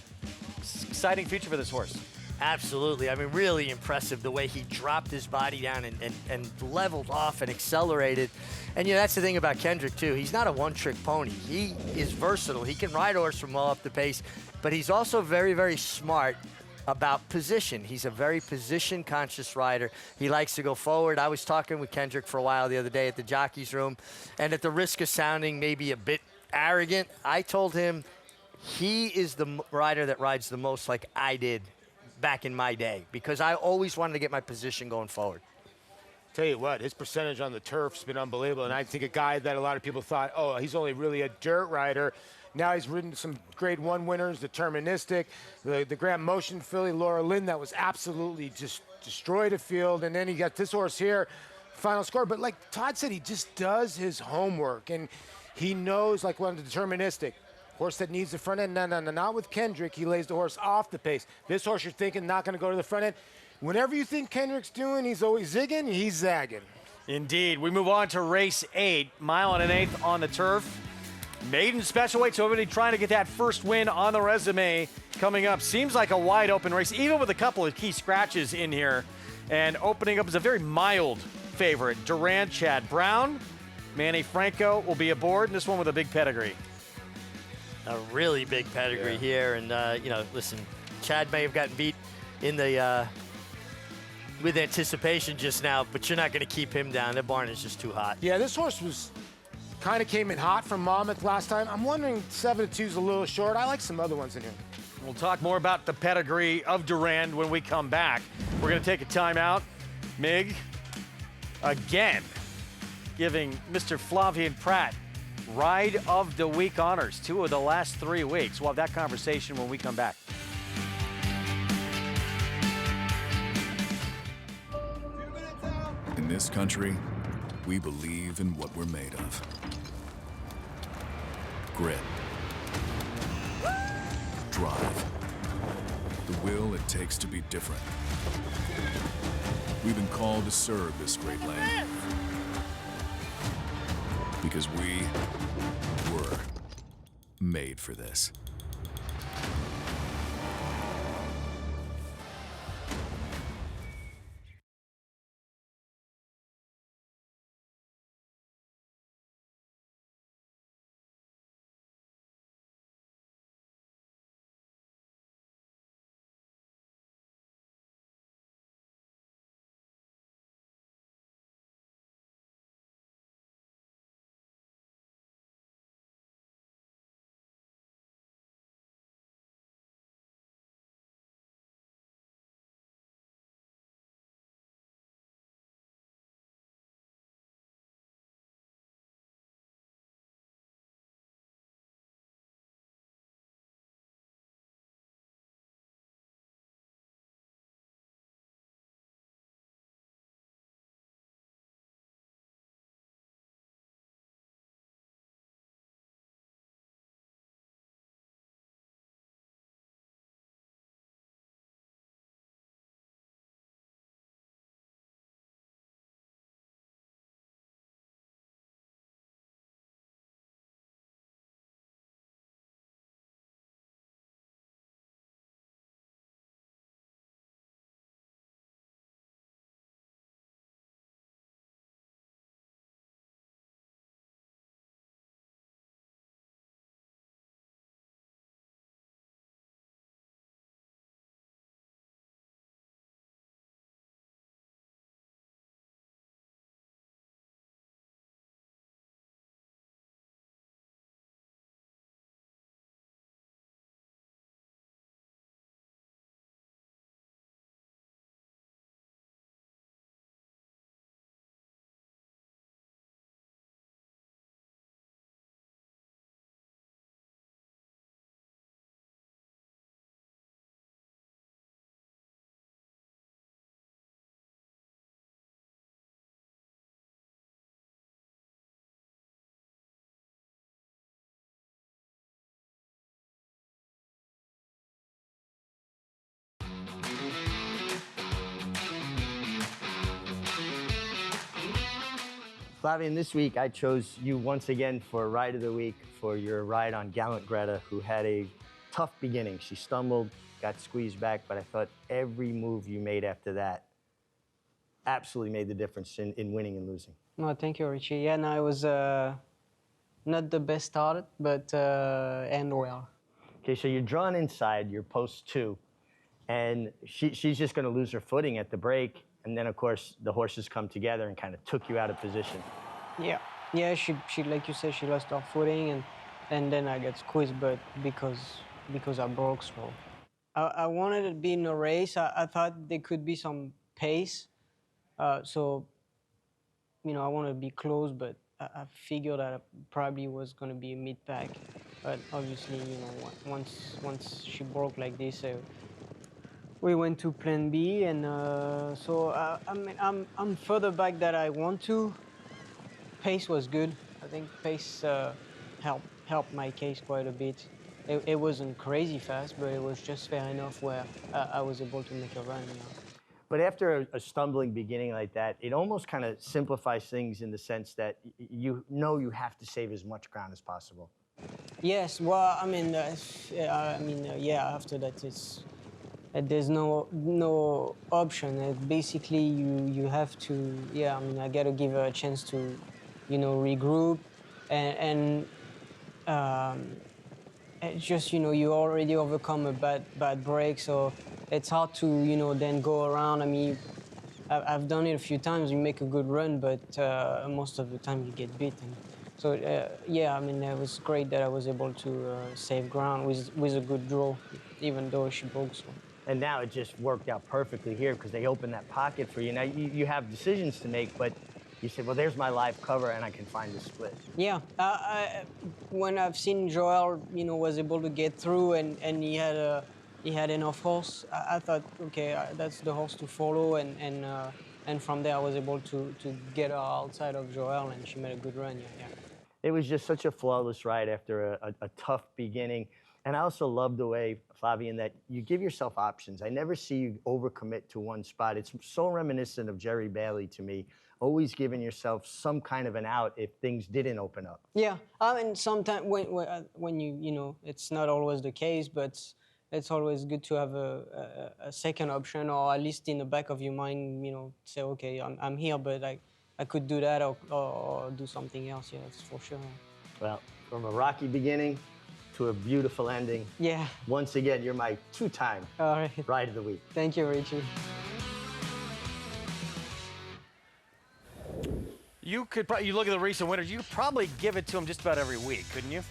Exciting future for this horse. Absolutely. I mean, really impressive the way he dropped his body down and leveled off and accelerated. And, that's the thing about Kendrick, too. He's not a one-trick pony. He is versatile. He can ride a horse from well up the pace, but he's also very, very smart about position. He's a very position-conscious rider. He likes to go forward. I was talking with Kendrick for a while the other day at the jockey's room, and at the risk of sounding maybe a bit arrogant, I told him he is the rider that rides the most like I did back in my day, because I always wanted to get my position going forward. Tell you what, his percentage on the turf's been unbelievable, and I think a guy that a lot of people thought, oh, he's only really a dirt rider. Now he's ridden some Grade 1 winners, deterministic, the Grand Motion filly, Laura Lynn, that was absolutely just destroyed a field, and then he got this horse here, final score. But like Todd said, he just does his homework, and he knows, like one deterministic, horse that needs the front end. No, not with Kendrick. He lays the horse off the pace. This horse you're thinking not going to go to the front end. Whenever you think Kendrick's doing, he's always zigging, he's zagging. Indeed. We move on to race 8, mile and an eighth on the turf. Maiden special weight, so everybody trying to get that first win on the resume coming up. Seems like a wide open race, even with a couple of key scratches in here. And opening up is a very mild favorite. Durand, Chad Brown, Manny Franco will be aboard, and this one with a big pedigree. A really big pedigree here, and listen, Chad may have gotten beat in the with anticipation just now, but you're not going to keep him down. That barn is just too hot. Yeah, this horse kind of came in hot from Monmouth last time. I'm wondering 7-2 is a little short. I like some other ones in here. We'll talk more about the pedigree of Durand when we come back. We're going to take a timeout. Mig, again, giving Mr. Flavien Prat Ride of the Week honors, 2 of the last 3 weeks. We'll have that conversation when we come back. In this country, we believe in what we're made of. Grit. Drive. The will it takes to be different. We've been called to serve this great land. Because we were made for this. Flavien, this week I chose you once again for Ride of the Week for your ride on Gallant Greta, who had a tough beginning. She stumbled, got squeezed back, but I thought every move you made after that absolutely made the difference in winning and losing. No, thank you, Richie. Yeah, no, it was not the best start, but end well. Okay, so you're drawn inside, you're post 2, and she's just going to lose her footing at the break, and then, of course, the horses come together and kind of took you out of position. Yeah, yeah. She like you said, she lost her footing, and then I got squeezed, but because I broke slow. I wanted to be in a race. I thought there could be some pace, so you know I wanted to be close, but I figured that I probably was going to be a mid-pack. But obviously, you know, once she broke like this, we went to plan B, and so I mean, I'm further back than I want to. Pace was good. I think pace helped my case quite a bit. It wasn't crazy fast, but it was just fair enough where I was able to make a run. You know. But after a stumbling beginning like that, it almost kind of simplifies things in the sense that you know you have to save as much ground as possible. Yes, well, I mean, yeah. After that, there's no option. Basically, you have to. Yeah, I mean, I got to give her a chance to, you know, regroup, and it's just, you know, you already overcome a bad break, so it's hard to, you know, then go around. I mean, I've done it a few times. You make a good run, but most of the time you get beaten. So yeah, I mean, it was great that I was able to save ground with a good draw, even though she broke slow. And now it just worked out perfectly here because they opened that pocket for you. Now you have decisions to make, but you said, well, there's my live cover, and I can find the split. Yeah, when I've seen Joel, you know, was able to get through, and he had enough horse, I thought, okay, that's the horse to follow, and from there I was able to get her outside of Joel, and she made a good run. Yeah. It was just such a flawless ride after a tough beginning. And I also love the way, Flavien, that you give yourself options. I never see you overcommit to one spot. It's so reminiscent of Jerry Bailey to me, always giving yourself some kind of an out if things didn't open up. Yeah, I mean, sometimes when you know, it's not always the case, but it's always good to have a second option, or at least in the back of your mind, you know, say, okay, I'm here, but I could do that or do something else. Yeah, that's for sure. Well, from a rocky beginning to a beautiful ending. Yeah. Once again, you're my 2-time Ride of the Week. Thank you, Richie. You look at the recent winners, you could probably give it to them just about every week, couldn't you?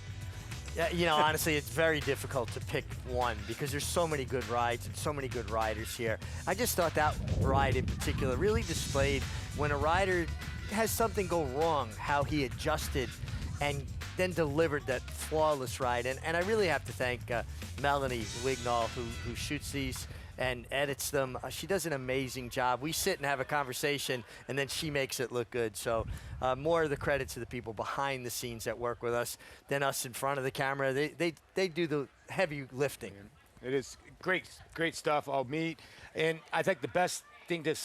Yeah, you know, honestly, it's very difficult to pick one because there's so many good rides and so many good riders here. I just thought that ride in particular really displayed when a rider has something go wrong, how he adjusted and then delivered that flawless ride. And I really have to thank Melanie Wignall, who shoots these and edits them. She does an amazing job. We sit and have a conversation, and then she makes it look good. So more of the credit to the people behind the scenes that work with us than us in front of the camera. They do the heavy lifting. It is great stuff. I'll meet. And I think the best thing to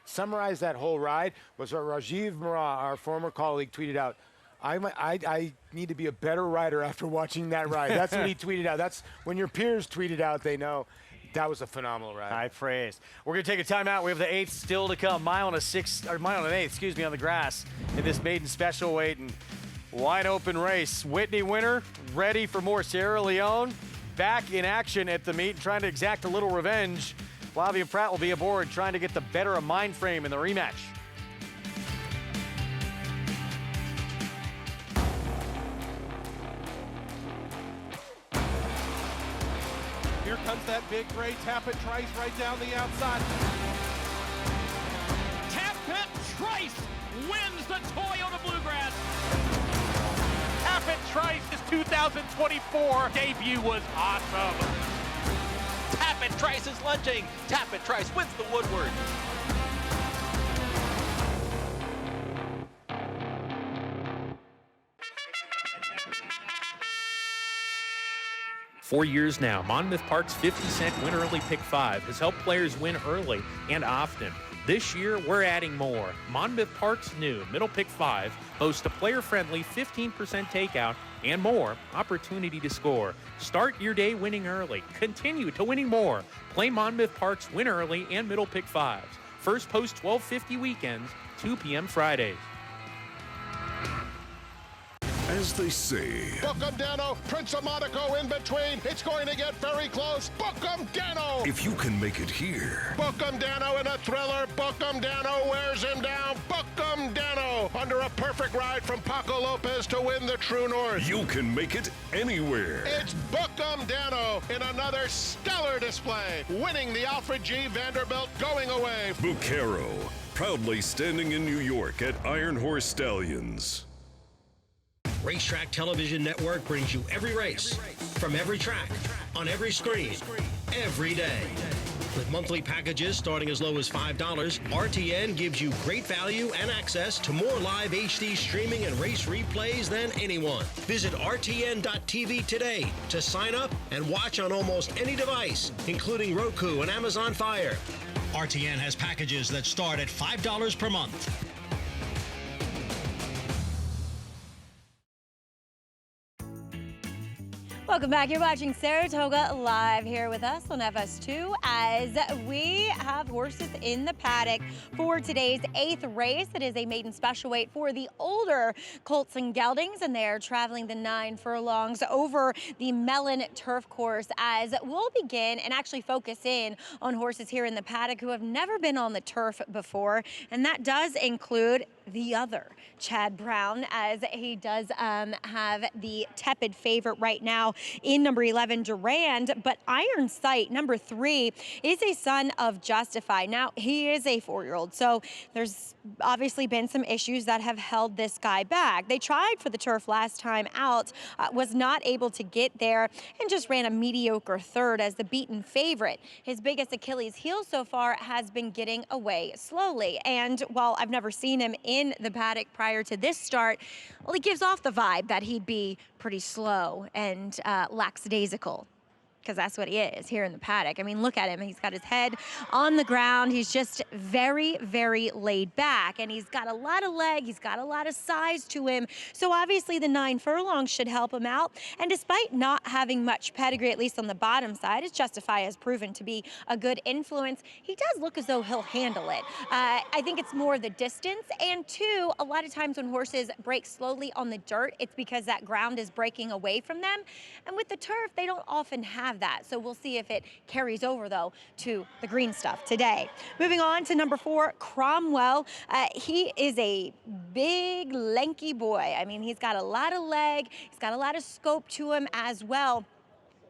summarize that whole ride was what Rajiv Murrah, our former colleague, tweeted out. I need to be a better rider after watching that ride. That's what he tweeted out. That's when your peers tweet it out, they know. That was a phenomenal ride. High praise. We're going to take a timeout. We have the 8th still to come. Mile and an 8th, on the grass in this maiden special weight and wide open race. Whitney winner, ready for more. Sierra Leone back in action at the meet and trying to exact a little revenge. Flavien Prat will be aboard trying to get the better of Mind Frame in the rematch. Here comes that big gray Tappet Trice right down the outside. Tappet Trice wins the Toyota Bluegrass. Tappet Trice's 2024 debut was awesome. Tappet Trice is lunging. Tappet Trice wins the Woodward. For years now, Monmouth Park's 50-cent Win Early Pick 5 has helped players win early and often. This year, we're adding more. Monmouth Park's new Middle Pick 5 boasts a player-friendly 15% takeout and more opportunity to score. Start your day winning early. Continue to winning more. Play Monmouth Park's Win Early and Middle Pick 5s. First post 12:50 weekends, 2 p.m. Fridays. As they say, Book 'em, Dano. Prince of Monaco in between. It's going to get very close. Book 'em, Dano. if you can make it here, Book 'em, Dano in a thriller. Book 'em, Dano wears him down. Book 'em, Dano under a perfect ride from Paco Lopez to win the True North. you can make it anywhere. It's Book 'em, Dano in another stellar display, winning the Alfred G. Vanderbilt going away. Bucaro, proudly standing in New York at Iron Horse Stallions. Racetrack Television Network brings you every race, from every track, on every screen, every day. With monthly packages starting as low as $5, RTN gives you great value and access to more live HD streaming and race replays than anyone. Visit RTN.tv today to sign up and watch on almost any device, including Roku and Amazon Fire. RTN has packages that start at $5 per month. Welcome back. You're watching Saratoga live here with us on FS2 as we have horses in the paddock for today's 8th race. It is a maiden special weight for the older colts and geldings, and they are traveling the 9 furlongs over the Mellon Turf Course as we'll begin and actually focus in on horses here in the paddock who have never been on the turf before, and that does include the other Chad Brown, as he does have the tepid favorite right now in number 11 Durand, but Iron Sight, number 3, is a son of Justify. Now, he is a 4-year-old, so there's obviously been some issues that have held this guy back. They tried for the turf last time out, was not able to get there, and just ran a mediocre 3rd as the beaten favorite. His biggest Achilles heel so far has been getting away slowly, and while I've never seen him in the paddock prior to this start, well, he gives off the vibe that he'd be pretty slow and lackadaisical, because that's what he is here in the paddock. I mean, look at him. He's got his head on the ground. He's just very, very laid back, and he's got a lot of leg. He's got a lot of size to him. So obviously the 9 furlongs should help him out. And despite not having much pedigree, at least on the bottom side, as Justify has proven to be a good influence, he does look as though he'll handle it. I think it's more the distance, and 2, a lot of times when horses break slowly on the dirt, it's because that ground is breaking away from them. And with the turf, they don't often have that. So we'll see if it carries over, though, to the green stuff today. Moving on to number 4, Cromwell. He is a big, lanky boy. I mean, he's got a lot of leg. He's got a lot of scope to him as well.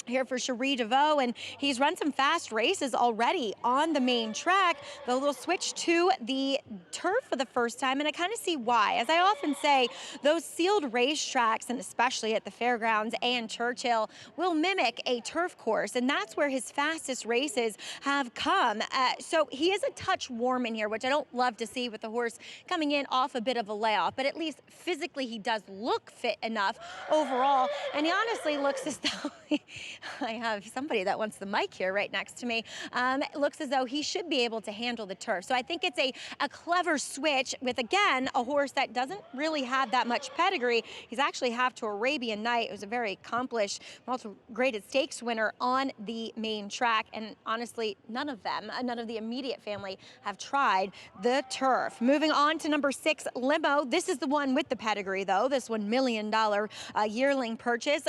Here for Cherie DeVoe, and he's run some fast races already on the main track, but we'll switch to the turf for the first time, and I kind of see why. As I often say, those sealed racetracks, and especially at the fairgrounds and Churchill, will mimic a turf course, and that's where his fastest races have come. So he is a touch warm in here, which I don't love to see with the horse coming in off a bit of a layoff, but at least physically he does look fit enough overall, and he honestly looks as though I have somebody that wants the mic here right next to me. It looks as though he should be able to handle the turf. So I think it's a clever switch with, again, a horse that doesn't really have that much pedigree. He's actually half to Arabian Night, who's a very accomplished, multi-graded stakes winner on the main track. And honestly, none of them, none of the immediate family, have tried the turf. Moving on to number 6, Limo. This is the one with the pedigree, though. This $1 million yearling purchase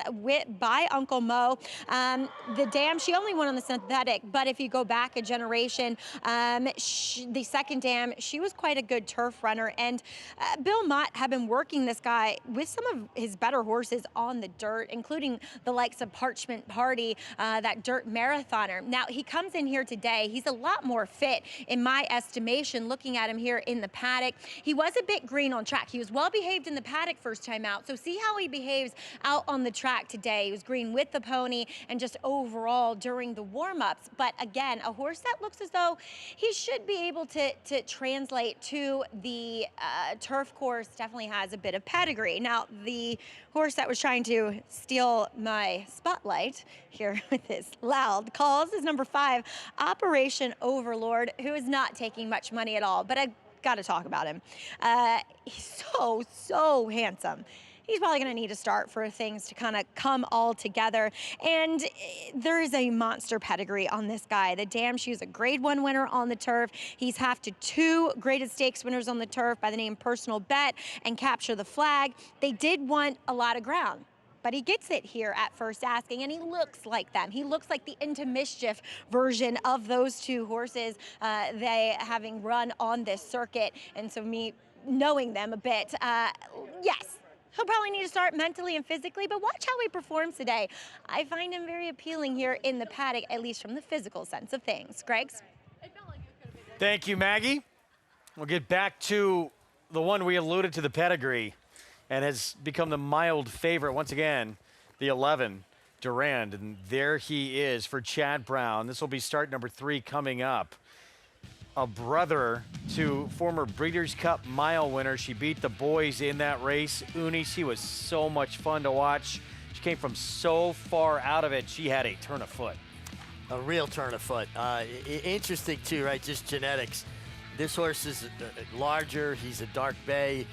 by Uncle Mo. The dam, she only won on the synthetic, but if you go back a generation, the second dam, she was quite a good turf runner, and Bill Mott had been working this guy with some of his better horses on the dirt, including the likes of Parchment Party, that dirt marathoner. Now, he comes in here today, he's a lot more fit, in my estimation, looking at him here in the paddock. He was a bit green on track. He was well behaved in the paddock first time out, so see how he behaves out on the track today. He was green with the pony. consistently and just overall during the warm-ups. But again, a horse that looks as though he should be able to translate to the turf course definitely has a bit of pedigree. Now, the horse that was trying to steal my spotlight here with his loud calls is number 5, Operation Overlord, who is not taking much money at all, but I got to talk about him. He's so handsome. He's probably going to need to start for things to kind of come all together. And there is a monster pedigree on this guy. The Dam Shoe's a Grade 1 winner on the turf. He's half to 2 graded stakes winners on the turf by the name Personal Bet and Capture the Flag. They did want a lot of ground, but he gets it here at first asking, and he looks like them. He looks like the Into Mischief version of those 2 horses, they having run on this circuit. And so me knowing them a bit, yes, he'll probably need to start mentally and physically, but watch how he performs today. I find him very appealing here in the paddock, at least from the physical sense of things. Greggs? Thank you, Maggie. We'll get back to the one we alluded to, the pedigree, and has become the mild favorite once again, the 11, Durand. And there he is for Chad Brown. This will be start number 3 coming up. A brother to former Breeders' Cup Mile winner. She beat the boys in that race. Uni, she was so much fun to watch. She came from so far out of it. She had a turn of foot. A real turn of foot. Interesting, too, right? Just genetics. This horse is larger. He's a dark bay.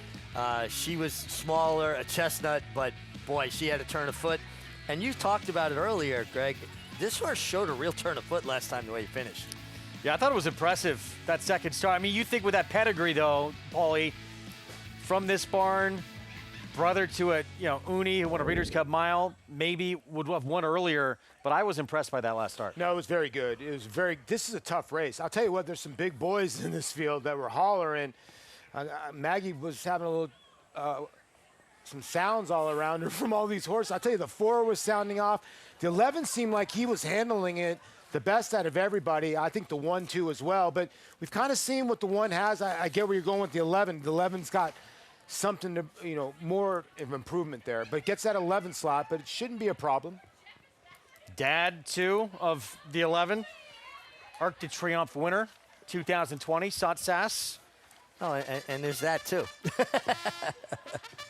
She was smaller, a chestnut, but, boy, she had a turn of foot. And you talked about it earlier, Greg. This horse showed a real turn of foot last time the way he finished. Yeah, I thought it was impressive, that second start. I mean, you think with that pedigree, though, Paulie, from this barn, brother to a, Uni, who won a Breeders' Cup Mile, maybe would have won earlier, but I was impressed by that last start. No, it was very good. This is a tough race. I'll tell you what, there's some big boys in this field that were hollering. Maggie was having a little, some sounds all around her from all these horses. I'll tell you, the 4 was sounding off. The 11 seemed like he was handling it the best out of everybody. I think the 1, 2 as well. But we've kind of seen what the 1 has. I get where you're going with the 11. The 11's got something to, more of improvement there. But gets that 11 slot, but it shouldn't be a problem. Dad, too, of the 11. Arc de Triomphe winner, 2020, Satsas. Oh, and there's that, too.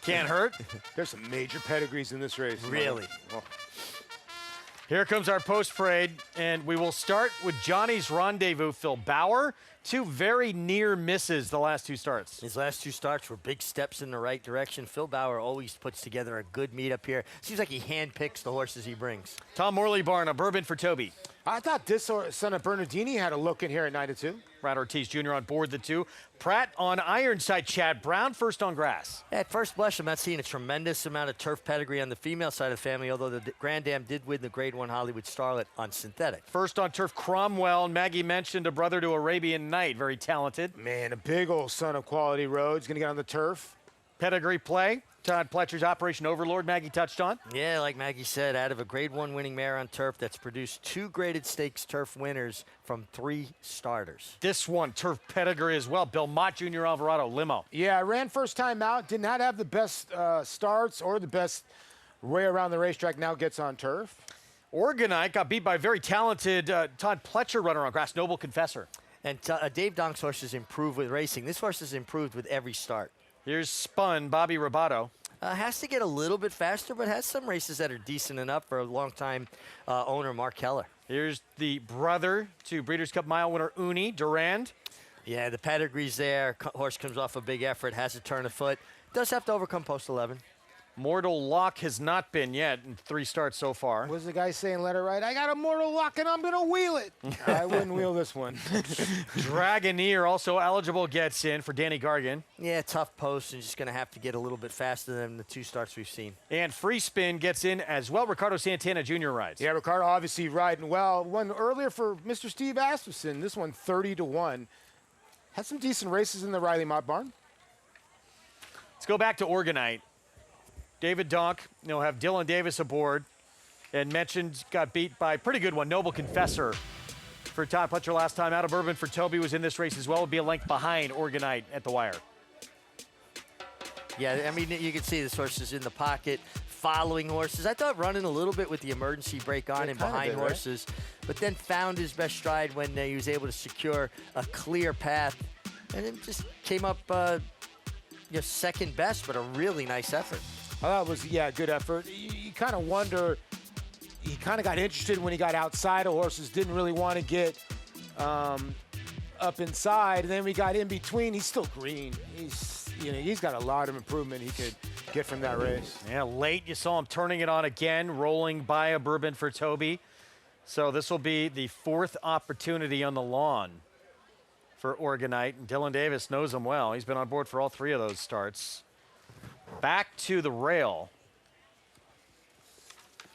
Can't hurt. There's some major pedigrees in this race. Really? Oh. Here comes our post parade, and we will start with Johnny's Rendezvous, Phil Bauer. 2 very near misses the last 2 starts. His last 2 starts were big steps in the right direction. Phil Bauer always puts together a good meet up here. Seems like he handpicks the horses he brings. Tom Morley Barn, a Bourbon for Toby. I thought this son of Bernardini had a look in here at 9-2. Brad Ortiz Jr. on board the 2. Pratt on Ironside. Chad Brown first on grass. At first blush, I'm not seeing a tremendous amount of turf pedigree on the female side of the family, although the Grand Dam did win the Grade 1 Hollywood Starlet on synthetic. First on turf, Cromwell. Maggie mentioned a brother to Arabian Night. Very talented. Man, a big old son of Quality Roads. Going to get on the turf. Pedigree play. Todd Pletcher's Operation Overlord, Maggie touched on. Yeah, like Maggie said, out of a Grade 1 winning mare on turf that's produced 2 graded stakes turf winners from 3 starters. This one, turf pedigree as well. Belmont Jr. Alvarado, limo. Yeah, ran first time out. Did not have the best starts or the best way around the racetrack. Now gets on turf. Organite got beat by a very talented Todd Pletcher runner on grass, Noble Confessor. And Dave Donk's horse has improved with racing. This horse has improved with every start. Here's Spun, Bobby Robato. Has to get a little bit faster, but has some races that are decent enough for a long-time owner, Mark Keller. Here's the brother to Breeders' Cup Mile winner, Uni, Durand. Yeah, the pedigree's there. Horse comes off a big effort, has a turn of foot. Does have to overcome post 11. Mortal Lock has not been yet in 3 starts so far. What's the guy saying? Let it ride. I got a Mortal Lock and I'm going to wheel it. I wouldn't wheel this one. Dragoneer also eligible gets in for Danny Gargan. Yeah, tough post and just going to have to get a little bit faster than the 2 starts we've seen. And Free Spin gets in as well. Ricardo Santana Jr. rides. Yeah, Ricardo obviously riding well. One earlier for Mr. Steve Asmussen. This one 30-1. Had some decent races in the Riley Mott barn. Let's go back to Organite. David Donk, have Dylan Davis aboard, and mentioned got beat by a pretty good one, Noble Confessor. For Todd Pletcher last time out of Bourbon for Toby was in this race as well. Would be a length behind Organite at the wire. Yeah, I mean, you can see this horse is in the pocket, following horses. I thought running a little bit with the emergency brake on and behind horses, but then found his best stride when he was able to secure a clear path, and then just came up second best, but a really nice effort. I thought it was, a good effort. You kind of wonder, he kind of got interested when he got outside of horses, didn't really want to get up inside, and then we got in between. He's still green. He's got a lot of improvement he could get from that race. Yeah, late you saw him turning it on again, rolling by a Bourbon for Toby. So this will be the 4th opportunity on the lawn for Oregonite, and Dylan Davis knows him well. He's been on board for all 3 of those starts. Back to the rail.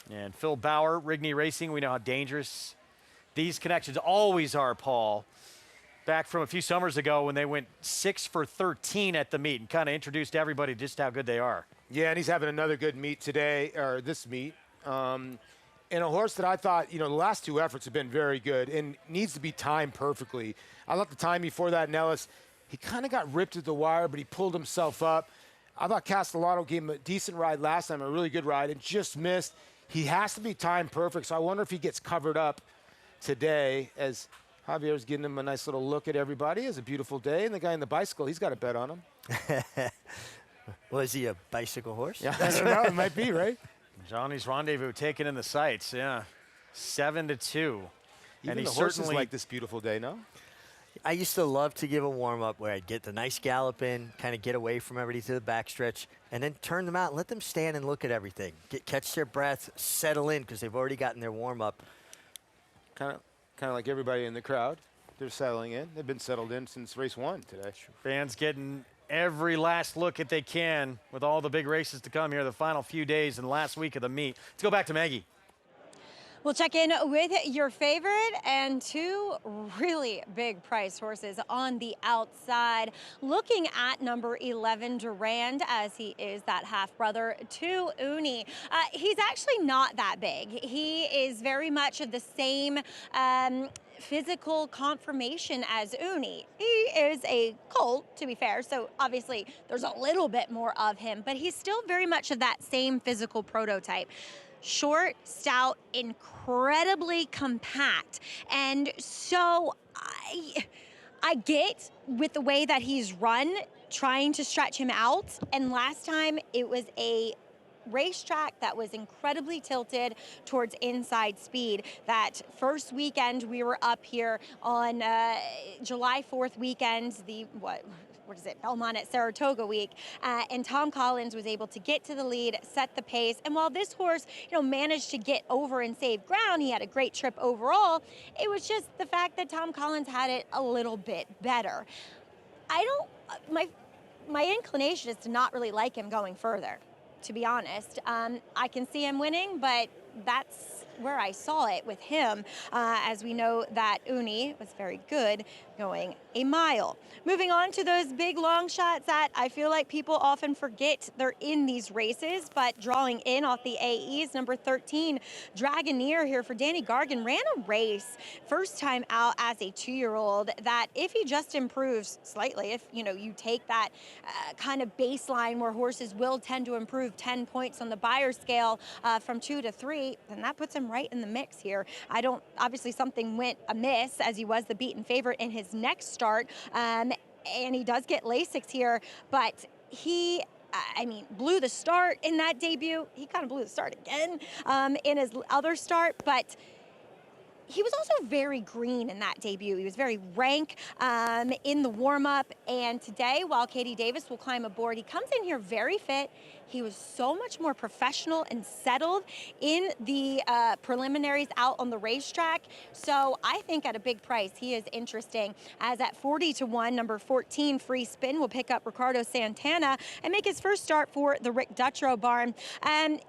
And Phil Bauer, Rigney Racing, we know how dangerous these connections always are, Paul. Back from a few summers ago when they went 6 for 13 at the meet and kind of introduced everybody just how good they are. Yeah, and he's having another good meet today, or this meet. And a horse that I thought, the last 2 efforts have been very good and needs to be timed perfectly. I thought the time before that, Nellis, he kind of got ripped at the wire, but he pulled himself up. I thought Castellano gave him a decent ride last time, a really good ride, and just missed. He has to be timed perfect, so I wonder if he gets covered up today, as Javier's getting him a nice little look at everybody. It's a beautiful day, and the guy in the bicycle, he's got a bet on him. Well, is he a bicycle horse? Yeah, I don't know. It might be, right? Johnny's Rendezvous taken in the sights, yeah. 7-2. Even and he the horses certainly like this beautiful day, no? I used to love to give a warm-up where I'd get the nice gallop in, kind of get away from everybody to the backstretch, and then turn them out and let them stand and look at everything. Catch their breath, settle in, because they've already gotten their warm-up. Kind of like everybody in the crowd. They're settling in. They've been settled in since race 1 today. Fans getting every last look that they can with all the big races to come here the final few days and last week of the meet. Let's go back to Maggie. We'll check in with your favorite and 2 really big price horses on the outside. Looking at number 11, Durand, as he is that half-brother to Uni. He's actually not that big. He is very much of the same physical conformation as Uni. He is a colt, to be fair, so obviously there's a little bit more of him, but he's still very much of that same physical prototype. Short, stout, incredibly compact. And so I get with the way that he's run, trying to stretch him out. And last time it was a racetrack that was incredibly tilted towards inside speed. That first weekend we were up here on July 4th weekend, Belmont at Saratoga week, and Tom Collins was able to get to the lead, set the pace, and while this horse, managed to get over and save ground, he had a great trip overall, it was just the fact that Tom Collins had it a little bit better. My inclination is to not really like him going further, to be honest. I can see him winning, but that's where I saw it with him, as we know that Uni was very good going a mile. Moving on to those big long shots that I feel like people often forget they're in these races, but drawing in off the AEs, number 13, Dragoneer here for Danny Gargan, ran a race first time out as a 2-year-old that if he just improves slightly, if you take that kind of baseline where horses will tend to improve 10 points on the Beyer scale from 2 to 3, then that puts him right in the mix here. Obviously something went amiss as he was the beaten favorite in his next start, and he does get Lasix here, but he blew the start in that debut. He kind of blew the start again in his other start, but he was also very green in that debut. He was very rank in the warm-up, and today, while Katie Davis will climb aboard, he comes in here very fit. He was so much more professional and settled in the preliminaries out on the racetrack. So I think at a big price, he is interesting. As at 40-1, number 14, Free Spin, will pick up Ricardo Santana and make his first start for the Rick Dutrow barn.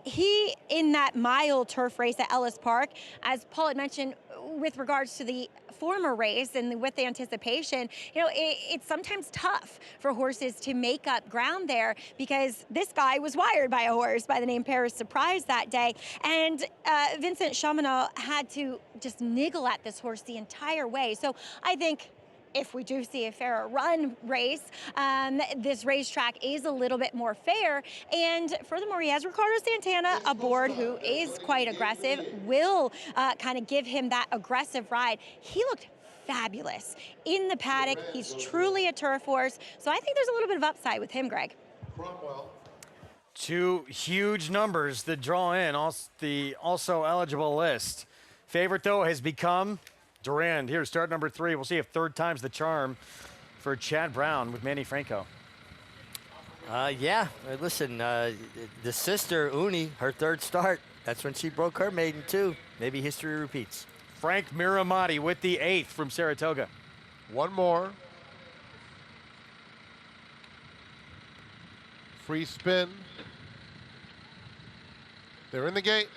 He, in that mile turf race at Ellis Park, as Paul had mentioned, with regards to the former race and with the anticipation, it's sometimes tough for horses to make up ground there because this guy was wired by a horse by the name Paris Surprise that day. And Vincent Chaminade had to just niggle at this horse the entire way. So I think if we do see a fairer run race, this racetrack is a little bit more fair. And furthermore, he has Ricardo Santana aboard, who is quite aggressive, will kind of give him that aggressive ride. He looked fabulous in the paddock. He's truly a turf horse. So I think there's a little bit of upside with him, Greg. Two huge numbers that draw in the also eligible list. Favorite, though, has become Durand. Here, start number 3. We'll see if third time's the charm for Chad Brown with Manny Franco. Yeah, listen, the sister, Uni, her third start, that's when she broke her maiden, too. Maybe history repeats. Frank Miramati with the 8th from Saratoga. One more. Free spin. They're in the gate.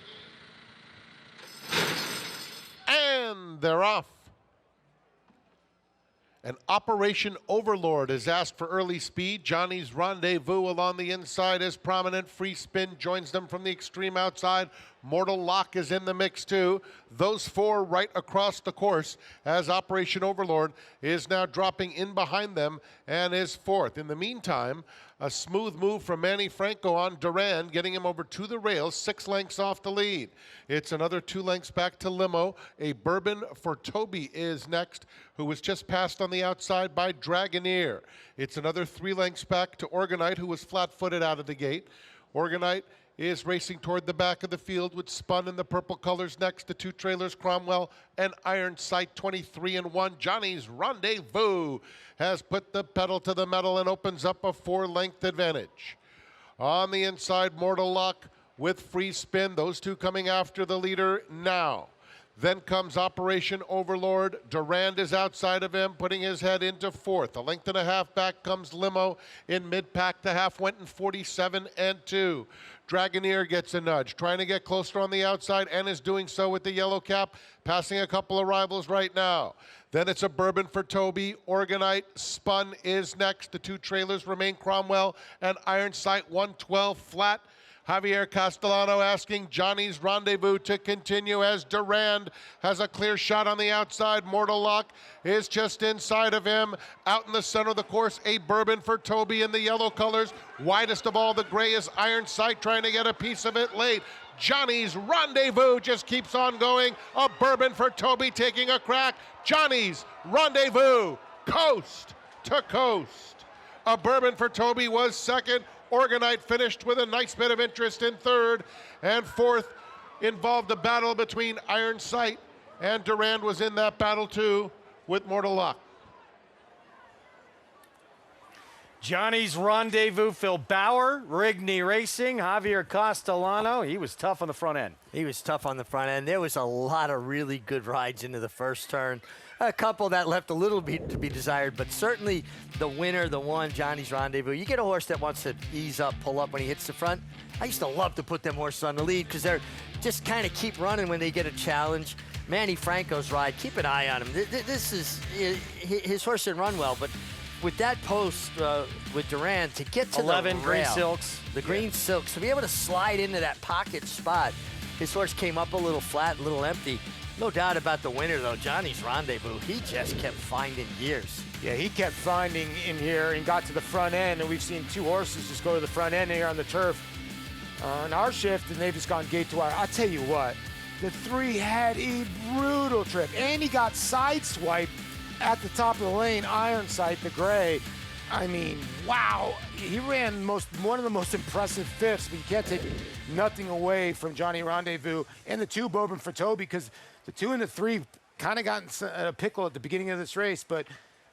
And they're off. And Operation Overlord is asked for early speed. Johnny's Rendezvous along the inside is prominent. Free spin joins them from the extreme outside. Mortal Lock is in the mix too. Those 4 right across the course as Operation Overlord is now dropping in behind them and is 4th. In the meantime, a smooth move from Manny Franco on Durand, getting him over to the rails, 6 lengths off the lead. It's another 2 lengths back to Limo. A Bourbon for Toby is next, who was just passed on the outside by Dragoneer. It's another 3 lengths back to Organite, who was flat-footed out of the gate. Organite is racing toward the back of the field with Spun in the purple colors next to 2 trailers, Cromwell and Iron Sight, 23-1. Johnny's Rendezvous has put the pedal to the metal and opens up a 4-length advantage. On the inside, Mortal Lock with Free Spin. Those 2 coming after the leader now. Then comes Operation Overlord. Durand is outside of him, putting his head into 4th. A length and a half back comes Limo in mid-pack. The half went in 47-2. Dragoneer gets a nudge, trying to get closer on the outside, and is doing so with the yellow cap, passing a couple of rivals right now. Then it's a Bourbon for Toby. Organite, Spun is next. The 2 trailers remain Cromwell and Iron Sight, 112 flat. Javier Castellano asking Johnny's Rendezvous to continue as Durand has a clear shot on the outside. Mortal Lock is just inside of him. Out in the center of the course, a Bourbon for Toby in the yellow colors. Widest of all the gray is Iron Sight, trying to get a piece of it late. Johnny's Rendezvous just keeps on going. A Bourbon for Toby taking a crack. Johnny's Rendezvous, coast to coast. A Bourbon for Toby was second. Organite finished with a nice bit of interest in 3rd, and 4th involved a battle between Iron Sight, and Durand was in that battle too with Mortal Lock. Johnny's Rendezvous, Phil Bauer, Rigney Racing, Javier Castellano. He was tough on the front end. He was tough on the front end. There was a lot of really good rides into the first turn. A couple that left a little bit to be desired, but certainly the winner, the one, Johnny's Rendezvous. You get a horse that wants to ease up, pull up when he hits the front. I used to love to put them horses on the lead because they're just kind of keep running when they get a challenge. Manny Franco's ride, keep an eye on him. This is, his horse didn't run well, but with that post with Durand to get to 11 the rail, green silks. The green silks, to be able to slide into that pocket spot. His horse came up a little flat, a little empty. No doubt about the winner, though, Johnny's Rendezvous. He just kept finding gears. Yeah, he kept finding in here and got to the front end, and we've seen 2 horses just go to the front end here on the turf on our shift, and they've just gone gate to wire. I'll tell you what, the 3 had a brutal trip, and he got sideswiped at the top of the lane, Iron Sight, the gray. I mean, wow. He ran one of the most impressive 5ths, but you can't take nothing away from Johnny Rendezvous and the 2 Bourbon for Toby, because the 2 and the 3 kind of got in a pickle at the beginning of this race. But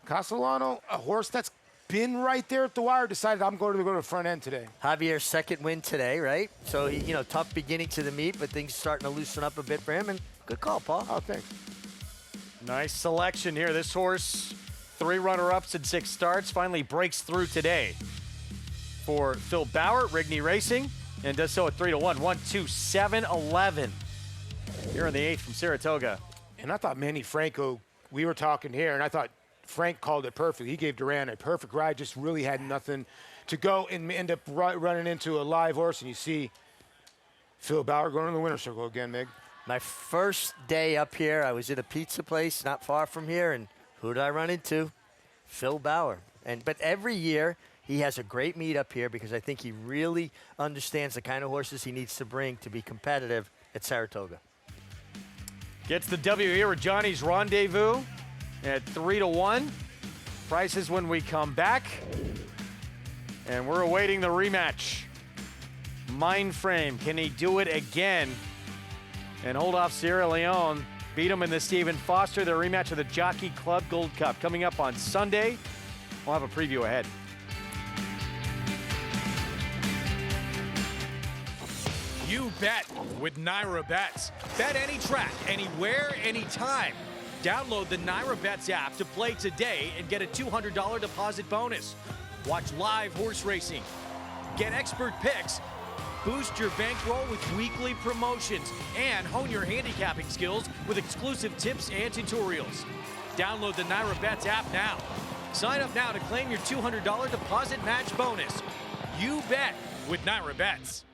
Castellano, a horse that's been right there at the wire, decided I'm going to go to the front end today. Javier's second win today, right? So, tough beginning to the meet, but things starting to loosen up a bit for him. And good call, Paul. Oh, thanks. Nice selection here. This horse, 3 runner-ups and 6 starts, finally breaks through today for Phil Bauer, Rigney Racing, and does so at 3-1. 1, 2, 7, 11. Here in the 8th from Saratoga. And I thought Manny Franco, we were talking here, and I thought Frank called it perfect. He gave Durand a perfect ride, just really had nothing to go and end up running into a live horse. And you see Phil Bauer going in the winner's circle again, Mig. My first day up here, I was at a pizza place not far from here, and Who did I run into? Phil Bauer. But every year he has a great meet up here because I think he really understands the kind of horses he needs to bring to be competitive at Saratoga. Gets the W here with Johnny's Rendezvous at 3-1. Prices when we come back. And we're awaiting the rematch. Mindframe, can he do it again and hold off Sierra Leone? Beat him in the Stephen Foster, their rematch of the Jockey Club Gold Cup coming up on Sunday. We'll have a preview ahead. You bet with NYRA Bets. Bet any track, anywhere, anytime. Download the NYRA Bets app to play today and get a $200 deposit bonus. Watch live horse racing. Get expert picks. Boost your bankroll with weekly promotions and hone your handicapping skills with exclusive tips and tutorials. Download the NYRA Bets app now. Sign up now to claim your $200 deposit match bonus. You bet with NYRA Bets.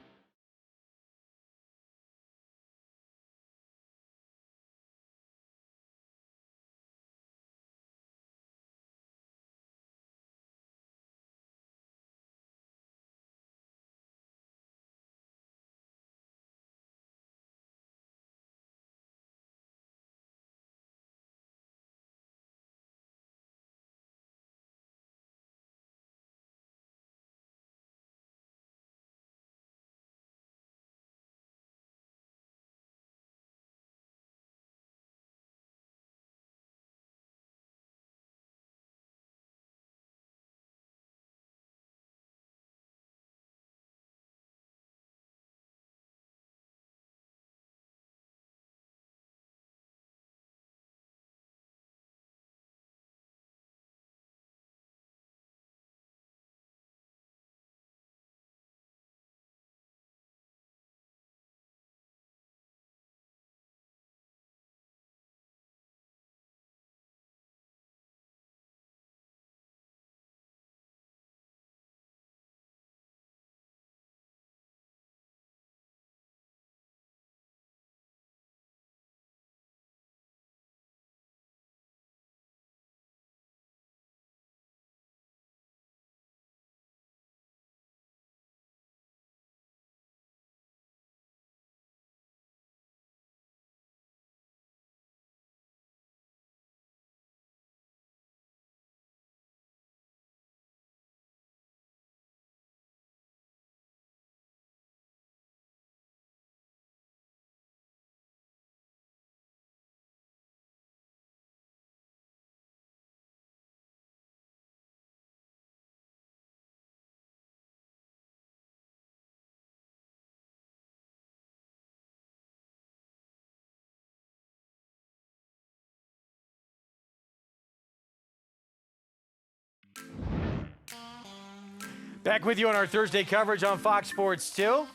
Back with you on our Thursday coverage on Fox Sports 2.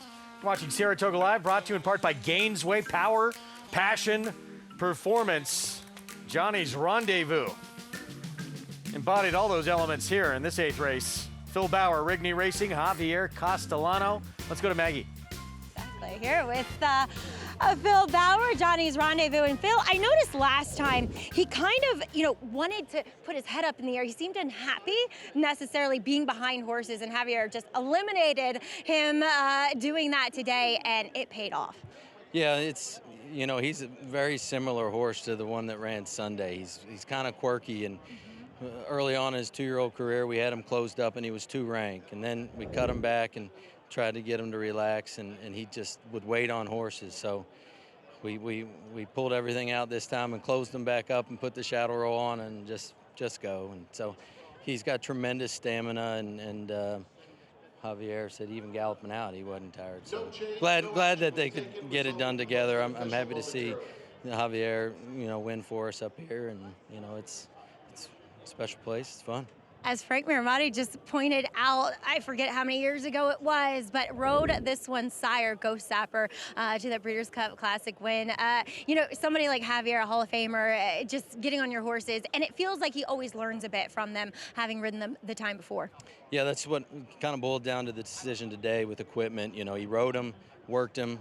Watching Saratoga Live, brought to you in part by Gainesway Power, Passion, Performance. Johnny's Rendezvous. Embodied all those elements here in this 8th race. Phil Bauer, Rigney Racing, Javier Castellano. Let's go to Maggie. Exactly, here with Phil Bauer, Johnny's Rendezvous. And Phil, I noticed last time he kind of, wanted to put his head up in the air. He seemed unhappy necessarily being behind horses, and Javier just eliminated him doing that today, and it paid off. Yeah, it's, he's a very similar horse to the one that ran Sunday. He's kind of quirky, and early on in his 2-year-old career, we had him closed up and he was 2 rank, and then we cut him back and tried to get him to relax, and he just would wait on horses. So we pulled everything out this time and closed him back up and put the shadow roll on and just go. And so he's got tremendous stamina, and Javier said even galloping out he wasn't tired. So glad that they could get it done together. I'm happy to see Javier win for us up here, and it's a special place. It's fun. As Frank Miramati just pointed out, I forget how many years ago it was, but rode this one sire, Ghost Sapper, to the Breeders' Cup Classic win. Somebody like Javier, a Hall of Famer, just getting on your horses, and it feels like he always learns a bit from them, having ridden them the time before. Yeah, that's what kind of boiled down to the decision today with equipment. He rode him, worked him,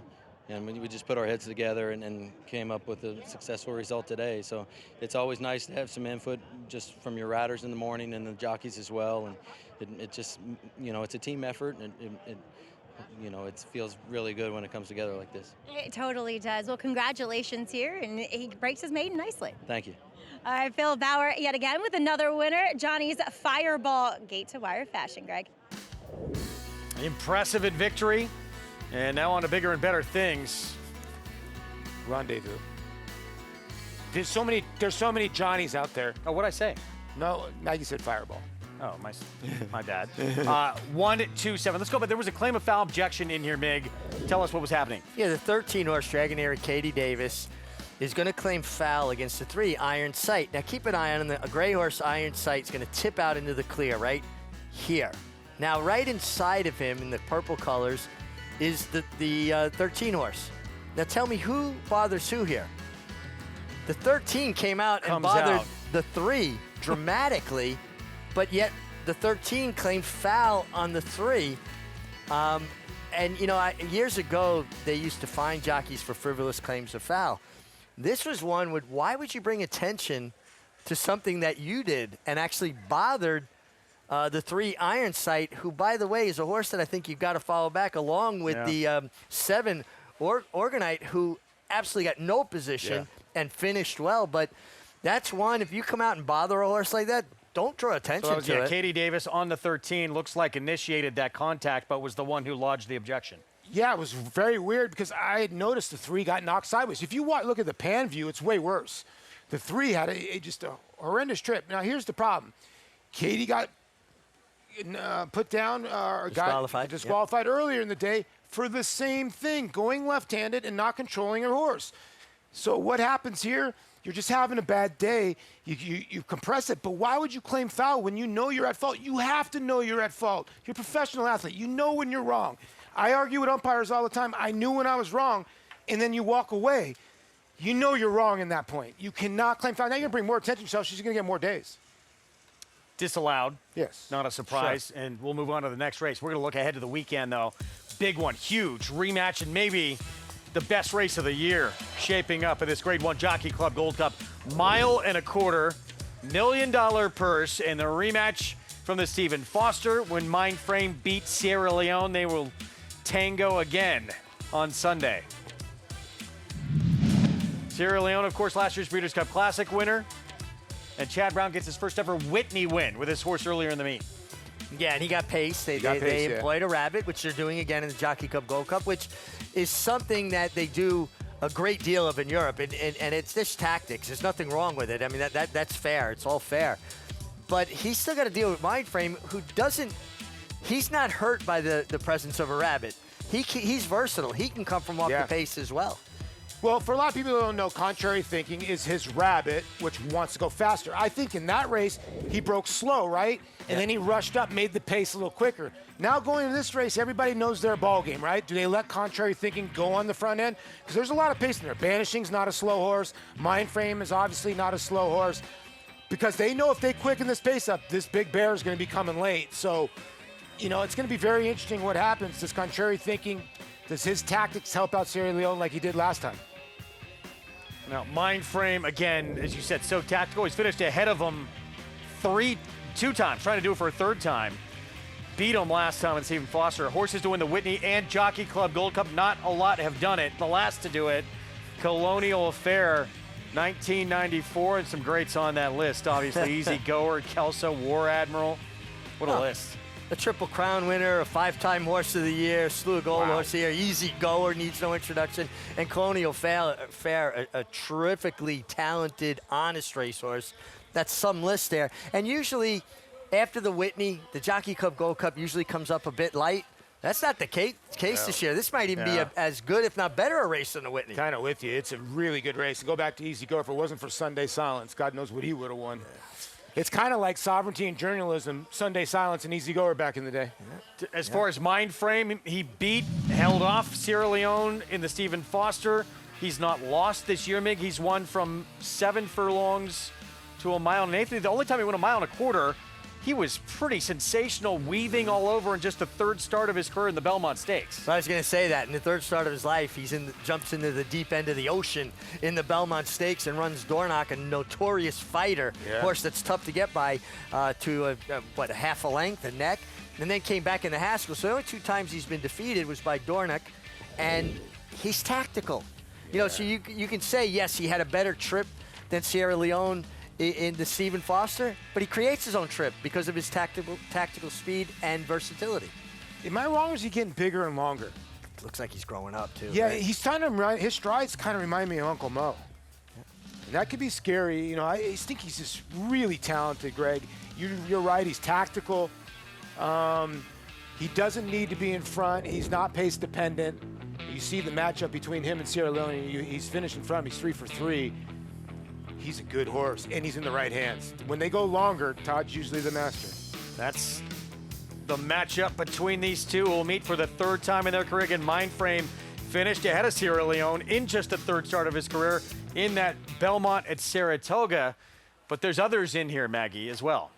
And we just put our heads together and came up with a successful result today. So it's always nice to have some input just from your riders in the morning and the jockeys as well. And it just, it's a team effort, and it feels really good when it comes together like this. It totally does. Well, congratulations here, and he breaks his maiden nicely. Thank you. All right, Phil Bauer yet again with another winner. Johnny's Fireball gate to wire fashion, Greg. Impressive in victory, and now on to bigger and better things. Rendezvous. There's so many Johnnies out there. Oh, what'd I say? No, now you said Fireball. Oh, my bad. 1-2-7. Let's go. But there was a claim of foul objection in here, Mig. Tell us what was happening. Yeah, the 13-horse Dragoneer Katie Davis is going to claim foul against the 3 Iron Sight. Now keep an eye on a gray horse Iron Sight is going to tip out into the clear right here. Now right inside of him in the purple colors is the 13-horse. Now tell me who bothers who here? The 13 came out and bothered the 3 dramatically, but yet the 13 claimed foul on the 3. And, years ago, they used to fine jockeys for frivolous claims of foul. This was one why would you bring attention to something that you did and actually bothered the 3 Iron Sight, who, by the way, is a horse that I think you've got to follow back along with the 7 Organite, who absolutely got no position and finished well. But that's one, if you come out and bother a horse like that, don't draw attention to it. Katie Davis on the 13 looks like initiated that contact, but was the one who lodged the objection. Yeah, it was very weird because I had noticed the 3 got knocked sideways. If you look at the pan view, it's way worse. The 3 had just a horrendous trip. Now, here's the problem. Katie got put down, or got disqualified earlier in the day for the same thing, going left-handed and not controlling her horse. So what happens here? You're just having a bad day. You compress it, but why would you claim foul when you know you're at fault? You have to know you're at fault. You're a professional athlete. You know when you're wrong. I argue with umpires all the time. I knew when I was wrong, and then you walk away. You know you're wrong in that point. You cannot claim foul. Now you're going to bring more attention to yourself. She's going to get more days. Disallowed. Yes. Not a surprise. Sure. And we'll move on to the next race. We're going to look ahead to the weekend, though. Big one, huge rematch, and maybe the best race of the year shaping up at this Grade 1 Jockey Club Gold Cup. 1.25 miles, $1 million purse, and the rematch from the Stephen Foster when Mindframe beat Sierra Leone. They will tango again on Sunday. Sierra Leone, of course, last year's Breeders' Cup Classic winner. And Chad Brown gets his first ever Whitney win with his horse earlier in the meet. Yeah, and he got pace. They employed a rabbit, which they're doing again in the Jockey Club Gold Cup, which is something that they do a great deal of in Europe. And it's this tactics. There's nothing wrong with it. I mean, that's fair. It's all fair. But he's still got to deal with Mindframe, who doesn't – he's not hurt by the presence of a rabbit. He's versatile. He can come from off the pace as well. Well, for a lot of people who don't know, contrary thinking is his rabbit, which wants to go faster. I think in that race, he broke slow, right? And then he rushed up, made the pace a little quicker. Now going into this race, everybody knows their ball game, right? Do they let contrary thinking go on the front end? Because there's a lot of pace in there. Banishing's not a slow horse. Mindframe is obviously not a slow horse. Because they know if they quicken this pace up, this big bear is going to be coming late. So, it's going to be very interesting what happens. Does contrary thinking, does his tactics help out Sierra Leone like he did last time? Now, Mindframe, again, as you said, so tactical. He's finished ahead of him two times, trying to do it for a third time. Beat him last time in Stephen Foster. Horses to win the Whitney and Jockey Club Gold Cup. Not a lot have done it. The last to do it, Colonial Affair, 1994, and some greats on that list, obviously. Easy Goer, Kelso, War Admiral. What a list. A Triple Crown winner, a 5-time Horse of the Year, slew of gold horse here. Easy Goer, needs no introduction. And Colonial Fair, a terrifically talented, honest racehorse. That's some list there. And usually, after the Whitney, the Jockey Club Gold Cup usually comes up a bit light. That's not the case this year. This might even be as good, if not better, a race than the Whitney. Kind of with you. It's a really good race. And go back to Easy Go. If it wasn't for Sunday Silence, God knows what he would have won. It's kind of like Sovereignty and Journalism, Sunday Silence and Easy Goer back in the day. As far as Mindframe, he held off Sierra Leone in the Stephen Foster. He's not lost this year, Mig. He's won from 7 furlongs to 1.1 miles. The only time he won 1.25 miles he was pretty sensational, weaving all over in just the third start of his career in the Belmont Stakes. I was going to say that. In the third start of his life, jumps into the deep end of the ocean in the Belmont Stakes and runs Dornoch, a notorious fighter, horse that's tough to get by to a half a length, a neck, and then came back in the Haskell. So the only 2 times he's been defeated was by Dornoch, and he's tactical. You know, so you can say, yes, he had a better trip than Sierra Leone in the Stephen Foster, but he creates his own trip because of his tactical speed and versatility. Am I wrong, or is he getting bigger and longer? Looks like he's growing up, too. Yeah, right? he's starting to his strides kind of remind me of Uncle Mo. And that could be scary. You know, I think he's just really talented, Greg. You're right, he's tactical. He doesn't need to be in front. He's not pace dependent. You see the matchup between him and Sierra Leone. He's finished in front. He's 3 for 3. He's a good horse, and he's in the right hands. When they go longer, Todd's usually the master. That's the matchup between these two, who will meet for the 3rd time in their career. Again, Mindframe finished ahead of Sierra Leone in just the 3rd start of his career in that Belmont at Saratoga. But there's others in here, Maggie, as well.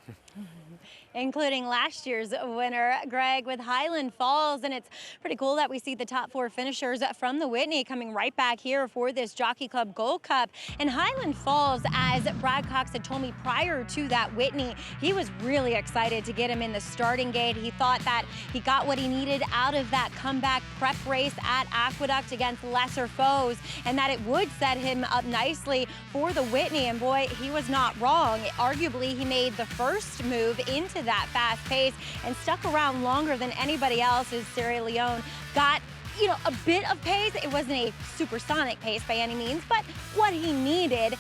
Including last year's winner, Greg, with Highland Falls. And it's pretty cool that we see the top 4 finishers from the Whitney coming right back here for this Jockey Club Gold Cup. And Highland Falls, as Brad Cox had told me prior to that Whitney, he was really excited to get him in the starting gate. He thought that he got what he needed out of that comeback prep race at Aqueduct against lesser foes, and that it would set him up nicely for the Whitney. And boy, he was not wrong. Arguably, he made the first move into that fast pace and stuck around longer than anybody else as Sierra Leone got, you know, a bit of pace. It wasn't a supersonic pace by any means, but what he needed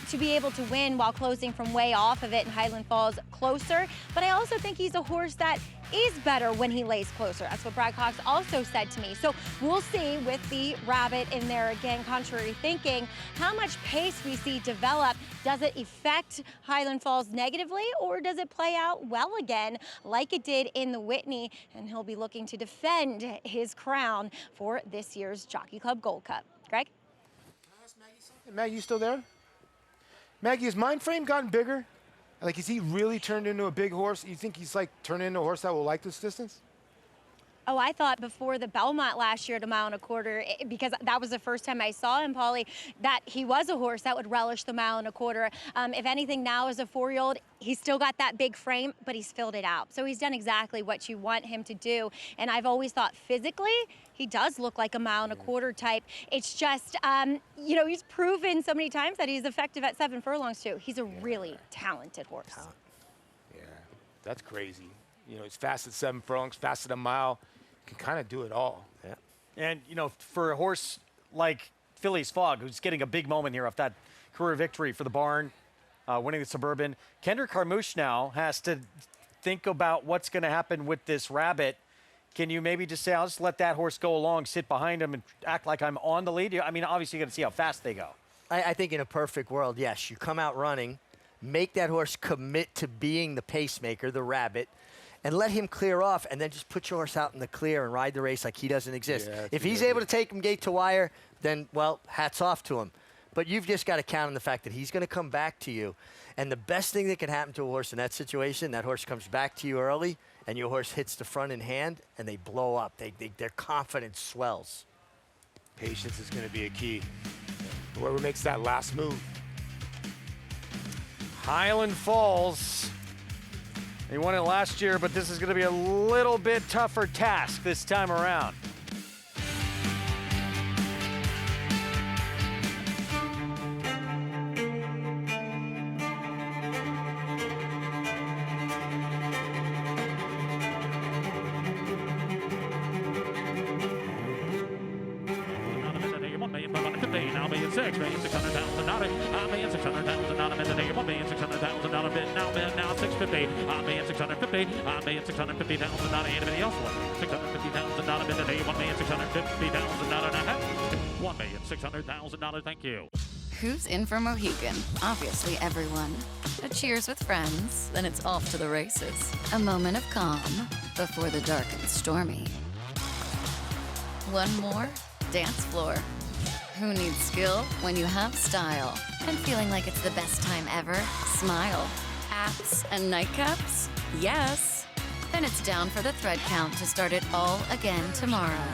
to be able to win while closing from way off of it, and Highland Falls closer. But I also think he's a horse that is better when he lays closer. That's what Brad Cox also said to me. So we'll see with the rabbit in there again, contrary thinking, how much pace we see develop. Does it affect Highland Falls negatively, or does it play out well again like it did in the Whitney? And he'll be looking to defend his crown for this year's Jockey Club Gold Cup. Greg? Can I ask Maggie something? Maggie, you still there? Maggie, has Mindframe gotten bigger? Like, is he really turned into a big horse? You think he's like turned into a horse that will like this distance? Oh, I thought before the Belmont last year at 1.25 miles, because that was the first time I saw him, Paulie, that he was a horse that would relish the 1.25 miles. If anything, now as a 4-year-old, he's still got that big frame, but he's filled it out. So he's done exactly what you want him to do. And I've always thought physically, he does look like a 1.25 miles type. It's just, you know, he's proven so many times that he's effective at 7 furlongs too. He's a really talented horse. Yeah, that's crazy. You know, he's fast at 7 furlongs, fast at a mile. Can kind of do it all. Yeah. And, you know, for a horse like Philly's Fog, who's getting a big moment here off that career victory for the barn, winning the Suburban, Kendrick Carmouche now has to think about what's going to happen with this rabbit. Can you maybe just say, I'll just let that horse go along, sit behind him, and act like I'm on the lead? I mean, obviously, you got to see how fast they go. I think in a perfect world, yes, you come out running, make that horse commit to being the pacemaker, the rabbit, and let him clear off, and then just put your horse out in the clear and ride the race like he doesn't exist. Yeah, if he's able to take him gate to wire, then, well, hats off to him. But you've just got to count on the fact that he's going to come back to you. And the best thing that can happen to a horse in that situation, that horse comes back to you early, and your horse hits the front in hand, and they blow up. Their confidence swells. Patience is going to be a key. Whoever makes that last move. Highland Falls. He won it last year, but this is going to be a little bit tougher task this time around. $1,600,000, thank you. Who's in for Mohegan? Obviously everyone. A cheers with friends, then it's off to the races. A moment of calm before the dark and stormy. One more dance floor. Who needs skill when you have style? And feeling like it's the best time ever? Smile. hats, and nightcaps? Yes. Then it's down for the thread count to start it all again tomorrow.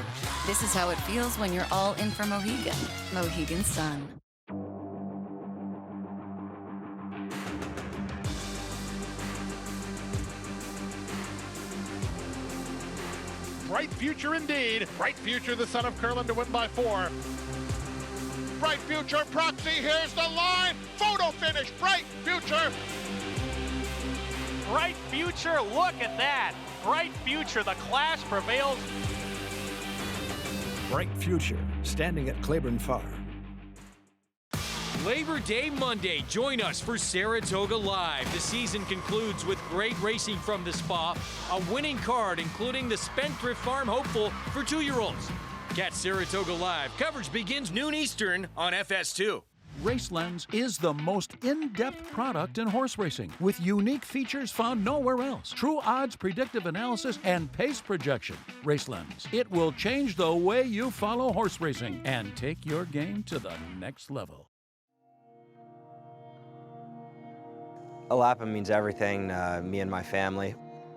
This is how it feels when you're all in for Mohegan. Mohegan Sun. Bright future indeed. Bright future, the son of Curlin to win by 4. Bright future, Proxy, here's the line. Photo finish, bright future. Bright future, look at that. Bright future, the class prevails. Bright future, standing at Claiborne Farm. Labor Day Monday, join us for Saratoga Live. The season concludes with great racing from the spa, a winning card including the Spendthrift Farm hopeful for 2-year-olds. Catch Saratoga Live. Coverage begins noon Eastern on FS2. RaceLens is the most in-depth product in horse racing, with unique features found nowhere else. True odds, predictive analysis, and pace projection. RaceLens. It will change the way you follow horse racing and take your game to the next level. Alapa means everything to me and my family.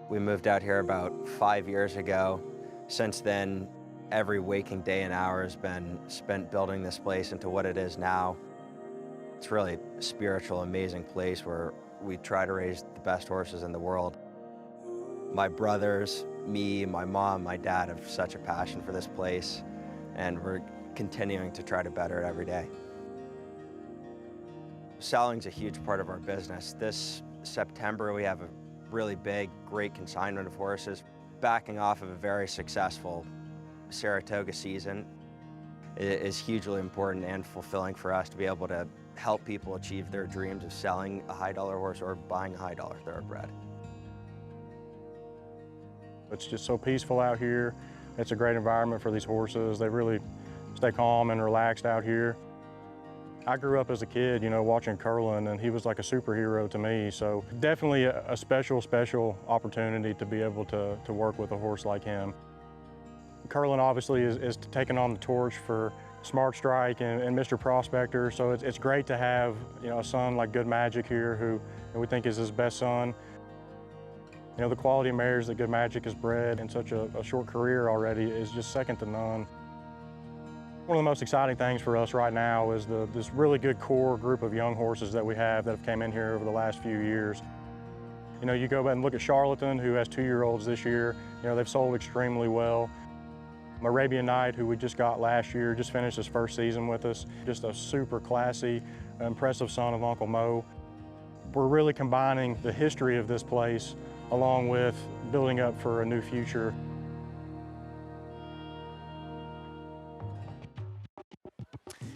We moved out here about 5 years ago. Since then, every waking day and hour has been spent building this place into what it is now. It's really a spiritual, amazing place where we try to raise the best horses in the world. My brothers, me, my mom, my dad have such a passion for this place, and we're continuing to try to better it every day. Selling's a huge part of our business. This September, we have a really big, great consignment of horses. Backing off of a very successful Saratoga season, it is hugely important and fulfilling for us to be able to help people achieve their dreams of selling a high-dollar horse or buying a high-dollar thoroughbred. It's just so peaceful out here. It's a great environment for these horses. They really stay calm and relaxed out here. I grew up as a kid, you know, watching Curlin, and he was like a superhero to me. So definitely a special opportunity to be able to work with a horse like him. Curlin obviously is taking on the torch for Smart Strike and Mr. Prospector. So it's great to have, you know, a son like Good Magic here who we think is his best son. You know, the quality of mares that Good Magic has bred in such a short career already is just second to none. One of the most exciting things for us right now is this really good core group of young horses that we have that have came in here over the last few years. You know, you go back and look at Charlatan, who has 2-year-olds this year. You know, they've sold extremely well. Arabian Night, who we just got last year, just finished his first season with us. Just a super classy, impressive son of Uncle Mo. We're really combining the history of this place along with building up for a new future.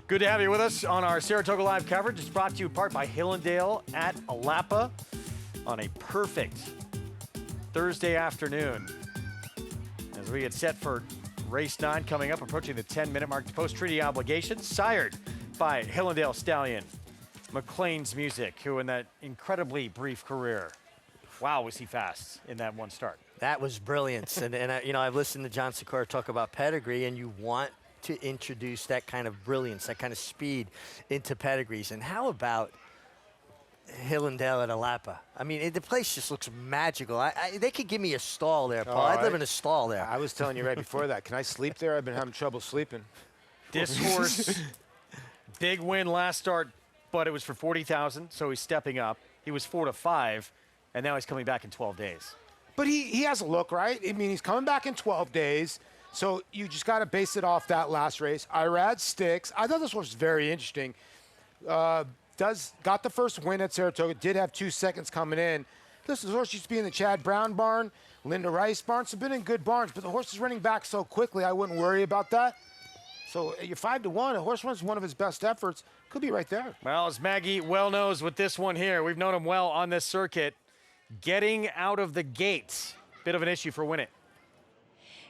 Good to have you with us on our Saratoga Live coverage. It's brought to you in part by Hillendale at Alapa on a perfect Thursday afternoon as we get set for race 9 coming up, approaching the 10-minute mark. Post-treaty obligations, sired by Hillendale stallion McLean's Music, who in that incredibly brief career, wow, was he fast in that one start. That was brilliant. and you know, I've listened to John Sikora talk about pedigree, and you want to introduce that kind of brilliance, that kind of speed into pedigrees. And how about Hillendale at Alapa? I mean, the place just looks magical. They could give me a stall there, Paul. I'd live in a stall there. I was telling you right before that. Can I sleep there? I've been having trouble sleeping. This horse, big win last start, but it was for $40,000, so he's stepping up. He was 4-5, and now he's coming back in 12 days. But he has a look, right? I mean, he's coming back in 12 days. So you just got to base it off that last race. Irad sticks. I thought this horse was very interesting. Got the first win at Saratoga. Did have 2 seconds coming in. This horse used to be in the Chad Brown barn, Linda Rice barn. So been in good barns, but the horse is running back so quickly. I wouldn't worry about that. So you're 5-1. A horse runs one of his best efforts. Could be right there. Well, as Maggie well knows with this one here, we've known him well on this circuit. Getting out of the gates, bit of an issue for Winnett.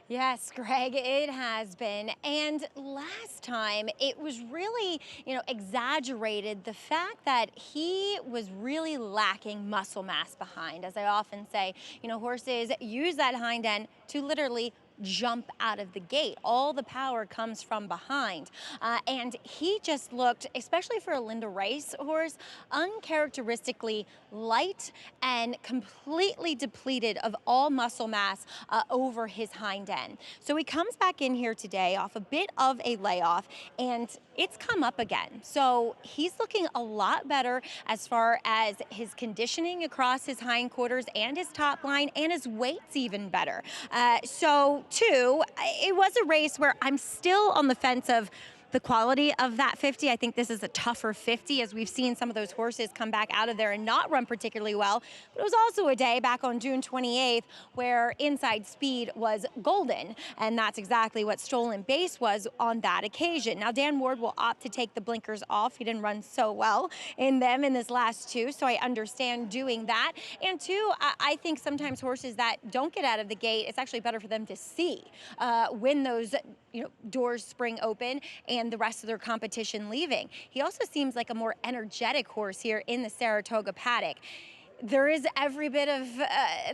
Yes, Greg, it has been. And last time it was really, exaggerated the fact that he was really lacking muscle mass behind. As I often say, horses use that hind end to literally jump out of the gate. All the power comes from behind. And he just looked, especially for a Linda Rice horse, uncharacteristically light and completely depleted of all muscle mass over his hind end. So he comes back in here today off a bit of a layoff, and it's come up again. So he's looking a lot better as far as his conditioning across his hindquarters and his top line, and his weight's even better. So too, it was a race where I'm still on the fence of the quality of that 50. I think this is a tougher 50, as we've seen some of those horses come back out of there and not run particularly well. But it was also a day back on June 28th where inside speed was golden, and that's exactly what Stolen Base was on that occasion. Now, Dan Ward will opt to take the blinkers off. He didn't run so well in them in this last two, so I understand doing that. And two, I think sometimes horses that don't get out of the gate, it's actually better for them to see when those doors spring open and the rest of their competition leaving. He also seems like a more energetic horse here in the Saratoga paddock. There is every bit of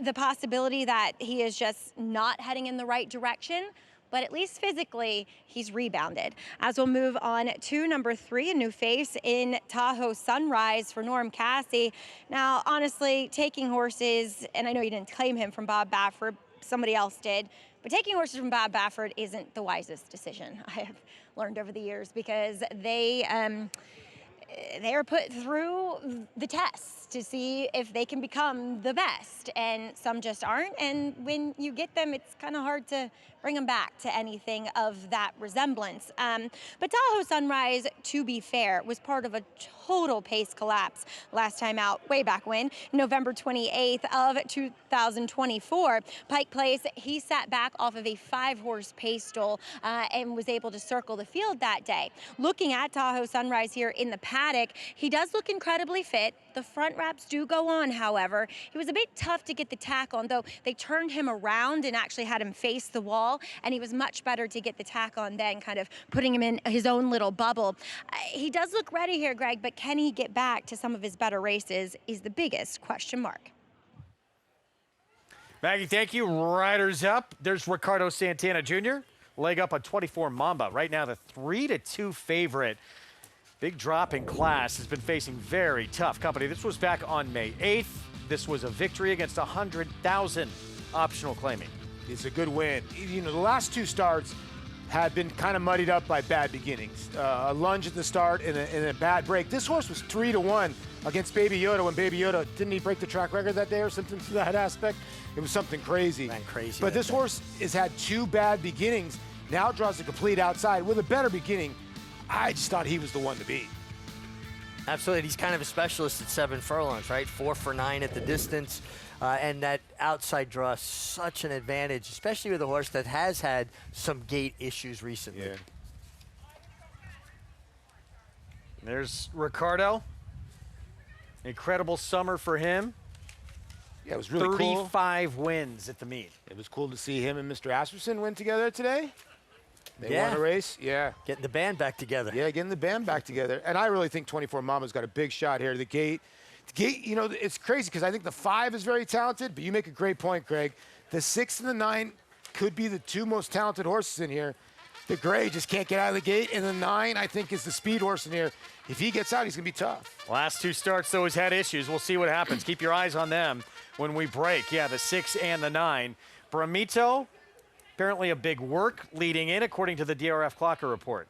the possibility that he is just not heading in the right direction, but at least physically, he's rebounded. As we'll move on to number 3, a new face in Tahoe Sunrise for Norm Cassie. Now, honestly, taking horses, and I know you didn't claim him from Bob Baffert, somebody else did, but taking horses from Bob Baffert isn't the wisest decision, I have learned over the years, because they are put through the test to see if they can become the best, and some just aren't, and when you get them, it's kind of hard to bring them back to anything of that resemblance. But Tahoe Sunrise, to be fair, was part of a total pace collapse last time out, way back when, November 28th of 2024. Pike Place, he sat back off of a 5-horse pace stole and was able to circle the field that day. Looking at Tahoe Sunrise here in the paddock, he does look incredibly fit. The front wraps do go on, however. He was a bit tough to get the tack on, though they turned him around and actually had him face the wall, and he was much better to get the tack on then, kind of putting him in his own little bubble. He does look ready here, Greg, but can he get back to some of his better races is the biggest question mark. Maggie, thank you. Riders up. There's Ricardo Santana Jr. Leg up on 24 Mamba. Right now, the 3-2 favorite. Big drop in class, has been facing very tough company. This was back on May 8th. This was a victory against 100,000 optional claiming. It's a good win. The last 2 starts had been kind of muddied up by bad beginnings. A lunge at the start and a bad break. This horse was 3-1 against Baby Yoda when Baby Yoda, didn't he break the track record that day or something to that aspect? It was something crazy. Ran crazy. But this horse has had 2 bad beginnings. Now draws a complete outside with a better beginning. I just thought he was the one to beat. Absolutely. He's kind of a specialist at 7 furlongs, right? 4 for 9 at the distance. And that outside draw is such an advantage, especially with a horse that has had some gait issues recently. Yeah. There's Ricardo. Incredible summer for him. Yeah, it was really cool. 35 wins at the meet. It was cool to see him and Mr. Asperson win together today. They won a race, Getting the band back together. Yeah, getting the band back together. And I really think 24 Mama's got a big shot here. The gate, it's crazy because I think the 5 is very talented, but you make a great point, Greg. The 6 and the 9 could be the 2 most talented horses in here. The gray just can't get out of the gate, and the 9, I think, is the speed horse in here. If he gets out, he's going to be tough. Last 2 starts, though, he's had issues. We'll see what happens. Keep your eyes on them when we break. Yeah, the 6 and the 9. Bramito, apparently a big work leading in, according to the DRF Clocker report.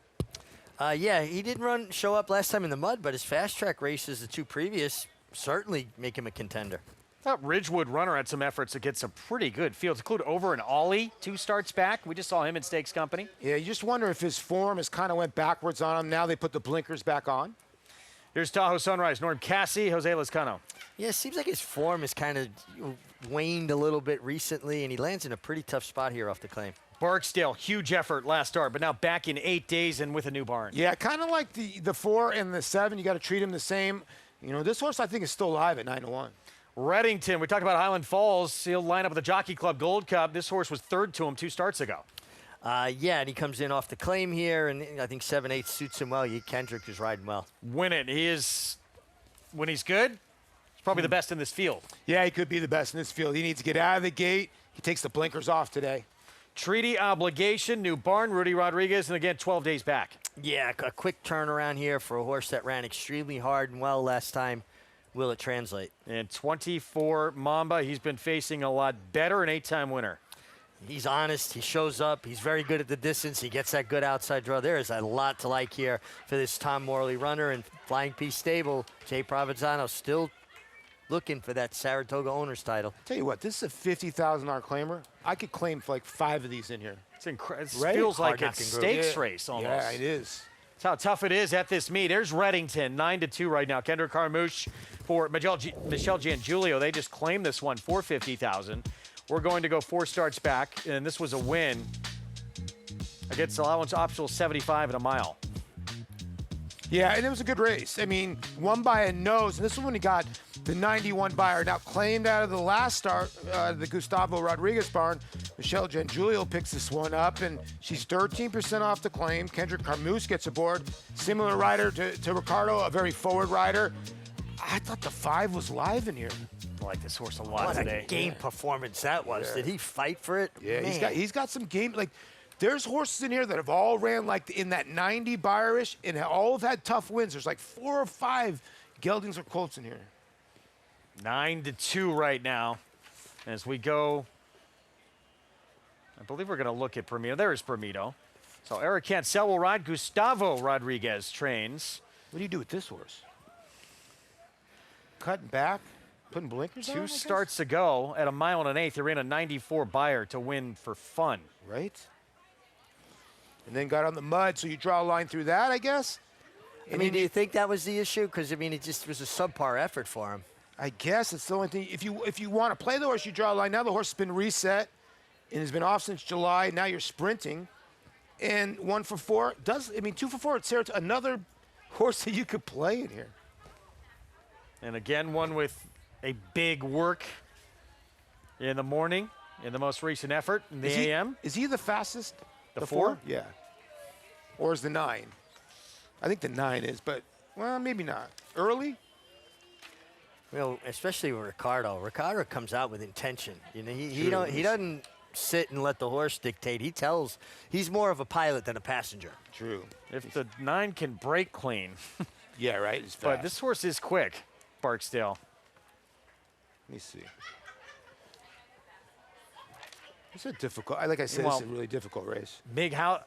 Yeah, he didn't show up last time in the mud, but his fast track races, the 2 previous, certainly make him a contender. I thought Ridgewood Runner had some efforts to get some pretty good fields, include Over and Ollie, 2 starts back. We just saw him in Stakes Company. Yeah, you just wonder if his form has kind of went backwards on him. Now they put the blinkers back on. Here's Tahoe Sunrise, Norm Cassie, Jose Lezcano. Yeah, it seems like his form has kind of waned a little bit recently, and he lands in a pretty tough spot here off the claim. Barksdale, huge effort last start, but now back in 8 days and with a new barn. Yeah, kind of like the 4 and the 7. You got to treat him the same. This horse I think is still live at 9-1. Reddington, we talked about Highland Falls. He'll line up with the Jockey Club Gold Cup. This horse was 3rd to him 2 starts ago. Yeah, and he comes in off the claim here, and I think 7/8 suits him well. Kendrick is riding well. Win it. He is, when he's good, he's probably the best in this field. Yeah, he could be the best in this field. He needs to get out of the gate. He takes the blinkers off today. Treaty obligation, new barn, Rudy Rodriguez, and again, 12 days back. Yeah, a quick turnaround here for a horse that ran extremely hard and well last time. Will it translate? And 24 Mamba, he's been facing a lot better, an 8-time winner. He's honest. He shows up. He's very good at the distance. He gets that good outside draw. There is a lot to like here for this Tom Morley runner. And Flying Peace Stable, Jay Provenzano still looking for that Saratoga owner's title. Tell you what, this is a $50,000 claimer. I could claim for like 5 of these in here. It's incredible. It Right? feels like a Hard-knocking group. stakes Yeah. race almost. Yeah, it is. That's how tough it is at this meet. There's Reddington, 9-2 right now. Kendrick Carmouche for Michelle Giangulio. They just claimed this one for $50,000. We're going to go 4 starts back, and this was a win against allowance optional 75 at a mile. Yeah, and it was a good race. I mean, won by a nose, and this is when he got the 91 buyer. Now claimed out of the last start, the Gustavo Rodriguez barn. Michelle Giangulio picks this one up, and she's 13% off the claim. Kendrick Carmouche gets aboard. Similar rider to Ricardo, a very forward rider. I thought the 5 was live in here. I like this horse a lot What today. a game performance that was. Yeah. Did he fight for it? Yeah, Man. he's got some game. Like, there's horses in here that have all ran like in that 90 buyer-ish and all have had tough wins. There's like 4 or 5 geldings or colts in here. 9-2 right now. As we go, I believe we're going to look at Bermudo. There is Bermudo. So Eric Cancel will ride. Gustavo Rodriguez trains. What do you do with this horse? Cutting back, putting blinkers on? 2 starts ago at a mile and an eighth. He ran a 94 buyer to win for fun. Right? And then got on the mud, so you draw a line through that, I guess? I mean, do you think that was the issue? Because, I mean, it just was a subpar effort for him. I guess it's the only thing. If you want to play the horse, you draw a line. Now the horse has been reset and has been off since July. Now you're sprinting. And 1 for 4 2 for 4 at Saratoga, another horse that you could play in here. And again, one with a big work in the morning in the most recent effort in the AM. Is he the fastest? The 4? Yeah. Or is the 9? I think the 9 is, but, well, maybe not. Early? Well, especially with Ricardo. Ricardo comes out with intention. You know, he doesn't sit and let the horse dictate. He tells. He's more of a pilot than a passenger. True. If the 9 can break clean. Yeah, right. It's fast. But this horse is quick, Barksdale. Let me see. It's a difficult, like I said, Well, it's a really difficult race. Mig, how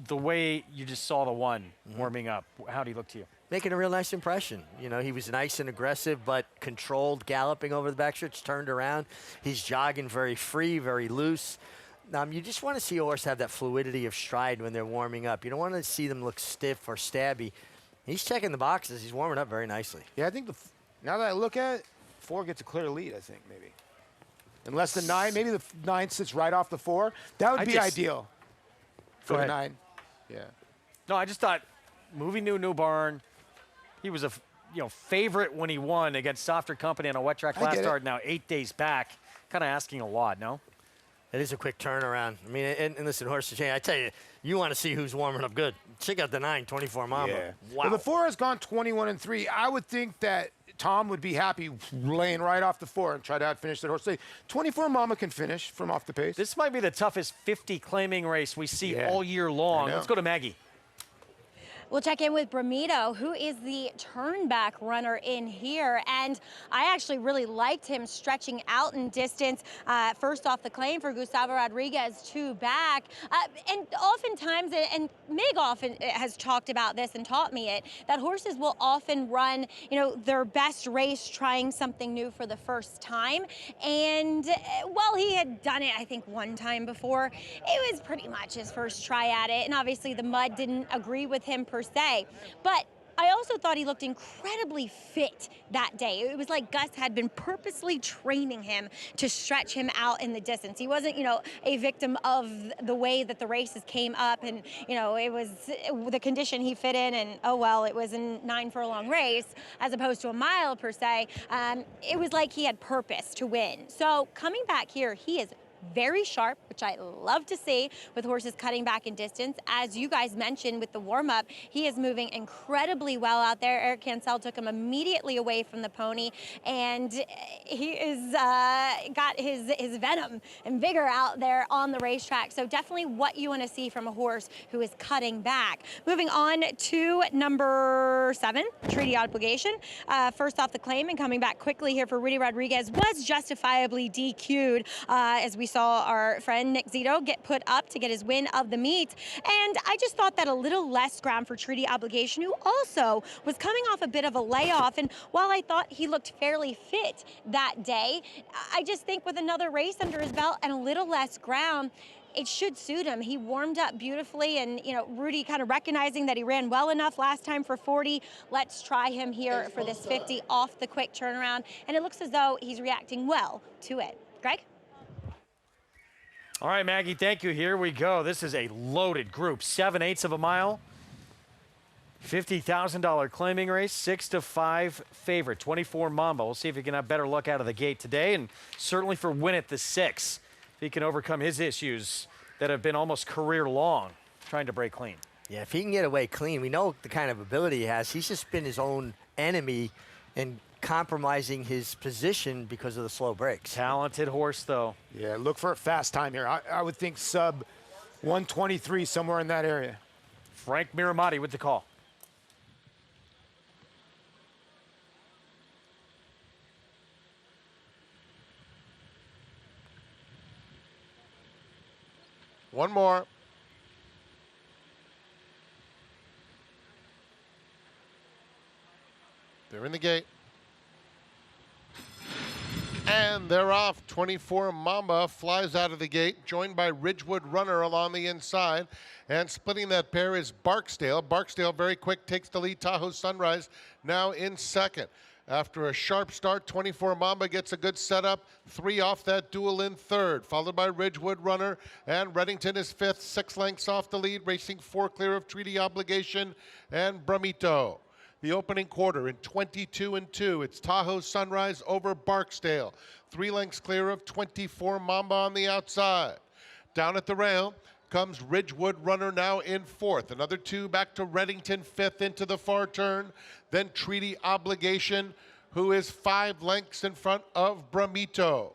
the way you just saw the 1 warming up, how do he look to you? Making a real nice impression. You know, he was nice and aggressive, but controlled, galloping over the backstretch, turned around. He's jogging very free, very loose. You just want to see a horse have that fluidity of stride when they're warming up. You don't want to see them look stiff or stabby. He's checking the boxes. He's warming up very nicely. Yeah, I think now that I look at it, 4 gets a clear lead, I think, maybe. Unless the 9, maybe the 9 sits right off the 4. That would be ideal for the 9. Yeah. No, I just thought moving to a new barn, he was a favorite when he won against Softer Company on a wet track last start. Now 8 days back, kind of asking a lot, no? It is a quick turnaround. I mean, and listen, horses change. I tell you, you want to see who's warming up good. Check out the 9, 24 Mamba. Yeah. Wow. Well, the 4 has gone 21-3. I would think that Tom would be happy laying right off the 4 and try to outfinish that horse. 24 Mama can finish from off the pace. This might be the toughest 50 claiming race we see all year long. Let's go to Maggie. We'll check in with Bermudo, who is the turnback runner in here. And I actually really liked him stretching out in distance. First off the claim for Gustavo Rodriguez, 2 back. And oftentimes, and Mig often has talked about this and taught me it, that horses will often run, their best race trying something new for the first time. And while he had done it, I think 1 time before, it was pretty much his first try at it. And obviously the mud didn't agree with him per se. But I also thought he looked incredibly fit that day. It was like Gus had been purposely training him to stretch him out in the distance. He wasn't, a victim of the way that the races came up and, it was the condition he fit in and, oh, well, it was a 9 furlong race as opposed to a mile per se. It was like he had purpose to win. So coming back here, he is very sharp, which I love to see with horses cutting back in distance. As you guys mentioned with the warm-up, he is moving incredibly well out there. Eric Cancel took him immediately away from the pony, and he is got his venom and vigor out there on the racetrack. So definitely what you want to see from a horse who is cutting back. Moving on to number 7, Treaty Obligation. First off the claim and coming back quickly here for Rudy Rodriguez, was justifiably DQ'd as we saw our friend Nick Zito get put up to get his win of the meet. And I just thought that a little less ground for Treaty Obligation, who also was coming off a bit of a layoff. And while I thought he looked fairly fit that day, I just think with another race under his belt and a little less ground, it should suit him. He warmed up beautifully, and Rudy kind of recognizing that he ran well enough last time for 40. Let's try him here for this 50 off the quick turnaround, and it looks as though he's reacting well to it. Greg? All right, Maggie, thank you. Here we go. This is a loaded group. 7/8 of a mile. $50,000 claiming race, 6-5 favorite, 24 Mamba. We'll see if he can have better luck out of the gate today, and certainly for Win at the 6, if he can overcome his issues that have been almost career long, trying to break clean. Yeah, if he can get away clean, we know the kind of ability he has. He's just been his own enemy and compromising his position because of the slow breaks. Talented horse, though. Yeah, look for a fast time here. I would think sub 123, somewhere in that area. Frank Miramati with the call. One more. They're in the gate. And they're off. 24 Mamba flies out of the gate, joined by Ridgewood Runner along the inside. And splitting that pair is Barksdale. Barksdale, very quick, takes the lead. Tahoe Sunrise now in second. After a sharp start, 24 Mamba gets a good setup. 3 off that duel in third, followed by Ridgewood Runner. And Reddington is fifth, 6 lengths off the lead, racing 4 clear of Treaty Obligation and Bramito. The opening quarter in 22-2. It's Tahoe Sunrise over Barksdale. 3 lengths clear of 24 Mamba on the outside. Down at the rail comes Ridgewood Runner now in fourth. Another 2 back to Reddington, fifth into the far turn. Then Treaty Obligation, who is 5 lengths in front of Bramito.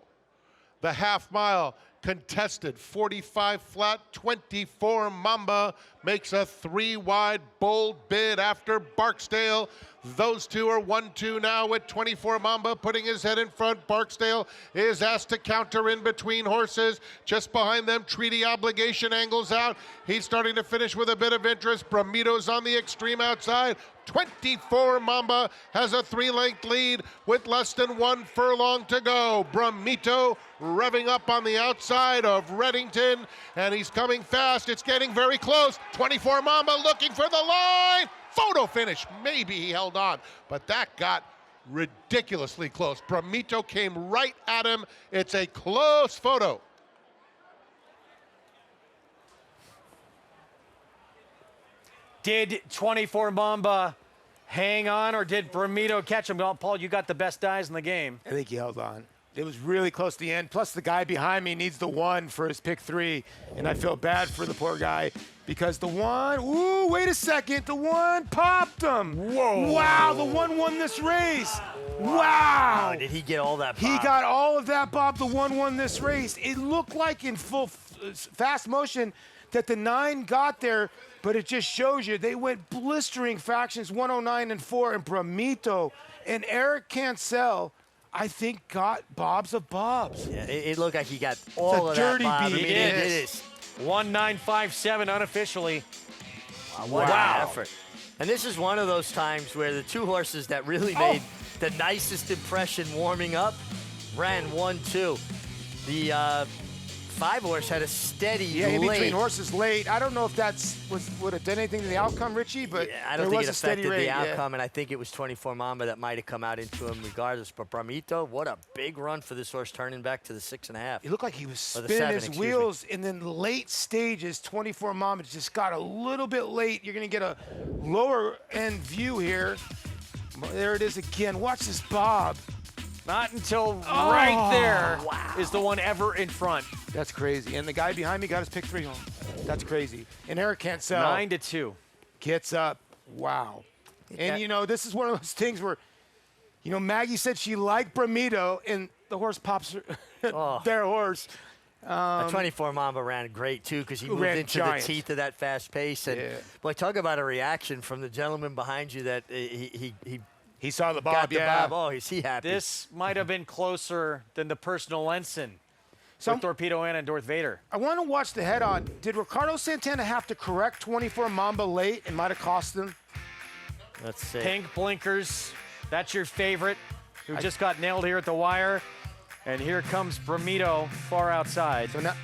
The half mile contested, 45 flat, 24 Mamba makes a 3 wide bold bid after Barksdale. Those two are 1-2 now with 24 Mamba putting his head in front. Barksdale is asked to counter in between horses. Just behind them, Treaty Obligation angles out. He's starting to finish with a bit of interest. Bramito's on the extreme outside. 24 Mamba has a 3-length lead with less than 1 furlong to go. Bramito revving up on the outside of Reddington, and he's coming fast. It's getting very close. 24 Mamba looking for the line. Photo finish. Maybe he held on, but that got ridiculously close. Bramito came right at him. It's a close photo. Did 24 Mamba hang on, or did Bramito catch him? Well, Paul, you got the best eyes in the game. I think he held on. It was really close to the end. Plus, the guy behind me needs the 1 for his pick 3, and I feel bad for the poor guy because the 1, ooh, wait a second, the 1 popped him. Whoa. Wow, the 1 won this race. Wow. Oh, did he get all that, Bob? He got all of that, Bob. The 1 won this race. It looked like in full fast motion that the 9 got there, but it just shows you they went blistering fractions, 109 and 4, and Bramito and Eric Cancel, I think, got Bob's of Bob's. Yeah, it looked like he got all of that, Bob. Beat. I mean, it is. 1957 unofficially. What an effort. And this is one of those times where the 2 horses that really made the nicest impression warming up ran 1-2. The 5 horse had a steady in late. between horses late. I don't know if would have done anything to the outcome, Richie, but I don't think it affected rate, the outcome, and I think it was 24 Mamba that might have come out into him regardless. But Bramito, what a big run for this horse, turning back to the 6.5. It looked like he was spinning his wheels, and then late stages, 24 Mamba just got a little bit late. You're going to get a lower end view here. There it is again. Watch this Bob. Not until right there is the one ever in front. That's crazy. And the guy behind me got his pick 3 home. That's crazy. And Eric Cancel 9-2. Gets up. Wow. And, you know, this is one of those things where, you know, Maggie said she liked Bramido, and the horse pops her, their horse. A 24 Mamba ran great, too, because he moved into the teeth of that fast pace. And, boy, talk about a reaction from the gentleman behind you that he saw the bob, got the bob. Oh, is he happy? This might have been closer than the personal ensign with Torpedo Anna and Darth Vader. I want to watch the head-on. Did Ricardo Santana have to correct 24 Mamba late and might have cost him? Let's see. Pink blinkers. That's your favorite, who just got nailed here at the wire. And here comes Bramido far outside. So now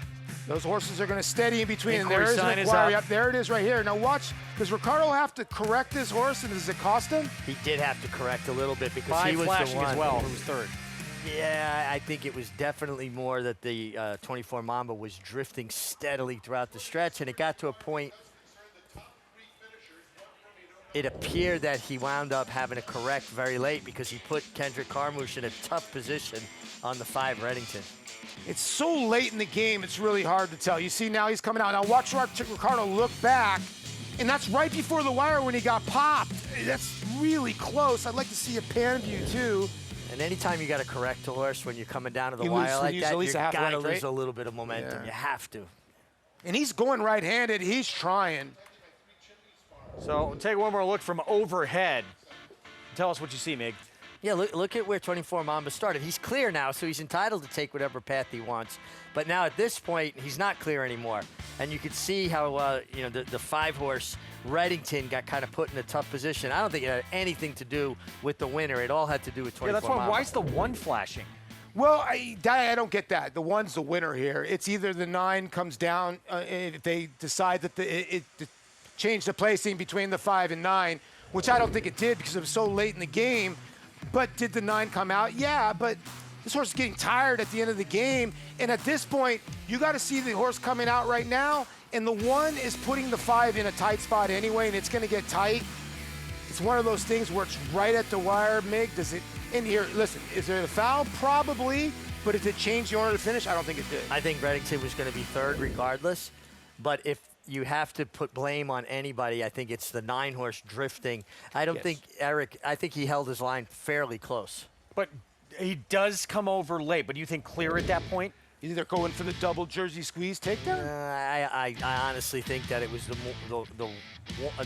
those horses are going to steady in between. Inquiry And there is sign an is inquiry up. up. There it is right here. Now watch. Does Ricardo have to correct this horse, and does it cost him? He did have to correct a little bit because 5 he was flashing the one as well, who was third. Yeah, I think it was definitely more that the 24 Mamba was drifting steadily throughout the stretch, and it got to a point. It appeared that he wound up having to correct very late because he put Kendrick Carmouche in a tough position on the 5 Reddington. It's so late in the game, it's really hard to tell. You see now he's coming out. Now watch Ricardo look back, and that's right before the wire when he got popped. That's really close. I'd like to see a pan view, too. And anytime you got to correct a horse when you're coming down to the You wire lose- like you that, at least you a half got to length, lose right? a little bit of momentum. Yeah. You have to. And he's going right-handed. He's trying. So take one more look from overhead. Tell us what you see, Mig. Yeah, look at where 24 Mamba started. He's clear now, so he's entitled to take whatever path he wants. But now at this point, he's not clear anymore. And you can see how you know the 5-horse Reddington got kind of put in a tough position. I don't think it had anything to do with the winner. It all had to do with 24 Yeah, that's why. Mamba. Why is the 1 flashing? Well, I don't get that. The 1's the winner here. It's either the 9 comes down if they decide that it change the placing between the 5 and 9, which I don't think it did because it was so late in the game. But did the 9 come out? Yeah, but this horse is getting tired at the end of the game. And at this point, you got to see the horse coming out right now. And the 1 is putting the 5 in a tight spot anyway, and it's going to get tight. It's one of those things where it's right at the wire, Mig. Does it, in here, listen, is there a foul? Probably. But did it change the order to finish? I don't think it did. I think Reddington was going to be 3rd regardless. But if you have to put blame on anybody, I think it's the 9-horse drifting. I don't think Eric, I think he held his line fairly close. But he does come over late. But do you think clear at that point? You think they're going for the double jersey squeeze takedown? I honestly think that it was the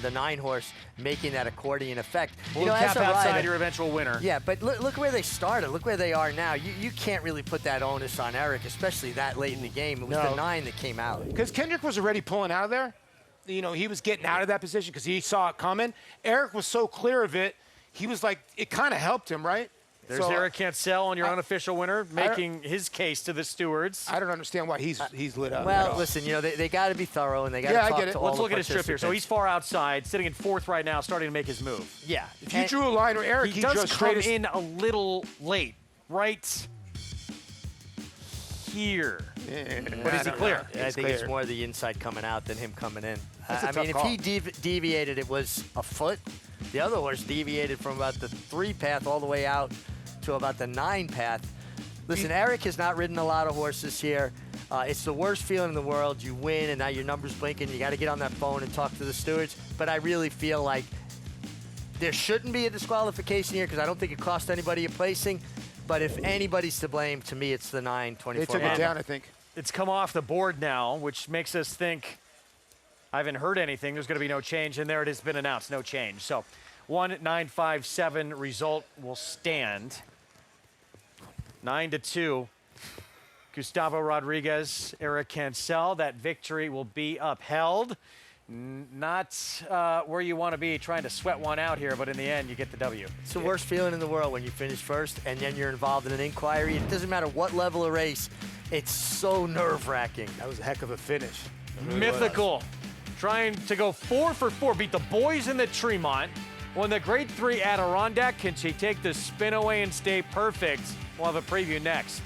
9-horse making that accordion effect. Well, you know, cap as a outside rider, your eventual winner. Yeah, but look where they started. Look where they are now. You can't really put that onus on Eric, especially that late in the game. It was the 9 that came out. Because Kendrick was already pulling out of there. You know, he was getting out of that position because he saw it coming. Eric was so clear of it, he was like, it kind of helped him, right? There's Eric Cancel on your unofficial winner, making his case to the stewards. I don't understand why he's lit up. Well, listen, you know, they got to be thorough, and they got to talk to all Let's the look at his trip here. So he's far outside, sitting in 4th right now, starting to make his move. Yeah. If you drew a line with Eric, he does does come in a little late, right here. But is he clear? I think it's more the inside coming out than him coming in. I mean, if call. he deviated, it was a foot. The other horse deviated from about the 3 path all the way out to about the 9 path. Listen, Eric has not ridden a lot of horses here. It's the worst feeling in the world. You win, and now your number's blinking. You got to get on that phone and talk to the stewards. But I really feel like there shouldn't be a disqualification here because I don't think it cost anybody a placing. But if anybody's to blame, to me, it's the 9-24. They took it down, I think. It's come off the board now, which makes us think, I haven't heard anything. There's going to be no change, and there it has been announced, no change. So 1-9-5-7 result will stand. 9-2. Gustavo Rodriguez, Eric Cancel. That victory will be upheld. Not where you want to be trying to sweat one out here, but in the end, you get the W. It's the worst feeling in the world when you finish first and then you're involved in an inquiry. It doesn't matter what level of race. It's so nerve-wracking. That was a heck of a finish. Mythical. Trying to go 4 for 4. Beat the boys in the Tremont. Won the Grade 3 Adirondack. Can she take the spin away and stay perfect? We'll have a preview next.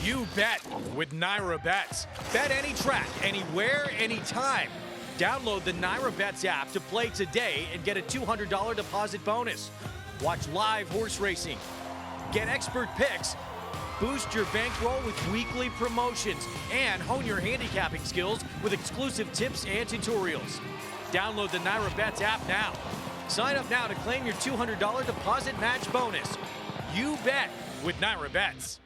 You bet with NYRA Bets. Bet any track, anywhere, anytime. Download the NYRA Bets app to play today and get a $200 deposit bonus. Watch live horse racing, get expert picks, boost your bankroll with weekly promotions, and hone your handicapping skills with exclusive tips and tutorials. Download the NYRA Bets app now. Sign up now to claim your $200 deposit match bonus. You bet with NYRA Bets.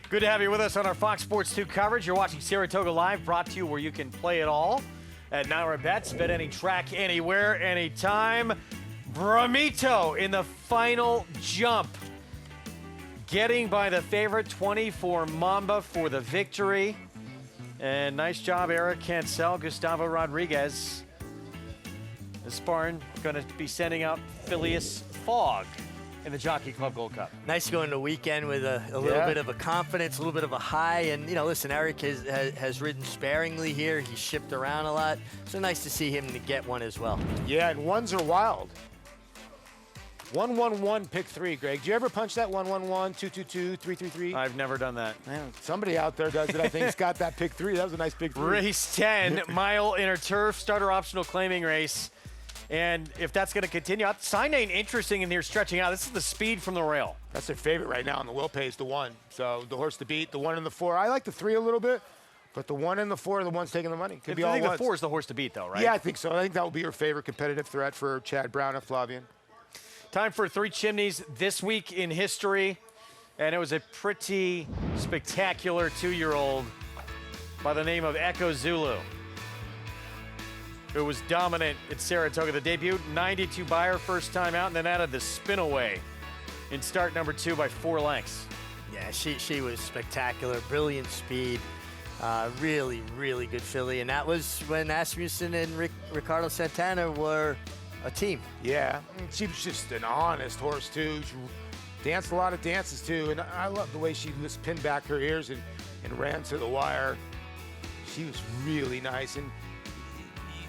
Good to have you with us on our Fox Sports 2 coverage. You're watching Saratoga Live, brought to you where you can play it all at NYRA Bets. Bet any track, anywhere, anytime. Bramito in the final jump. Getting by the favorite 24 Mamba for the victory. And nice job, Eric Cancel, Gustavo Rodriguez. This barn going to be sending out Phileas Fogg in the Jockey Club Gold Cup. Nice to go into the weekend with a little bit of a confidence, a little bit of a high. And, you know, listen, Eric has ridden sparingly here. He's shipped around a lot. So nice to see him to get one as well. Yeah, and ones are wild. 1-1-1, pick 3, Greg. Do you ever punch that 1-1-1, 2-2-2, 3-3-3? I've never done that. Man, somebody out there does it. I think it's got that pick 3. That was a nice pick 3. Race 10, mile inner turf, starter optional claiming race. And if that's going to continue, sign ain't interesting in here stretching out. This is the speed from the rail. That's their favorite right now, and the will pays the 1. So the horse to beat, the 1 and the 4. I like the 3 a little bit, but the 1 and the 4 are the ones taking the money. Could be all I think ones. the 4 is the horse to beat, though, right? Yeah, I think so. I think that will be your favorite competitive threat for Chad Brown and Flavian. Time for 3 chimneys this week in history, and it was a pretty spectacular 2-year-old by the name of Echo Zulu, who was dominant at Saratoga. The debut, 92 Beyer, first time out, and then added the spin away in start number 2 by 4 lengths. Yeah, she was spectacular, brilliant speed, really, really good filly. And that was when Asmussen and Ricardo Santana were a team. Yeah, she was just an honest horse, too. She danced a lot of dances, too. And I love the way she just pinned back her ears and ran to the wire. She was really nice. And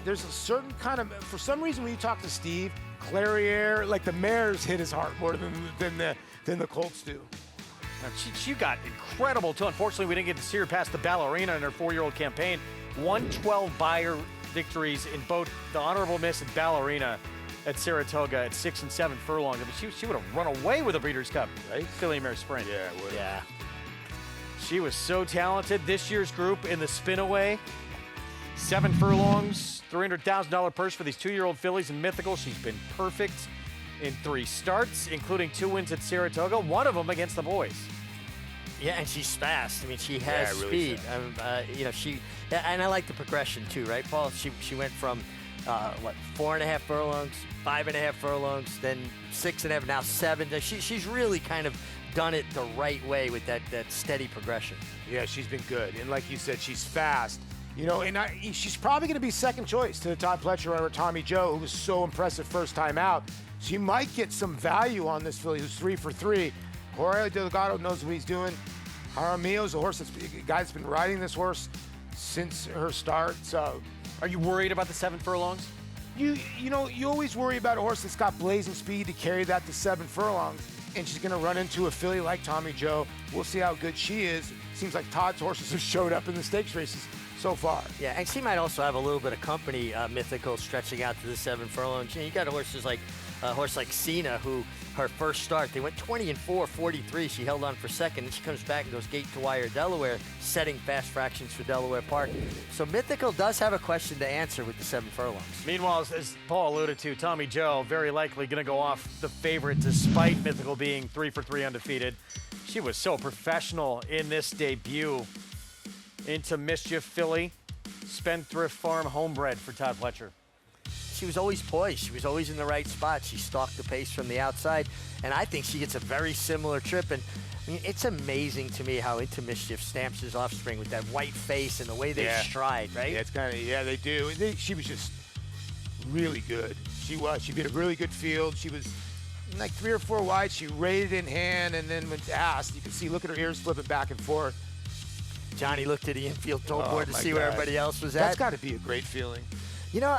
there's a certain kind of, for some reason when you talk to Steve, Clairiere, like the mares hit his heart more than the colts do. She got incredible too. Unfortunately, we didn't get to see her past the Ballerina in her 4-year-old campaign. 112 Beyer victories in both the Honorable Miss and Ballerina at Saratoga at 6 and 7 furlongs. I mean, she would have run away with the Breeders' Cup, right? Filly Mare Sprint. Yeah, it would. Yeah. She was so talented. This year's group in the spin away, 7 furlongs, $300,000 purse for these 2-year-old fillies in Mythical. She's been perfect in 3 starts, including 2 wins at Saratoga, one of them against the boys. Yeah, and she's fast. I mean, she has really speed. You know, and I like the progression too, right, Paul? She went from 4.5 furlongs, 5.5 furlongs, then 6.5, now 7. She's really kind of done it the right way with that steady progression. Yeah, she's been good, and like you said, she's fast. You know, and she's probably going to be second choice to Todd Pletcher or Tommy Joe, who was so impressive first time out. She might get some value on this filly, who's 3 for 3. Jorge Delgado knows what he's doing. Jaramillo's a horse a guy that's been riding this horse since her start. So, are you worried about the 7 furlongs? You know, you always worry about a horse that's got blazing speed to carry that to 7 furlongs, and she's going to run into a filly like Tommy Joe. We'll see how good she is. Seems like Todd's horses have showed up in the stakes races so far. Yeah, and she might also have a little bit of company, Mythical, stretching out to the 7 furlongs. You know, you got horses like a horse like Cena, who her first start, they went 20-4, 43. She held on for second, and she comes back and goes gate to wire Delaware, setting fast fractions for Delaware Park. So Mythical does have a question to answer with the 7 furlongs. Meanwhile, as Paul alluded to, Tommy Joe very likely going to go off the favorite despite Mythical being 3 for 3 undefeated. She was so professional in this debut. Into Mischief filly, Spendthrift Farm homebred for Todd Pletcher. She was always poised. She was always in the right spot. She stalked the pace from the outside, and I think she gets a very similar trip. And I mean, it's amazing to me how Into Mischief stamps his offspring with that white face and the way they stride, right? Yeah, it's kind of, they do. She was just really good. She beat a really good field. She was like 3 or 4 wide. She rated in hand, and then when asked, you can see, look at her ears flipping back and forth. Johnny looked at the infield toe board to see where everybody else was at. That's got to be a great feeling. You know,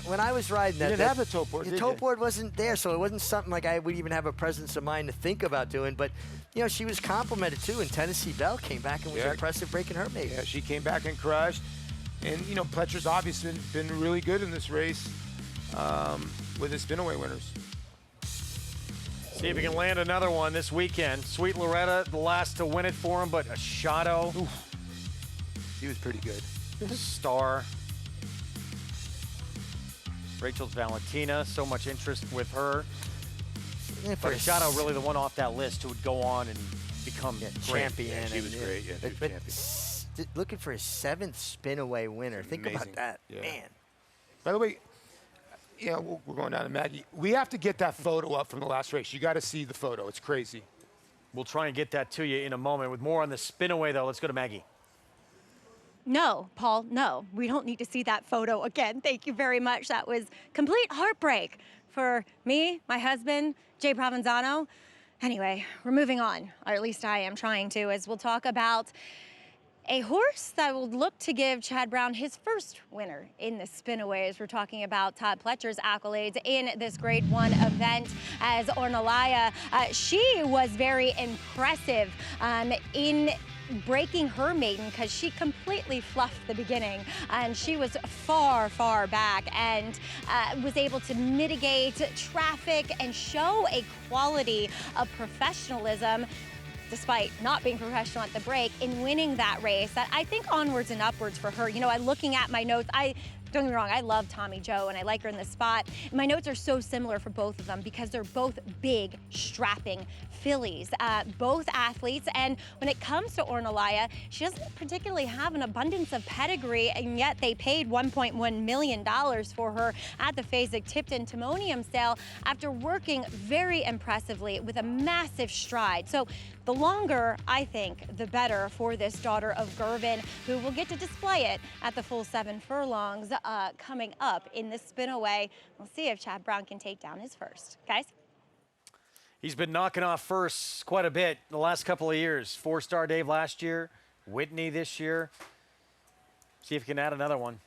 when I was riding that, you didn't have the toe board, the toe board wasn't there, so it wasn't something like I would even have a presence of mind to think about doing. But you know, she was complimented too, and Tennessee Belle came back and was impressive breaking her maiden. Yeah, she came back and crushed. And you know, Pletcher's obviously been really good in this race with his spin-away winners. See if he can land another one this weekend. Sweet Loretta, the last to win it for him, but Ashado. He was pretty good. Star. Rachel's Valentina, so much interest with her. But Ashado really the one off that list who would go on and become champion. Yeah, she was great. Yeah, she was champion. Looking for his 7th spin-away winner. Think about that, man. By the way, we're going down to Maggie. We have to get that photo up from the last race. You got to see the photo. It's crazy. We'll try and get that to you in a moment. With more on the spin-away, though, let's go to Maggie. No, Paul, no. We don't need to see that photo again. Thank you very much. That was complete heartbreak for me, my husband, Jay Provenzano. Anyway, we're moving on, or at least I am trying to, as we'll talk about a horse that will look to give Chad Brown his first winner in the spin-away, as we're talking about Todd Pletcher's accolades in this Grade 1 event as Ornalaya. She was very impressive in breaking her maiden, because she completely fluffed the beginning and she was far, far back and was able to mitigate traffic and show a quality of professionalism despite not being professional at the break in winning that race. That I think onwards and upwards for her. You know, looking at my notes, don't get me wrong, I love Tommy Joe and I like her in this spot. My notes are so similar for both of them because they're both big, strapping fillies, both athletes. And when it comes to Ornalaya, she doesn't particularly have an abundance of pedigree, and yet they paid $1.1 million for her at the Fasig-Tipton Timonium sale after working very impressively with a massive stride. So the longer, I think, the better for this daughter of Gervin, who will get to display it at the full 7 furlongs coming up in the spin-away. We'll see if Chad Brown can take down his first. Guys? He's been knocking off firsts quite a bit the last couple of years. 4-star Dave last year, Whitney this year. See if he can add another one.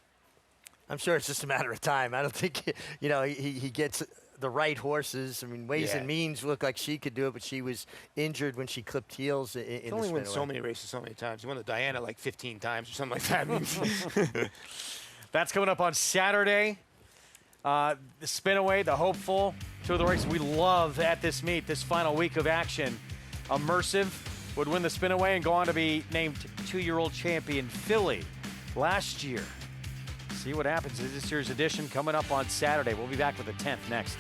I'm sure it's just a matter of time. I don't think, he gets the right horses. I mean, Ways and Means looked like she could do it, but she was injured when she clipped heels in the only won so many races so many times. He won the Diana like 15 times or something like that. That's coming up on Saturday. The spin-away, the hopeful, two of the races we love at this meet, this final week of action. Immersive would win the spin-away and go on to be named 2-year-old champion filly last year. See what happens in this year's edition coming up on Saturday. We'll be back with the 10th next.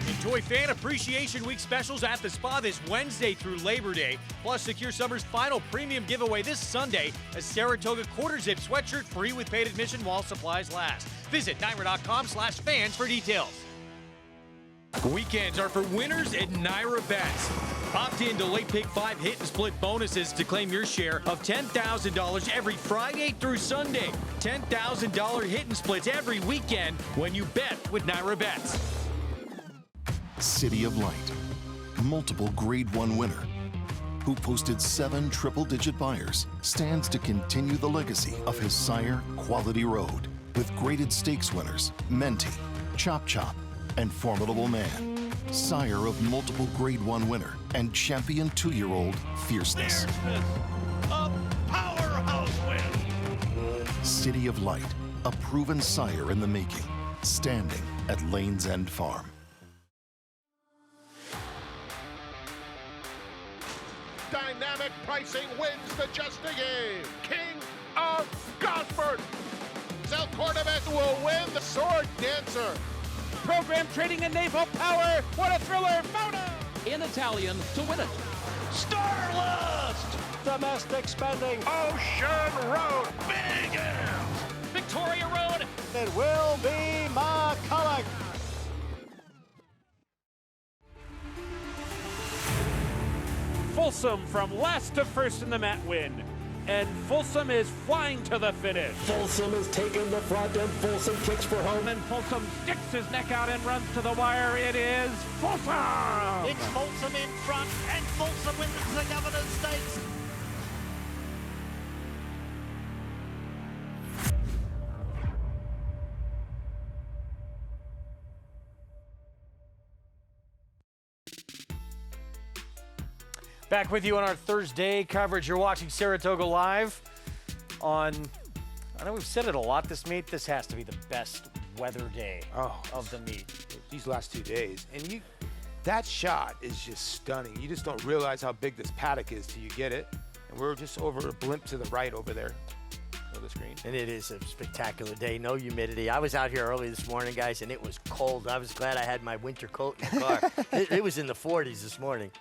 Enjoy Fan Appreciation Week specials at the spa this Wednesday through Labor Day. Plus, secure summer's final premium giveaway this Sunday, a Saratoga quarter zip sweatshirt free with paid admission while supplies last. Visit NYRA.com/fans for details. Weekends are for winners at NYRA Bets. Opt in to Late Pick 5 hit and split bonuses to claim your share of $10,000 every Friday through Sunday. $10,000 hit and splits every weekend when you bet with NYRA Bets. City of Light, multiple Grade 1 winner, who posted 7 triple-digit buyers, stands to continue the legacy of his sire, Quality Road, with graded stakes winners, Menti, Chop Chop, and Formidable Man, sire of multiple Grade 1 winner and champion 2-year-old Fierceness. A powerhouse win. City of Light, a proven sire in the making, standing at Lane's End Farm. Dynamic pricing wins the Just a Game. King of Gosford. South Cordovan will win the Sword Dancer. Program trading and naval power. What a thriller. Mona. In Italian to win it. Starlust. Domestic spending. Ocean Road. Big M. Victoria Road. It will be McCulloch. Folsom from last to first in the mat win. And Folsom is flying to the finish. Folsom has taken the front and Folsom kicks for home. And Folsom sticks his neck out and runs to the wire. It is Folsom! It's Folsom in front, and Folsom wins the Governor's Stakes. Back with you on our Thursday coverage. You're watching Saratoga Live on, I know we've said it a lot this meet, this has to be the best weather day of the meet. These last 2 days. And that shot is just stunning. You just don't realize how big this paddock is till you get it. And we're just over a blimp to the right over there. The screen. And it is a spectacular day. No humidity. I was out here early this morning, guys, and it was cold. I was glad I had my winter coat in the car. it was in the 40s this morning.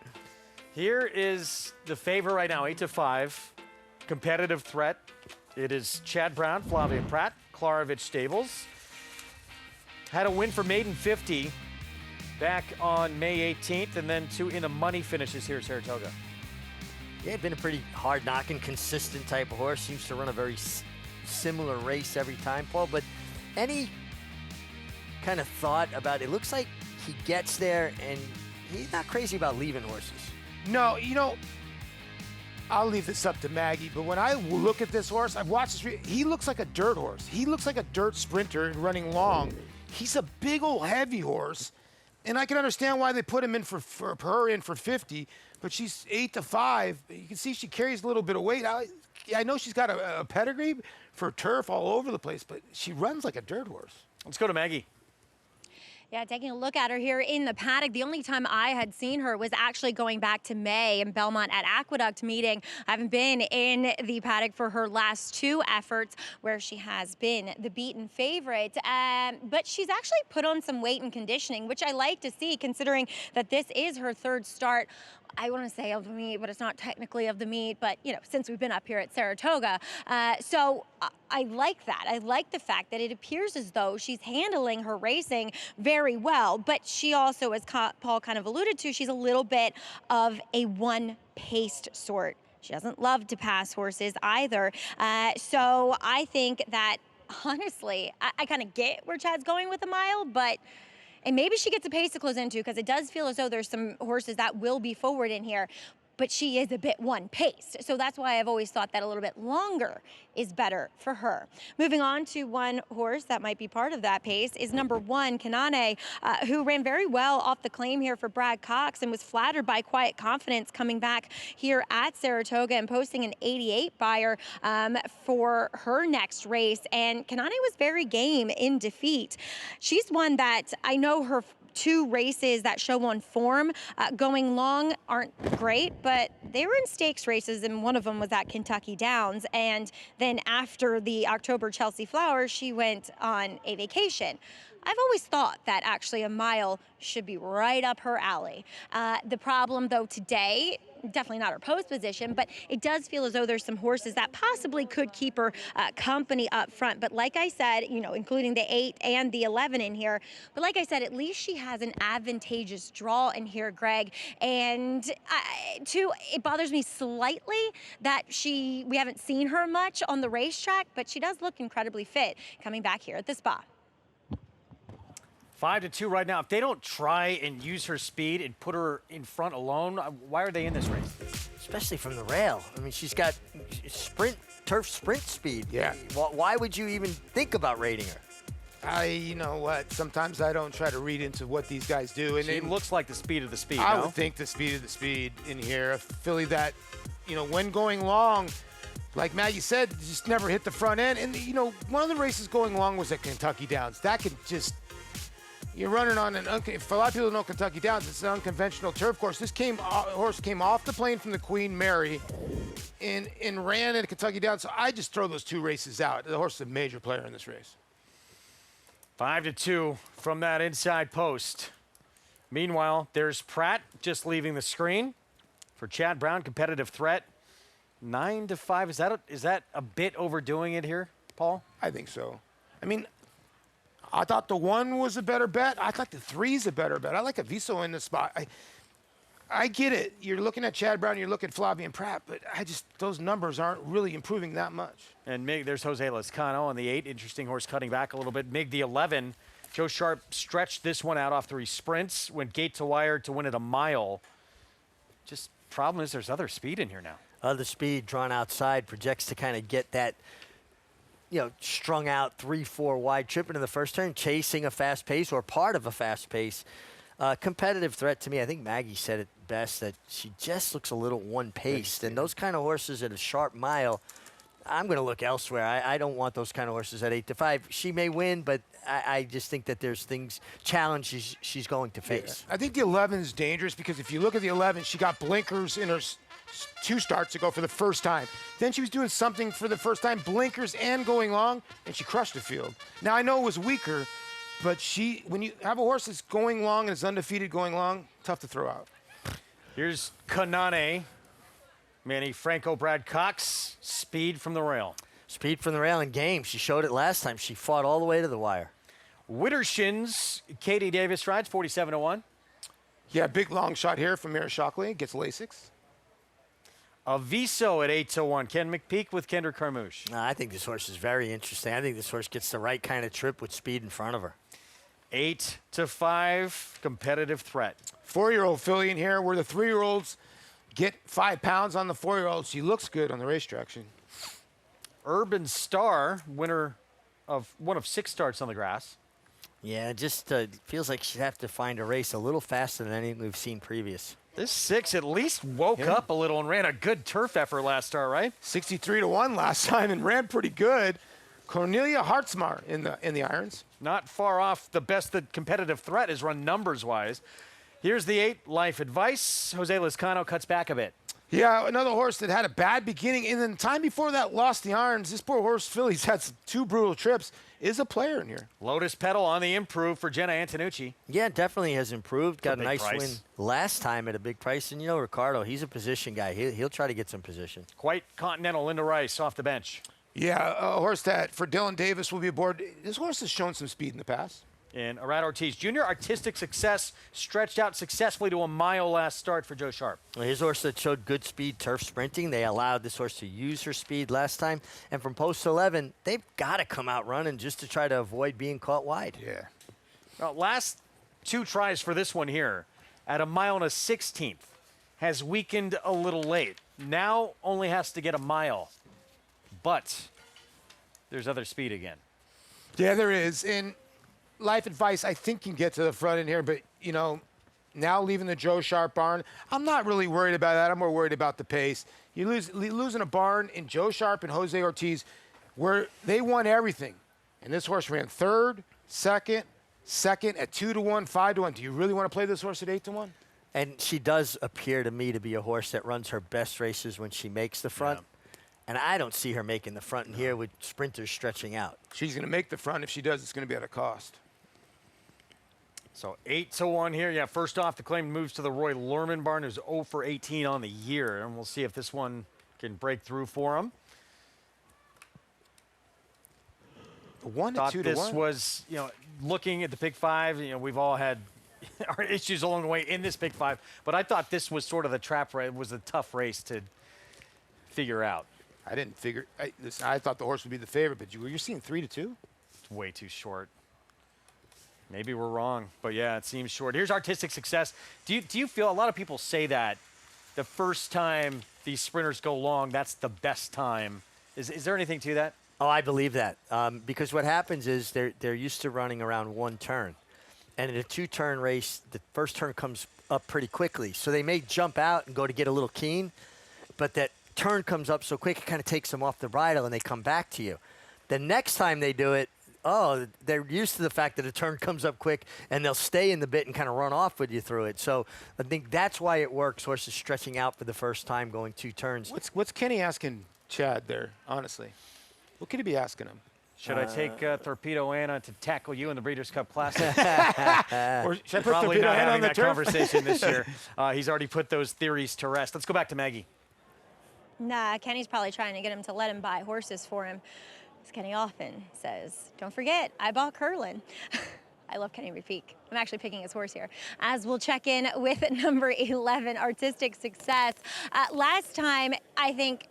Here is the favorite right now, 8-5. Competitive threat. It is Chad Brown, Flavia Pratt, Klarovich Stables. Had a win for Maiden 50 back on May 18th, and then 2 in the money finishes here at Saratoga. Yeah, been a pretty hard-knocking, consistent type of horse. Seems to run a very similar race every time, Paul. But any kind of thought about it? Looks like he gets there, and he's not crazy about leaving horses. No, I'll leave this up to Maggie, but when I look at this horse, I've watched this, he looks like a dirt horse. He looks like a dirt sprinter and running long. He's a big old heavy horse, and I can understand why they put him in for her in for 50, but she's 8-5. You can see she carries a little bit of weight. I know she's got a pedigree for turf all over the place, but she runs like a dirt horse. Let's go to Maggie. Yeah, taking a look at her here in the paddock. The only time I had seen her was actually going back to May in Belmont at Aqueduct meeting. I haven't been in the paddock for her last 2 efforts where she has been the beaten favorite. But she's actually put on some weight and conditioning, which I like to see considering that this is her 3rd start. I want to say of the meet, but it's not technically of the meet, but since we've been up here at Saratoga. So I like that. I like the fact that it appears as though she's handling her racing very well, but she also, as Paul kind of alluded to, she's a little bit of a one-paced sort. She doesn't love to pass horses either. So I think that, honestly, I kind of get where Chad's going with a mile, but and maybe she gets a pace to close into because it does feel as though there's some horses that will be forward in here. But she is a bit one-paced. So that's why I've always thought that a little bit longer is better for her. Moving on to one horse that might be part of that pace is number 1, Kanane, who ran very well off the claim here for Brad Cox and was flattered by Quiet Confidence coming back here at Saratoga and posting an 88 buyer for her next race. And Kanane was very game in defeat. She's one that I know her two races that show on form. Going long aren't great, but they were in stakes races, and one of them was at Kentucky Downs. And then after the October Chelsea Flowers, she went on a vacation. I've always thought that actually a mile should be right up her alley. The problem, though, today, definitely not her post position, but it does feel as though there's some horses that possibly could keep her company up front. But like I said, you know, including the 8 and the 11 in here, but like I said, at least she has an advantageous draw in here, Greg. And too, it bothers me slightly that we haven't seen her much on the racetrack, but she does look incredibly fit coming back here at the Spa. 5-2 right now. If they don't try and use her speed and put her in front alone, why are they in this race? Especially from the rail. I mean, she's got turf sprint speed. Yeah. Why would you even think about rating her? You know what? Sometimes I don't try to read into what these guys do. And She looks like the speed of the speed, I no? would think the speed of the speed in here. A filly that, you know, when going long, like Maggie said, just never hit the front end. And, you know, one of the races going long was at Kentucky Downs. That could just... You're running on for a lot of people who know Kentucky Downs, it's an unconventional turf course. This horse came off the plane from the Queen Mary and ran at Kentucky Downs. So I just throw those two races out. The horse is a major player in this race. 5-2 from that inside post. Meanwhile, there's Pratt just leaving the screen for Chad Brown, competitive threat. 9-5. Is that a bit overdoing it here, Paul? I think so. I mean, I thought the 1 was a better bet. I thought the 3 is a better bet. I like Aviso in the spot. I get it. You're looking at Chad Brown, you're looking at Flavien Prat, but those numbers aren't really improving that much. And Mig, there's Jose Lezcano on the 8. Interesting horse cutting back a little bit. Mig, the 11. Joe Sharp stretched this one out off 3 sprints, went gate to wire to win it a mile. Just problem is there's other speed in here now. Other speed drawn outside projects to kind of get that, you know, strung out 3-4 wide, tripping in the first turn, chasing a fast pace or part of a fast pace. Competitive threat to me. I think Maggie said it best, that she just looks a little one-paced. And those kind of horses at a sharp mile, I'm going to look elsewhere. I don't want those kind of horses at 8-5. She may win, but I just think that there's challenges she's going to face. Yeah. I think the 11 is dangerous because if you look at the 11, she got blinkers in her 2 starts ago for the first time. Then she was doing something for the first time, blinkers and going long, and she crushed the field. Now, I know it was weaker, but when you have a horse that's going long and is undefeated going long, tough to throw out. Here's Kanane. Manny Franco, Brad Cox, speed from the rail. Speed from the rail in game. She showed it last time. She fought all the way to the wire. Widdershins, Katie Davis rides, 47-1. Yeah, big long shot here from Mira Shockley. Gets Lasix. Aviso at 8-1. Ken McPeak with Kendrick Carmouche. I think this horse is very interesting. I think this horse gets the right kind of trip with speed in front of her. 8-5, competitive threat. 4-year-old filly in here where the 3-year-olds get 5 pounds on the 4-year-old. She looks good on the racetrack. Urban Star, winner of one of 6 starts on the grass. Yeah, it just feels like she'd have to find a race a little faster than anything we've seen previous. This 6 at least woke up a little and ran a good turf effort last start, right? 63-1 last time and ran pretty good. Cornelia Hartzmar in the irons. Not far off the best that competitive threat has run numbers-wise. Here's the 8, Life Advice. Jose Lezcano cuts back a bit. Yeah, another horse that had a bad beginning, and then the time before that lost the irons. This poor horse, Philly's had 2 brutal trips, is a player in here. Lotus Petal on the improve for Jenna Antonucci. Yeah, definitely has improved. Got a nice price. win last time at a big price. And, you know, Ricardo, he's a position guy. He'll try to get some position. Quite continental, Linda Rice off the bench. Yeah, a horse that for Dylan Davis will be aboard. This horse has shown some speed in the past. And Arad Ortiz Jr., artistic success, stretched out successfully to a mile last start for Joe Sharp. Well, his horse that showed good speed, turf sprinting. They allowed this horse to use her speed last time. And from post 11, they've got to come out running just to try to avoid being caught wide. Yeah. Now, last 2 tries for this one here at a mile and a 16th has weakened a little late. Now only has to get a mile. But there's other speed again. Yeah, there is. And Life Advice, I think, can get to the front in here. But, you know, now leaving the Joe Sharp barn, I'm not really worried about that. I'm more worried about the pace. You losing a barn in Joe Sharp and Jose Ortiz where they won everything. And this horse ran 3rd, 2nd, second at 2-1, 5-1. Do you really want to play this horse at 8-1? And she does appear to me to be a horse that runs her best races when she makes the front. Yeah. And I don't see her making the front in here with sprinters stretching out. She's going to make the front. If she does, it's going to be at a cost. So 8-1 here. Yeah, first off, the claim moves to the Roy Lerman barn, who's 0 for 18 on the year. And we'll see if this one can break through for him. 1 to Thought 2 to this 1. was, looking at the Pick 5, we've all had our issues along the way in this Pick 5. But I thought this was sort of the trap race. It was a tough race to figure out. I didn't figure. Listen, I thought the horse would be the favorite, but you're seeing 3 to 2. It's way too short. Maybe we're wrong, but yeah, it seems short. Here's Artistic Success. Do you feel, a lot of people say that the first time these sprinters go long, that's the best time. Is there anything to that? Oh, I believe that. Because what happens is they're used to running around one turn. And in a two-turn race, the first turn comes up pretty quickly. So they may jump out and go to get a little keen, but that turn comes up so quick it kind of takes them off the bridle and they come back to you. The next time they do it, they're used to the fact that a turn comes up quick and they'll stay in the bit and kind of run off with you through it. So I think that's why it works, horses stretching out for the first time, going 2 turns. What's Kenny asking Chad there, honestly? What could he be asking him? Should I take Torpedo Anna to tackle you in the Breeders' Cup Classic? Or should I put Probably Torpedo not Anna having on the that turf? conversation this year. He's already put those theories to rest. Let's go back to Maggie. Nah, Kenny's probably trying to get him to let him buy horses for him. As Kenny often says, don't forget, I bought Curlin. I love Kenny McPeak. I'm actually picking his horse here. As we'll check in with number 11, Artistic Success. Last time, I think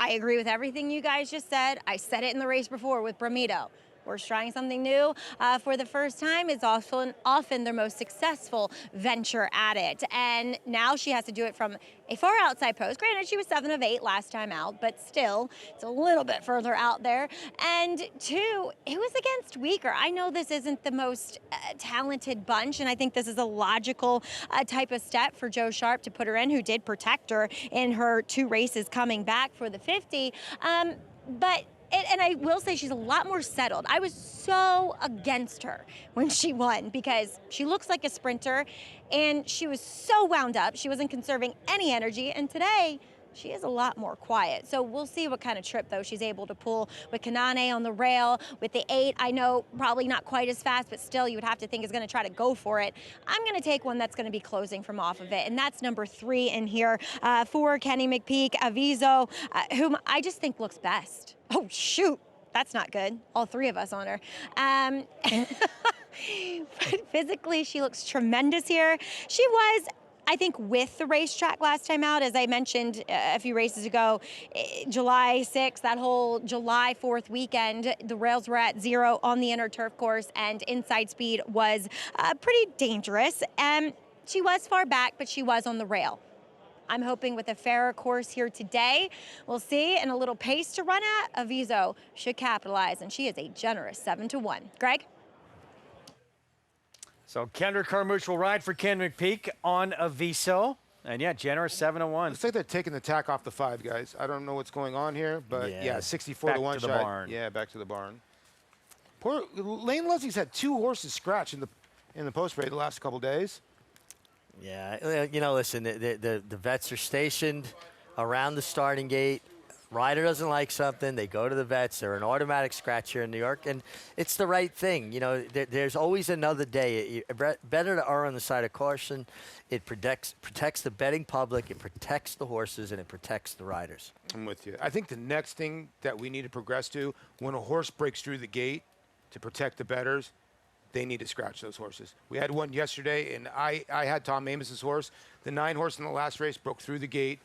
I agree with everything you guys just said. I said it in the race before with Bramido. We're trying something new for the first time. It's often their most successful venture at it. And now she has to do it from a far outside post. Granted, she was 7 of 8 last time out, but still, it's a little bit further out there. And 2, it was against weaker. I know this isn't the most talented bunch, and I think this is a logical type of step for Joe Sharp to put her in, who did protect her in her 2 races coming back for the 50. And I will say she's a lot more settled. I was so against her when she won because she looks like a sprinter and she was so wound up. She wasn't conserving any energy. And today, she is a lot more quiet. So we'll see what kind of trip, though, she's able to pull with Kanane on the rail. With the 8, I know probably not quite as fast, but still you would have to think is going to try to go for it. I'm going to take one that's going to be closing from off of it, and that's number 3 in here for Kenny McPeak, Aviso, whom I just think looks best. Oh, shoot. That's not good. All 3 of us on her. But physically, she looks tremendous here. She was, I think, with the racetrack last time out, as I mentioned a few races ago, July 6th, that whole July 4th weekend, the rails were at 0 on the inner turf course, and inside speed was pretty dangerous. She was far back, but she was on the rail. I'm hoping with a fairer course here today, we'll see, and a little pace to run at, Aviso should capitalize, and she is a generous 7-1. Greg? So Kendra Carmouche will ride for Ken McPeak on Aviso. And yeah, generous 7-1. Looks like they're taking the tack off the 5, guys. I don't know what's going on here, but yeah 64 to 1 back to the shot. barn. Yeah, back to the barn. Poor Lane Leslie's had 2 horses scratch in the post parade the last couple days. Yeah, listen, the vets are stationed around the starting gate. Rider doesn't like something, they go to the vets. They're an automatic scratch here in New York, and it's the right thing. There's always another day. Better to err on the side of caution. It protects the betting public, it protects the horses, and it protects the riders. I'm with you. I think the next thing that we need to progress to, when a horse breaks through the gate to protect the bettors, they need to scratch those horses. We had one yesterday, and I had Tom Amos's horse. The 9 horse in the last race broke through the gate.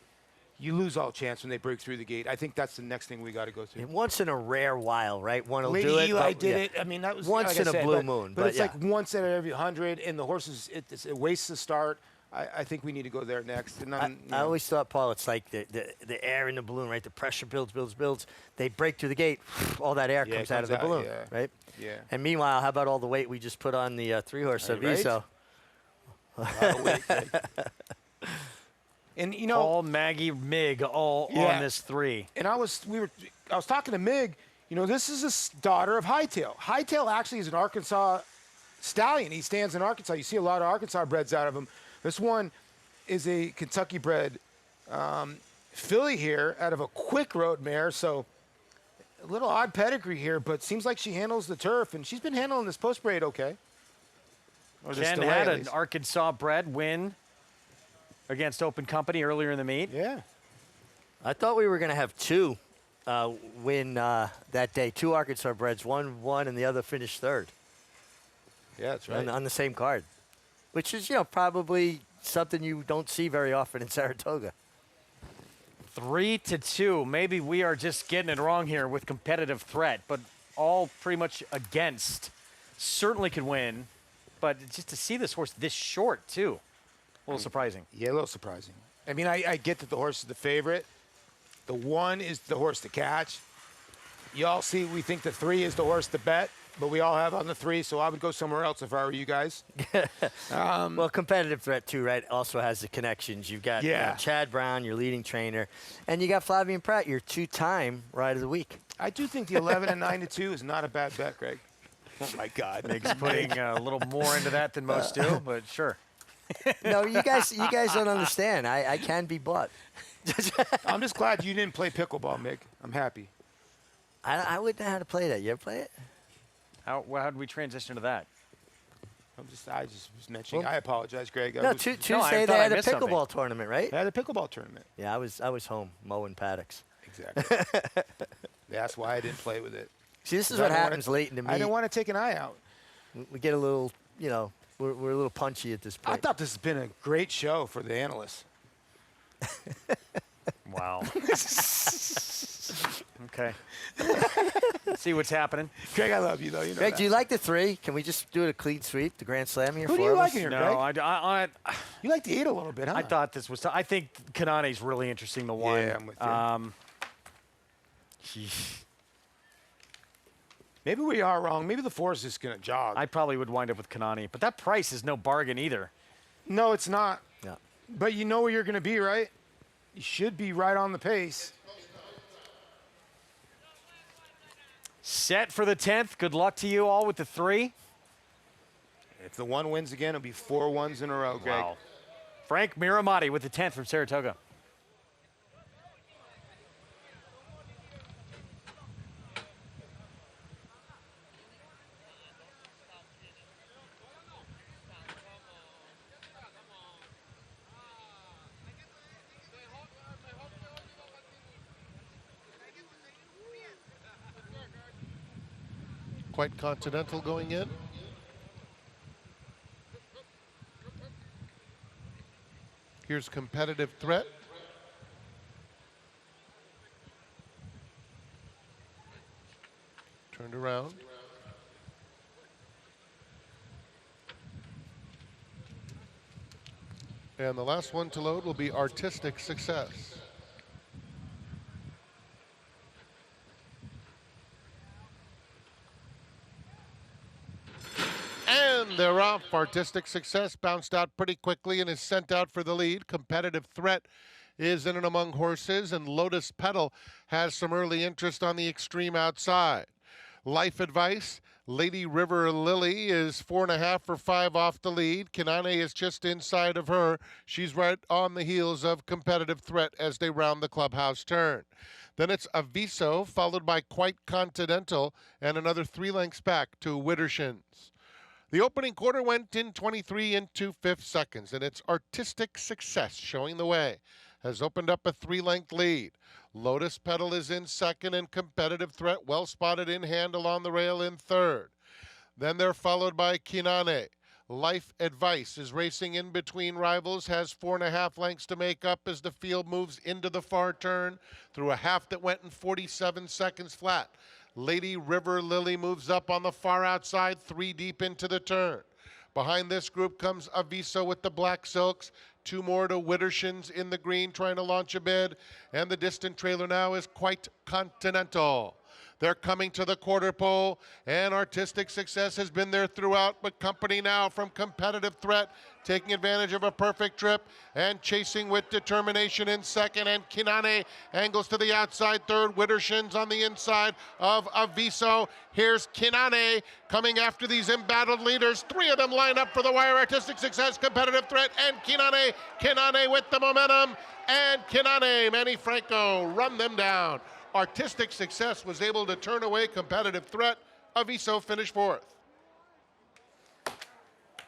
You lose all chance when they break through the gate. I think that's the next thing we got to go through. And once in a rare while, right? One will Lady do it. Eli did it. I mean, that was once like in I a said, blue moon. But it's like once out of every 100, and the horses, it wastes the start. I think we need to go there next. And I always thought, Paul, it's like the air in the balloon, right? The pressure builds. They break through the gate, all that air comes out of the balloon, right? Yeah. And meanwhile, how about all the weight we just put on the 3-horse Aviso? And all Maggie Mig all on this 3. And I was talking to Mig. This is a daughter of Hightail. Hightail actually is an Arkansas stallion. He stands in Arkansas. You see a lot of Arkansas breds out of him. This one is a Kentucky bred filly here out of a quick road mare. So a little odd pedigree here, but seems like she handles the turf, and she's been handling this post braid okay. Ken had an Arkansas bred win against Open Company earlier in the meet. Yeah. I thought we were going to have two win that day. Two Arkansas breds. One won and the other finished third. Yeah, that's right. On the same card, which is, probably something you don't see very often in Saratoga. 3-2. Maybe we are just getting it wrong here with competitive threat, but all pretty much against. Certainly could win, but just to see this horse this short, too, a little surprising. Yeah, a little surprising. I mean, I get that the horse is the favorite. The 1 is the horse to catch. You all see we think the 3 is the horse to bet, but we all have on the 3, so I would go somewhere else if I were you guys. Well, competitive threat, too, right, also has the connections. You've got Chad Brown, your leading trainer, and you got Flavien Prat, your 2-time Ride of the Week. I do think the 11 and 9-2 is not a bad bet, Greg. Oh, my God. Nick's putting a little more into that than most do, but sure. No, you guys don't understand. I can be bought. I'm just glad you didn't play pickleball, Mick. I'm happy. I wouldn't know how to play that. You ever play it? How did we transition to that? I just was mentioning. Well, I apologize, Greg. Tuesday they had a pickleball tournament, right? They had a pickleball tournament. Yeah, I was home mowing paddocks. Exactly. That's why I didn't play with it. See, this is what happens late in the meet. I didn't want to take an eye out. We get a little, we're a little punchy at this point. I thought this has been a great show for the analysts. Wow. Okay. See what's happening. Greg, I love you, though. You know Greg, that. do you like the 3? Can we just do it a clean sweep, the Grand Slam here? Who do you like here, No, Greg? You like the 8 a little bit, huh? I thought this was. I think Kanane's really interesting. The 1. Yeah, I'm with you. Maybe we are wrong. Maybe the 4 is just going to jog. I probably would wind up with Kanane, but that price is no bargain either. No, it's not. Yeah. But you know where you're going to be, right? You should be right on the pace. Set for the 10th. Good luck to you all with the 3. If the 1 wins again, it'll be 4 1s in a row, Greg. Wow. Frank Miramati with the 10th from Saratoga. Quite continental going in. Here's competitive threat. Turned around. And the last one to load will be Artistic Success. And they're off. Artistic Success bounced out pretty quickly and is sent out for the lead. Competitive Threat is in and among horses, and Lotus Petal has some early interest on the extreme outside. Life Advice, Lady River Lily is 4.5 for 5 off the lead. Kanane is just inside of her. She's right on the heels of Competitive Threat as they round the clubhouse turn. Then it's Aviso, followed by Quite Continental, and another 3 lengths back to Widdershins. The opening quarter went in 23 and 2/5 seconds, and it's Artistic Success showing the way. Has opened up a 3-length lead. Lotus Petal is in second, and Competitive Threat well spotted in hand along the rail in third. Then they're followed by Kinane. Life Advice is racing in between rivals, has 4.5 lengths to make up as the field moves into the far turn through a half that went in 47 seconds flat. Lady River Lily moves up on the far outside, 3 deep into the turn. Behind this group comes Aviso with the black silks. 2 more to Widdershins in the green trying to launch a bid. And the distant trailer now is Quite Continental. They're coming to the quarter pole, and Artistic Success has been there throughout, but Company Now from Competitive Threat, taking advantage of a perfect trip and chasing with determination in second, and Kinane angles to the outside third. Wittershin's on the inside of Aviso. Here's Kinane coming after these embattled leaders. Three of them line up for the wire. Artistic Success, Competitive Threat, and Kinane with the momentum, and Kinane, Manny Franco run them down. Artistic Success was able to turn away Competitive Threat. Aviso finished fourth.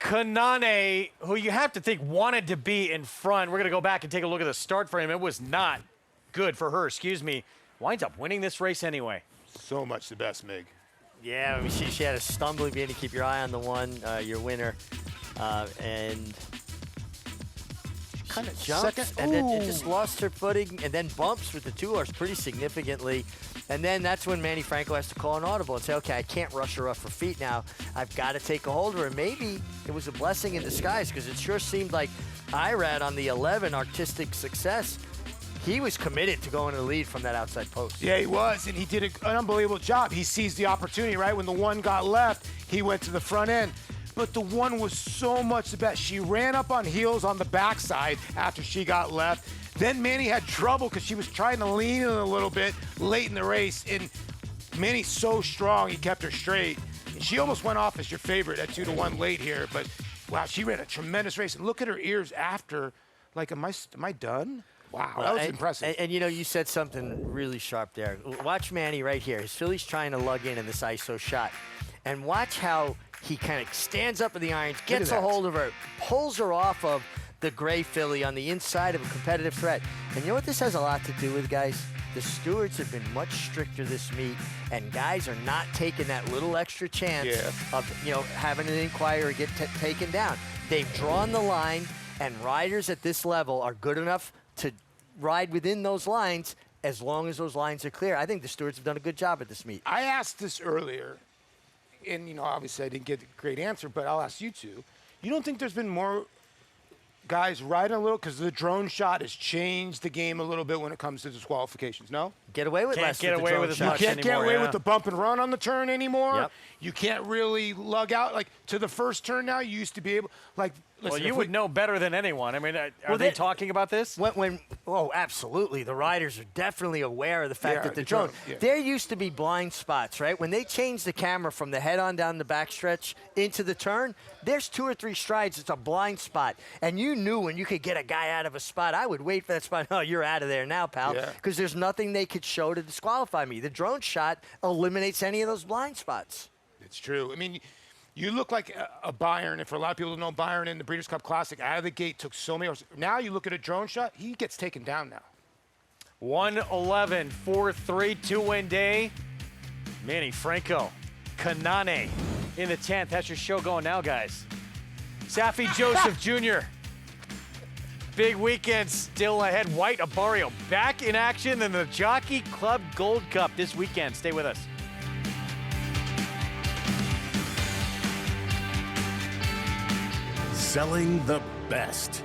Kanane, who you have to think wanted to be in front. We're going to go back and take a look at the start for him. It was not good for her, winds up winning this race anyway. So much the best, Mig. Yeah, I mean, she had a stumbling being to keep your eye on the one, your winner, and kind of jumps, and then it just lost her footing, and then bumps with the two horse pretty significantly. And then that's when Manny Franco has to call an audible and say, okay, I can't rush her off her feet now. I've got to take a hold of her. And maybe it was a blessing in disguise, because it sure seemed like IRAD on the 11, Artistic Success, he was committed to going to the lead from that outside post. Yeah, he was, and he did an unbelievable job. He seized the opportunity, right? When the one got left, he went to the front end. But the one was so much the best. She ran up on heels on the backside after she got left. Then Manny had trouble because she was trying to lean in a little bit late in the race. And Manny's so strong, he kept her straight. And she almost went off as your favorite at 2-1 late here. But, wow, she ran a tremendous race. And look at her ears after. Like, am I done? Wow, that was impressive. And, you know, you said something really sharp there. Watch Manny right here. His filly's trying to lug in this ISO shot. And watch how he kind of stands up in the irons, gets a hold of her, pulls her off of the gray filly on the inside of a Competitive Threat. And you know what this has a lot to do with, guys? The stewards have been much stricter this meet, and guys are not taking that little extra chance of, you know, having an inquiry get taken down. They've drawn the line, and riders at this level are good enough to ride within those lines as long as those lines are clear. I think the stewards have done a good job at this meet. I asked this earlier, and, you know, obviously I didn't get a great answer, but I'll ask you two. You don't think there's been more guys riding a little, because the drone shot has changed the game a little bit when it comes to disqualifications, no? Get away with less. Can't get away with as much anymore. You can't get away with the bump and run on the turn anymore. Yep. You can't really lug out. Like, to the first turn now, you used to be able, like, listen, well, you would know better than anyone. I mean, are they talking about this? Oh, absolutely. The riders are definitely aware of the fact that the drone. There used to be blind spots, right? When they changed the camera from the head on down the backstretch into the turn, there's 2 or 3 strides. It's a blind spot. And you knew when you could get a guy out of a spot, I would wait for that spot. Oh, you're out of there now, pal. Because there's nothing they could show to disqualify me. The drone shot eliminates any of those blind spots. It's true. I mean, you look like a Byron, and for a lot of people who know Byron in the Breeders' Cup Classic, out of the gate took so many horses. Now you look at a drone shot, he gets taken down now. 111, 4-3, 2-win day. Manny Franco, Kanane in the 10th. That's your show going now, guys. Safi Joseph Jr. Big weekend still ahead. White Abario back in action in the Jockey Club Gold Cup this weekend. Stay with us. Selling the best.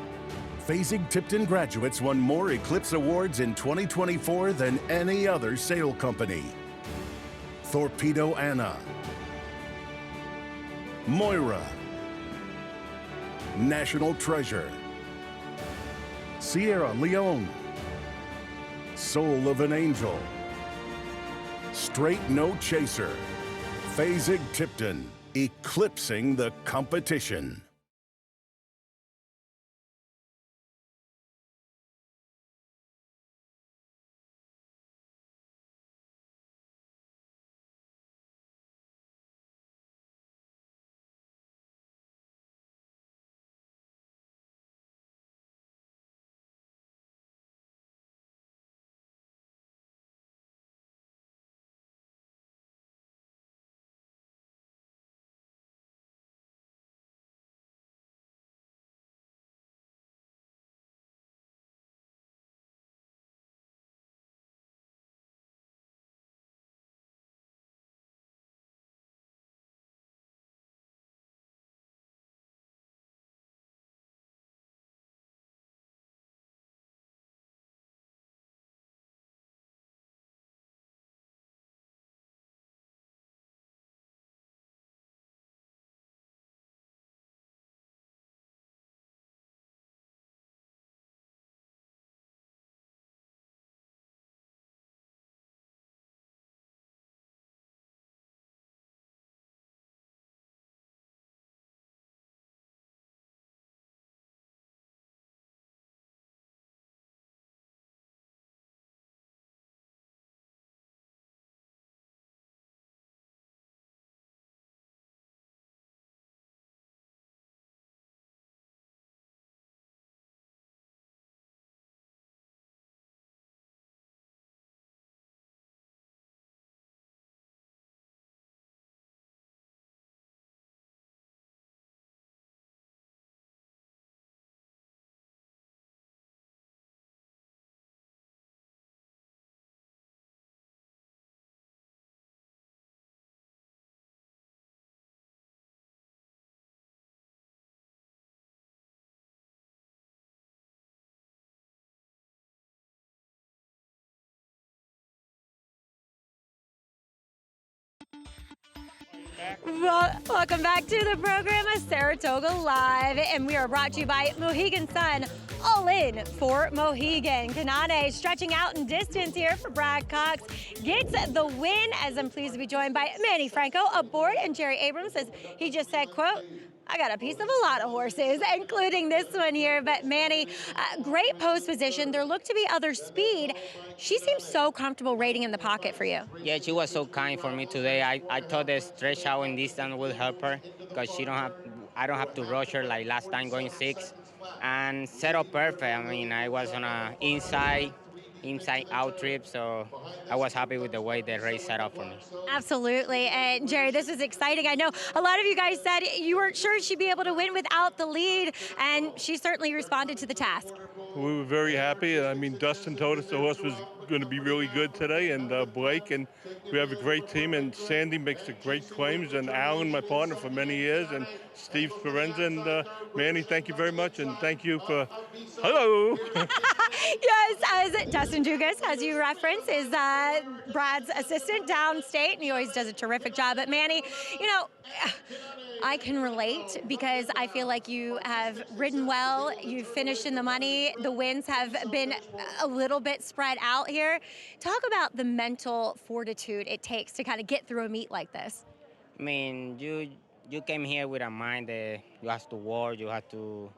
Fasig-Tipton graduates won more Eclipse Awards in 2024 than any other sale company. Torpedo Anna, Moira, National Treasure, Sierra Leone, Soul of an Angel, Straight No Chaser, Fasig-Tipton, eclipsing the competition. Welcome back to the program of Saratoga Live, and we are brought to you by Mohegan Sun. All in for Mohegan. Kanane stretching out in distance here for Brad Cox. Gets the win, as I'm pleased to be joined by Manny Franco aboard, and Jerry Abrams says he just said, quote, I got a piece of a lot of horses, including this one here. But Manny, great post position. There looked to be other speed. She seems so comfortable rating in the pocket for you. Yeah, she was so kind for me today. I thought the stretch out in distance will help her because I don't have to rush her like last time going 6. And set up perfect. I mean, I was on a inside out trip, so I was happy with the way the race set up for me. Absolutely. And Jerry, this is exciting. I know a lot of you guys said you weren't sure she'd be able to win without the lead, and she certainly responded to the task. We were very happy. I mean, Dustin told us the horse was going to be really good today, and Blake, and we have a great team, and Sandy makes the great claims, and Alan, my partner for many years, and Steve Sperenza, and Manny, thank you very much, and thank you for, hello. Yes, as Dustin Dugas, as you reference, is Brad's assistant downstate, and he always does a terrific job. But Manny, you know, I can relate because I feel like you have ridden well, you've finished in the money, the wins have been a little bit spread out here. Talk about the mental fortitude it takes to kind of get through a meet like this. I mean, you came here with a mind that you have to work, you have to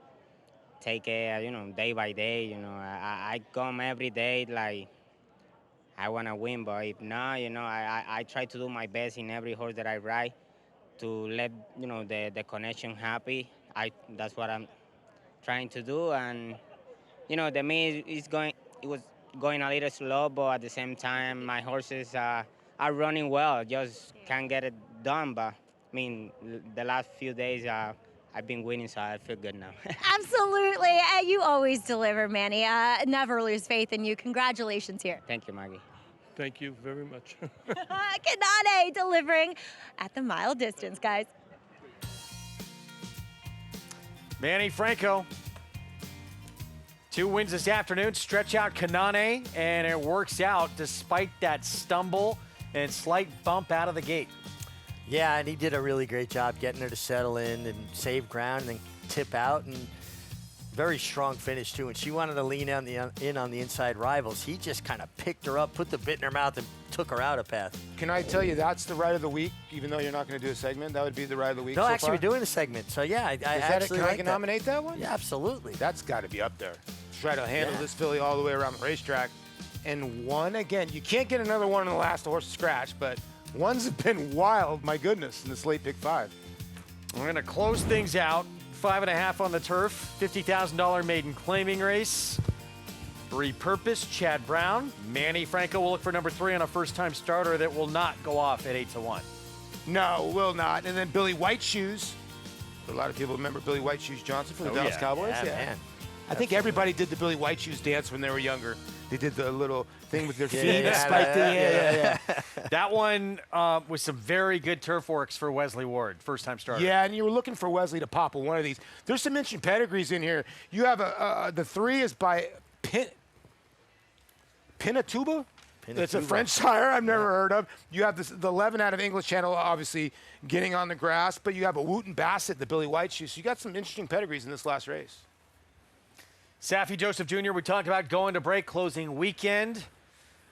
take it, you know, day by day. You know, I come every day like I want to win, but if not, you know, I try to do my best in every horse that I ride to let, you know, the connection happy. That's what I'm trying to do, and you know, the meet it was going a little slow, but at the same time, my horses are running well. Just can't get it done, but I mean, the last few days I've been winning, so I feel good now. Absolutely. You always deliver, Manny. Never lose faith in you. Congratulations here. Thank you, Maggie. Thank you very much. Kanane delivering at the mile distance, guys. Manny Franco. 2 wins this afternoon. Stretch out Kanane, and it works out despite that stumble and slight bump out of the gate. Yeah, and he did a really great job getting her to settle in and save ground and then tip out, and very strong finish too. And she wanted to lean on the inside rivals. He just kind of picked her up, put the bit in her mouth, and took her out a path. Can I tell you that's the ride of the week? Even though you're not going to do a segment, that would be the ride of the week. No, so actually, far? we're doing a segment. So yeah, I actually Can like I nominate that one? Yeah, absolutely. That's got to be up there. Try to handle this filly all the way around the racetrack, and won again. You can't get another one in the last horse scratch, but ones have been wild, my goodness, in this late pick 5. We're going to close things out. 5.5 on the turf, $50,000 maiden claiming race. Repurposed Chad Brown. Manny Franco will look for number 3 on a first-time starter that will not go off at 8-1. No, will not. And then Billy Whiteshoes. A lot of people remember Billy Whiteshoes Johnson from the Dallas Cowboys. Yeah, man. I think everybody did the Billy Whiteshoes dance when they were younger. They did the little thing with their feet spiked in. Yeah. That one was some very good turf works for Wesley Ward, first-time starter. Yeah, and you were looking for Wesley to pop one of these. There's some interesting pedigrees in here. You have the 3 is by Pinatuba. It's a French sire I've never heard of. You have the 11 out of English Channel, obviously getting on the grass, but you have a Wooten Bassett, the Billy Whiteshoes. So you got some interesting pedigrees in this last race. Saffie Joseph Jr., we talked about going to break, closing weekend.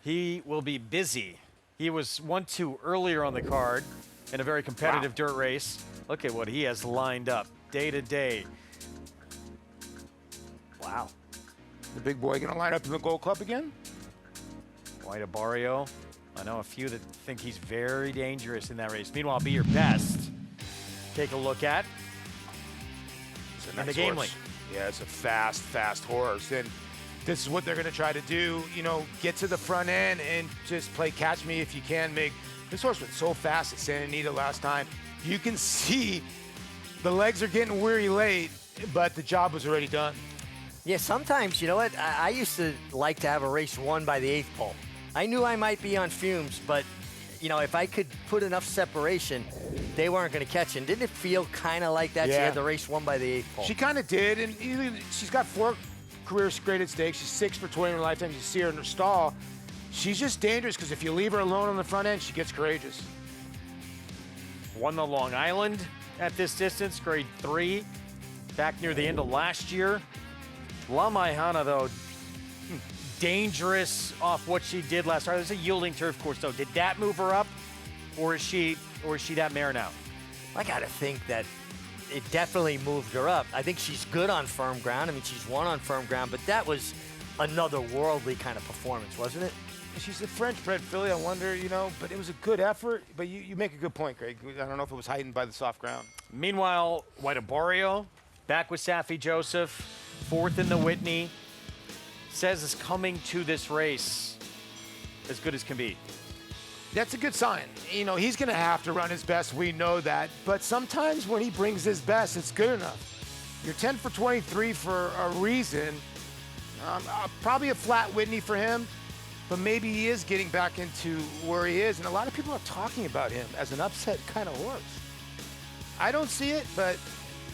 He will be busy. He was 1-2 earlier on the card in a very competitive dirt race. Look at what he has lined up day to day. Wow. The big boy going to line up in the Gold Club again? White Barrio. I know a few that think he's very dangerous in that race. Meanwhile, Be Your Best. Take a look at. It's a in nice the game horse. link. Yeah, it's a fast horse. And this is what they're going to try to do, you know, get to the front end and just play catch me if you can, Mig. This horse went so fast at Santa Anita last time. You can see the legs are getting weary late, but the job was already done. Yeah, sometimes, you know what? I used to like to have a race won by the 8th pole. I knew I might be on fumes, but, you know, if I could put enough separation, they weren't going to catch it. Didn't it feel kind of like that? Yeah. She had the race won by the 8th pole. She kind of did, and she's got 4 careers graded stakes. She's 6 for 20 in her lifetime. You see her in her stall. She's just dangerous because if you leave her alone on the front end, she gets courageous. Won the Long Island at this distance, grade 3, back near the end of last year. La Maihana, though, dangerous off what she did last year. There's a yielding turf course, though. Did that move her up, or is she that mare now? I got to think that it definitely moved her up. I think she's good on firm ground. I mean, she's won on firm ground, but that was another worldly kind of performance, wasn't it? She's a French-bred filly. I wonder, but it was a good effort. But you make a good point, Greg. I don't know if it was heightened by the soft ground. Meanwhile, White Barrio back with Saffie Joseph, 4th in the Whitney, says is coming to this race as good as can be. That's a good sign. He's going to have to run his best. We know that. But sometimes when he brings his best, it's good enough. You're 10 for 23 for a reason. Probably a flat Whitney for him, but maybe he is getting back into where he is. And a lot of people are talking about him as an upset kind of horse. I don't see it, but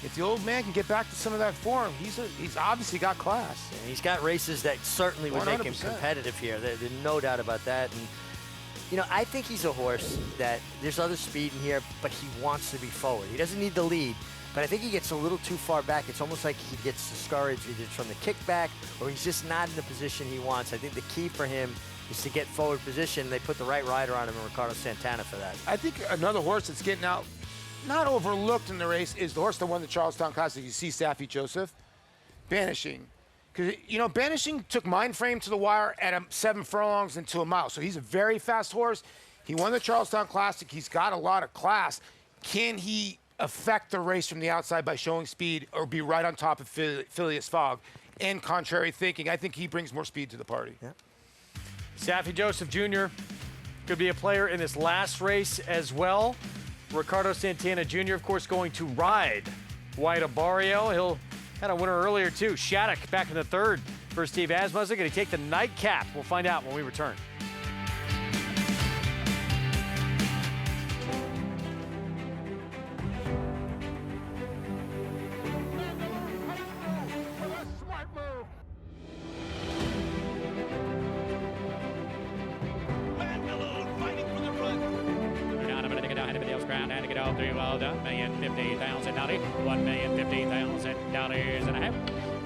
if the old man can get back to some of that form, he's obviously got class. And he's got races that certainly would make him 100%. competitive here. There's no doubt about that. And I think he's a horse that there's other speed in here, but he wants to be forward. He doesn't need the lead, but I think he gets a little too far back. It's almost like he gets discouraged either from the kickback or he's just not in the position he wants. I think the key for him is to get forward position. They put the right rider on him, and Ricardo Santana for that. I think another horse that's getting out, not overlooked in the race, is the horse that won the Charlestown Classic. You see Saffie Joseph, Banishing. Because, Banishing took Mind Frame to the wire at 7 furlongs into a mile. So he's a very fast horse. He won the Charlestown Classic. He's got a lot of class. Can he affect the race from the outside by showing speed or be right on top of Phileas Fogg? And contrary thinking, I think he brings more speed to the party. Yeah. Saffie Joseph Jr. could be a player in this last race as well. Ricardo Santana Jr., of course, going to ride White Barrio. He'll had a winner earlier, too. Shattuck back in the 3rd for Steve Asmussen. Going to take the nightcap. We'll find out when we return.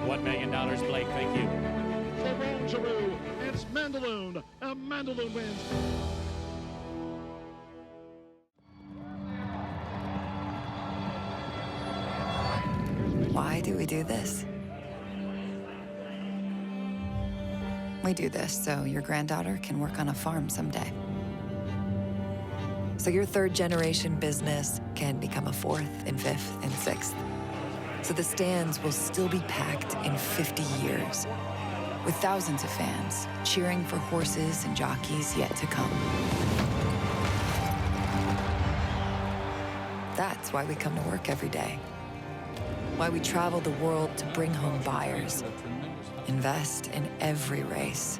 $1 million, Blake, thank you. It's Mandaloon. A Mandaloon wins. Why do we do this? We do this so your granddaughter can work on a farm someday. So your 3rd-generation business can become a 4th and 5th and 6th. So the stands will still be packed in 50 years, with thousands of fans cheering for horses and jockeys yet to come. That's why we come to work every day. Why we travel the world to bring home buyers. Invest in every race.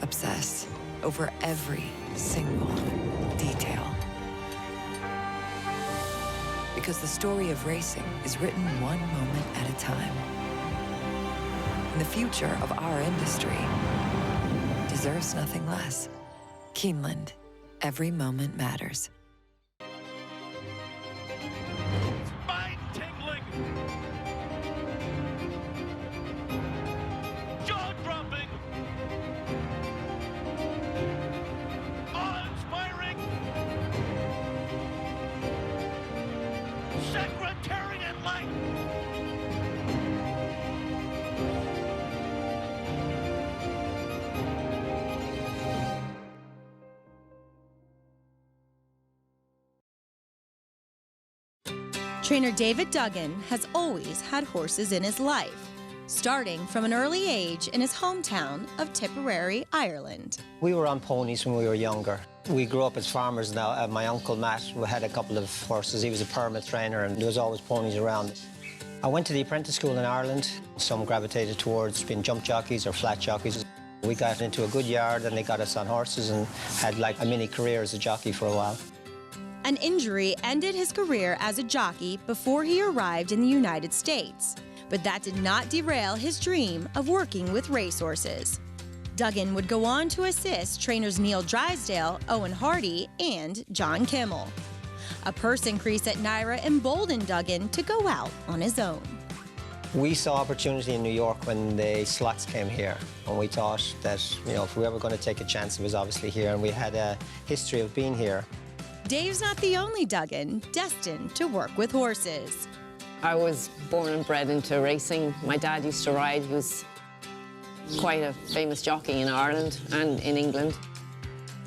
Obsess over every single detail. Because the story of racing is written one moment at a time. And the future of our industry deserves nothing less. Keeneland, every moment matters. Mind-tingling, jaw-dropping, awe-inspiring, Secretariat-like. Trainer David Duggan has always had horses in his life, starting from an early age in his hometown of Tipperary, Ireland. We were on ponies when we were younger. We grew up as farmers now. My uncle Matt had a couple of horses. He was a permit trainer and there was always ponies around. I went to the apprentice school in Ireland. Some gravitated towards being jump jockeys or flat jockeys. We got into a good yard and they got us on horses and had like a mini career as a jockey for a while. An injury ended his career as a jockey before he arrived in the United States, but that did not derail his dream of working with racehorses. Duggan would go on to assist trainers Neil Drysdale, Owen Hardy, and John Kimmel. A purse increase at NYRA emboldened Duggan to go out on his own. We saw opportunity in New York when the slots came here, and we thought that, if we were ever going to take a chance, it was obviously here, and we had a history of being here. Dave's not the only Duggan destined to work with horses. I was born and bred into racing. My dad used to ride. He was quite a famous jockey in Ireland and in England.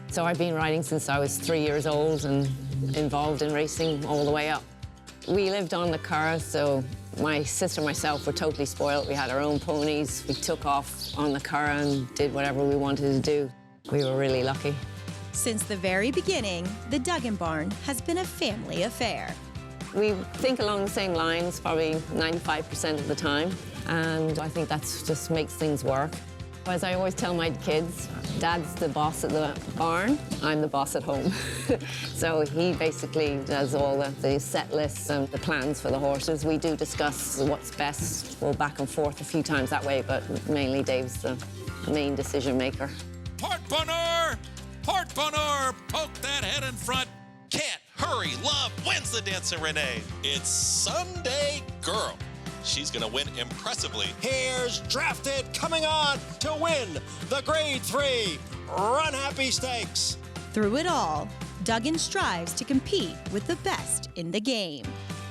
So I've been riding since I was 3 years old and involved in racing all the way up. We lived on the Curragh, so my sister and myself were totally spoiled. We had our own ponies. We took off on the Curragh and did whatever we wanted to do. We were really lucky. Since the very beginning, the Duggan barn has been a family affair. We think along the same lines probably 95% of the time, and I think that just makes things work. As I always tell my kids, Dad's the boss at the barn, I'm the boss at home. So he basically does all the set lists and the plans for the horses. We do discuss what's best, go back and forth a few times that way, but mainly Dave's the main decision maker. Port Bonheur! Port Bonheur! Poke that head in front. Can't hurry, love wins the Dancing Renee. It's Sunday Girl. She's gonna win impressively. Here's Drafted coming on to win the Grade 3 Run Happy Stakes. Through it all, Duggan strives to compete with the best in the game.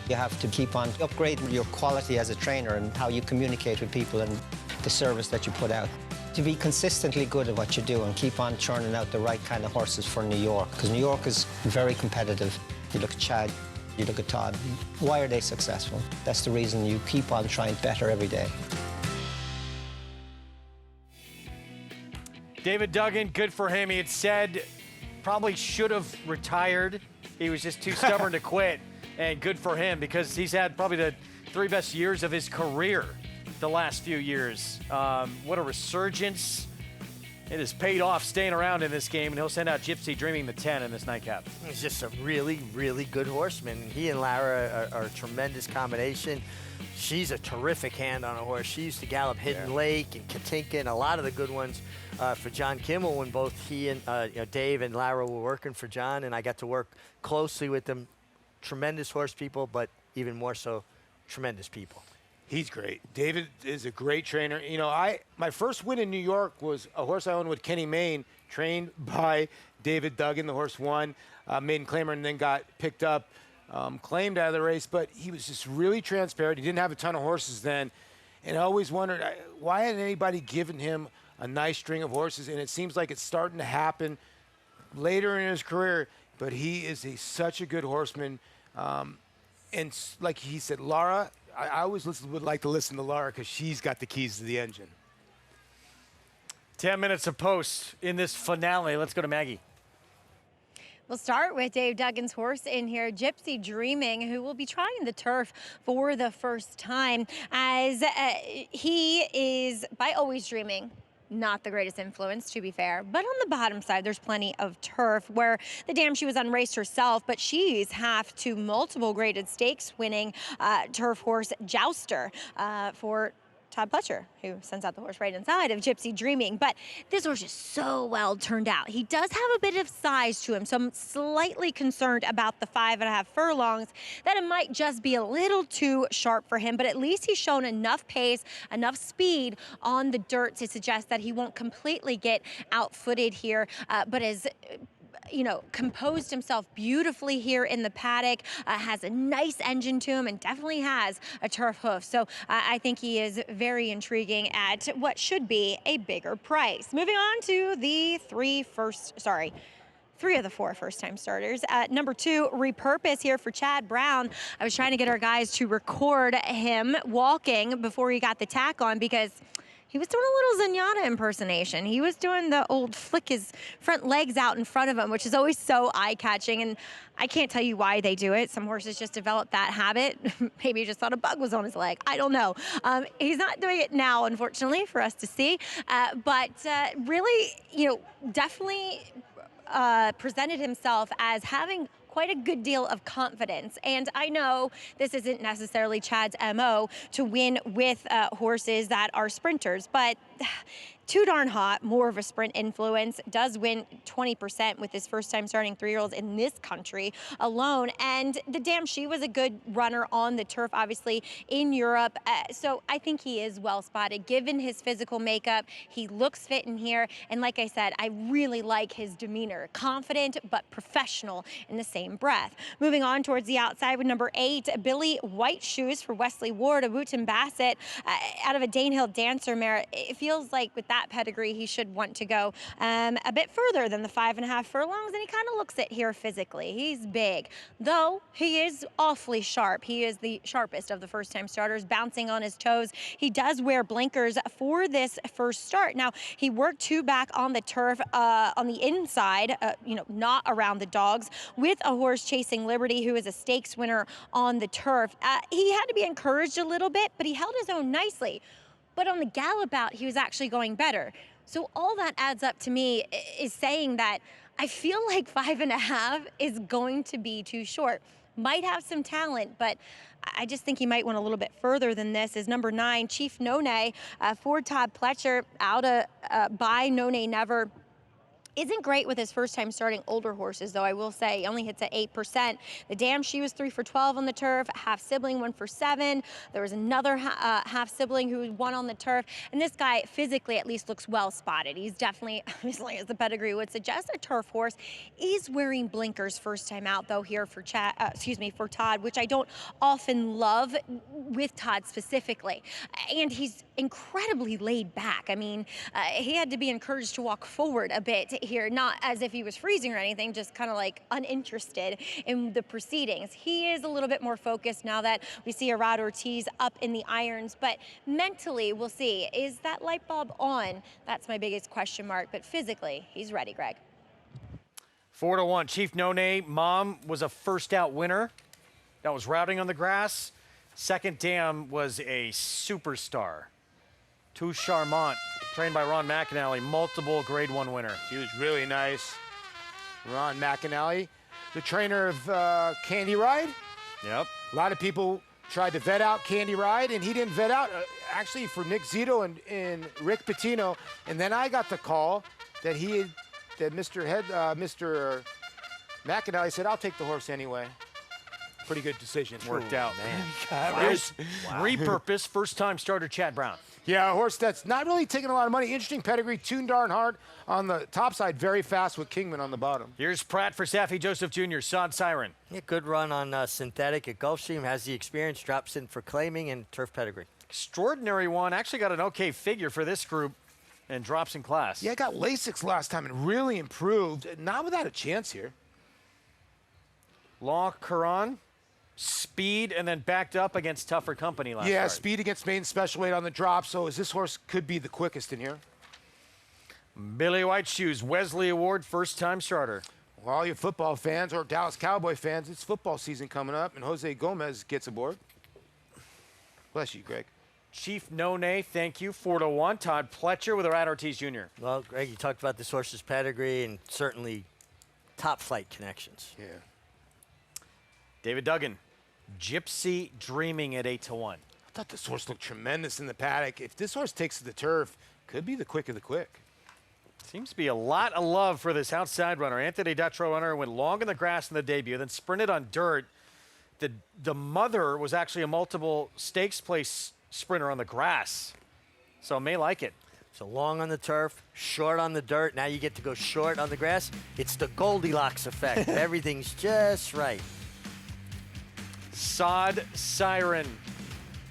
You have to keep on upgrading your quality as a trainer and how you communicate with people and the service that you put out. To be consistently good at what you do and keep on churning out the right kind of horses for New York, because New York is very competitive. You look at Chad, you look at Todd. Why are they successful? That's the reason you keep on trying better every day. David Duggan, good for him. He had said probably should have retired. He was just too stubborn to quit. And good for him because he's had probably the 3 best years of his career the last few years. What a resurgence. It has paid off staying around in this game, and he'll send out Gypsy Dreaming the 10 in this nightcap. He's just a really, really good horseman. He and Lara are a tremendous combination. She's a terrific hand on a horse. She used to gallop Hidden Lake and Katinka and a lot of the good ones for John Kimmel when both he and Dave and Lara were working for John, and I got to work closely with them. Tremendous horse people, but even more so, tremendous people. He's great. David is a great trainer. My first win in New York was a horse I owned with Kenny Mayne, trained by David Duggan. The horse won, maiden claimer, and then got picked up, claimed out of the race. But he was just really transparent. He didn't have a ton of horses then. And I always wondered, why hadn't anybody given him a nice string of horses? And it seems like it's starting to happen later in his career. But he is such a good horseman. And like he said, Lara, I always would like to listen to Lara because she's got the keys to the engine. 10 minutes of post in this finale. Let's go to Maggie. We'll start with Dave Duggan's horse in here, Gypsy Dreaming, who will be trying the turf for the first time, as he is, by Always Dreaming, not the greatest influence, to be fair. But on the bottom side, there's plenty of turf where the dam, she was unraced herself, but she's half to multiple graded stakes winning turf horse Jouster for Todd Pletcher, who sends out the horse right inside of Gypsy Dreaming. But this horse is so well turned out. He does have a bit of size to him, so I'm slightly concerned about the 5.5 furlongs, that it might just be a little too sharp for him, but at least he's shown enough pace, enough speed on the dirt to suggest that he won't completely get out-footed here, but is composed himself beautifully here in the paddock, has a nice engine to him, and definitely has a turf hoof. So I think he is very intriguing at what should be a bigger price. Moving on to the three of the 4 first-time starters. Number 2, Repurpose here for Chad Brown. I was trying to get our guys to record him walking before he got the tack on because he was doing a little Zenyatta impersonation. He was doing the old flick his front legs out in front of him, which is always so eye-catching, and I can't tell you why they do it. Some horses just develop that habit. Maybe he just thought a bug was on his leg. I don't know. He's not doing it now, unfortunately, for us to see, but really, definitely presented himself as having quite a good deal of confidence. And I know this isn't necessarily Chad's MO to win with horses that are sprinters, but too darn hot, more of a sprint influence, does win 20% with his first time starting 3-year-olds in this country alone. And the Damn She was a good runner on the turf, obviously, in Europe. So I think he is well spotted. Given his physical makeup, he looks fit in here. And like I said, I really like his demeanor. Confident, but professional in the same breath. Moving on towards the outside with number 8, Billy White Shoes for Wesley Ward, a Wooten Bassett out of a Danehill Dancer mare. It feels like with that pedigree, he should want to go a bit further than the 5.5 furlongs, and he kind of looks it here physically. He's big, though he is awfully sharp. He is the sharpest of the first-time starters, bouncing on his toes. He does wear blinkers for this first start. Now, he worked 2 back on the turf on the inside, not around the dogs, with a horse Chasing Liberty, who is a stakes winner on the turf. He had to be encouraged a little bit, but he held his own nicely. But on the gallop out, he was actually going better. So all that adds up to me is saying that I feel like 5.5 is going to be too short. Might have some talent, but I just think he might went a little bit further than this. Is number 9, Chief None, for Todd Pletcher, out by None Never. Isn't great with his first time starting older horses, though, I will say. He only hits at 8%. The Damn She was 3 for 12 on the turf, half sibling 1 for 7. There was another half sibling who won on the turf. And this guy physically at least looks well spotted. He's definitely, obviously, as the pedigree would suggest, a turf horse. Is wearing blinkers first time out, though, here for for Todd, which I don't often love with Todd specifically. And he's incredibly laid back. I mean, he had to be encouraged to walk forward a bit here, not as if he was freezing or anything, just kind of like uninterested in the proceedings. He is a little bit more focused now that we see Arad Ortiz up in the irons, but mentally, we'll see. Is that light bulb on? That's my biggest question mark, but physically, he's ready, Greg. 4-1, Chief None. Mom was a first out winner. That was routing on the grass. Second Dam was a superstar. Too Charmant, trained by Ron McAnally, multiple Grade 1 winner. He was really nice. Ron McAnally, the trainer of Candy Ride. Yep. A lot of people tried to vet out Candy Ride, and he didn't vet out, actually, for Nick Zito and Rick Pitino. And then I got the call that Mr. McAnally said, I'll take the horse anyway. Pretty good decision. Worked out. Man. Here's repurposed first-time starter Chad Brown. Yeah, a horse that's not really taking a lot of money. Interesting pedigree, tuned darn hard on the top side, very fast with Kingman on the bottom. Here's Pratt for Saffie Joseph Jr., Sod Siren. Yeah, good run on synthetic at Gulfstream, has the experience, drops in for claiming and turf pedigree. Extraordinary one, actually got an okay figure for this group and drops in class. Yeah, got LASIX last time and really improved. Not without a chance here. Law Quran. Speed and then backed up against tougher company last Yeah, start. speed against maiden special weight on the drop, so this horse could be the quickest in here. Billy White Shoes, Wesley Award, first-time starter. Well, all you football fans or Dallas Cowboy fans, it's football season coming up, and Jose Gomez gets aboard. Bless you, Greg. Chief None, thank you, 4-1. Todd Pletcher with Arad Ortiz Jr. Well, Greg, you talked about this horse's pedigree and certainly top flight connections. Yeah. David Duggan, Gypsy Dreaming at 8-1. I thought this horse looked tremendous in the paddock. If this horse takes to the turf, could be the quick of the quick. Seems to be a lot of love for this outside runner. Anthony Dutro runner went long in the grass in the debut, then sprinted on dirt. The mother was actually a multiple stakes place sprinter on the grass, so may like it. So long on the turf, short on the dirt. Now you get to go short on the grass. It's the Goldilocks effect. Everything's just right. Sod Siren,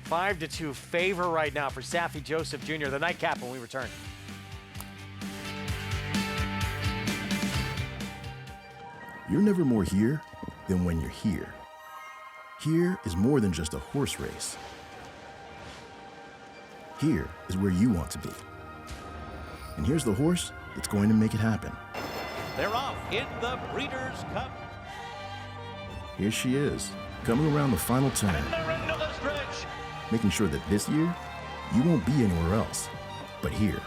5-2 favor right now for Saffie Joseph Jr. The nightcap when we return. You're never more here than when you're here. Here is more than just a horse race. Here is where you want to be. And here's the horse that's going to make it happen. They're off in the Breeders' Cup. Here she is, coming around the final turn, making sure that this year, you won't be anywhere else, but here.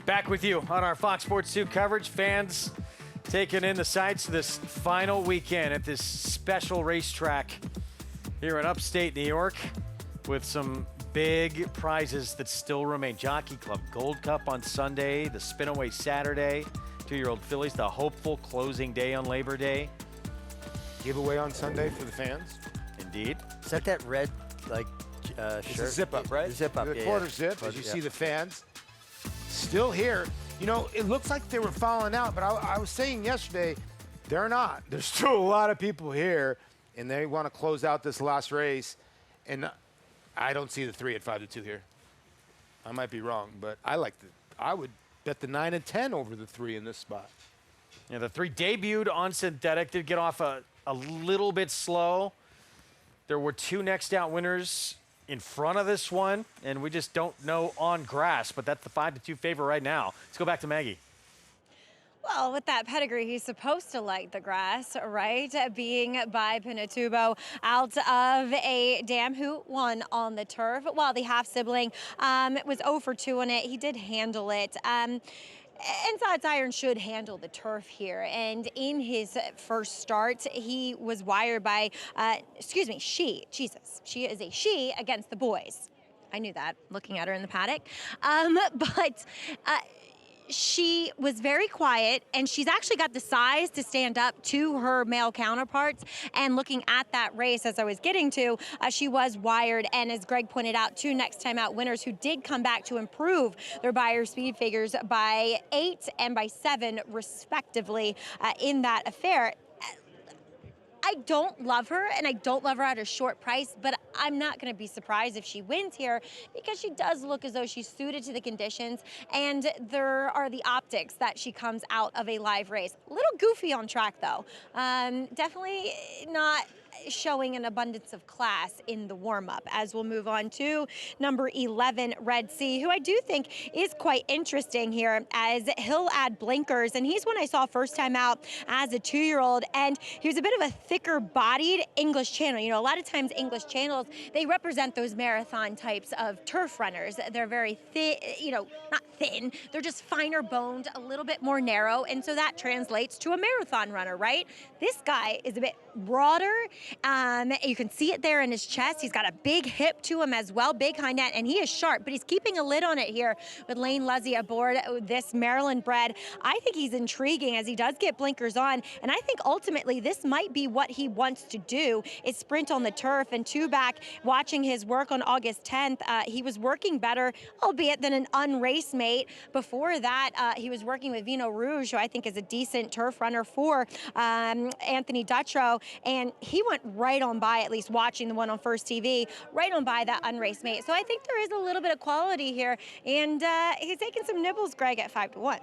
Back with you on our Fox Sports 2 coverage. Fans taking in the sights this final weekend at this special racetrack here in upstate New York with some big prizes that still remain. Jockey Club Gold Cup on Sunday, the Spinaway Saturday, 2-year-old fillies, the hopeful closing day on Labor Day. Giveaway on Sunday for the fans. Indeed. Is that red, like, It's shirt? a zip up, right? The zip up, The quarter zip, as you see the fans still here. You know, it looks like they were falling out, but I was saying yesterday, they're not. There's still a lot of people here, and they want to close out this last race. And I don't see the 3 at 5-2 here. I might be wrong, but I would bet the 9 and 10 over the 3 in this spot. Yeah, the 3 debuted on synthetic, did get off a little bit slow. There were 2 next out winners in front of this one, and we just don't know on grass, but that's the 5-2 favor right now. Let's go back to Maggie. Well, with that pedigree, he's supposed to like the grass, right? Being by Pinatubo out of a dam who won on the turf. While the half-sibling was 0 for 2 on it, he did handle it. And Sod Siren should handle the turf here. And in his first start, he was wired by, she is a she against the boys. I knew that, looking at her in the paddock. She was very quiet, and she's actually got the size to stand up to her male counterparts. And looking at that race, as I was getting to, she was wired. And as Greg pointed out, 2 next time out winners who did come back to improve their Beyer speed figures by 8 and by 7, respectively, in that affair. I don't love her, and I don't love her at a short price, but I'm not going to be surprised if she wins here because she does look as though she's suited to the conditions, and there are the optics that she comes out of a live race. A little goofy on track, though. Definitely not showing an abundance of class in the warm-up. As we'll move on to number 11, Red Sea, who I do think is quite interesting here, as he'll add blinkers, and he's one I saw first time out as a 2-year-old, and he was a bit of a thicker-bodied English Channel. You know, a lot of times English Channels, they represent those marathon types of turf runners. They're very thin, not thin, they're just finer boned, a little bit more narrow, and so that translates to a marathon runner, right? This guy is a bit broader. You can see it there in his chest. He's got a big hip to him as well, big hind end, and he is sharp, but he's keeping a lid on it here with Lane Luzzy aboard this Maryland bred. I think he's intriguing as he does get blinkers on, and I think ultimately this might be what he wants to do, is sprint on the turf. And 2 back, watching his work on August 10th, he was working better, albeit than an unrace mate. Before that, he was working with Vino Rouge, who I think is a decent turf runner for Anthony Dutrow, and he went right on by, at least watching the one on First TV, right on by that unraced mate. So I think there is a little bit of quality here, and he's taking some nibbles, Greg, at 5-1.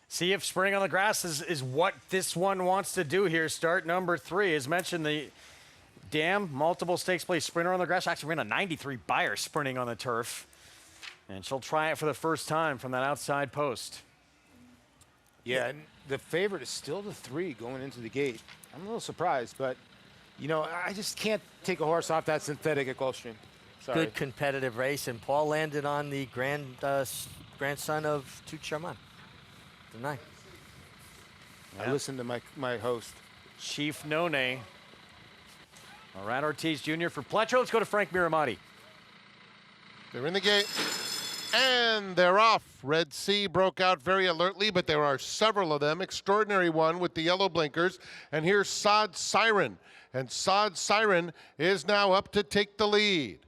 See if spring on the grass is what this one wants to do here. Start number 3. As mentioned, the Dam, multiple stakes place sprinter on the grass. Actually ran a 93 Beyer sprinting on the turf. And she'll try it for the first time from that outside post. Yeah, and the favorite is still the 3 going into the gate. I'm a little surprised, but, I just can't take a horse off that synthetic at Gulfstream. Sorry. Good competitive race, and Paul landed on the grandson of Tout Charmant. The 9. I listened to my host. Chief None. Rad Ortiz Jr. for Pletcher. Let's go to Frank Miramati. They're in the gate, and they're off. Red Sea broke out very alertly, but there are several of them. Extraordinary one with the yellow blinkers. And here's Sod Siren. And Sod Siren is now up to take the lead.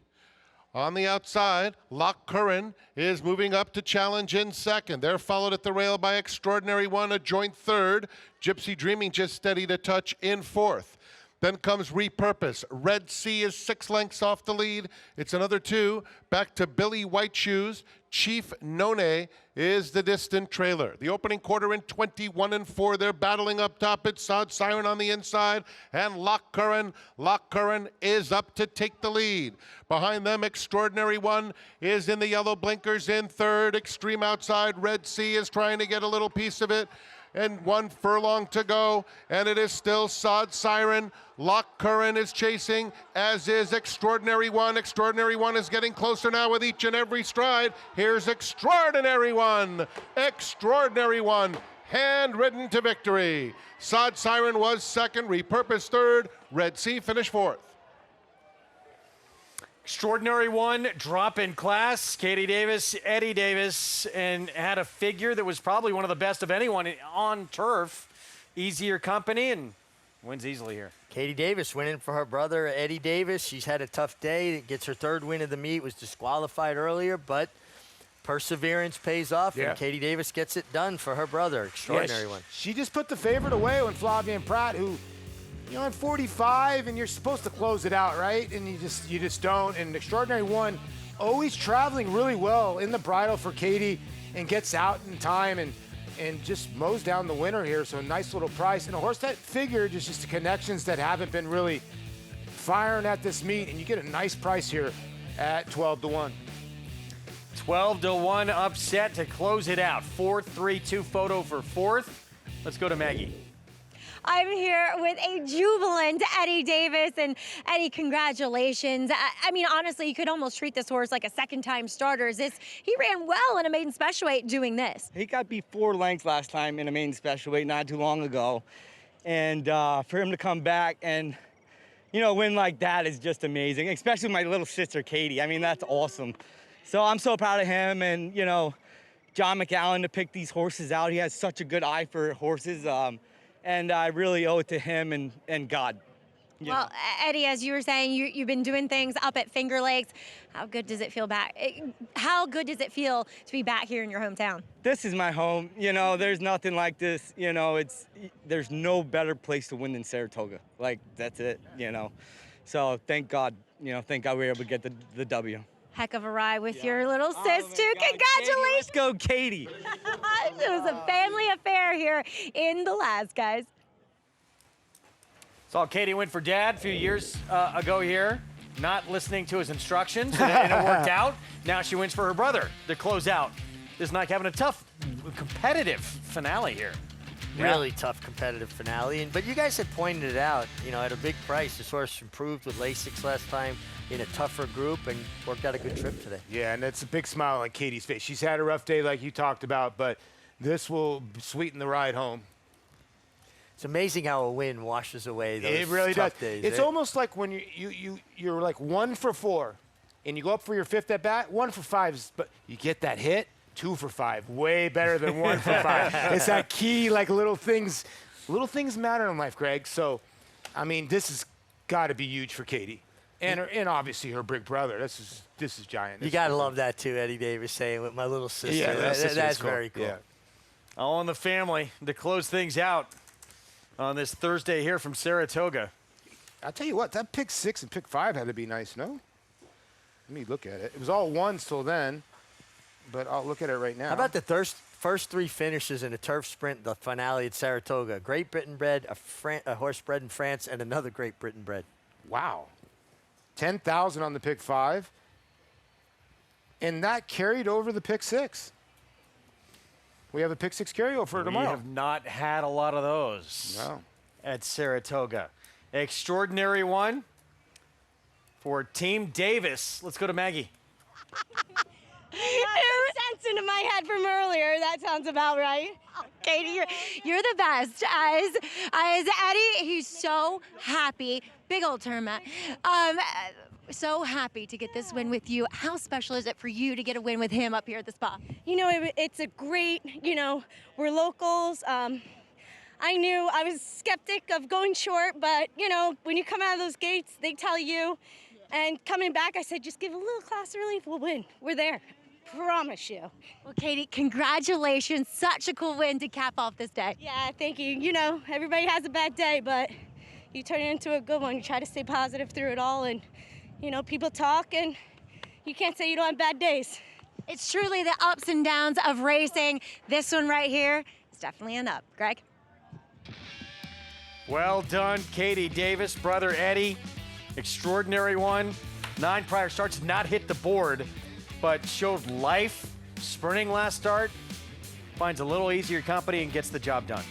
On the outside, Loch Curran is moving up to challenge in second. They're followed at the rail by Extraordinary One, a joint third. Gypsy Dreaming just steady to touch in fourth. Then comes Repurpose. Red Sea is 6 lengths off the lead. It's another 2. Back to Billy White Shoes. Chief None is the distant trailer. The opening quarter in 21-4. They're battling up top. It's Sod Siren on the inside. And Loch Curran. Loch Curran is up to take the lead. Behind them, Extraordinary One is in the yellow blinkers in third. Extreme outside. Red Sea is trying to get a little piece of it. and 1 furlong to go, and it is still Sod Siren. Lock Curran is chasing, as is Extraordinary One. Extraordinary One is getting closer now with each and every stride. Here's Extraordinary One. Extraordinary One, hand-ridden to victory. Sod Siren was second, Repurposed third, Red Sea finished fourth. Extraordinary One, drop in class. Katie Davis, Eddie Davis, and had a figure that was probably one of the best of anyone on turf. Easier company and wins easily here. Katie Davis winning for her brother, Eddie Davis. She's had a tough day. Gets her third win of the meet. Was disqualified earlier, but perseverance pays off, and Katie Davis gets it done for her brother. Extraordinary One. She just put the favorite away when Flavien Prat, who, you know, at 45, and you're supposed to close it out, right? And you just don't. And Extraordinary One always traveling really well in the bridle for Katie and gets out in time and just mows down the winner here. So a nice little price. And a horse that figured is just the connections that haven't been really firing at this meet. And you get a nice price here at 12-1. 12-1 upset to close it out. 4-3-2 photo for fourth. Let's go to Maggie. I'm here with a jubilant Eddie Davis. And Eddie, congratulations. I mean, honestly, you could almost treat this horse like a second-time starter. He ran well in a maiden special weight doing this. He got beat 4 lengths last time in a maiden special weight not too long ago. And for him to come back and, you know, win like that is just amazing, especially my little sister, Katie. I mean, that's awesome. So I'm so proud of him and, you know, John McAllen to pick these horses out. He has such a good eye for horses. And I really owe it to him and God. Well, Eddie, as you were saying, you've been doing things up at Finger Lakes. How good does it feel How good does it feel to be back here in your hometown? This is my home. You know, there's nothing like this. You know, there's no better place to win than Saratoga. Like, that's it, you know. So thank God, we were able to get the W. Heck of a ride with your little sis, too. God, Congratulations. Let's go, Katie. It was a family affair here in the last, guys. Saw Katie win for Dad a few years ago here, not listening to his instructions, and it worked out. Now she wins for her brother to close out this night, having a tough, competitive finale here. Really tough competitive finale. But you guys had pointed it out, you know, at a big price. This horse improved with Lasix last time in a tougher group and worked out a good trip today. Yeah, and it's a big smile on Katie's face. She's had a rough day like you talked about, but this will sweeten the ride home. It's amazing how a win washes away those tough days. It's almost like when you're like 1 for 4, and you go up for your 5th at bat. 1 for 5, but you get that hit. 2 for 5, way better than 1 for 5. It's that key, like little things matter in life, Greg. So, I mean, this has got to be huge for Katie, and obviously her big brother. This is giant. You gotta love that too, Eddie Davis saying with my little sister. Yeah, that's cool. Very cool. Yeah. All in the family to close things out on this Thursday here from Saratoga. I'll tell you what, that pick 6 and pick 5 had to be nice, no? Let me look at it. It was all 1s till then. But I'll look at it right now. How about the first 3 finishes in a turf sprint, the finale at Saratoga? Great Britain bred, a horse bred in France, and another Great Britain bred. Wow. 10,000 on the pick 5. And that carried over the pick 6. We have a pick 6 carryover tomorrow. We have not had a lot of those at Saratoga. Extraordinary One for Team Davis. Let's go to Maggie. It sense into my head from earlier. That sounds about right. Katie, you're the best. As Eddie, he's so happy. Big old tournament. So happy to get this win with you. How special is it for you to get a win with him up here at the spa? You know, it's a great, we're locals. I knew I was skeptic of going short, but, when you come out of those gates, they tell you. And coming back, I said, just give a little class relief, we'll win. We're there. Promise you. Well, Katie, congratulations. Such a cool win to cap off this day. Yeah, thank you. Everybody has a bad day, but you turn it into a good one. You try to stay positive through it all, and, people talk, and you can't say you don't have bad days. It's truly the ups and downs of racing. This one right here is definitely an up. Greg? Well done, Katie Davis, brother Eddie. Extraordinary One. 9 prior starts, not hit the board, but showed life sprinting last start. finds a little easier company and gets the job done.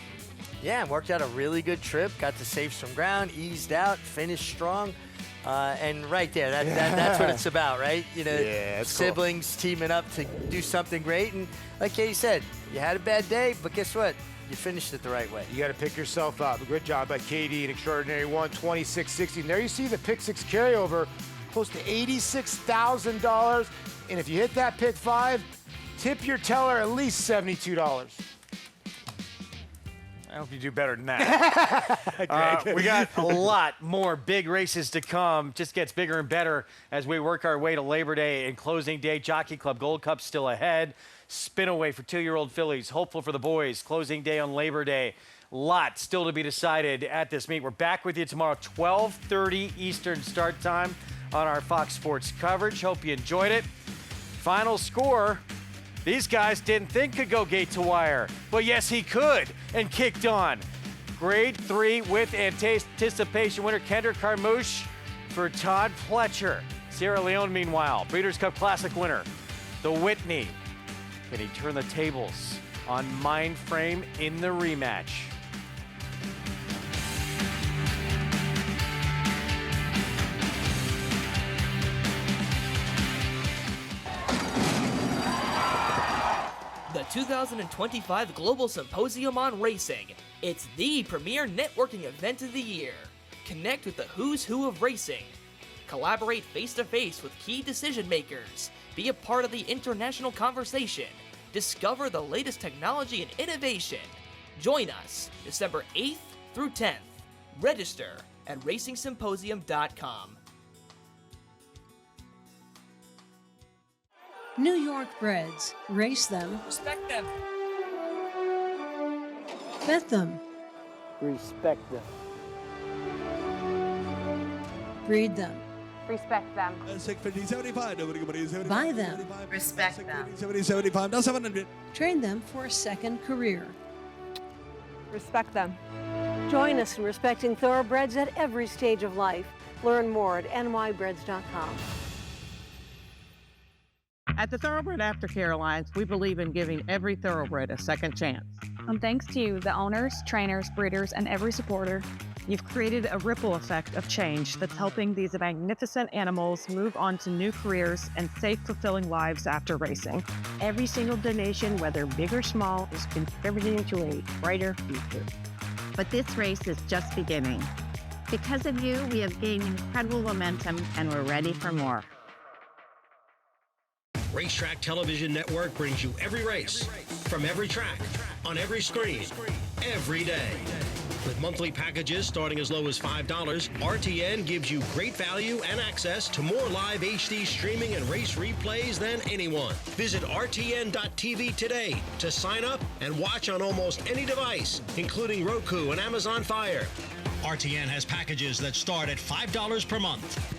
Yeah, and worked out a really good trip. Got to save some ground, eased out, finished strong. And right there, that's what it's about, right? You know, siblings teaming up to do something great. And like Katie said, you had a bad day, but guess what? You finished it the right way. You got to pick yourself up. A good job by Katie, an extraordinary one, 26-60. And there you see the pick six carryover, close to $86,000. And if you hit that pick five, tip your teller at least $72. I hope you do better than that. We got a lot more big races to come. Just gets bigger and better as we work our way to Labor Day and closing day. Jockey Club Gold Cup still ahead. Spin away for 2-year-old fillies. Hopeful for the boys. Closing day on Labor Day. Lot still to be decided at this meet. We're back with you tomorrow, 12:30 Eastern start time on our Fox Sports coverage. Hope you enjoyed it. Final score. These guys didn't think could go gate to wire, but yes, he could, and kicked on. Grade 3 with anticipation winner Kendra Carmouche for Todd Fletcher. Sierra Leone, meanwhile, Breeders' Cup Classic winner, the Whitney. Can he turn the tables on Mindframe in the rematch? The 2025 Global Symposium on Racing. It's the premier networking event of the year. Connect with the who's who of racing. Collaborate face-to-face with key decision makers. Be a part of the international conversation. Discover the latest technology and innovation. Join us December 8th through 10th. Register at racingsymposium.com. New York breds. Race them. Respect them. Bet them. Respect them. Breed them. Respect them. Buy them. Respect them. Train them for a second career. Respect them. Join us in respecting thoroughbreds at every stage of life. Learn more at nybreds.com. At the Thoroughbred Aftercare Alliance, we believe in giving every thoroughbred a second chance. Thanks to you, the owners, trainers, breeders, and every supporter, You've created a ripple effect of change that's helping these magnificent animals move on to new careers and safe, fulfilling lives after racing. Every single donation, whether big or small, is contributing to a brighter future. But this race is just beginning. Because of you, we have gained incredible momentum and we're ready for more. Racetrack Television Network brings you every race, from every track, on every screen, every day. With monthly packages starting as low as $5, RTN gives you great value and access to more live HD streaming and race replays than anyone. Visit RTN.tv today to sign up and watch on almost any device, including Roku and Amazon Fire. RTN has packages that start at $5 per month.